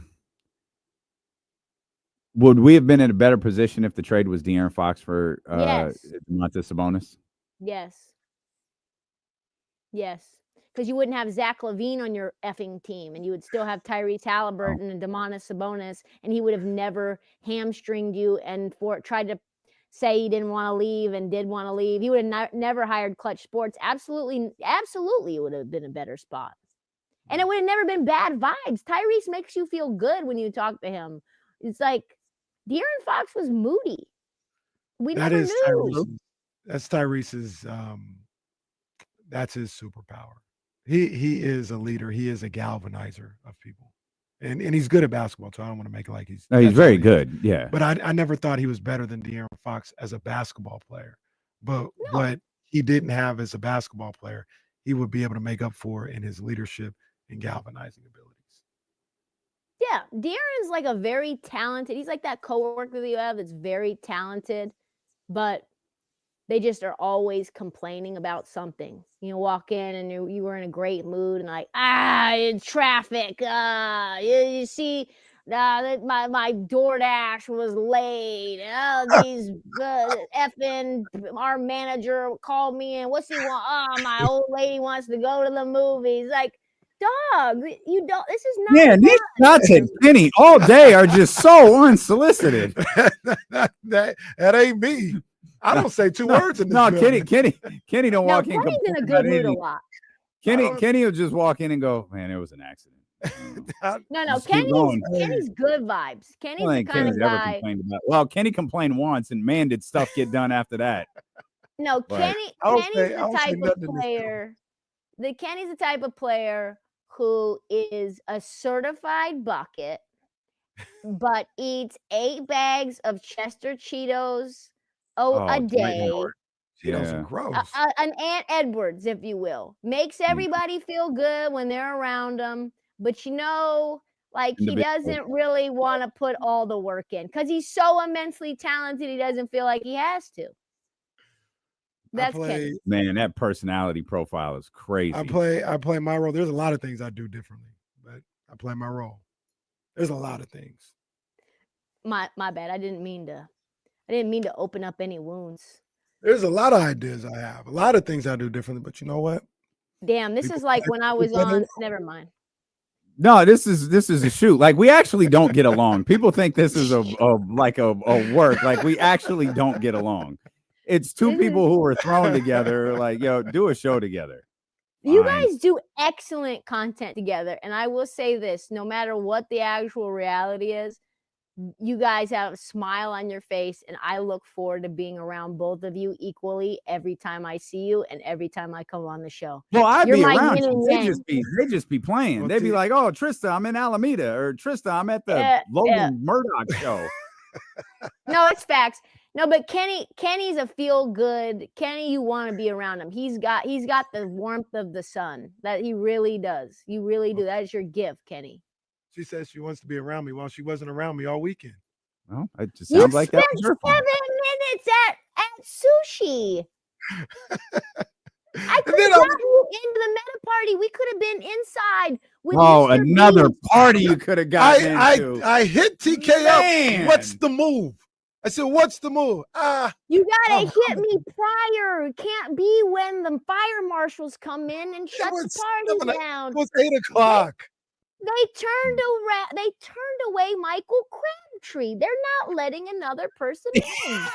would we have been in a better position if the trade was De'Aaron Fox for DeMarcus Sabonis? Yes. Because you wouldn't have Zach LaVine on your effing team, and you would still have Tyrese Halliburton and Domantas Sabonis, and he would have never hamstringed you and tried to say he didn't want to leave and did want to leave. He would have never hired Clutch Sports. Absolutely, it would have been a better spot. And it would have never been bad vibes. Tyrese makes you feel good when you talk to him. It's like De'Aaron Fox was moody. We never knew. That's Tyrese's. That's his superpower. He is a leader. He is a galvanizer of people, and he's good at basketball. So I don't want to make it like he's. No, he's very good. Yeah, but I never thought he was better than De'Aaron Fox as a basketball player. But what he didn't have as a basketball player, he would be able to make up for in his leadership and galvanizing abilities. Yeah, De'Aaron's like a very talented. He's like that coworker that you have that's very talented, but they just are always complaining about something. You walk in and you were in a great mood and like, traffic. You see, my DoorDash was late. These effing our manager called me and what's he want? My old lady wants to go to the movies. Like, dog, you don't. This is not. Yeah, these shots at Kenny all day are just so unsolicited. that ain't me. I don't say two words in this. No, Kenny don't walk in. Kenny's in a good mood a lot. Kenny will just walk in and go, man, it was an accident. No, Kenny's good vibes. Kenny's the kind of guy. Well, Kenny complained once, and man, did stuff get done after that. No, Kenny's the type of player Kenny's the type of player who is a certified bucket, but eats 8 bags of Chester Cheetos a day. Cheetos are gross. An Aunt Edwards, if you will. Makes everybody feel good when they're around him, but like he doesn't really want to put all the work in because he's so immensely talented. He doesn't feel like he has to. That's Kenny. Man, that personality profile is crazy. I play my role. There's a lot of things I do differently, but I play my role. There's a lot of things. My bad. I didn't mean to open up any wounds. There's a lot of ideas I have, a lot of things I do differently, but you know what? Damn, this is like when I was on. Never mind. No, this is a shoot. Like we actually don't get along. People think this is a work. Like we actually don't get along. It's two people who are thrown together. Like, yo, do a show together. You guys do excellent content together, and I will say this: no matter what the actual reality is, you guys have a smile on your face, and I look forward to being around both of you equally every time I see you and every time I come on the show. Well, I'd You're be my around yin you. and yang. They just be playing. They'd be like, "Oh, Trysta, I'm in Alameda," or "Trysta, I'm at the Logan Murdoch show." No, it's facts. No, but Kenny's a feel good. Kenny, you want to be around him. He's got the warmth of the sun. That he really does. You really do. That is your gift, Kenny. She says she wants to be around me while she wasn't around me all weekend. Well, it just sounds like that was your 7 minutes at sushi. I could have gotten you into the meta party. We could have been inside with Mr. another Beast. party you could have gotten into. I hit TK up. What's the move? I said, what's the move? You gotta hit me prior. It can't be when the fire marshals come in and shut the party down. It was 8 o'clock. They turned away Michael Crabtree. They're not letting another person in.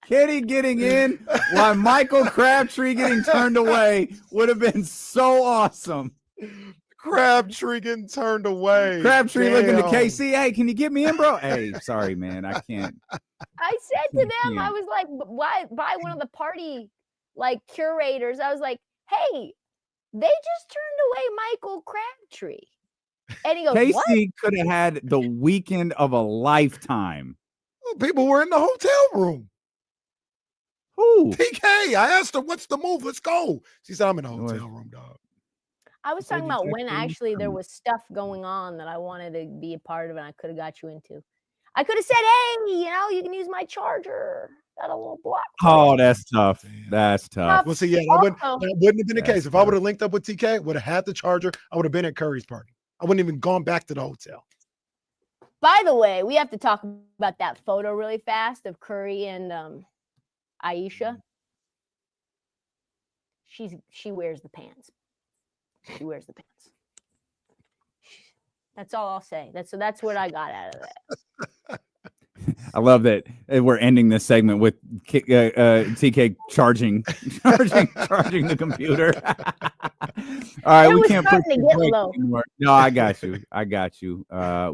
Kitty getting in while Michael Crabtree getting turned away would have been so awesome. Crabtree getting turned away. Crabtree looking to KC. Hey, can you get me in, bro? Hey, sorry, man. I can't. I said to them, I was like, why by one of the party curators, I was like, hey, they just turned away Michael Crabtree. And he goes, KC what? could have had the weekend of a lifetime. Well, people were in the hotel room. Who? TK. I asked her, what's the move? Let's go. She said, I'm in a hotel room, dog. I was talking about when actually there was stuff going on that I wanted to be a part of and I could have got you into. I could have said, hey, you can use my charger. Got a little block. Oh, that's tough. That's tough. Well, see, yeah, that wouldn't have been the case. If I would have linked up with TK, would have had the charger, I would have been at Curry's party. I wouldn't even gone back to the hotel. By the way, we have to talk about that photo really fast of Curry and Aisha. She wears the pants. She wears the pants. That's all I'll say. That's what I got out of that. I love that we're ending this segment with TK charging the computer. All right, we can't push the break anymore. No, I got you.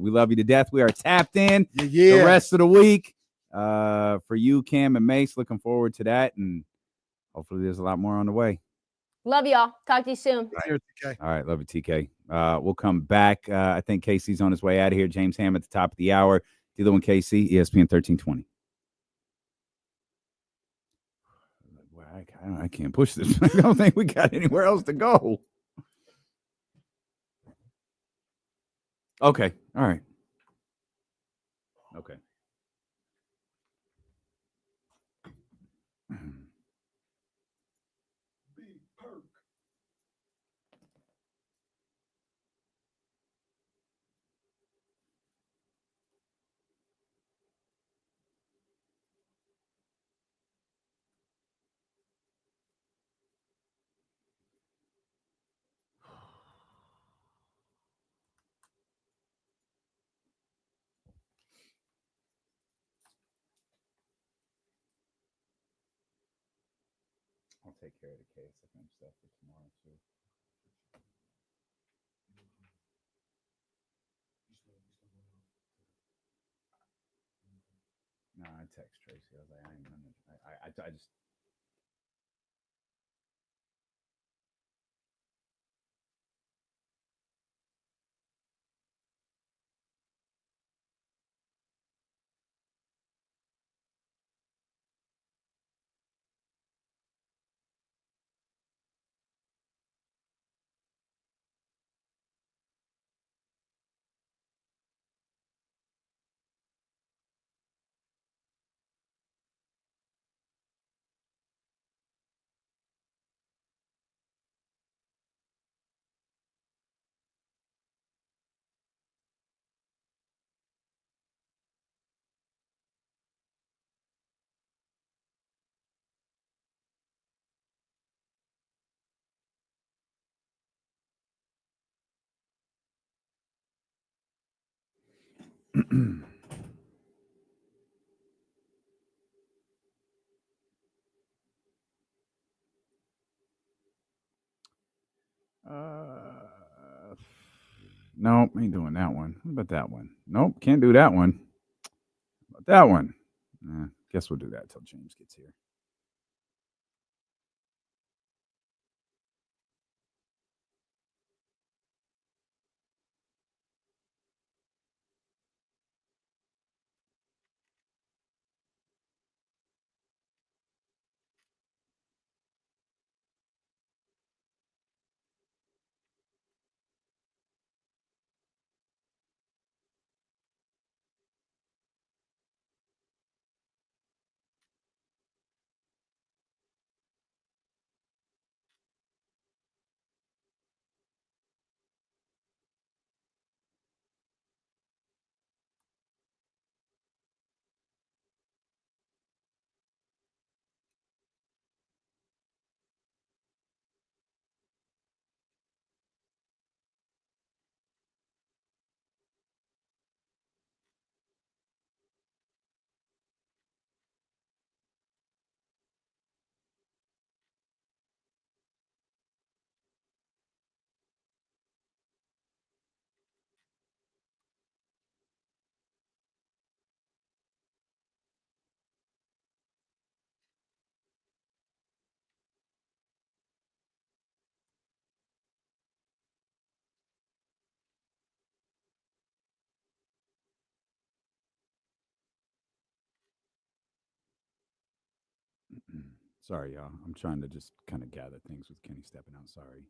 We love you to death. We are tapped in the rest of the week. For you, Cam and Mace, looking forward to that, and hopefully there's a lot more on the way. Love y'all. Talk to you soon. TK. All right, love you, TK. We'll come back. I think Casey's on his way out of here. James Ham at the top of the hour. The other one, KC, ESPN 1320. I can't push this. I don't think we got anywhere else to go. Okay. All right. Okay. I'll take care of the case. I think stuff for tomorrow too. No, I text Tracy. I was like, I just Nope, ain't doing that one. What about that one? Nope, can't do that one. What about that one? Guess we'll do that till James gets here. Sorry, y'all. I'm trying to just kind of gather things with Kenny stepping out. Sorry.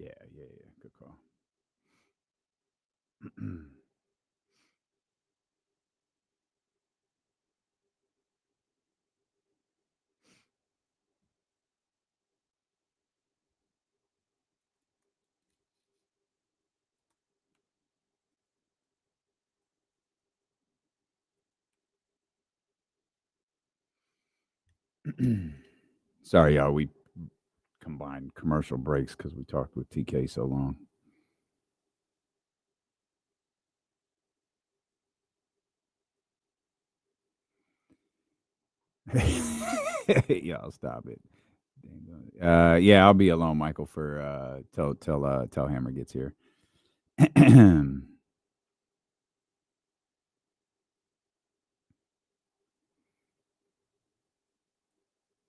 Yeah. Good call. Sorry, y'all. We combined commercial breaks because we talked with TK so long. Y'all stop it. Yeah, I'll be alone, Michael, for till Hammer gets here.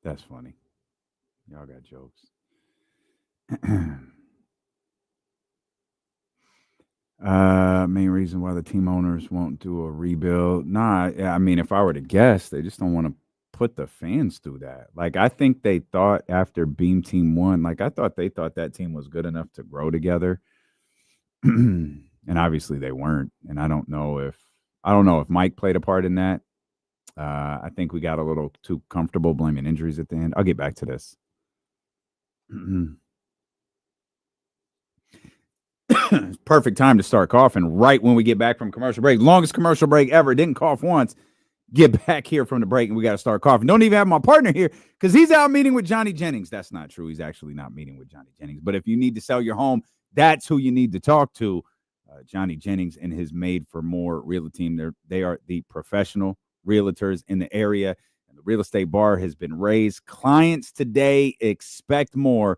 That's funny. Y'all got jokes. Main reason why the team owners won't do a rebuild. Nah, I mean, if I were to guess, they just don't want to put the fans through that. Like, I think they thought after Beam Team won, like, I thought they thought that team was good enough to grow together. And obviously they weren't. And I don't know if Mike played a part in that. I think we got a little too comfortable blaming injuries at the end. I'll get back to this. Perfect time to start coughing right when we get back from commercial break. Longest commercial break ever. Didn't cough once. Get back here from the break and we got to start coughing. Don't even have my partner here because he's out meeting with Johnny Jennings. That's not true. He's actually not meeting with Johnny Jennings. But if you need to sell your home, that's who you need to talk to. Johnny Jennings and his Made for More real team. They are the professional realtors in the area. And the real estate bar has been raised. Clients today expect more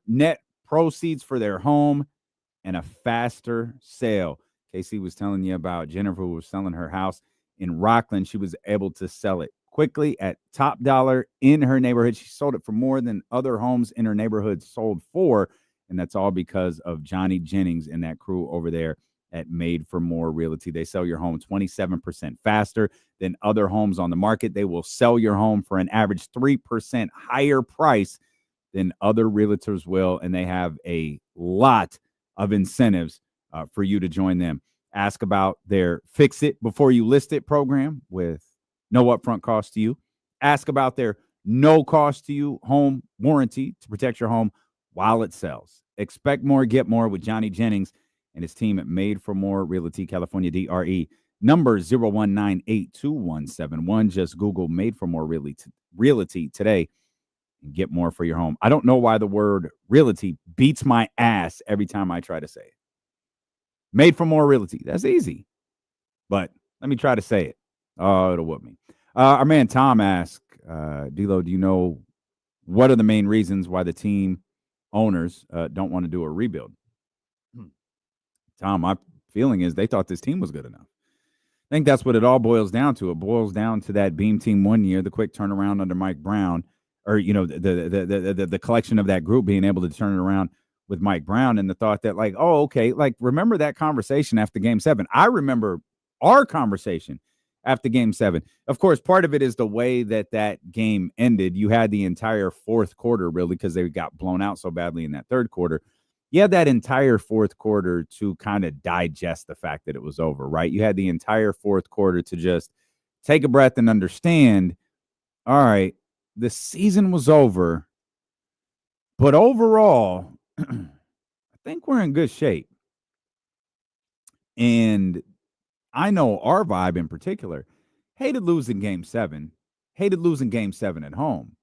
net proceeds for their home and a faster sale. Casey was telling you about Jennifer who was selling her house in Rockland. She was able to sell it quickly at top dollar in her neighborhood. She sold it for more than other homes in her neighborhood sold for. And that's all because of Johnny Jennings and that crew over there at Made for More Realty. They sell your home 27% faster than other homes on the market. They will sell your home for an average 3% higher price than other realtors will. And they have a lot of incentives for you to join them. Ask about their Fix It Before You List It program with no upfront cost to you. Ask about their no cost to you home warranty to protect your home while it sells. Expect more, get more with Johnny Jennings and his team at Made for More Realty California, DRE. Number 019827171. Just Google Made for More Realty today and get more for your home. I don't know why the word realty beats my ass every time I try to say it. Made for More Realty. That's easy. But let me try to say it. Oh, it'll whoop me. Our man Tom asked, D-Lo, do you know what are the main reasons why the team owners don't want to do a rebuild? Tom, my feeling is they thought this team was good enough. I think that's what it all boils down to. It boils down to that Beam team one year, the quick turnaround under Mike Brown, or, you know, the collection of that group being able to turn it around with Mike Brown, and the thought that, like, oh, okay, like, remember that conversation after Game 7? I remember our conversation after Game 7. Of course, part of it is the way that game ended. You had the entire fourth quarter, really, because they got blown out so badly in that third quarter. You had that entire fourth quarter to kind of digest the fact that it was over, right? You had the entire fourth quarter to just take a breath and understand, all right, the season was over, but overall, I think we're in good shape. And I know our vibe in particular hated losing Game 7, hated losing Game 7 at home.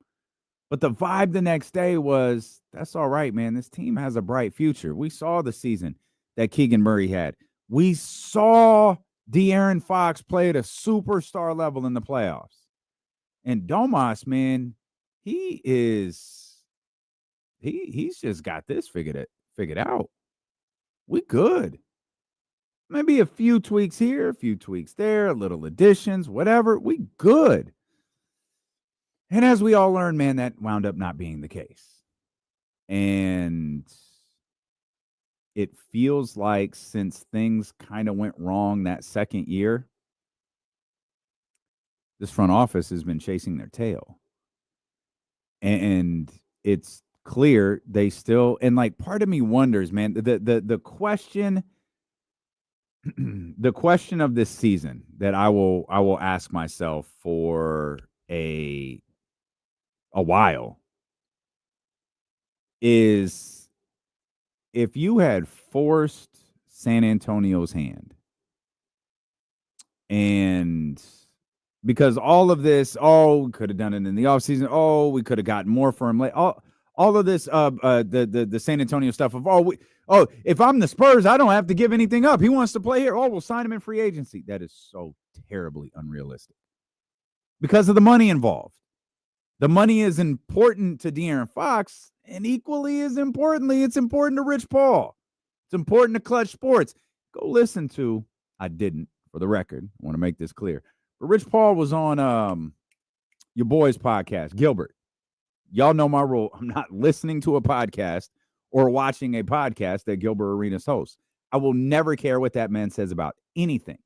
But the vibe the next day was, that's all right, man. This team has a bright future. We saw the season that Keegan Murray had. We saw De'Aaron Fox play at a superstar level in the playoffs. And Domas, man, he's just got this figured out. We good. Maybe a few tweaks here, a few tweaks there, a little additions, whatever. We good. And as we all learned, man, that wound up not being the case. And it feels like since things kind of went wrong that second year, this front office has been chasing their tail. And it's clear they still, and like part of me wonders, man, the question the question of this season that I will ask myself for a while is, if you had forced San Antonio's hand, and because all of this, oh, we could have done it in the offseason, oh, we could have gotten more for him, like all of this the San Antonio stuff of, if I'm the Spurs, I don't have to give anything up. He wants to play here. Oh, we'll sign him in free agency. That is so terribly unrealistic because of the money involved. The money is important to De'Aaron Fox, and equally as importantly, it's important to Rich Paul. It's important to Clutch Sports. Go listen to, I didn't, for the record, I want to make this clear, but Rich Paul was on your boy's podcast, Gilbert. Y'all know my rule. I'm not listening to a podcast or watching a podcast that Gilbert Arenas hosts. I will never care what that man says about anything.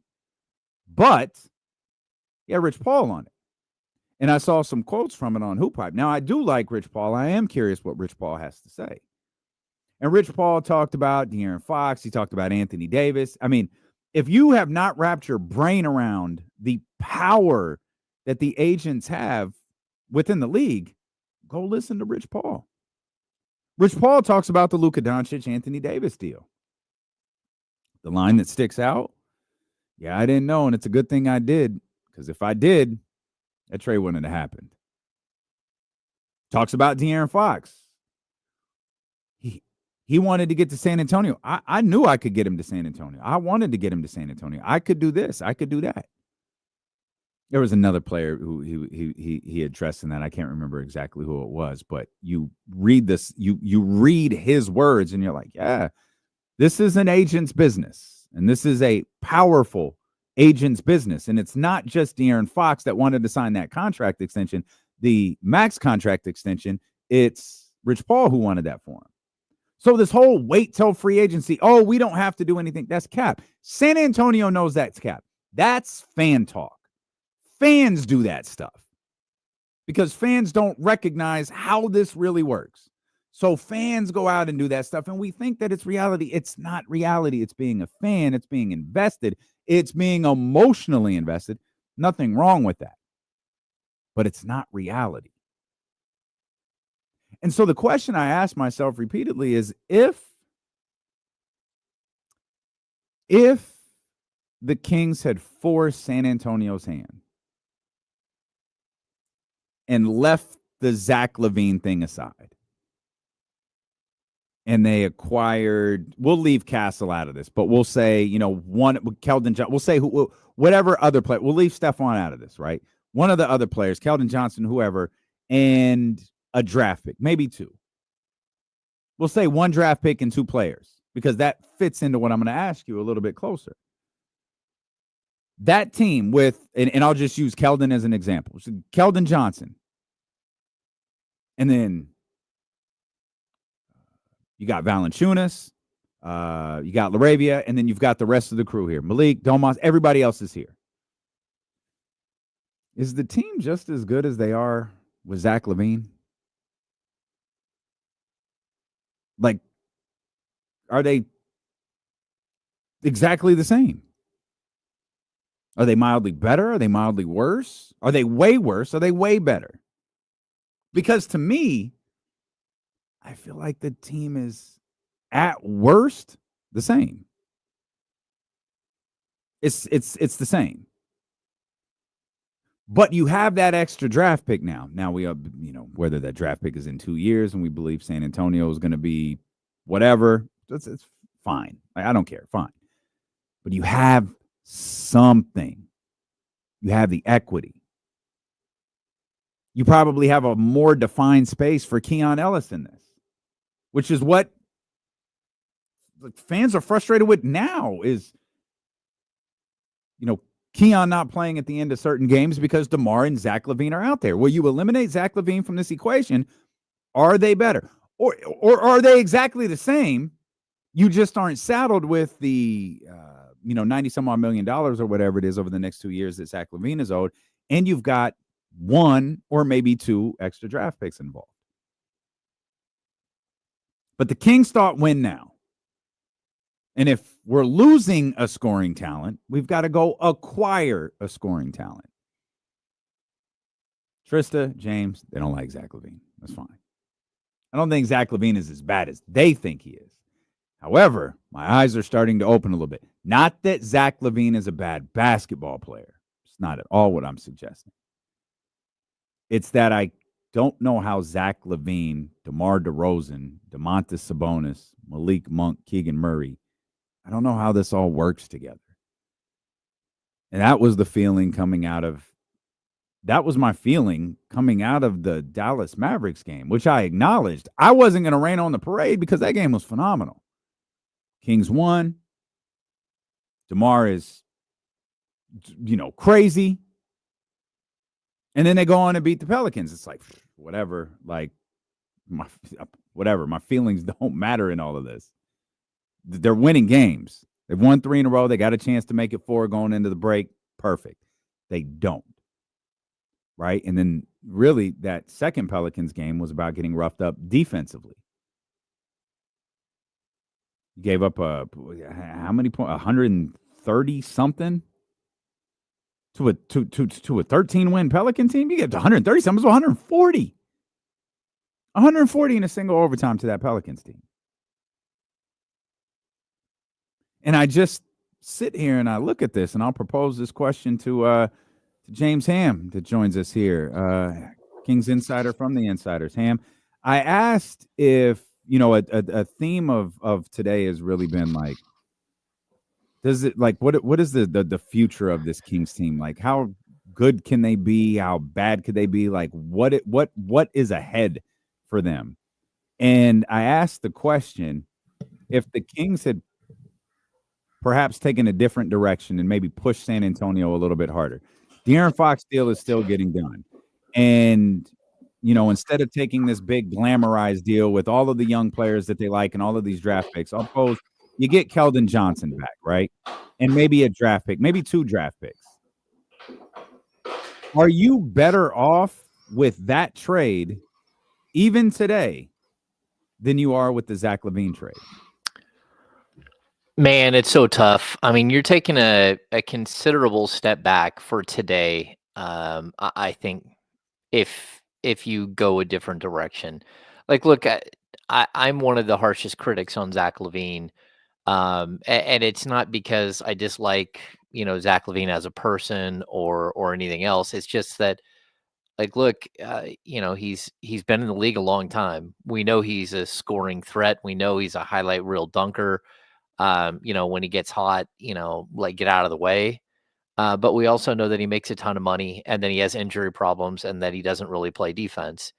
But, yeah, Rich Paul on it. And I saw some quotes from it on Hoop Hype. Now, I do like Rich Paul. I am curious what Rich Paul has to say. And Rich Paul talked about De'Aaron Fox. He talked about Anthony Davis. I mean, if you have not wrapped your brain around the power that the agents have within the league, go listen to Rich Paul. Rich Paul talks about the Luka Doncic, Anthony Davis deal. The line that sticks out, yeah, I didn't know, and it's a good thing I did, because if I did, that trade wouldn't have happened. Talks about De'Aaron Fox. He wanted to get to San Antonio. I knew I could get him to San Antonio. I wanted to get him to San Antonio. I could do this. I could do that. There was another player who he addressed in that. I can't remember exactly who it was, but you read this, you read his words, and you're like, yeah, this is an agent's business, and this is a powerful agent's business. And it's not just De'Aaron Fox that wanted to sign that contract extension, the max contract extension. It's Rich Paul who wanted that for him. So this whole wait till free agency, oh, we don't have to do anything, that's cap. San Antonio knows that's cap. That's fan talk. Fans do that stuff because fans don't recognize how this really works. So fans go out and do that stuff, and we think that it's reality. It's not reality. It's being a fan. It's being invested. It's being emotionally invested. Nothing wrong with that. But it's not reality. And so the question I ask myself repeatedly is, if the Kings had forced San Antonio's hand and left the Zach LaVine thing aside, and they acquired, we'll leave Castle out of this, but we'll say, one, Keldon Johnson, we'll say whatever other player, we'll leave Stephon out of this, right? One of the other players, Keldon Johnson, whoever, and a draft pick, maybe two. We'll say one draft pick and two players, because that fits into what I'm going to ask you a little bit closer. That team with, and I'll just use Keldon as an example. So Keldon Johnson. And then you got Valanciunas, you got LaRavia, and then you've got the rest of the crew here. Malik, Domas, everybody else is here. Is the team just as good as they are with Zach LaVine? Like, are they exactly the same? Are they mildly better? Are they mildly worse? Are they way worse? Are they way better? Because to me, I feel like the team is at worst the same. It's the same. But you have that extra draft pick now. Now we have, whether that draft pick is in 2 years and we believe San Antonio is going to be whatever, it's fine. I don't care. Fine. But you have something. You have the equity. You probably have a more defined space for Keon Ellis in this, which is what fans are frustrated with now is, Keon not playing at the end of certain games because DeMar and Zach LaVine are out there. Will you eliminate Zach LaVine from this equation? Are they better? Or are they exactly the same? You just aren't saddled with the, $90-some-odd million or whatever it is over the next 2 years that Zach LaVine is owed, and you've got one or maybe two extra draft picks involved. But the Kings thought win now. And if we're losing a scoring talent, we've got to go acquire a scoring talent. Trysta, James, they don't like Zach LaVine. That's fine. I don't think Zach LaVine is as bad as they think he is. However, my eyes are starting to open a little bit. Not that Zach LaVine is a bad basketball player. It's not at all what I'm suggesting. It's that I don't know how Zach LaVine, DeMar DeRozan, Domantas Sabonis, Malik Monk, Keegan Murray, I don't know how this all works together. And that was the feeling coming out of, that was my feeling coming out of the Dallas Mavericks game, which I acknowledged. I wasn't going to rain on the parade because that game was phenomenal. Kings won. DeMar is, crazy. And then they go on and beat the Pelicans. It's like, whatever, my feelings don't matter in all of this. They're winning games. They've won 3 in a row. They got a chance to make it 4 going into the break. Perfect. They don't. Right? And then really that second Pelicans game was about getting roughed up defensively. Gave up how many points? 130 something to a 13-win Pelican team. You get to 130 something, it was 140. 140 in a single overtime to that Pelicans team. And I just sit here and I look at this, and I'll propose this question to James Ham that joins us here, Kings Insider from the Insiders. Ham, I asked if, a theme of today has really been like, does it like what is the future of this Kings team? Like, how good can they be? How bad could they be? Like, what is ahead for them? And I asked the question, if the Kings had perhaps taken a different direction and maybe push San Antonio a little bit harder. De'Aaron Fox deal is still getting done. And, instead of taking this big glamorized deal with all of the young players that they like and all of these draft picks, I'll pose you get Keldon Johnson back, right? And maybe a draft pick, maybe 2 draft picks. Are you better off with that trade, even today, than you are with the Zach LaVine trade? Man, it's so tough. I mean, you're taking a considerable step back for today. I think if you go a different direction, like, look, I'm one of the harshest critics on Zach LaVine, and it's not because I dislike Zach LaVine as a person or anything else. It's just that, like, look, he's been in the league a long time. We know he's a scoring threat. We know he's a highlight reel dunker. When he gets hot, like, get out of the way. But we also know that he makes a ton of money, and then he has injury problems, and that he doesn't really play defense.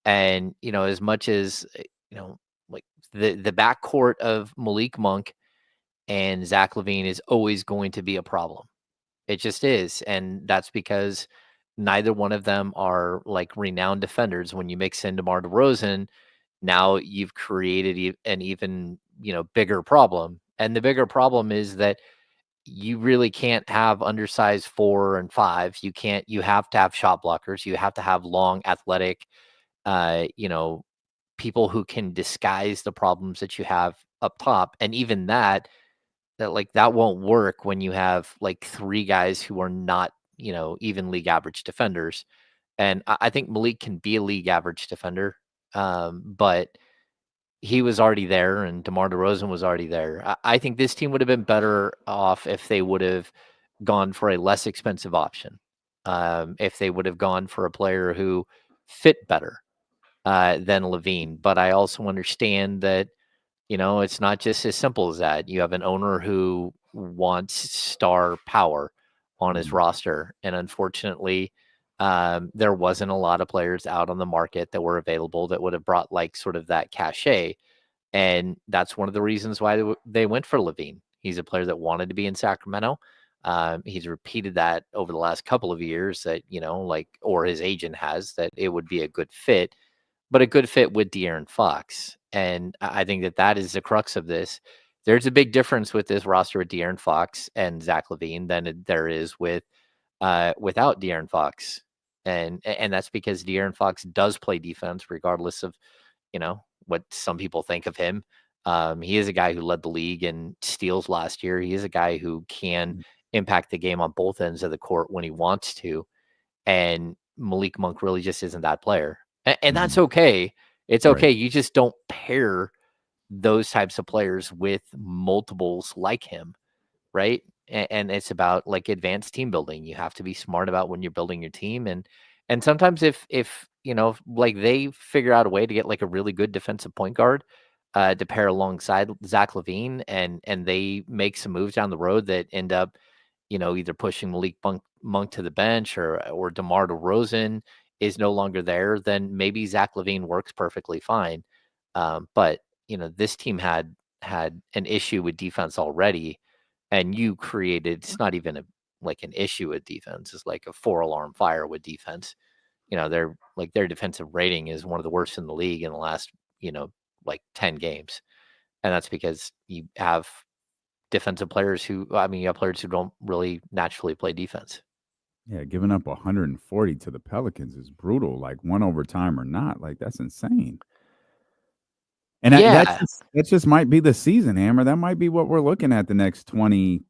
And as much as like the backcourt of Malik Monk and Zach LaVine is always going to be a problem. It just is, and that's because neither one of them are like renowned defenders. When you mix in DeMar DeRozan, now you've created an even bigger problem. And the bigger problem is that you really can't have undersized 4 and 5. You have to have shot blockers. You have to have long, athletic, people who can disguise the problems that you have up top. And even that won't work when you have like 3 guys who are not, even league average defenders. And I think Malik can be a league average defender. But he was already there, and DeMar DeRozan was already there. I think this team would have been better off if they would have gone for a less expensive option. If they would have gone for a player who fit better than LaVine. But I also understand that, it's not just as simple as that. You have an owner who wants star power on his roster. And unfortunately, there wasn't a lot of players out on the market that were available that would have brought like sort of that cachet. And that's one of the reasons why they went for LaVine. He's a player that wanted to be in Sacramento. He's repeated that over the last couple of years that, or his agent has, that it would be a good fit, but a good fit with De'Aaron Fox. And I think that is the crux of this. There's a big difference with this roster with De'Aaron Fox and Zach LaVine than there is with without De'Aaron Fox. And that's because De'Aaron Fox does play defense regardless of, what some people think of him. He is a guy who led the league in steals last year. He is a guy who can impact the game on both ends of the court when he wants to. And Malik Monk really just isn't that player. And that's okay. It's okay. Right. You just don't pair those types of players with multiples like him, right? And it's about like advanced team building. You have to be smart about when you're building your team. And sometimes if like they figure out a way to get like a really good defensive point guard to pair alongside Zach LaVine, and they make some moves down the road that end up, either pushing Malik Monk to the bench or DeMar DeRozan is no longer there, then maybe Zach LaVine works perfectly fine. But this team had an issue with defense already, and you created, it's not even an issue with defense. It's like a 4-alarm fire with defense. Their defensive rating is one of the worst in the league in the last, 10 games. And that's because you have defensive players you have players who don't really naturally play defense. Yeah, giving up 140 to the Pelicans is brutal. Like, one overtime or not, like, that's insane. And that just might be the season, Hammer. That might be what we're looking at the next 20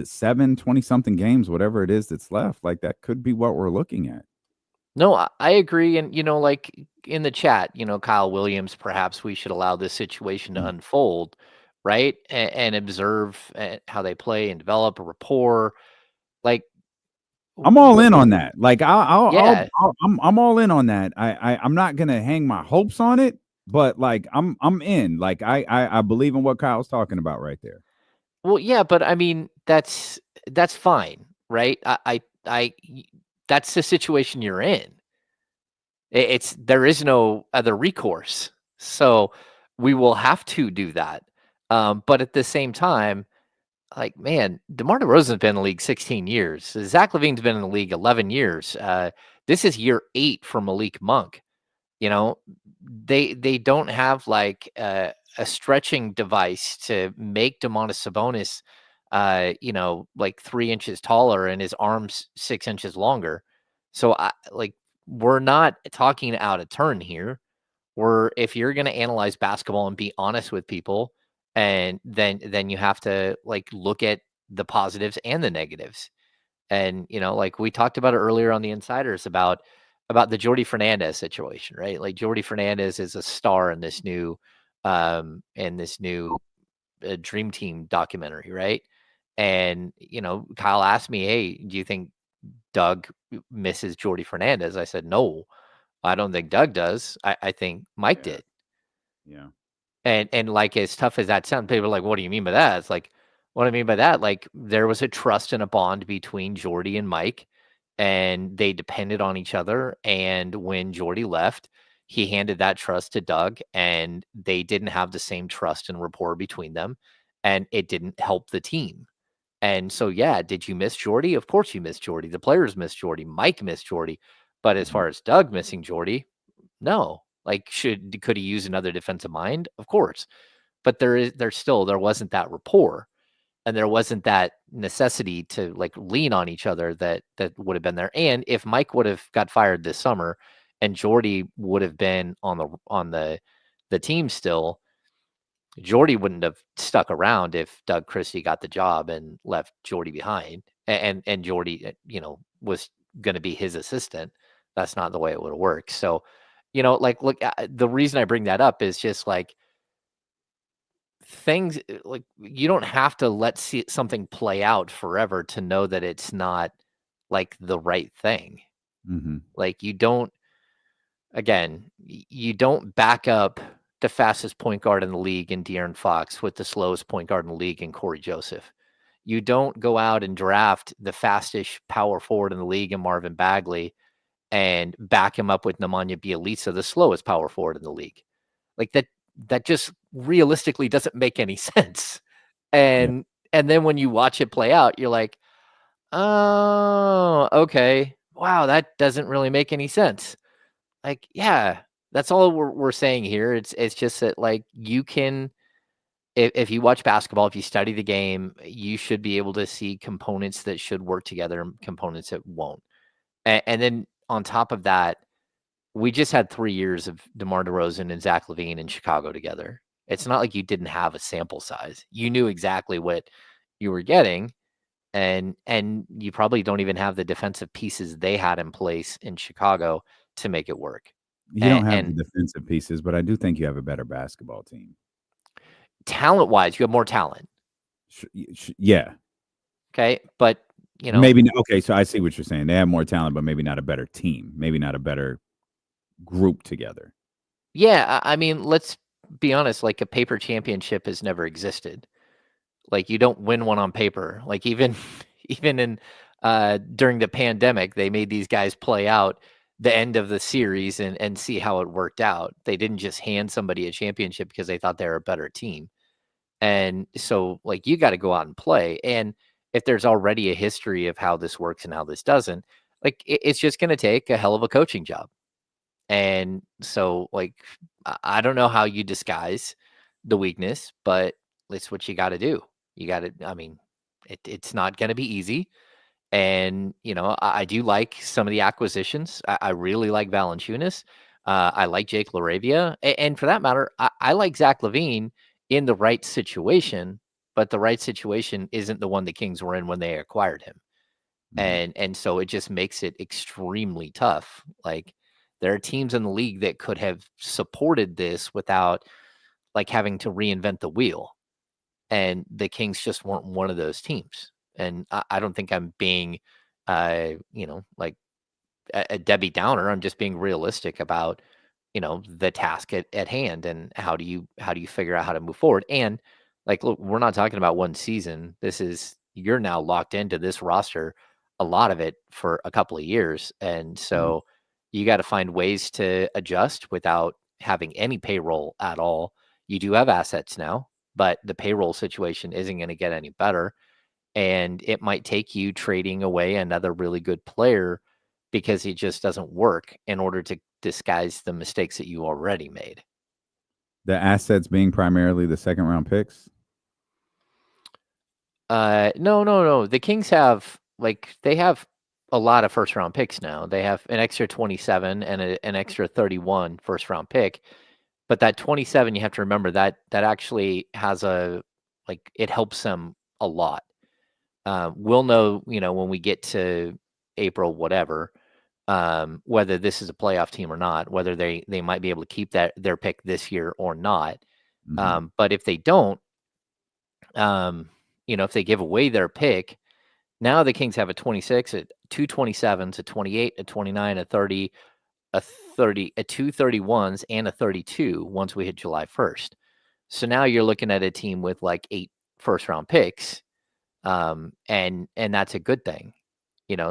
something games, whatever it is that's left. Like, that could be what we're looking at. No, I agree. And, like in the chat, Kyle Williams, perhaps we should allow this situation to unfold, right? And observe how they play and develop a rapport. Like, I'm all in on that. Like, I'm all in on that. I'm not gonna hang my hopes on it, but like I'm in. Like, I believe in what Kyle's talking about right there. Well, yeah, but I mean that's fine, right? I that's the situation you're in. There is no other recourse, so we will have to do that. But at the same time, like, man, DeMar DeRozan's been in the league 16 years. Zach LaVine's been in the league 11 years. This is year 8 for Malik Monk. They don't have like a stretching device to make Domantas Sabonis, like 3 inches taller and his arms 6 inches longer. So we're not talking out of turn here. if you're going to analyze basketball and be honest with people, and then you have to like look at the positives and the negatives. And like we talked about it earlier on the Insiders about the Jordi Fernandez situation, right? Like Jordi Fernandez is a star in this new Dream Team documentary, right? And Kyle asked me, "Hey, do you think Doug misses Jordi Fernandez?" I said, "No, I don't think Doug does. I think Mike did." Yeah. And like, as tough as that sounds, people are like, "What do you mean by that?" It's like, what I mean by that, like, there was a trust and a bond between Jordi and Mike, and they depended on each other. And when Jordi left, he handed that trust to Doug, and they didn't have the same trust and rapport between them, and it didn't help the team. And so, yeah, did you miss Jordi? Of course you missed Jordi. The players missed Jordi. Mike missed Jordi. But as far as Doug missing Jordi, no. Like, could he use another defensive mind? Of course. But there wasn't that rapport, and there wasn't that necessity to like lean on each other that would have been there. And if Mike would have got fired this summer and Jordi would have been on the team still, Jordi wouldn't have stuck around if Doug Christie got the job and left Jordi behind, and Jordi, was going to be his assistant. That's not the way it would have worked. So, like, look, the reason I bring that up is just like things like you don't have to let something play out forever to know that it's not like the right thing. Like you don't back up the fastest point guard in the league in De'Aaron Fox with the slowest point guard in the league in Corey Joseph. You don't go out and draft the fastest power forward in the league in Marvin Bagley and back him up with Nemanja Bjelica, the slowest power forward in the league. Like that just realistically doesn't make any sense. And then when you watch it play out, you're like, oh, okay. Wow, that doesn't really make any sense. Like, yeah, that's all we're saying here. It's just that, like, you can, if you watch basketball, if you study the game, you should be able to see components that should work together and components that won't. And then on top of that, we just had 3 years of DeMar DeRozan and Zach LaVine in Chicago together. It's not like you didn't have a sample size. You knew exactly what you were getting, and you probably don't even have the defensive pieces they had in place in Chicago to make it work. You don't have the defensive pieces, but I do think you have a better basketball team. Talent-wise, you have more talent. Yeah. Okay, but maybe okay. So I see what you're saying. They have more talent, but maybe not a better team. Maybe not a better group together. Yeah, I mean, let's be honest. Like, a paper championship has never existed. Like, you don't win one on paper. Like, even in during the pandemic, they made these guys play out the end of the series and see how it worked out. They didn't just hand somebody a championship because they thought they were a better team. And so, like, you got to go out and play. And if there's already a history of how this works and how this doesn't, like, it's just going to take a hell of a coaching job. And so, like, I don't know how you disguise the weakness, but it's what you got to do. You got to, I mean, it's not going to be easy. And, I do like some of the acquisitions. I really like Valanciunas. I like Jake LaRavia. And for that matter, I like Zach LaVine in the right situation, but the right situation isn't the one the Kings were in when they acquired him. And so it just makes it extremely tough. Like, there are teams in the league that could have supported this without like having to reinvent the wheel. And the Kings just weren't one of those teams. And I don't think I'm being, like a Debbie Downer. I'm just being realistic about, the task at hand and how do you figure out how to move forward. And like, look, we're not talking about one season. You're now locked into this roster, a lot of it for a couple of years. And so you got to find ways to adjust without having any payroll at all. You do have assets now, but the payroll situation isn't going to get any better. And it might take you trading away another really good player because he just doesn't work in order to disguise the mistakes that you already made. The assets being primarily the second round picks? No. The Kings have they have a lot of first round picks now. They have an extra 27 and an extra 31 first round pick. But that 27, you have to remember that actually has it helps them a lot. We'll know, when we get to April, whatever, whether this is a playoff team or not, whether they might be able to keep their pick this year or not. But if they don't, if they give away their pick, now the Kings have a 26, a 227s, a 28, a 29, a 30, a 30, a 231s, and a 32 once we hit July 1st. So now you're looking at a team with like 8 first-round picks, and that's a good thing.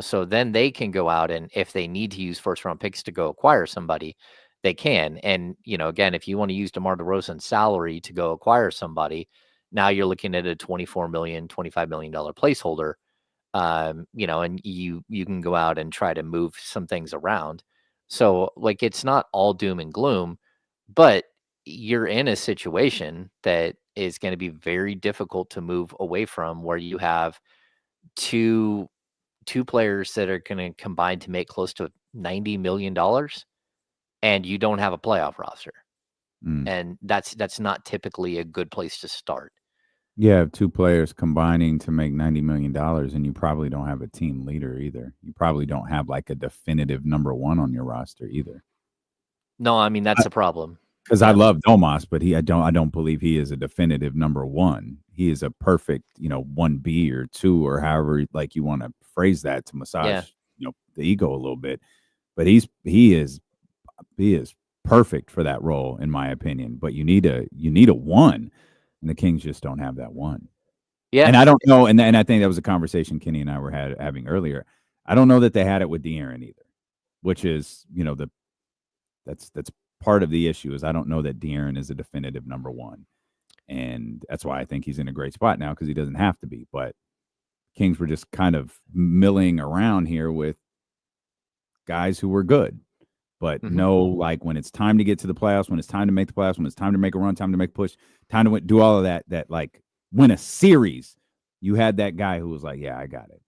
So then they can go out, and if they need to use first-round picks to go acquire somebody, they can. And, again, if you want to use DeMar DeRozan's salary to go acquire somebody, now you're looking at a $24 million, $25 million placeholder. And you can go out and try to move some things around. So it's not all doom and gloom, but you're in a situation that is going to be very difficult to move away from, where you have two players that are going to combine to make close to $90 million, and you don't have a playoff roster. And that's not typically a good place to start. You have 2 players combining to make $90 million, and you probably don't have a team leader either. You probably don't have like a definitive number 1 on your roster either. No, I mean, that's the problem. Because I love Domas, but I don't believe he is a definitive number 1. He is a perfect, 1B or 2 or however you want to phrase that to massage, the ego a little bit. But he is perfect for that role, in my opinion. But you need a 1. And the Kings just don't have that 1. Yeah. And I don't know. And I think that was a conversation Kenny and I were having earlier. I don't know that they had it with De'Aaron either, which is, that's part of the issue. Is I don't know that De'Aaron is a definitive number 1. And that's why I think he's in a great spot now, because he doesn't have to be. But Kings were just kind of milling around here with guys who were good. But when it's time to get to the playoffs, when it's time to make the playoffs, when it's time to make a run, time to make a push, time to do all of that win a series, you had that guy who was like, yeah, I got it.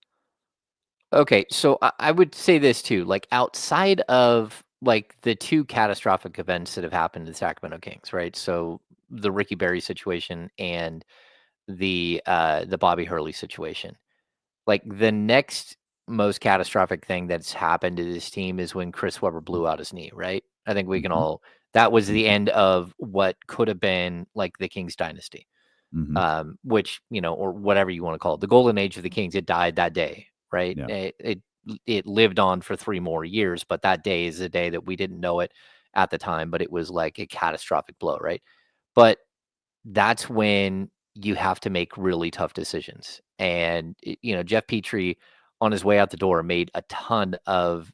Okay, so I would say this too, outside of the 2 catastrophic events that have happened to the Sacramento Kings, right? So the Ricky Berry situation and the Bobby Hurley situation. The next most catastrophic thing that's happened to this team is when Chris Webber blew out his knee, right? I think we can all, that was the end of what could have been the Kings dynasty, which, or whatever you want to call it, the golden age of the Kings. It died that day, right? Yeah. It lived on for 3 more years, but that day is a day that we didn't know it at the time, but it was a catastrophic blow, right? But that's when you have to make really tough decisions. And, Jeff Petrie, on his way out the door, made a ton of,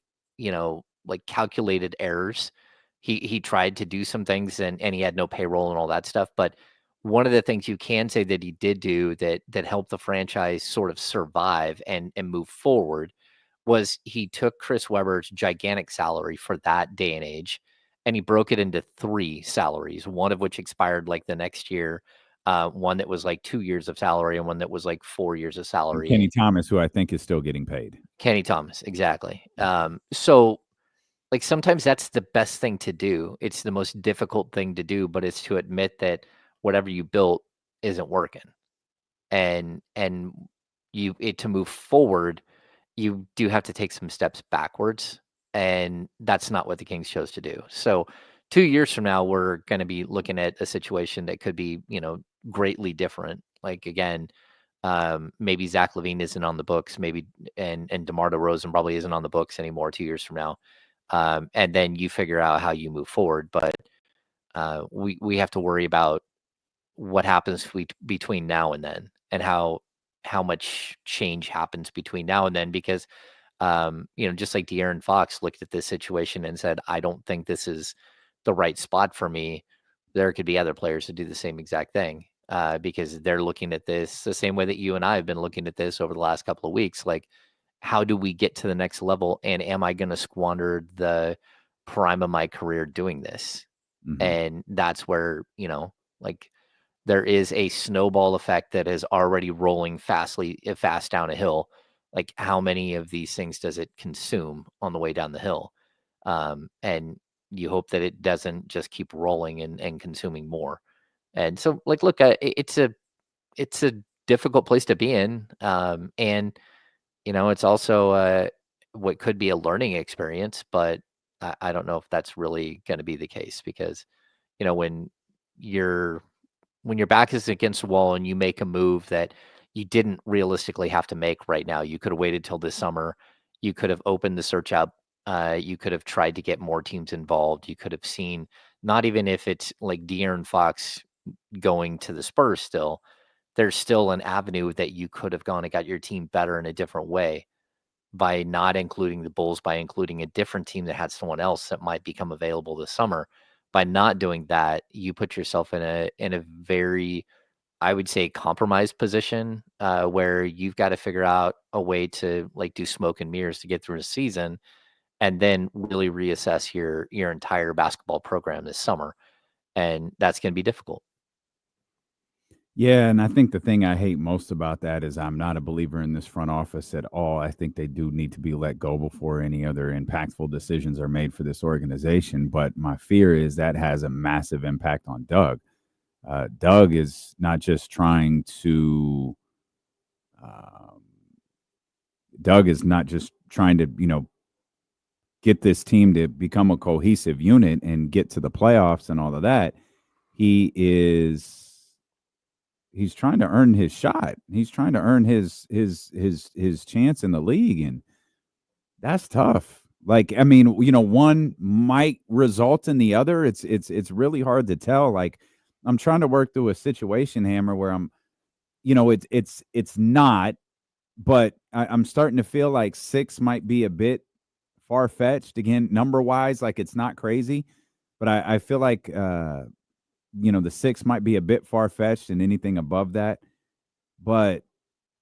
calculated errors. He tried to do some things, and he had no payroll and all that stuff. But one of the things you can say that he did do that helped the franchise sort of survive and move forward was he took Chris Webber's gigantic salary for that day and age, and he broke it into 3 salaries, one of which expired the next year. One that was 2 years of salary, and one that was 4 years of salary. And Kenny Thomas, who I think is still getting paid. Kenny Thomas, exactly. So sometimes that's the best thing to do. It's the most difficult thing to do, but it's to admit that whatever you built isn't working. And to move forward, you do have to take some steps backwards. And that's not what the Kings chose to do. So 2 years from now, we're going to be looking at a situation that could be, greatly different. Again, maybe Zach LaVine isn't on the books, maybe, and DeMar DeRozan probably isn't on the books anymore 2 years from now. And then you figure out how you move forward. But we have to worry about what happens between now and then, and how much change happens between now and then, because just like De'Aaron Fox looked at this situation and said, I don't think this is the right spot for me. There could be other players who do the same exact thing, because they're looking at this the same way that you and I have been looking at this over the last couple of weeks. How do we get to the next level? And am I going to squander the prime of my career doing this? And that's where, there is a snowball effect that is already rolling fast down a hill. How many of these things does it consume on the way down the hill? And you hope that it doesn't just keep rolling and consuming more. And so, like, look, it's a difficult place to be in, and it's also what could be a learning experience, but I don't know if that's really going to be the case because when your when your back is against the wall and you make a move that you didn't realistically have to make right now, you could have waited till this summer. You could have opened the search up. You could have tried to get more teams involved. You could have seen, not even if it's like De'Aaron Fox going to the Spurs still, there's still an avenue that you could have gone and got your team better in a different way by not including the Bulls, by including a different team that had someone else that might become available this summer. By not doing that, you put yourself in a very, I would say, compromised position where you've got to figure out a way to like do smoke and mirrors to get through the season, and then really reassess your entire basketball program this summer, and that's going to be difficult. Yeah, and I think the thing I hate most about that is I'm not a believer in this front office at all. I think they do need to be let go before any other impactful decisions are made for this organization. But my fear is that has a massive impact on Doug. Doug is not just trying to get this team to become a cohesive unit and get to the playoffs and all of that. He's trying to earn his shot. He's trying to earn his chance in the league, and that's tough. Like, I mean, one might result in the other. It's really hard to tell. Like, I'm trying to work through a situation, Hammer, where I'm, it's not, but I'm starting to feel like 6 might be a bit far-fetched. Again, number-wise, like it's not crazy, but I feel like the 6 might be a bit far-fetched and anything above that. But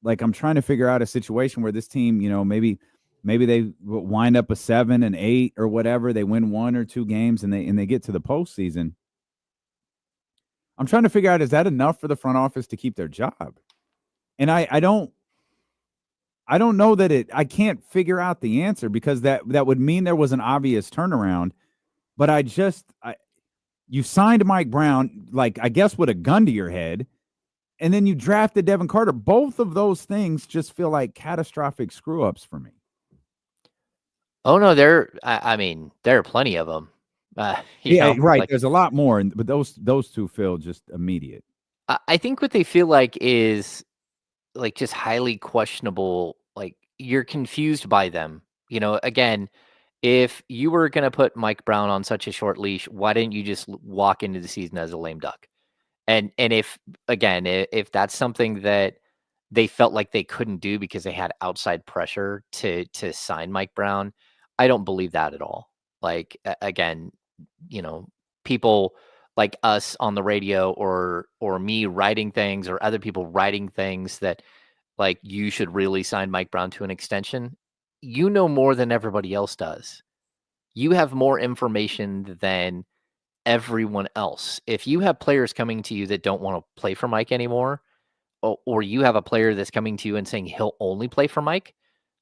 like, I'm trying to figure out a situation where this team, maybe they wind up a 7 and 8 or whatever. They win 1 or 2 games and they get to the postseason. I'm trying to figure out, is that enough for the front office to keep their job? And I don't know that I can't figure out the answer, because that would mean there was an obvious turnaround. But you signed Mike Brown, like, I guess with a gun to your head, and then you drafted Devin Carter. Both of those things just feel like catastrophic screw-ups for me. Oh, no, there are plenty of them. Yeah, right. Like, there's a lot more, but those two feel just immediate. I think what they feel like is like just highly questionable. Like, you're confused by them. Again, if you were going to put Mike Brown on such a short leash, why didn't you just walk into the season as a lame duck? And if that's something that they felt like they couldn't do because they had outside pressure to sign Mike Brown, I don't believe that at all. Like, again, people like us on the radio or me writing things, or other people writing things that like, you should really sign Mike Brown to an extension. More than everybody else does. You have more information than everyone else. If you have players coming to you that don't want to play for Mike anymore, or you have a player that's coming to you and saying he'll only play for Mike,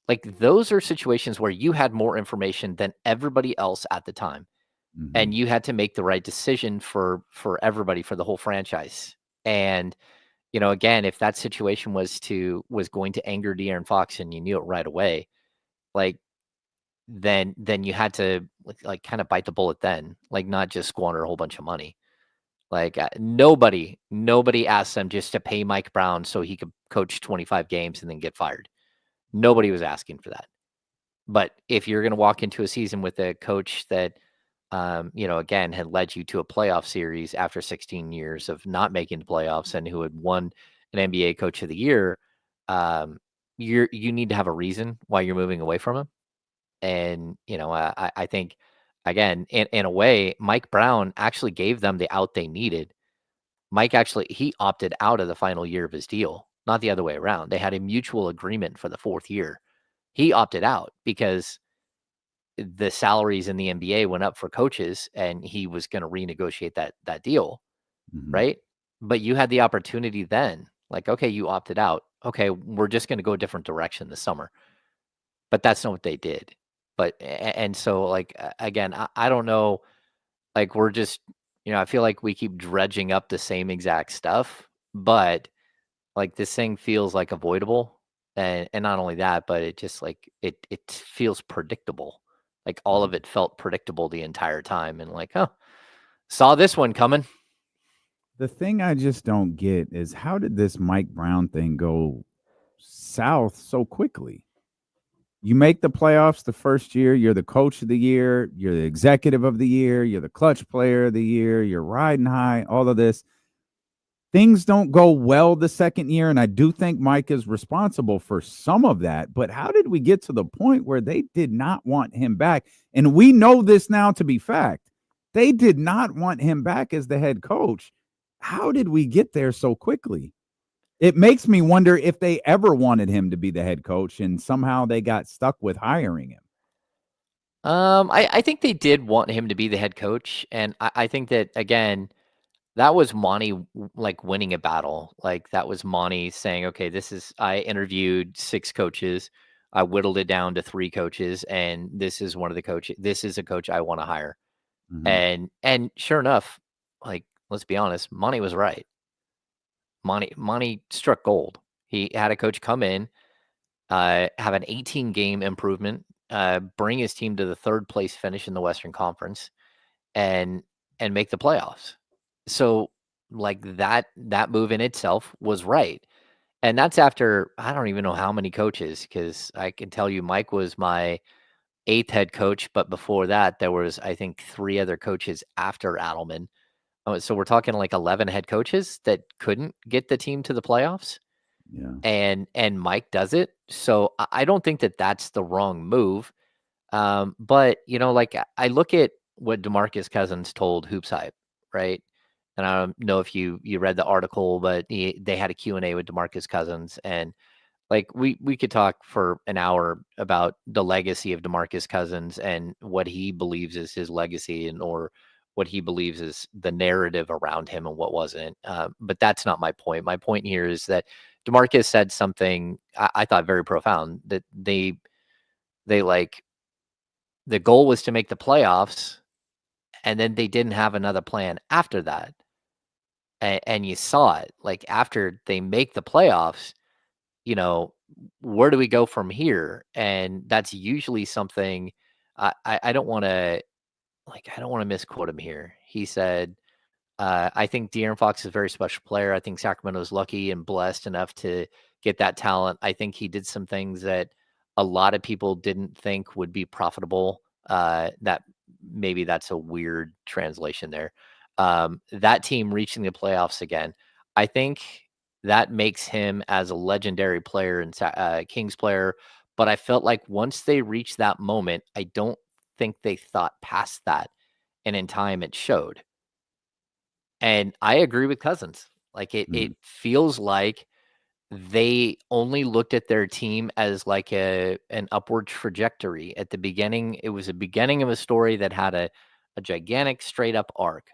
like, those are situations where you had more information than everybody else at the time. Mm-hmm. And you had to make the right decision for everybody, for the whole franchise. And, again, if that situation was going to anger De'Aaron Fox and you knew it right away, like, then you had to like kind of bite the bullet then, like, not just squander a whole bunch of money. Like, nobody asked them just to pay Mike Brown so he could coach 25 games and then get fired. Nobody was asking for that. But if you're going to walk into a season with a coach that, again, had led you to a playoff series after 16 years of not making the playoffs, and who had won an NBA Coach of the Year, you need to have a reason why you're moving away from him. And, I think, again, in a way, Mike Brown actually gave them the out they needed. Mike he opted out of the final year of his deal, not the other way around. They had a mutual agreement for the 4th year. He opted out because the salaries in the NBA went up for coaches, and he was going to renegotiate that deal. Mm-hmm. Right. But you had the opportunity then, like, okay, you opted out. Okay, we're just going to go a different direction this summer. But that's not what they did. And so, like, again, I don't know like we're just, I feel like we keep dredging up the same exact stuff, but like this thing feels like avoidable. And not only that, but it just like it feels predictable. Like all of it felt predictable the entire time. And like, saw this one coming. The thing I just don't get is how did this Mike Brown thing go south so quickly? You make the playoffs the first year, you're the coach of the year, you're the executive of the year, you're the clutch player of the year, you're riding high, all of this. Things don't go well the second year, and I do think Mike is responsible for some of that. But how did we get to the point where they did not want him back? And we know this now to be fact. They did not want him back as the head coach. How did we get there so quickly? It makes me wonder if they ever wanted him to be the head coach and somehow they got stuck with hiring him. I think they did want him to be the head coach. And I think that, again, that was Monty like winning a battle. Like that was Monty saying, okay, I interviewed 6 coaches. I whittled it down to 3 coaches. And this is one of the coaches. This is a coach I want to hire. Mm-hmm. And sure enough, like, let's be honest, Monty was right. Monty struck gold. He had a coach come in, have an 18-game improvement, bring his team to the 3rd place finish in the Western Conference, and make the playoffs. So like that move in itself was right. And that's after, I don't even know how many coaches, because I can tell you Mike was my 8th head coach, but before that there was, I think, 3 other coaches after Adelman. So we're talking like 11 head coaches that couldn't get the team to the playoffs. Yeah. And Mike does it. So I don't think that that's the wrong move. But like I look at what DeMarcus Cousins told Hoops Hype, right? And I don't know if you read the article, but they had a Q&A with DeMarcus Cousins, and like we could talk for an hour about the legacy of DeMarcus Cousins and what he believes is his legacy, and or what he believes is the narrative around him and what wasn't. But that's not my point. My point here is that DeMarcus said something I thought very profound, that they like the goal was to make the playoffs, and then they didn't have another plan after that. And you saw it, like after they make the playoffs, where do we go from here? And that's usually something I don't want to misquote him here. He said, I think De'Aaron Fox is a very special player. I think Sacramento is lucky and blessed enough to get that talent. I think he did some things that a lot of people didn't think would be profitable. That maybe that's a weird translation there. That team reaching the playoffs again, I think that makes him as a legendary player and Kings player. But I felt like once they reached that moment, I don't think they thought past that, and in time it showed. And I agree with Cousins. Like it feels like they only looked at their team as like an upward trajectory. At the beginning, it was a beginning of a story that had a gigantic straight up arc.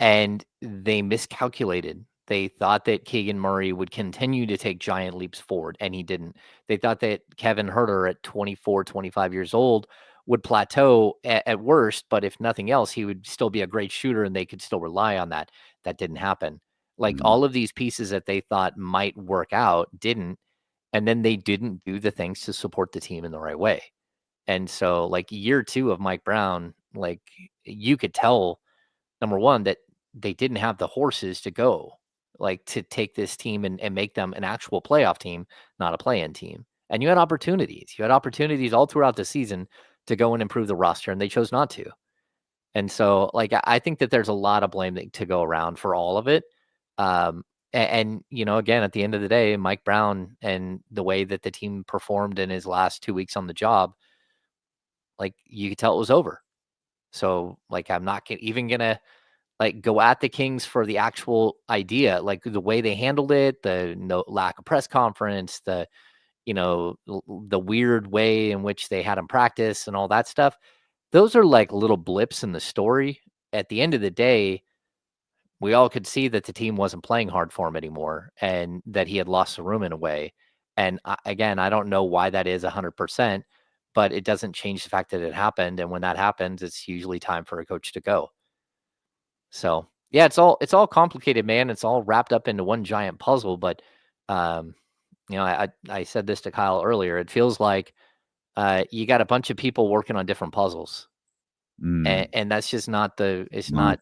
And they miscalculated. They thought that Keegan Murray would continue to take giant leaps forward, and he didn't. They thought that Kevin Huerter at 24, 25 years old would plateau at worst, but if nothing else, he would still be a great shooter and they could still rely on that. That didn't happen. Like all of these pieces that they thought might work out didn't, and then they didn't do the things to support the team in the right way. And so like year 2 of Mike Brown, like you could tell, number one, that they didn't have the horses to go, like to take this team and make them an actual playoff team, not a play-in team. And you had opportunities. You had opportunities all throughout the season to go and improve the roster, and they chose not to. And so, like, I think that there's a lot of blame to go around for all of it. And again, at the end of the day, Mike Brown and the way that the team performed in his last 2 weeks on the job, like, you could tell it was over. So, like, I'm not even going to, like, go at the Kings for the actual idea, like the way they handled it, the lack of press conference, the weird way in which they had him practice and all that stuff. Those are like little blips in the story. At the end of the day, we all could see that the team wasn't playing hard for him anymore, and that he had lost the room in a way. And again, I don't know why that is 100%, but it doesn't change the fact that it happened. And when that happens, it's usually time for a coach to go. So yeah, it's all complicated, man. It's all wrapped up into one giant puzzle. But I said this to Kyle earlier. It feels like you got a bunch of people working on different puzzles, and that's just not not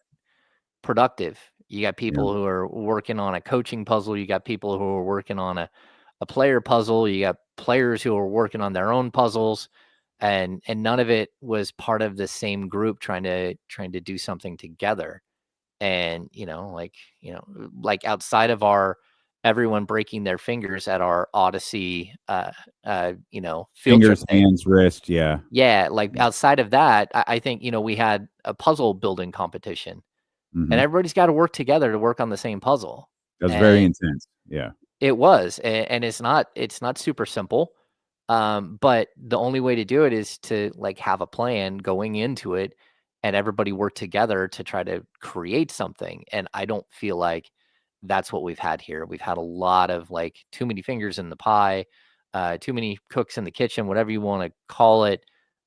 productive. You got people who are working on a coaching puzzle. You got people who are working on a player puzzle. You got players who are working on their own puzzles, and none of it was part of the same group trying to do something together. And like outside of everyone breaking their fingers at our Odyssey field Fingers, trip thing. hands, wrist, Yeah, like outside of that, I think we had a puzzle building competition, and everybody's got to work together to work on the same puzzle. That was very intense. Yeah, it was, and it's not super simple. But the only way to do it is to like have a plan going into it, and everybody work together to try to create something. And I don't feel like that's what we've had here. We've had a lot of like too many fingers in the pie, too many cooks in the kitchen, whatever you want to call it.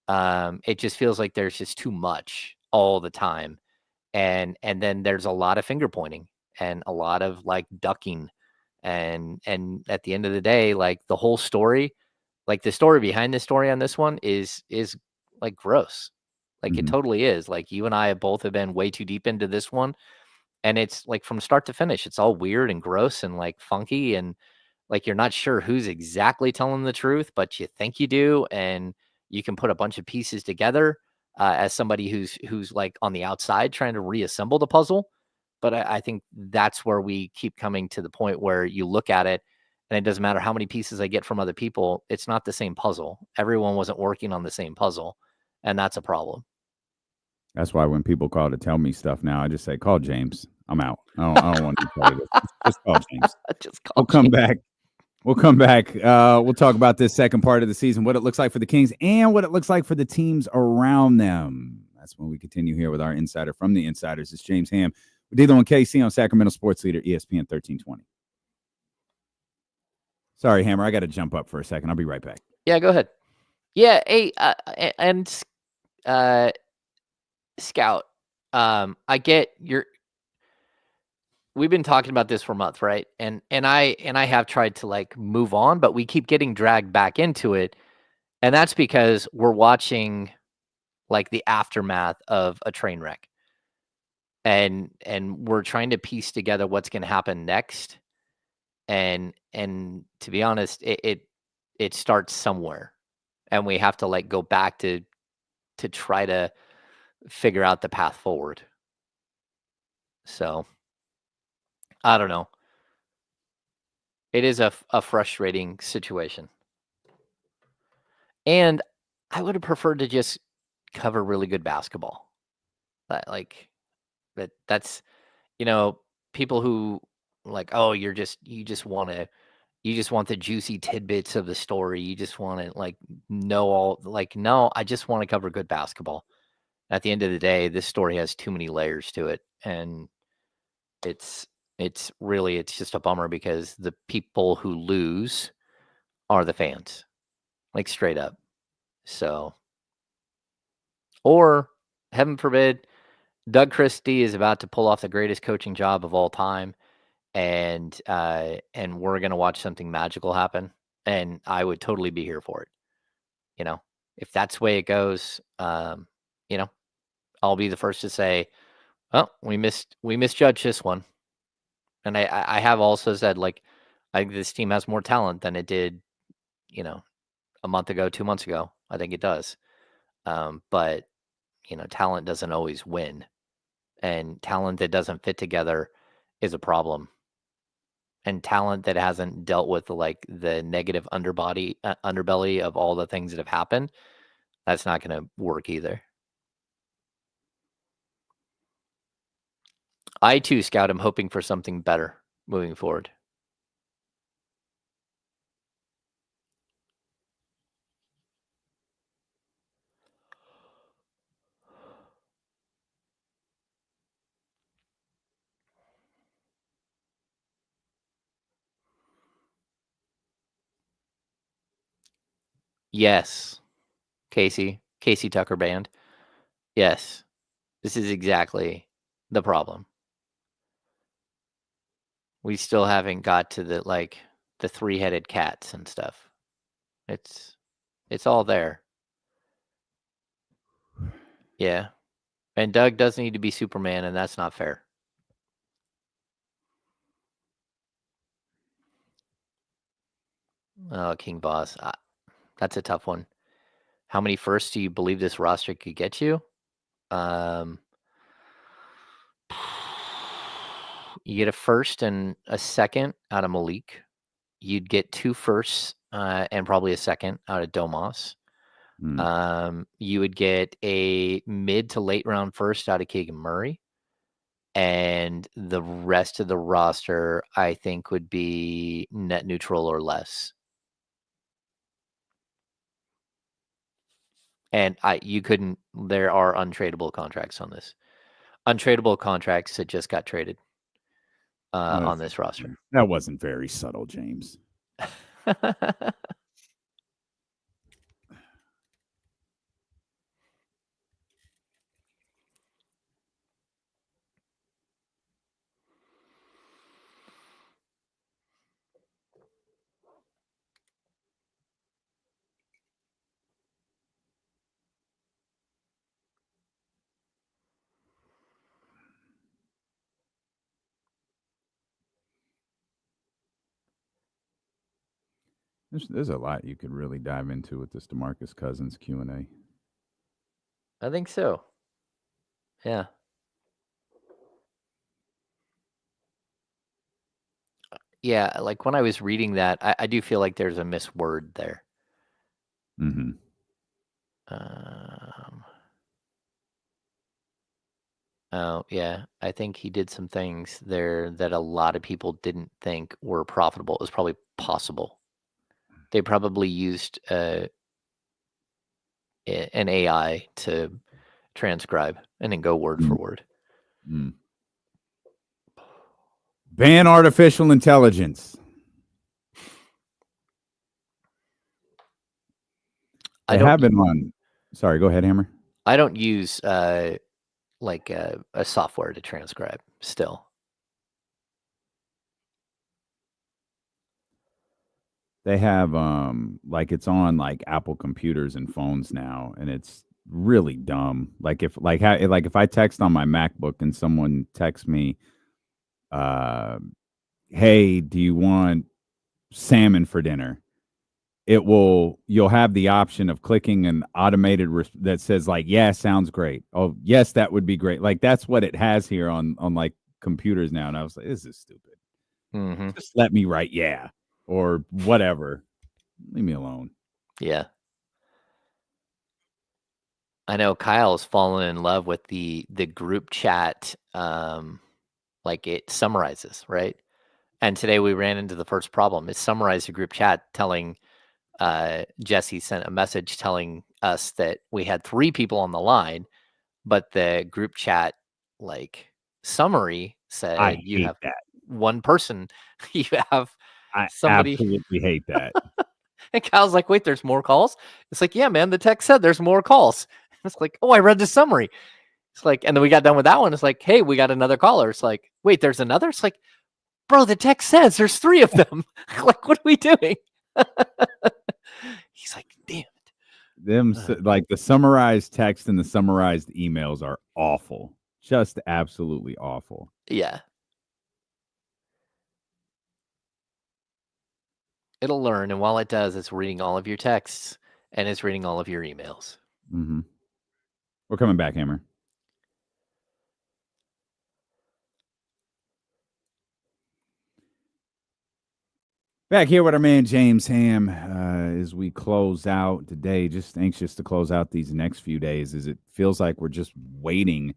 It just feels like there's just too much all the time. And then there's a lot of finger pointing and a lot of like ducking. And at the end of the day, like the whole story, like the story behind the story on this one is like gross. Like it totally is. Like you and I have been way too deep into this one. And it's like from start to finish, it's all weird and gross and like funky. And like you're not sure who's exactly telling the truth, but you think you do. And you can put a bunch of pieces together as somebody who's like on the outside trying to reassemble the puzzle. But I think that's where we keep coming to the point where you look at it and it doesn't matter how many pieces I get from other people. It's not the same puzzle. Everyone wasn't working on the same puzzle. And that's a problem. that's why when people call to tell me stuff now, I just say, call James. I'm out. I don't want to tell you this. Just call James. We'll come back. We'll come back. We'll talk about this second part of the season, what it looks like for the Kings and what it looks like for the teams around them. That's when we continue here with our insider from the Insiders. It's James Ham with D'Lo and KC on Sacramento Sports Leader, ESPN 1320. Sorry, Hammer. I got to jump up for a second. I'll be right back. Yeah, go ahead. Yeah, hey, and Scout, I get we've been talking about this for a month, right? And I have tried to like move on, but we keep getting dragged back into it. And that's because we're watching like the aftermath of a train wreck. And we're trying to piece together what's going to happen next. And to be honest, it starts somewhere. And we have to like go back to try to figure out the path forward. So I don't know. It is a frustrating situation. And I would have preferred to just cover really good basketball. That's people who like, oh, you just want the juicy tidbits of the story. You just want to like know all, like, no, I just want to cover good basketball. At the end of the day, this story has too many layers to it. And it's just a bummer because the people who lose are the fans, like straight up. So, or heaven forbid, Doug Christie is about to pull off the greatest coaching job of all time. And we're going to watch something magical happen. And I would totally be here for it. If that's the way it goes, I'll be the first to say, well, we misjudged this one. And I have also said, like, I think this team has more talent than it did, a month ago, 2 months ago. I think it does. But, talent doesn't always win. And talent that doesn't fit together is a problem. And talent that hasn't dealt with like the negative underbelly of all the things that have happened, that's not going to work either. I too, Scout, am hoping for something better moving forward. Yes. Casey Tucker Band. Yes, this is exactly the problem. We still haven't got to the three-headed cats and stuff. It's all there. Yeah. And Doug does need to be Superman, and that's not fair. Oh, King Boss. That's a tough one. How many firsts do you believe this roster could get you? You get a first and a second out of Malik. You'd get 2 firsts and probably a second out of Domas. You would get a mid to late round first out of Keegan Murray. And the rest of the roster, I think, would be net neutral or less. And there are untradeable contracts on this. Untradeable contracts that just got traded on this roster. That wasn't very subtle, James. There's a lot you could really dive into with this DeMarcus Cousins Q&A. I think so. Yeah. Yeah, like when I was reading that, I do feel like there's a misword there. Mm-hmm. Oh, yeah. I think he did some things there that a lot of people didn't think were profitable. It was probably possible. They probably used an AI to transcribe and then go word for word. Ban artificial intelligence. I have been on. Sorry, go ahead, Hammer. I don't use a software to transcribe still. They have it's on Apple computers and phones now, and it's really dumb. If I text on my MacBook and someone texts me, hey, do you want salmon for dinner? You'll have the option of clicking an automated that says yeah, sounds great. Oh, yes, that would be great. That's what it has here on computers now. And I was like, this is stupid. Mm-hmm. Just let me write yeah or whatever. Leave me alone. Yeah. I know Kyle's fallen in love with the group chat. It summarizes, right? And today we ran into the first problem. It summarized a group chat telling Jesse sent a message telling us that we had 3 people on the line, but the group chat summary said you have that. 1 person. You have somebody. I absolutely hate that. And Kyle's like, wait, there's more calls? It's like, yeah, man, the text said there's more calls. It's like, oh, I read the summary. It's like, and then we got done with that one. It's like, hey, we got another caller. It's like, wait, there's another? It's like, bro, the text says there's 3 of them. What are we doing? He's like, damn it. The summarized text and the summarized emails are awful. Just absolutely awful. Yeah. It'll learn, and while it does, it's reading all of your texts and it's reading all of your emails. Mm-hmm. We're coming back, Hammer. Back here with our man James Ham as we close out today. Just anxious to close out these next few days as it feels like we're just waiting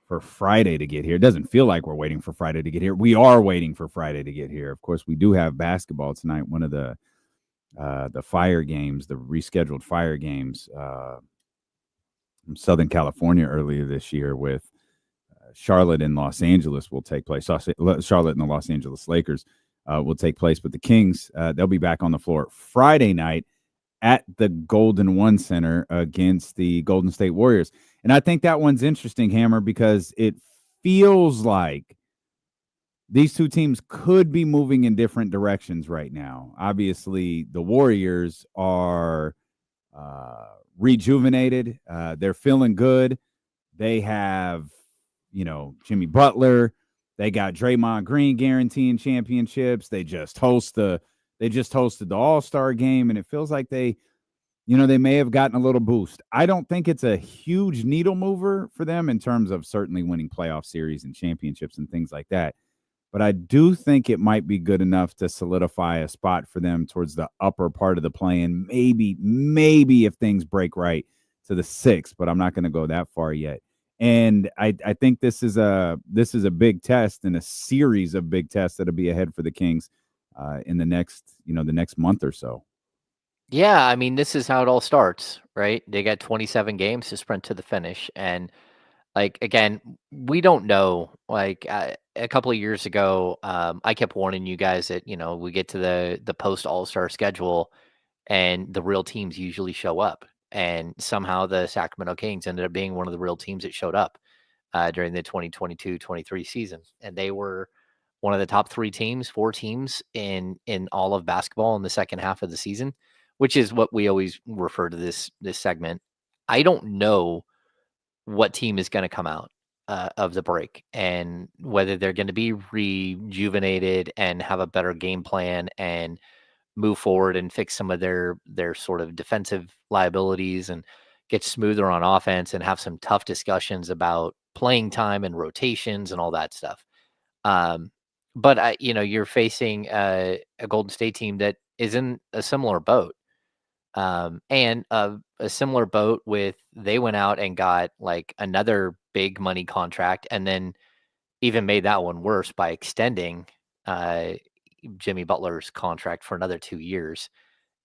for Friday to get here. It doesn't feel like we're waiting for Friday to get here. We are waiting for Friday to get here. Of course, we do have basketball tonight. One of the Fire games, the rescheduled Fire games from Southern California earlier this year with Charlotte and Los Angeles will take place. Charlotte and the Los Angeles Lakers will take place. But the Kings, they'll be back on the floor Friday night at the Golden One Center against the Golden State Warriors. And I think that one's interesting, Hammer, because it feels like these two teams could be moving in different directions right now. Obviously, the Warriors are rejuvenated. They're feeling good. They have, Jimmy Butler. They got Draymond Green guaranteeing championships. They just hosted the All-Star game, and it feels like they may have gotten a little boost. I don't think it's a huge needle mover for them in terms of certainly winning playoff series and championships and things like that. But I do think it might be good enough to solidify a spot for them towards the upper part of the play-in. Maybe if things break right to the 6th, but I'm not going to go that far yet. And I think this is a big test and a series of big tests that'll be ahead for the Kings in the next month or so. Yeah, I mean, this is how it all starts, right? They got 27 games to sprint to the finish. And again, we don't know. A couple of years ago, I kept warning you guys that, we get to the post All-Star schedule and the real teams usually show up. And somehow the Sacramento Kings ended up being one of the real teams that showed up during the 2022-23 season. And they were one of the top 4 teams in all of basketball in the second half of the season, which is what we always refer to this segment. I don't know what team is going to come out of the break and whether they're going to be rejuvenated and have a better game plan and move forward and fix some of their sort of defensive liabilities and get smoother on offense and have some tough discussions about playing time and rotations and all that stuff. But you're facing a Golden State team that is in a similar boat. And a similar boat with they went out and got another big money contract and then even made that one worse by extending Jimmy Butler's contract for another 2 years.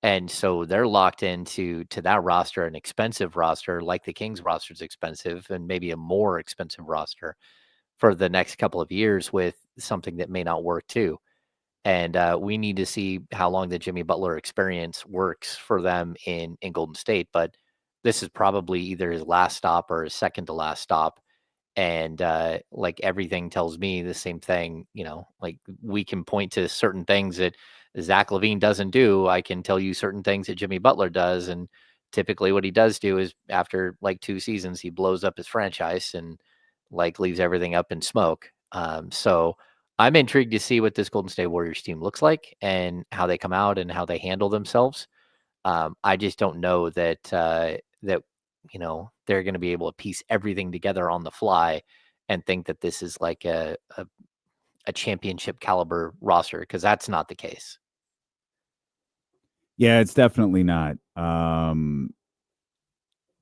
And so they're locked into that roster, an expensive roster like the Kings roster is expensive and maybe a more expensive roster for the next couple of years with something that may not work too. And we need to see how long the Jimmy Butler experience works for them in Golden State. But this is probably either his last stop or his second to last stop. And everything tells me the same thing, we can point to certain things that Zach LaVine doesn't do. I can tell you certain things that Jimmy Butler does. And typically what he does do is after 2 seasons, he blows up his franchise and leaves everything up in smoke. So I'm intrigued to see what this Golden State Warriors team looks like and how they come out and how they handle themselves. I just don't know that they're going to be able to piece everything together on the fly and think that this is a championship caliber roster, because that's not the case. Yeah, it's definitely not.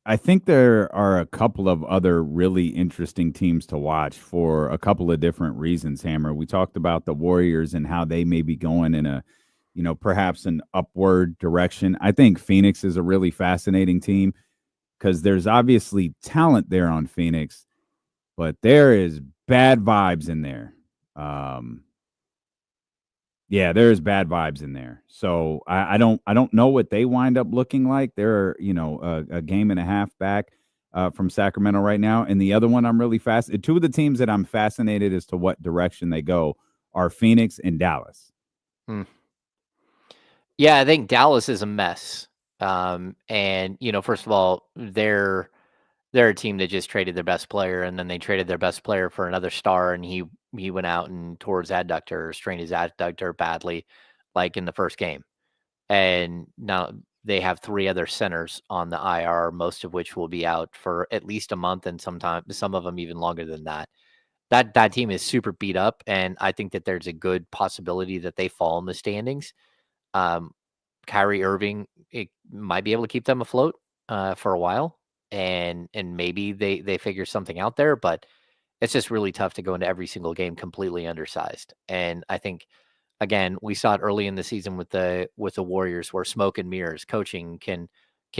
I think there are a couple of other really interesting teams to watch for a couple of different reasons, Hammer. We talked about the Warriors and how they may be going in a, perhaps an upward direction. I think Phoenix is a really fascinating team because there's obviously talent there on Phoenix, but there is bad vibes in there. Yeah, there's bad vibes in there. So I don't know what they wind up looking like. They're, a game and a half back from Sacramento right now. And the other one I'm really fascinated. 2 of the teams that I'm fascinated as to what direction they go are Phoenix and Dallas. Yeah, I think Dallas is a mess. And, first of all, they're a team that just traded their best player, and then they traded their best player for another star, and he went out and tore his adductor or strained his adductor badly, in the first game. And now they have 3 other centers on the IR, most of which will be out for at least a month, and some of them even longer than that. That team is super beat up, and I think that there's a good possibility that they fall in the standings. Kyrie Irving, it might be able to keep them afloat for a while. And maybe they figure something out there, but it's just really tough to go into every single game completely undersized. And I think, again, we saw it early in the season with the Warriors, where smoke and mirrors coaching can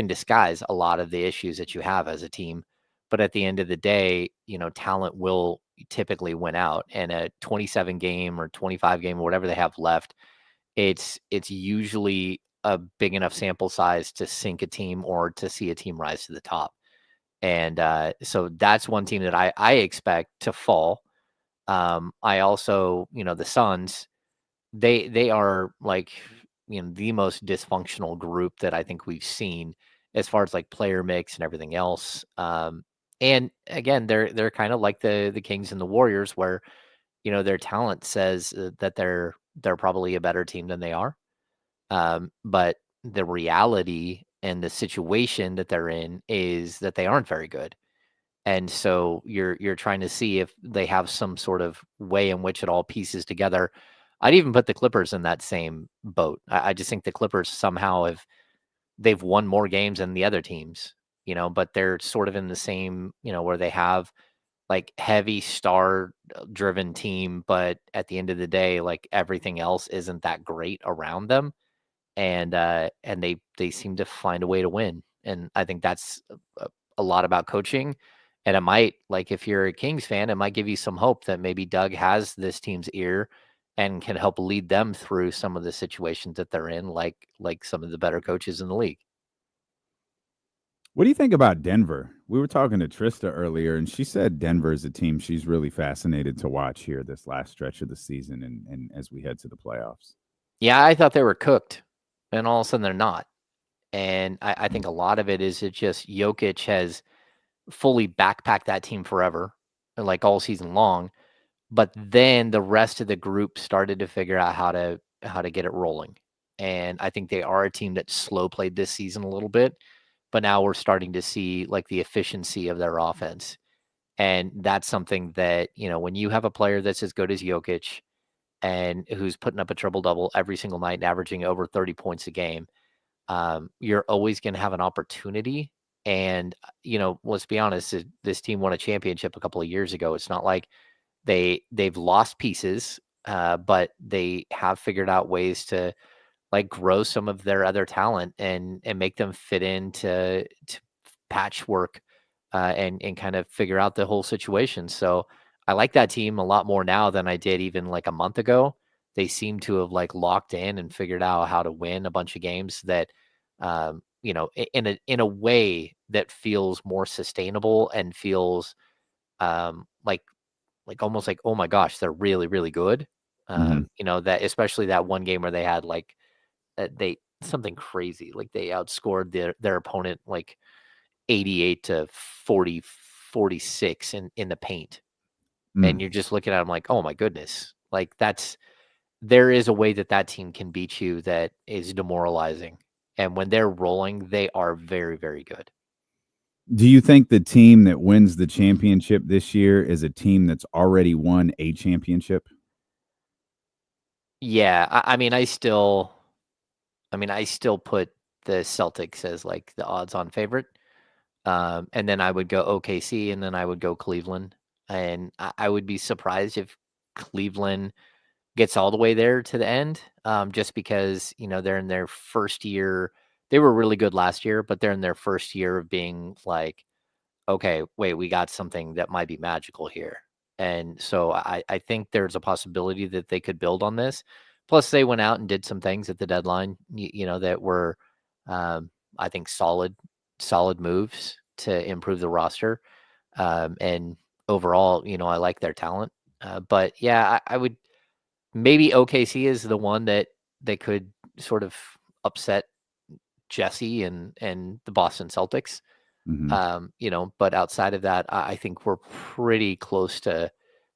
disguise a lot of the issues that you have as a team. But at the end of the day, talent will typically win out. And a 27 game or 25 game or whatever they have left, it's usually a big enough sample size to sink a team or to see a team rise to the top. And so that's one team that I expect to fall. I also, the Suns, they are like, the most dysfunctional group that I think we've seen as far as like player mix and everything else. And again, they're kind of like the Kings and the Warriors, where their talent says that they're probably a better team than they are. But the reality and the situation that they're in is that they aren't very good. And so you're trying to see if they have some sort of way in which it all pieces together. I'd even put the Clippers in that same boat. I just think the Clippers somehow they've won more games than the other teams, but they're sort of in the same, where they have like heavy star driven team, but at the end of the day, like everything else isn't that great around them. And they seem to find a way to win. And I think that's a lot about coaching. And it might, like, if you're a Kings fan, it might give you some hope that maybe Doug has this team's ear and can help lead them through some of the situations that they're in, like some of the better coaches in the league. What do you think about Denver? We were talking to Trysta earlier, and she said Denver is a team she's really fascinated to watch here this last stretch of the season and as we head to the playoffs. Yeah, I thought they were cooked, and all of a sudden they're not. And I think a lot of it is just Jokic has fully backpacked that team forever, like all season long. But then the rest of the group started to figure out how to get it rolling. And I think they are a team that slow played this season a little bit, but now we're starting to see like the efficiency of their offense. And that's something that, when you have a player that's as good as Jokic and who's putting up a triple-double every single night and averaging over 30 points a game, you're always going to have an opportunity. And, let's be honest, this team won a championship a couple of years ago. It's not like they've lost pieces, but they have figured out ways to like grow some of their other talent and make them fit into patchwork and kind of figure out the whole situation. So I like that team a lot more now than I did even like a month ago. They seem to have like locked in and figured out how to win a bunch of games that, in a way that feels more sustainable and feels like almost like, oh my gosh, they're really, really good. That especially that one game where they had like something crazy, like they outscored their opponent like 88-46 in the paint. And you're just looking at them like, oh my goodness, like there is a way that team can beat you that is demoralizing. And when they're rolling, they are very, very good. Do you think the team that wins the championship this year is a team that's already won a championship? Yeah, I still put the Celtics as like the odds-on favorite. And then I would go OKC, and then I would go Cleveland. And I would be surprised if Cleveland gets all the way there to the end, just because, they're in their first year. They were really good last year, but they're in their first year of being like, okay, wait, we got something that might be magical here. And so I think there's a possibility that they could build on this. Plus, they went out and did some things at the deadline, that were, I think, solid moves to improve the roster. And overall, I like their talent. But yeah, I would maybe OKC is the one that they could sort of upset Jesse and the Boston Celtics. But outside of that, I think we're pretty close to,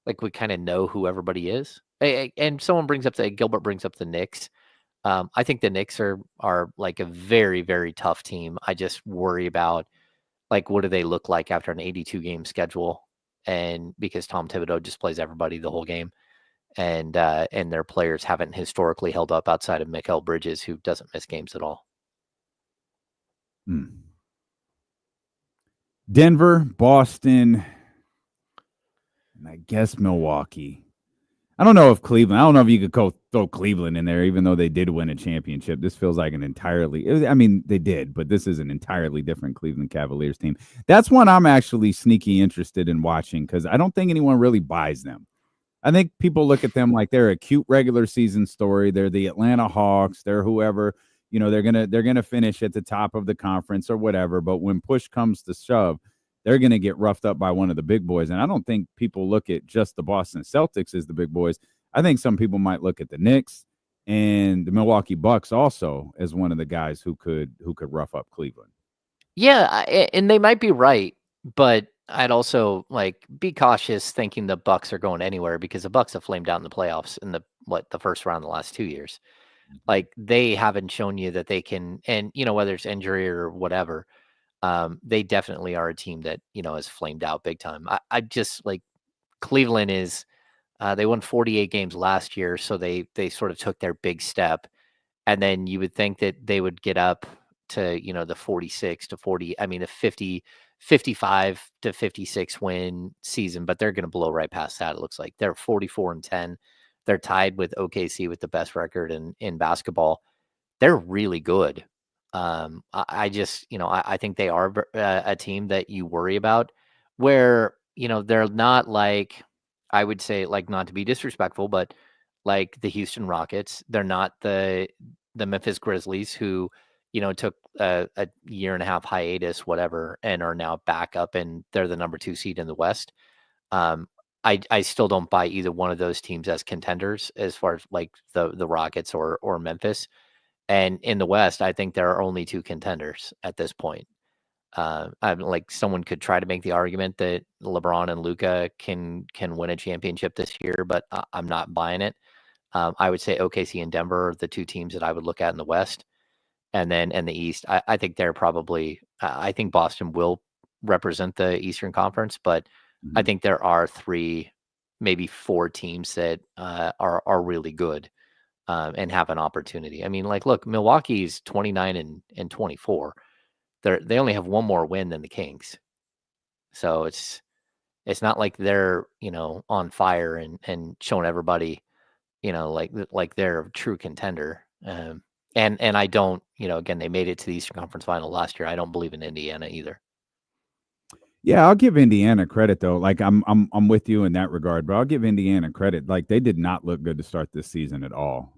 like, we kind of know who everybody is. And someone Gilbert brings up the Knicks. I think the Knicks are like a very, very tough team. I just worry about, like, what do they look like after an 82 game schedule? And because Tom Thibodeau just plays everybody the whole game, and their players haven't historically held up outside of Mikal Bridges, who doesn't miss games at all. Denver, Boston, and I guess Milwaukee. I don't know if Cleveland. I don't know if you could go throw Cleveland in there, even though they did win a championship. This feels like they did, but this is an entirely different Cleveland Cavaliers team. That's one I'm actually sneaky interested in watching, because I don't think anyone really buys them. I think people look at them like they're a cute regular season story. They're the Atlanta Hawks. They're whoever. they're gonna finish at the top of the conference or whatever. But when push comes to shove, they're gonna get roughed up by one of the big boys. And I don't think people look at just the Boston Celtics as the big boys. I think some people might look at the Knicks and the Milwaukee Bucks also as one of the guys who could rough up Cleveland. Yeah, and they might be right, but I'd also be cautious thinking the Bucks are going anywhere, because the Bucks have flamed out in the playoffs in the first round the last 2 years. They haven't shown you that they can, and whether it's injury or whatever, they definitely are a team that has flamed out big time. I just Cleveland is. They won 48 games last year, so they sort of took their big step, and then you would think that they would get up to the 46 to 40. I mean, the 55 to 56 win season, but they're going to blow right past that. It looks like they're 44-10. They're tied with OKC with the best record in basketball. They're really good. I just, I think they are a team that you worry about, where, they're not I would say, not to be disrespectful, but like the Houston Rockets. They're not the Memphis Grizzlies, who, took a year and a half hiatus, whatever, and are now back up, and they're the number 2 seed in the West. I still don't buy either one of those teams as contenders, as far as the Rockets or Memphis. And in the West, I think there are only 2 contenders at this point. Someone could try to make the argument that LeBron and Luka can win a championship this year, but I'm not buying it. I would say OKC and Denver are the 2 teams that I would look at in the West. And then in the East, I think they're probably, I think Boston will represent the Eastern Conference, but I think there are 3, maybe 4 teams that are really good and have an opportunity. I mean, look, Milwaukee's 29 and 24. They only have one more win than the Kings. So it's not like they're, on fire and showing everybody, like they're a true contender. And I don't, again, they made it to the Eastern Conference Final last year. I don't believe in Indiana either. Yeah, I'll give Indiana credit though. I'm with you in that regard, but I'll give Indiana credit. They did not look good to start this season at all.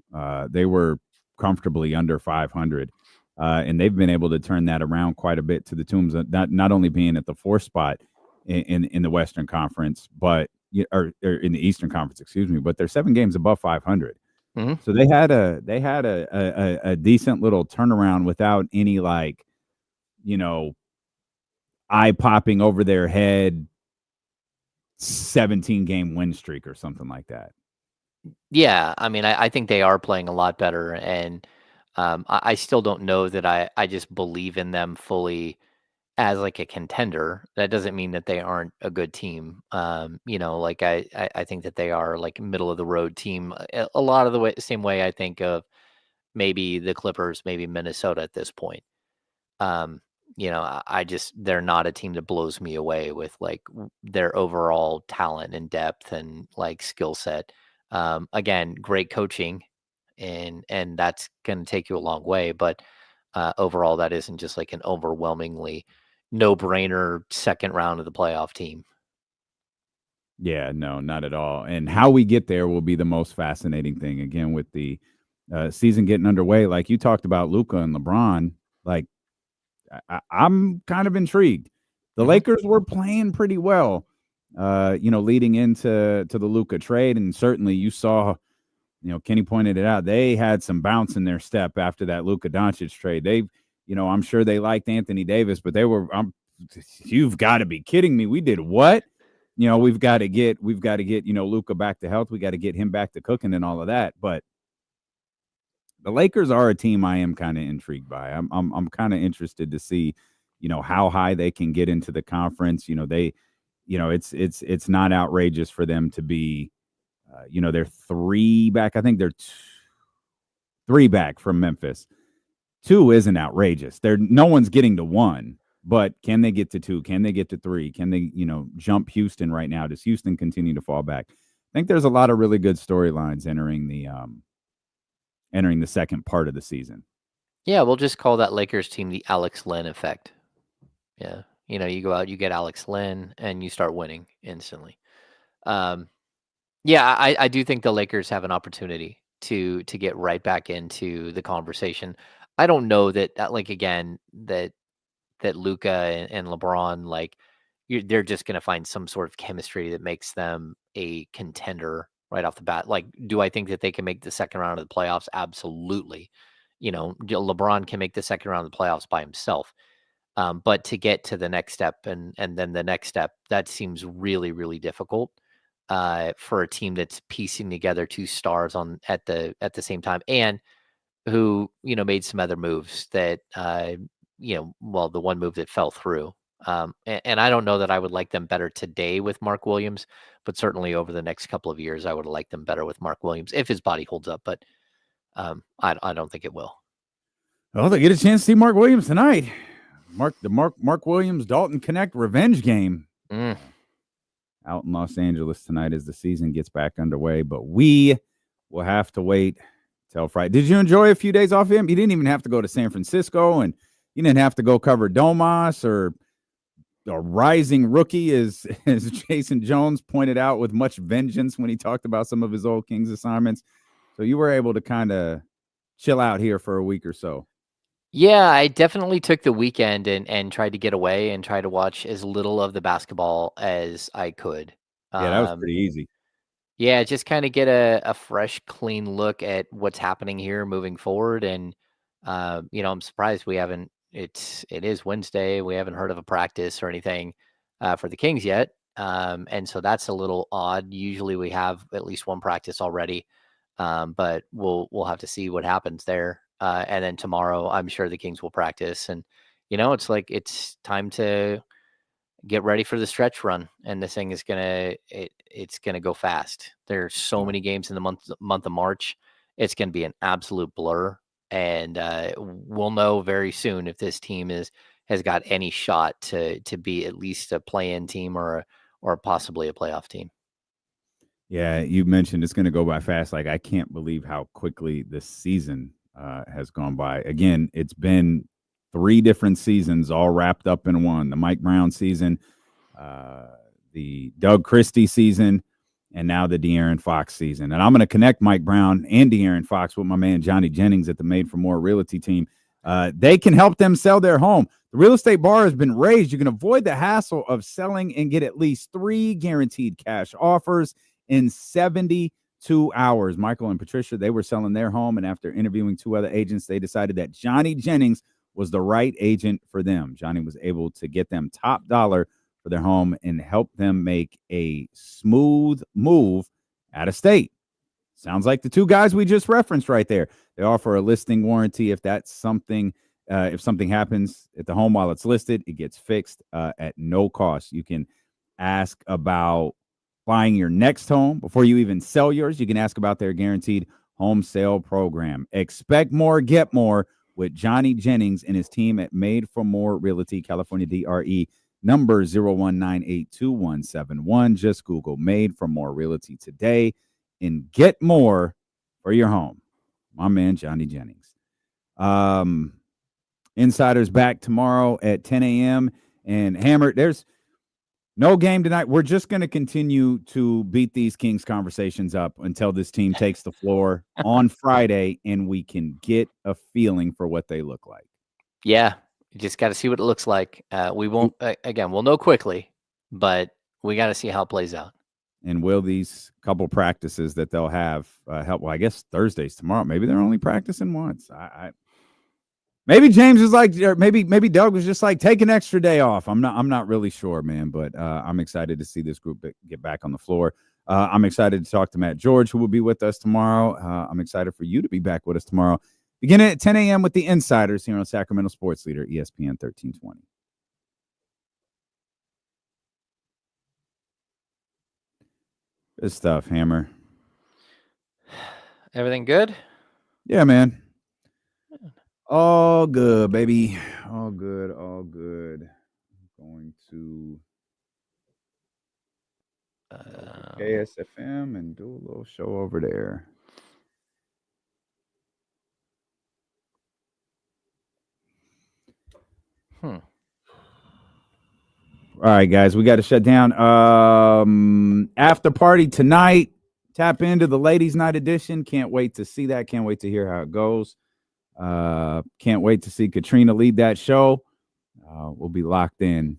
They were comfortably under 500, and they've been able to turn that around quite a bit, to the tune of not only being at the 4th spot in the Western Conference, but or in the Eastern Conference, excuse me. But they're 7 games above 500. Mm-hmm. So they had a decent little turnaround without any eye popping over their head 17-game win streak or something like that. Yeah, I mean, I think they are playing a lot better, and I still don't know that I just believe in them fully as a contender. That doesn't mean that they aren't a good team. I think that they are middle of the road team a lot of the same way I think of maybe the Clippers, maybe Minnesota at this point. They're not a team that blows me away with their overall talent and depth and skill set. Again, great coaching, and that's going to take you a long way, but overall that isn't just an overwhelmingly no-brainer second round of the playoff team. Yeah, no, not at all. And how we get there will be the most fascinating thing, again, with the season getting underway. Like you talked about Luka and LeBron, I'm kind of intrigued. The Lakers were playing pretty well, leading into the Luka trade. And certainly you saw, Kenny pointed it out, they had some bounce in their step after that Luka Doncic trade. I'm sure they liked Anthony Davis, but you've got to be kidding me. We did what? We've got to get, Luka back to health. We got to get him back to cooking and all of that. But the Lakers are a team I am kind of intrigued by. I'm kind of interested to see, how high they can get into the conference. It's not outrageous for them to be, they're 3 back. I think they're 3 back from Memphis. 2 isn't outrageous. No one's getting to 1, but can they get to 2? Can they get to 3? Can they, jump Houston right now? Does Houston continue to fall back? I think there's a lot of really good storylines entering the second part of the season. Yeah, we'll just call that Lakers team the Alex Len effect. Yeah. You go out, you get Alex Len, and you start winning instantly. Yeah, I do think the Lakers have an opportunity to get right back into the conversation. I don't know that like again that Luka and LeBron they're just going to find some sort of chemistry that makes them a contender right off the bat. Like, do I think that they can make the second round of the playoffs? Absolutely. LeBron can make the second round of the playoffs by himself. But to get to the next step and then the next step, that seems really, really difficult for a team that's piecing together two stars at the same time, and who made some other moves that the one move that fell through. And I don't know that I would like them better today with Mark Williams, but certainly over the next couple of years, I would have liked them better with Mark Williams if his body holds up. But I don't think it will. Well, they get a chance to see Mark Williams tonight. Mark Williams Dalton Connect revenge game out in Los Angeles tonight as the season gets back underway. But we will have to wait till Friday. Did you enjoy a few days off him? You didn't even have to go to San Francisco, and you didn't have to go cover Domas or a rising rookie, as Jason Jones pointed out with much vengeance when he talked about some of his old Kings assignments. So you were able to kind of chill out here for a week or so. Yeah, I definitely took the weekend and tried to get away and try to watch as little of the basketball as I could. Yeah, that was pretty easy. Yeah, just kind of get a fresh, clean look at what's happening here moving forward. And, I'm surprised we haven't, it is Wednesday. We haven't heard of a practice or anything for the Kings yet. And so that's a little odd. Usually we have at least one practice already. But we'll have to see what happens there. And then tomorrow, I'm sure the Kings will practice. And, it's time to get ready for the stretch run. And this thing is it's going to go fast. There's so many games in the month of March. It's going to be an absolute blur. And we'll know very soon if this team has got any shot to be at least a play-in team or possibly a playoff team. Yeah, you mentioned it's going to go by fast. Like, I can't believe how quickly this season has gone by. Again, it's been 3 different seasons all wrapped up in one. The Mike Brown season, the Doug Christie season, and now the De'Aaron Fox season. And I'm going to connect Mike Brown and De'Aaron Fox with my man Johnny Jennings at the Made for More Realty team. They can help them sell their home. The real estate bar has been raised. You can avoid the hassle of selling and get at least 3 guaranteed cash offers in 72 hours. Michael and Patricia, they were selling their home, and after interviewing 2 other agents, they decided that Johnny Jennings was the right agent for them. Johnny was able to get them top dollar for their home and help them make a smooth move out of state. Sounds like the 2 guys we just referenced right there. They offer a listing warranty. If that's something, if something happens at the home while it's listed, it gets fixed at no cost. You can ask about buying your next home before you even sell yours. You can ask about their guaranteed home sale program. Expect more, get more with Johnny Jennings and his team at Made for More Realty, California DRE, number 01982171. Just Google Made for More Realty today and get more for your home. My man, Johnny Jennings. Insiders back tomorrow at 10 a.m. And Hammer, there's no game tonight. We're just going to continue to beat these Kings conversations up until this team takes the floor on Friday and we can get a feeling for what they look like. Yeah, you just got to see what it looks like. We won't, again, we'll know quickly, but we got to see how it plays out. And will these couple practices that they'll have help? Well, I guess Thursday's tomorrow. Maybe they're only practicing once. Maybe James is like, or maybe Doug was just like, take an extra day off. I'm not really sure, man, but I'm excited to see this group get back on the floor. I'm excited to talk to Matt George, who will be with us tomorrow. I'm excited for you to be back with us tomorrow, beginning at 10 a.m. with the Insiders here on Sacramento Sports Leader, ESPN 1320. Good stuff, Hammer. Everything good? Yeah, man. All good, baby. All good, all good. I'm going to KSFM and do a little show over there. All right, guys, we got to shut down. After party tonight. Tap into the Ladies' Night edition. Can't wait to see that. Can't wait to hear how it goes. Can't wait to see Katrina lead that show. We'll be locked in.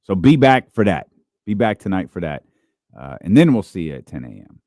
So be back for that. Be back tonight for that. And then we'll see you at 10 a.m.